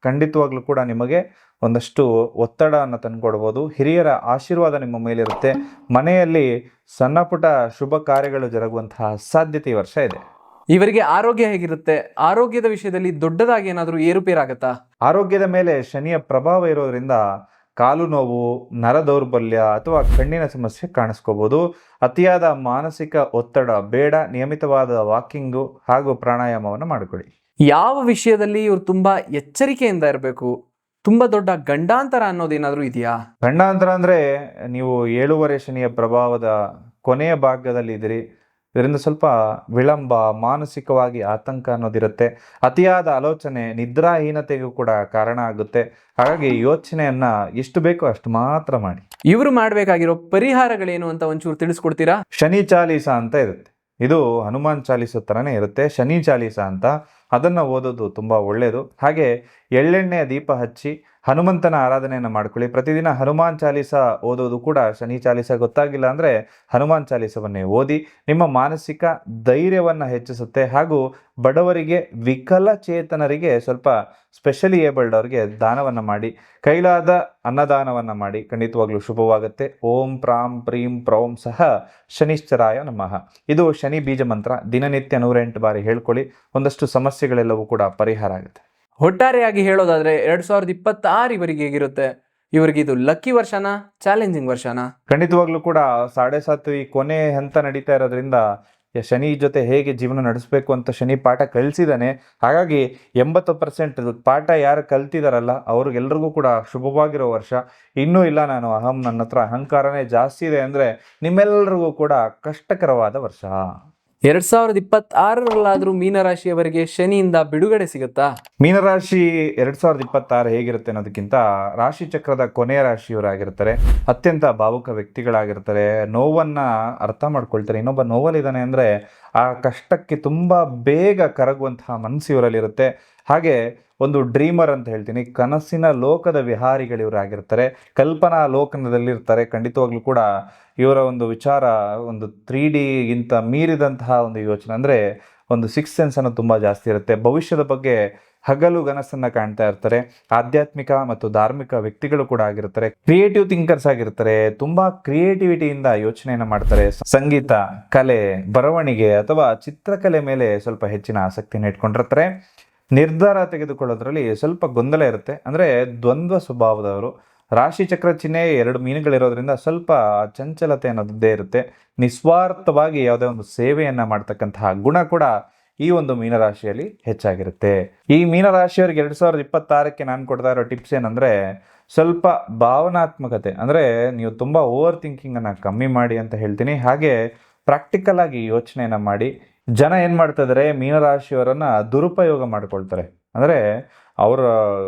ಖಂಡಿತವಾಗ್ಲೂ ಕೂಡ ನಿಮಗೆ ಒಂದಷ್ಟು ಒತ್ತಡವನ್ನು ತಂದುಕೊಡ್ಬೋದು. ಹಿರಿಯರ ಆಶೀರ್ವಾದ ನಿಮ್ಮ ಮೇಲಿರುತ್ತೆ. ಮನೆಯಲ್ಲಿ ಸಣ್ಣ ಪುಟ್ಟ ಶುಭ ಕಾರ್ಯಗಳು ಜರುಗುವಂತಹ ಸಾಧ್ಯತೆ ಈ ವರ್ಷ ಇದೆ. ಇವರಿಗೆ ಆರೋಗ್ಯ ಹೇಗಿರುತ್ತೆ? ಆರೋಗ್ಯದ ವಿಷಯದಲ್ಲಿ ದೊಡ್ಡದಾಗಿ ಏನಾದರೂ ಏರುಪೇರಾಗತ್ತಾ? ಆರೋಗ್ಯದ ಮೇಲೆ ಶನಿಯ ಪ್ರಭಾವ ಇರೋದ್ರಿಂದ ಕಾಲು ನೋವು, ನರ ದೌರ್ಬಲ್ಯ ಅಥವಾ ಕಣ್ಣಿನ ಸಮಸ್ಯೆ ಕಾಣಿಸ್ಕೋಬಹುದು. ಅತಿಯಾದ ಮಾನಸಿಕ ಒತ್ತಡ ಬೇಡ. ನಿಯಮಿತವಾದ ವಾಕಿಂಗು ಹಾಗೂ ಪ್ರಾಣಾಯಾಮವನ್ನು ಮಾಡಿಕೊಳ್ಳಿ. ಯಾವ ವಿಷಯದಲ್ಲಿ ಇವರು ತುಂಬಾ ಎಚ್ಚರಿಕೆಯಿಂದ ಇರಬೇಕು? ತುಂಬಾ ದೊಡ್ಡ ಗಂಡಾಂತರ ಅನ್ನೋದೇನಾದ್ರೂ ಇದೆಯಾ? ಗಂಡಾಂತರ ಅಂದ್ರೆ, ನೀವು 7ನೇ ಶನಿಯ ಪ್ರಭಾವದ ಕೊನೆಯ ಭಾಗದಲ್ಲಿ ಇದ್ದೀರಿ. ಇದರಿಂದ ಸ್ವಲ್ಪ ವಿಳಂಬ, ಮಾನಸಿಕವಾಗಿ ಆತಂಕ ಅನ್ನೋದಿರುತ್ತೆ. ಅತಿಯಾದ ಆಲೋಚನೆ ನಿದ್ರಾಹೀನತೆಗೂ ಕೂಡ ಕಾರಣ ಆಗುತ್ತೆ. ಹಾಗಾಗಿ ಯೋಚನೆಯನ್ನ ಎಷ್ಟು ಬೇಕೋ ಅಷ್ಟು ಮಾತ್ರ ಮಾಡಿ. ಇವರು ಮಾಡಬೇಕಾಗಿರೋ ಪರಿಹಾರಗಳೇನು ಅಂತ ಒಂಚೂರು ತಿಳಿಸ್ಕೊಡ್ತೀರಾ? ಶನಿ ಚಾಲೀಸ ಅಂತ ಇರುತ್ತೆ. ಇದು ಹನುಮಾನ್ ಚಾಲೀಸ ಥರನೇ ಇರುತ್ತೆ. ಶನಿ ಚಾಲೀಸ ಅಂತ, ಅದನ್ನು ಓದೋದು ತುಂಬ ಒಳ್ಳೆಯದು. ಹಾಗೆ ಎಳ್ಳೆಣ್ಣೆಯ ದೀಪ ಹಚ್ಚಿ ಹನುಮಂತನ ಆರಾಧನೆಯನ್ನು ಮಾಡ್ಕೊಳ್ಳಿ. ಪ್ರತಿದಿನ ಹನುಮಾನ್ ಚಾಲೀಸ ಓದೋದು ಕೂಡ ಶನಿ ಚಾಲೀಸ ಗೊತ್ತಾಗಿಲ್ಲ ಅಂದರೆ ಹನುಮಾನ್ ಚಾಲೀಸವನ್ನೇ ಓದಿ. ನಿಮ್ಮ ಮಾನಸಿಕ ಧೈರ್ಯವನ್ನು ಹೆಚ್ಚಿಸುತ್ತೆ. ಹಾಗೂ ಬಡವರಿಗೆ, ವಿಕಲಚೇತನರಿಗೆ, ಸ್ವಲ್ಪ ಸ್ಪೆಷಲಿ ಏಬಲ್ಡ್ ಅವರಿಗೆ ದಾನವನ್ನು ಮಾಡಿ. ಕೈಲಾದ ಅನ್ನದಾನವನ್ನು ಮಾಡಿ. ಖಂಡಿತವಾಗ್ಲೂ ಶುಭವಾಗುತ್ತೆ. ಓಂ ಪ್ರಾಂ ಪ್ರೀಂ ಪ್ರೌಂ ಸಹ ಶನಿಶ್ಚರಾಯ ನಮಃ. ಇದು ಶನಿ ಬೀಜ ಮಂತ್ರ. ದಿನನಿತ್ಯ 108 ಬಾರಿ ಹೇಳ್ಕೊಳ್ಳಿ. ಒಂದಷ್ಟು ಸಮಸ್ಯೆಗಳೆಲ್ಲವೂ ಕೂಡ ಪರಿಹಾರ ಆಗುತ್ತೆ. ಒಟ್ಟಾರೆಯಾಗಿ ಹೇಳೋದಾದ್ರೆ 2026 ಇವರಿಗೆ ಹೇಗಿರುತ್ತೆ? ಇವರಿಗೆ ಇದು ಲಕ್ಕಿ ವರ್ಷನಾ, ಚಾಲೆಂಜಿಂಗ್ ವರ್ಷನಾ? ಖಂಡಿತವಾಗ್ಲೂ ಕೂಡ 7.5 ಈ ಕೊನೆ ಹಂತ ನಡೀತಾ ಇರೋದ್ರಿಂದ ಶನಿ ಜೊತೆ ಹೇಗೆ ಜೀವನ ನಡೆಸಬೇಕು ಅಂತ ಶನಿ ಪಾಠ ಕಲಿಸಿದಾನೆ. ಹಾಗಾಗಿ 80% ಪಾಠ ಯಾರು ಕಲ್ತಿದಾರಲ್ಲ ಅವ್ರಿಗೆಲ್ರಿಗೂ ಕೂಡ ಶುಭವಾಗಿರೋ ವರ್ಷ. ಇನ್ನೂ ಇಲ್ಲ ನನ್ನ ಹತ್ರ ಅಹಂಕಾರನೇ ಜಾಸ್ತಿ ಇದೆ ಅಂದರೆ ನಿಮ್ಮೆಲ್ಲರಿಗೂ ಕೂಡ ಕಷ್ಟಕರವಾದ ವರ್ಷ. 2026ರಲ್ಲಾದ್ರೂ ಮೀನರಾಶಿಯವರಿಗೆ ಶನಿಯಿಂದ ಬಿಡುಗಡೆ ಸಿಗುತ್ತಾ? ಮೀನರಾಶಿ 2026 ಹೇಗಿರುತ್ತೆ ಅನ್ನೋದಕ್ಕಿಂತ ರಾಶಿ ಚಕ್ರದ ಕೊನೆಯ ರಾಶಿಯವರಾಗಿರ್ತಾರೆ. ಅತ್ಯಂತ ಭಾವುಕ ವ್ಯಕ್ತಿಗಳಾಗಿರ್ತಾರೆ. ನೋವನ್ನ ಅರ್ಥ ಮಾಡ್ಕೊಳ್ತಾರೆ. ಇನ್ನೊಬ್ಬ ನೋವಲ್ಲಿದ್ದಾನೆ ಅಂದರೆ ಆ ಕಷ್ಟಕ್ಕೆ ತುಂಬ ಬೇಗ ಕರಗುವಂತಹ ಮನಸ್ಸು ಇವರಲ್ಲಿರುತ್ತೆ. ಹಾಗೆ ಒಂದು ಡ್ರೀಮರ್ ಅಂತ ಹೇಳ್ತೀನಿ. ಕನಸಿನ ಲೋಕದ ವಿಹಾರಿಗಳಿವರಾಗಿರ್ತಾರೆ. ಕಲ್ಪನಾ ಲೋಕನದಲ್ಲಿರ್ತಾರೆ. ಖಂಡಿತವಾಗ್ಲೂ ಕೂಡ ಇವರ ಒಂದು ವಿಚಾರ ಒಂದು 3D ಗಿಂತ ಮೀರಿದಂತಹ ಒಂದು ಯೋಚನೆ, ಅಂದರೆ ಒಂದು 6th ಸೆನ್ಸ್ ಅನ್ನೋದು ತುಂಬ ಜಾಸ್ತಿ ಇರುತ್ತೆ. ಭವಿಷ್ಯದ ಬಗ್ಗೆ ಹಗಲು ಕನಸನ್ನು ಕಾಣ್ತಾ ಇರ್ತಾರೆ. ಆಧ್ಯಾತ್ಮಿಕ ಮತ್ತು ಧಾರ್ಮಿಕ ವ್ಯಕ್ತಿಗಳು ಕೂಡ ಆಗಿರ್ತಾರೆ. ಕ್ರಿಯೇಟಿವ್ ಥಿಂಕರ್ಸ್ ಆಗಿರ್ತಾರೆ. ತುಂಬ ಕ್ರಿಯೇಟಿವಿಟಿಯಿಂದ ಯೋಚನೆಯನ್ನು ಮಾಡ್ತಾರೆ. ಸಂಗೀತ, ಕಲೆ, ಬರವಣಿಗೆ ಅಥವಾ ಚಿತ್ರಕಲೆ ಮೇಲೆ ಸ್ವಲ್ಪ ಹೆಚ್ಚಿನ ಆಸಕ್ತಿಯನ್ನು ಇಟ್ಕೊಂಡಿರ್ತಾರೆ. ನಿರ್ಧಾರ ತೆಗೆದುಕೊಳ್ಳೋದ್ರಲ್ಲಿ ಸ್ವಲ್ಪ ಗೊಂದಲ ಇರುತ್ತೆ. ಅಂದರೆ ದ್ವಂದ್ವ ಸ್ವಭಾವದವರು. ರಾಶಿ ಚಕ್ರ ಚಿಹ್ನೆ 2 ಮೀನುಗಳಿರೋದ್ರಿಂದ ಸ್ವಲ್ಪ ಚಂಚಲತೆ ಅನ್ನೋದೇ ಇರುತ್ತೆ. ನಿಸ್ವಾರ್ಥವಾಗಿ ಯಾವುದೇ ಒಂದು ಸೇವೆಯನ್ನು ಮಾಡ್ತಕ್ಕಂತಹ ಗುಣ ಕೂಡ ಈ ಒಂದು ಮೀನರಾಶಿಯಲ್ಲಿ ಹೆಚ್ಚಾಗಿರುತ್ತೆ. ಈ ಮೀನರಾಶಿಯವರಿಗೆ 2026ಕ್ಕೆ ನಾನು ಕೊಡ್ತಾ ಇರೋ ಟಿಪ್ಸ್ ಏನಂದರೆ, ಸ್ವಲ್ಪ ಭಾವನಾತ್ಮಕತೆ, ಅಂದರೆ ನೀವು ತುಂಬ ಓವರ್ ಥಿಂಕಿಂಗನ್ನು ಕಮ್ಮಿ ಮಾಡಿ ಅಂತ ಹೇಳ್ತೀನಿ. ಹಾಗೆ ಪ್ರಾಕ್ಟಿಕಲ್ ಆಗಿ ಯೋಚನೆಯನ್ನು ಮಾಡಿ. ಜನ ಏನು ಮಾಡ್ತಾ ಇದ್ದಾರೆ, ಮೀನರಾಶಿಯವರನ್ನು ದುರುಪಯೋಗ ಮಾಡ್ಕೊಳ್ತಾರೆ. ಅಂದರೆ ಅವರ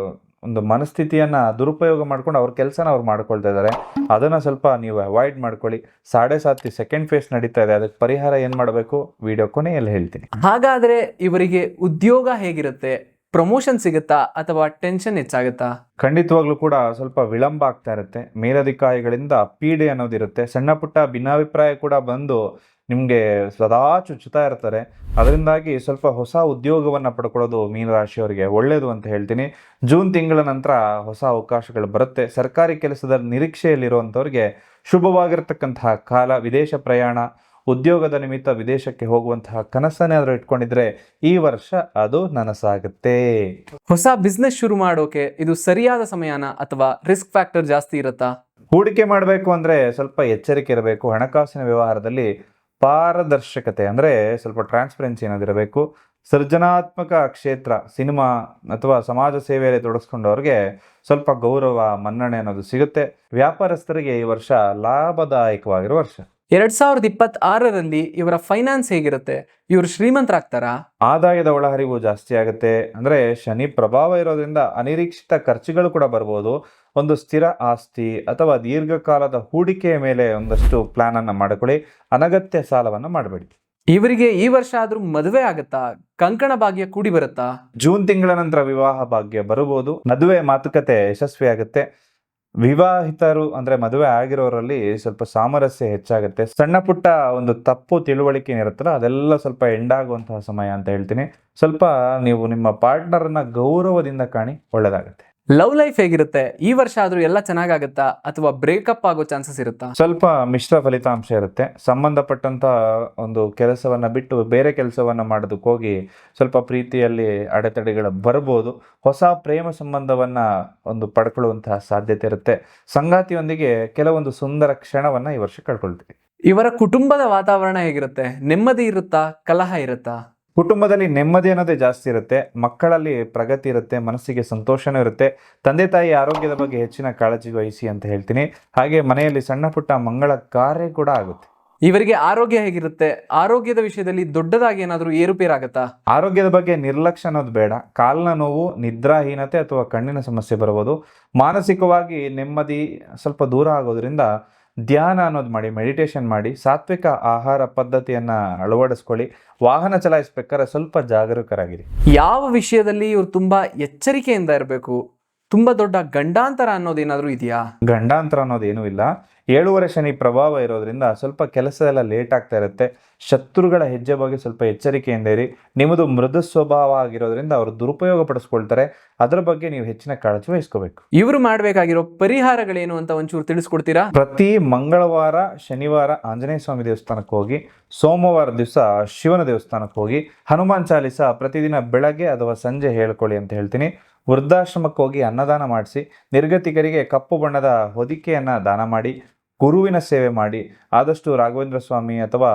ಒಂದು ಮನಸ್ಥಿತಿಯನ್ನ ದುರುಪಯೋಗ ಮಾಡ್ಕೊಂಡು ಅವ್ರ ಕೆಲಸನ ಅವ್ರು ಮಾಡ್ಕೊಳ್ತಾ ಇದ್ದಾರೆ. ಅದನ್ನ ಸ್ವಲ್ಪ ನೀವು ಅವಾಯ್ಡ್ ಮಾಡ್ಕೊಳ್ಳಿ. 7.5 ಸೆಕೆಂಡ್ ಫೇಸ್ ನಡೀತಾ ಇದೆ, ಅದಕ್ಕೆ ಪರಿಹಾರ ಏನ್ ಮಾಡಬೇಕು ವಿಡಿಯೋ ಕೊನೆಯಲ್ಲಿ ಹೇಳ್ತೀನಿ. ಹಾಗಾದ್ರೆ ಇವರಿಗೆ ಉದ್ಯೋಗ ಹೇಗಿರುತ್ತೆ? ಪ್ರಮೋಷನ್ ಸಿಗುತ್ತಾ ಅಥವಾ ಟೆನ್ಷನ್ ಹೆಚ್ಚಾಗುತ್ತಾ? ಖಂಡಿತವಾಗ್ಲೂ ಕೂಡ ಸ್ವಲ್ಪ ವಿಳಂಬ ಆಗ್ತಾ ಇರುತ್ತೆ. ಮೇಲಧಿಕಾರಿಗಳಿಂದ ಪೀಡೆ ಅನ್ನೋದಿರುತ್ತೆ. ಸಣ್ಣ ಪುಟ್ಟ ಭಿನ್ನಾಭಿಪ್ರಾಯ ಕೂಡ ಬಂದು ನಿಮಗೆ ಸದಾ ಚುಚ್ಚುತ್ತಾ ಇರ್ತಾರೆ. ಅದರಿಂದಾಗಿ ಸ್ವಲ್ಪ ಹೊಸ ಉದ್ಯೋಗವನ್ನು ಪಡ್ಕೊಳ್ಳೋದು ಮೀನರಾಶಿಯವರಿಗೆ ಒಳ್ಳೆಯದು ಅಂತ ಹೇಳ್ತೀನಿ. ಜೂನ್ ತಿಂಗಳ ನಂತರ ಹೊಸ ಅವಕಾಶಗಳು ಬರುತ್ತೆ. ಸರ್ಕಾರಿ ಕೆಲಸದ ನಿರೀಕ್ಷೆಯಲ್ಲಿರುವಂಥವ್ರಿಗೆ ಶುಭವಾಗಿರ್ತಕ್ಕಂತಹ ಕಾಲ. ವಿದೇಶ ಪ್ರಯಾಣ, ಉದ್ಯೋಗದ ನಿಮಿತ್ತ ವಿದೇಶಕ್ಕೆ ಹೋಗುವಂತಹ ಕನಸನ್ನೇ ಇಟ್ಕೊಂಡಿದ್ರೆ ಈ ವರ್ಷ ಅದು ನನಸಾಗುತ್ತೆ. ಹೊಸ ಬಿಸ್ನೆಸ್ ಶುರು ಮಾಡೋಕೆ ಇದು ಸರಿಯಾದ ಸಮಯನ ಅಥವಾ ರಿಸ್ಕ್ ಫ್ಯಾಕ್ಟರ್ ಜಾಸ್ತಿ ಇರುತ್ತಾ? ಹೂಡಿಕೆ ಮಾಡಬೇಕು ಅಂದ್ರೆ ಸ್ವಲ್ಪ ಎಚ್ಚರಿಕೆ ಇರಬೇಕು. ಹಣಕಾಸಿನ ವ್ಯವಹಾರದಲ್ಲಿ ಪಾರದರ್ಶಕತೆ ಅಂದ್ರೆ ಸ್ವಲ್ಪ ಟ್ರಾನ್ಸ್ಪರೆನ್ಸಿ ಅನ್ನೋದಿರಬೇಕು. ಸೃಜನಾತ್ಮಕ ಕ್ಷೇತ್ರ, ಸಿನಿಮಾ ಅಥವಾ ಸಮಾಜ ಸೇವೆಯಲ್ಲಿ ತೊಡಗಿಸ್ಕೊಂಡವ್ರಿಗೆ ಸ್ವಲ್ಪ ಗೌರವ, ಮನ್ನಣೆ ಅನ್ನೋದು ಸಿಗುತ್ತೆ. ವ್ಯಾಪಾರಸ್ಥರಿಗೆ ಈ ವರ್ಷ ಲಾಭದಾಯಕವಾಗಿರುವ ವರ್ಷ. 2026ರಲ್ಲಿ ಇವರ ಫೈನಾನ್ಸ್ ಹೇಗಿರುತ್ತೆ? ಇವರು ಶ್ರೀಮಂತರಾಗ್ತಾರಾ? ಆದಾಯದ ಒಳಹರಿವು ಜಾಸ್ತಿ ಆಗುತ್ತೆ. ಅಂದ್ರೆ ಶನಿ ಪ್ರಭಾವ ಇರೋದ್ರಿಂದ ಅನಿರೀಕ್ಷಿತ ಖರ್ಚುಗಳು ಕೂಡ ಬರ್ಬೋದು. ಒಂದು ಸ್ಥಿರ ಆಸ್ತಿ ಅಥವಾ ದೀರ್ಘಕಾಲದ ಹೂಡಿಕೆಯ ಮೇಲೆ ಒಂದಷ್ಟು ಪ್ಲಾನ್ ಅನ್ನ ಮಾಡ್ಕೊಳ್ಳಿ. ಅನಗತ್ಯ ಸಾಲವನ್ನ ಮಾಡಬೇಡಿ. ಇವರಿಗೆ ಈ ವರ್ಷ ಆದ್ರೂ ಮದುವೆ ಆಗುತ್ತಾ? ಕಂಕಣ ಭಾಗ್ಯ ಕೂಡಿ ಬರುತ್ತಾ? ಜೂನ್ ತಿಂಗಳ ನಂತರ ವಿವಾಹ ಭಾಗ್ಯ ಬರಬಹುದು. ಮದುವೆ ಮಾತುಕತೆ ಯಶಸ್ವಿ ಆಗುತ್ತೆ. ವಿವಾಹಿತರು ಅಂದ್ರೆ ಮದುವೆ ಆಗಿರೋರಲ್ಲಿ ಸ್ವಲ್ಪ ಸಾಮರಸ್ಯ ಹೆಚ್ಚಾಗುತ್ತೆ. ಸಣ್ಣ ಪುಟ್ಟ ಒಂದು ತಪ್ಪು ತಿಳುವಳಿಕೆ ಇರುತ್ತಲ್ಲ, ಅದೆಲ್ಲ ಸ್ವಲ್ಪ ಎಂಡಾಗುವಂತಹ ಸಮಯ ಅಂತ ಹೇಳ್ತೀನಿ. ಸ್ವಲ್ಪ ನೀವು ನಿಮ್ಮ ಪಾರ್ಟ್ನರ್ನ ಗೌರವದಿಂದ ಕಾಣಿ, ಒಳ್ಳೆದಾಗುತ್ತೆ. ಲವ್ ಲೈಫ್ ಹೇಗಿರುತ್ತೆ? ಈ ವರ್ಷ ಆದ್ರೂ ಎಲ್ಲ ಚೆನ್ನಾಗಾಗುತ್ತಾ ಅಥವಾ ಬ್ರೇಕಪ್ ಆಗೋ ಚಾನ್ಸಸ್ ಇರುತ್ತಾ? ಸ್ವಲ್ಪ ಮಿಶ್ರ ಫಲಿತಾಂಶ ಇರುತ್ತೆ. ಸಂಬಂಧಪಟ್ಟಂತ ಒಂದು ಕೆಲಸವನ್ನ ಬಿಟ್ಟು ಬೇರೆ ಕೆಲಸವನ್ನ ಮಾಡೋದಕ್ಕೆ ಹೋಗಿ ಸ್ವಲ್ಪ ಪ್ರೀತಿಯಲ್ಲಿ ಅಡೆತಡೆಗಳು ಬರ್ಬೋದು. ಹೊಸ ಪ್ರೇಮ ಸಂಬಂಧವನ್ನ ಒಂದು ಪಡ್ಕೊಳ್ಳುವಂತಹ ಸಾಧ್ಯತೆ ಇರುತ್ತೆ. ಸಂಗಾತಿಯೊಂದಿಗೆ ಕೆಲವೊಂದು ಸುಂದರ ಕ್ಷಣವನ್ನ ಈ ವರ್ಷ ಕಳ್ಕೊಳ್ತೀವಿ. ಇವರ ಕುಟುಂಬದ ವಾತಾವರಣ ಹೇಗಿರುತ್ತೆ? ನೆಮ್ಮದಿ ಇರುತ್ತಾ? ಕಲಹ ಇರುತ್ತಾ? ಕುಟುಂಬದಲ್ಲಿ ನೆಮ್ಮದಿ ಅನ್ನೋದೇ ಜಾಸ್ತಿ ಇರುತ್ತೆ. ಮಕ್ಕಳಲ್ಲಿ ಪ್ರಗತಿ ಇರುತ್ತೆ. ಮನಸ್ಸಿಗೆ ಸಂತೋಷನೂ ಇರುತ್ತೆ. ತಂದೆ ತಾಯಿ ಆರೋಗ್ಯದ ಬಗ್ಗೆ ಹೆಚ್ಚಿನ ಕಾಳಜಿ ವಹಿಸಿ ಅಂತ ಹೇಳ್ತೀನಿ. ಹಾಗೆ ಮನೆಯಲ್ಲಿ ಸಣ್ಣ ಪುಟ್ಟ ಮಂಗಳ ಕಾರ್ಯ ಕೂಡ ಆಗುತ್ತೆ. ಇವರಿಗೆ ಆರೋಗ್ಯ ಹೇಗಿರುತ್ತೆ? ಆರೋಗ್ಯದ ವಿಷಯದಲ್ಲಿ ದೊಡ್ಡದಾಗಿ ಏನಾದರೂ ಏರುಪೇರಾಗತ್ತಾ? ಆರೋಗ್ಯದ ಬಗ್ಗೆ ನಿರ್ಲಕ್ಷ್ಯ ಅನ್ನೋದು ಬೇಡ. ಕಾಲಿನ ನೋವು, ನಿದ್ರಾಹೀನತೆ ಅಥವಾ ಕಣ್ಣಿನ ಸಮಸ್ಯೆ ಬರಬಹುದು. ಮಾನಸಿಕವಾಗಿ ನೆಮ್ಮದಿ ಸ್ವಲ್ಪ ದೂರ ಆಗೋದ್ರಿಂದ ಧ್ಯಾನ ಅನ್ನೋದು ಮಾಡಿ, ಮೆಡಿಟೇಷನ್ ಮಾಡಿ, ಸಾತ್ವಿಕ ಆಹಾರ ಪದ್ಧತಿಯನ್ನ ಅಳವಡಿಸ್ಕೊಳ್ಳಿ. ವಾಹನ ಚಲಾಯಿಸ್ಬೇಕಾದ್ರೆ ಸ್ವಲ್ಪ ಜಾಗರೂಕರಾಗಿರಿ. ಯಾವ ವಿಷಯದಲ್ಲಿ ಇವ್ರು ತುಂಬಾ ಎಚ್ಚರಿಕೆಯಿಂದ ಇರಬೇಕು? ತುಂಬಾ ದೊಡ್ಡ ಗಂಡಾಂತರ ಅನ್ನೋದೇನಾದ್ರೂ ಇದೆಯಾ? ಗಂಡಾಂತರ ಅನ್ನೋದೇನೂ ಇಲ್ಲ. 7 ಶನಿ ಪ್ರಭಾವ ಇರೋದ್ರಿಂದ ಸ್ವಲ್ಪ ಕೆಲಸ ಎಲ್ಲ ಲೇಟ್ ಆಗ್ತಾ ಇರುತ್ತೆ. ಶತ್ರುಗಳ ಹೆಜ್ಜೆ ಬಗ್ಗೆ ಸ್ವಲ್ಪ ಎಚ್ಚರಿಕೆಯಿಂದ ಇರಿ. ನಿಮ್ಮದು ಮೃದು ಸ್ವಭಾವ ಆಗಿರೋದ್ರಿಂದ ಅವರು ದುರುಪಯೋಗ ಪಡಿಸ್ಕೊಳ್ತಾರೆ. ಅದರ ಬಗ್ಗೆ ನೀವು ಹೆಚ್ಚಿನ ಕಾಳಜಿ ವಹಿಸ್ಕೋಬೇಕು. ಇವರು ಮಾಡಬೇಕಾಗಿರೋ ಪರಿಹಾರಗಳೇನು ಅಂತ ಒಂಚೂರು ತಿಳಿಸ್ಕೊಡ್ತೀರಾ? ಪ್ರತಿ ಮಂಗಳವಾರ, ಶನಿವಾರ ಆಂಜನೇಯ ಸ್ವಾಮಿ ದೇವಸ್ಥಾನಕ್ಕೆ ಹೋಗಿ, ಸೋಮವಾರ ದಿವಸ ಶಿವನ ದೇವಸ್ಥಾನಕ್ಕೆ ಹೋಗಿ ಹನುಮಾನ್ ಚಾಲಿಸ ಪ್ರತಿದಿನ ಬೆಳಗ್ಗೆ ಅಥವಾ ಸಂಜೆ ಹೇಳ್ಕೊಳ್ಳಿ ಅಂತ ಹೇಳ್ತೀನಿ. ವೃದ್ಧಾಶ್ರಮಕ್ಕೆ ಹೋಗಿ ಅನ್ನದಾನ ಮಾಡಿಸಿ, ನಿರ್ಗತಿಕರಿಗೆ ಕಪ್ಪು ಬಣ್ಣದ ಹೊದಿಕೆಯನ್ನ ದಾನ ಮಾಡಿ, ಗುರುವಿನ ಸೇವೆ ಮಾಡಿ, ಆದಷ್ಟು ರಾಘವೇಂದ್ರ ಸ್ವಾಮಿ ಅಥವಾ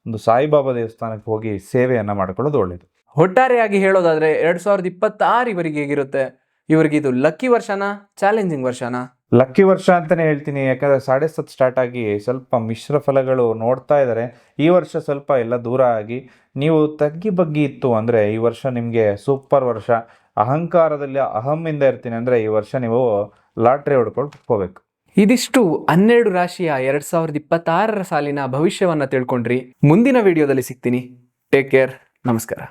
ಒಂದು ಸಾಯಿಬಾಬಾ ದೇವಸ್ಥಾನಕ್ಕೆ ಹೋಗಿ ಸೇವೆಯನ್ನ ಮಾಡ್ಕೊಳ್ಳೋದು ಒಳ್ಳೇದು. ಒಟ್ಟಾರೆಯಾಗಿ ಹೇಳೋದಾದ್ರೆ 2026 ಇವರಿಗೆ ಹೇಗಿರುತ್ತೆ? ಇವರಿಗೆ ಇದು ಲಕ್ಕಿ ವರ್ಷನಾ, ಚಾಲೆಂಜಿಂಗ್ ವರ್ಷನಾ? ಲಕ್ಕಿ ವರ್ಷ ಅಂತಾನೆ ಹೇಳ್ತೀನಿ. ಯಾಕಂದ್ರೆ 7.5 ಸ್ಟಾರ್ಟ್ ಆಗಿ ಸ್ವಲ್ಪ ಮಿಶ್ರ ಫಲಗಳು ನೋಡ್ತಾ ಇದ್ದಾರೆ. ಈ ವರ್ಷ ಸ್ವಲ್ಪ ಎಲ್ಲ ದೂರ ಆಗಿ ನೀವು ತಗ್ಗಿ ಬಗ್ಗಿ ಇತ್ತು ಅಂದ್ರೆ ಈ ವರ್ಷ ನಿಮ್ಗೆ ಸೂಪರ್ ವರ್ಷ. ಅಹಂಕಾರದಲ್ಲಿ ಅಹಮ್ಮಿಂದ ಇರ್ತೀನಿ ಅಂದ್ರೆ ಈ ವರ್ಷ ನೀವು ಲಾಟ್ರಿ ಹೊಡ್ಕೊಂಡು ಹೋಗ್ಬೇಕು. ಇದಿಷ್ಟು 12 ರಾಶಿಯ 2026 ಸಾಲಿನ ಭವಿಷ್ಯವನ್ನ ತಿಳ್ಕೊಂಡ್ರಿ. ಮುಂದಿನ ವಿಡಿಯೋದಲ್ಲಿ ಸಿಗ್ತೀನಿ. Take care. ನಮಸ್ಕಾರ.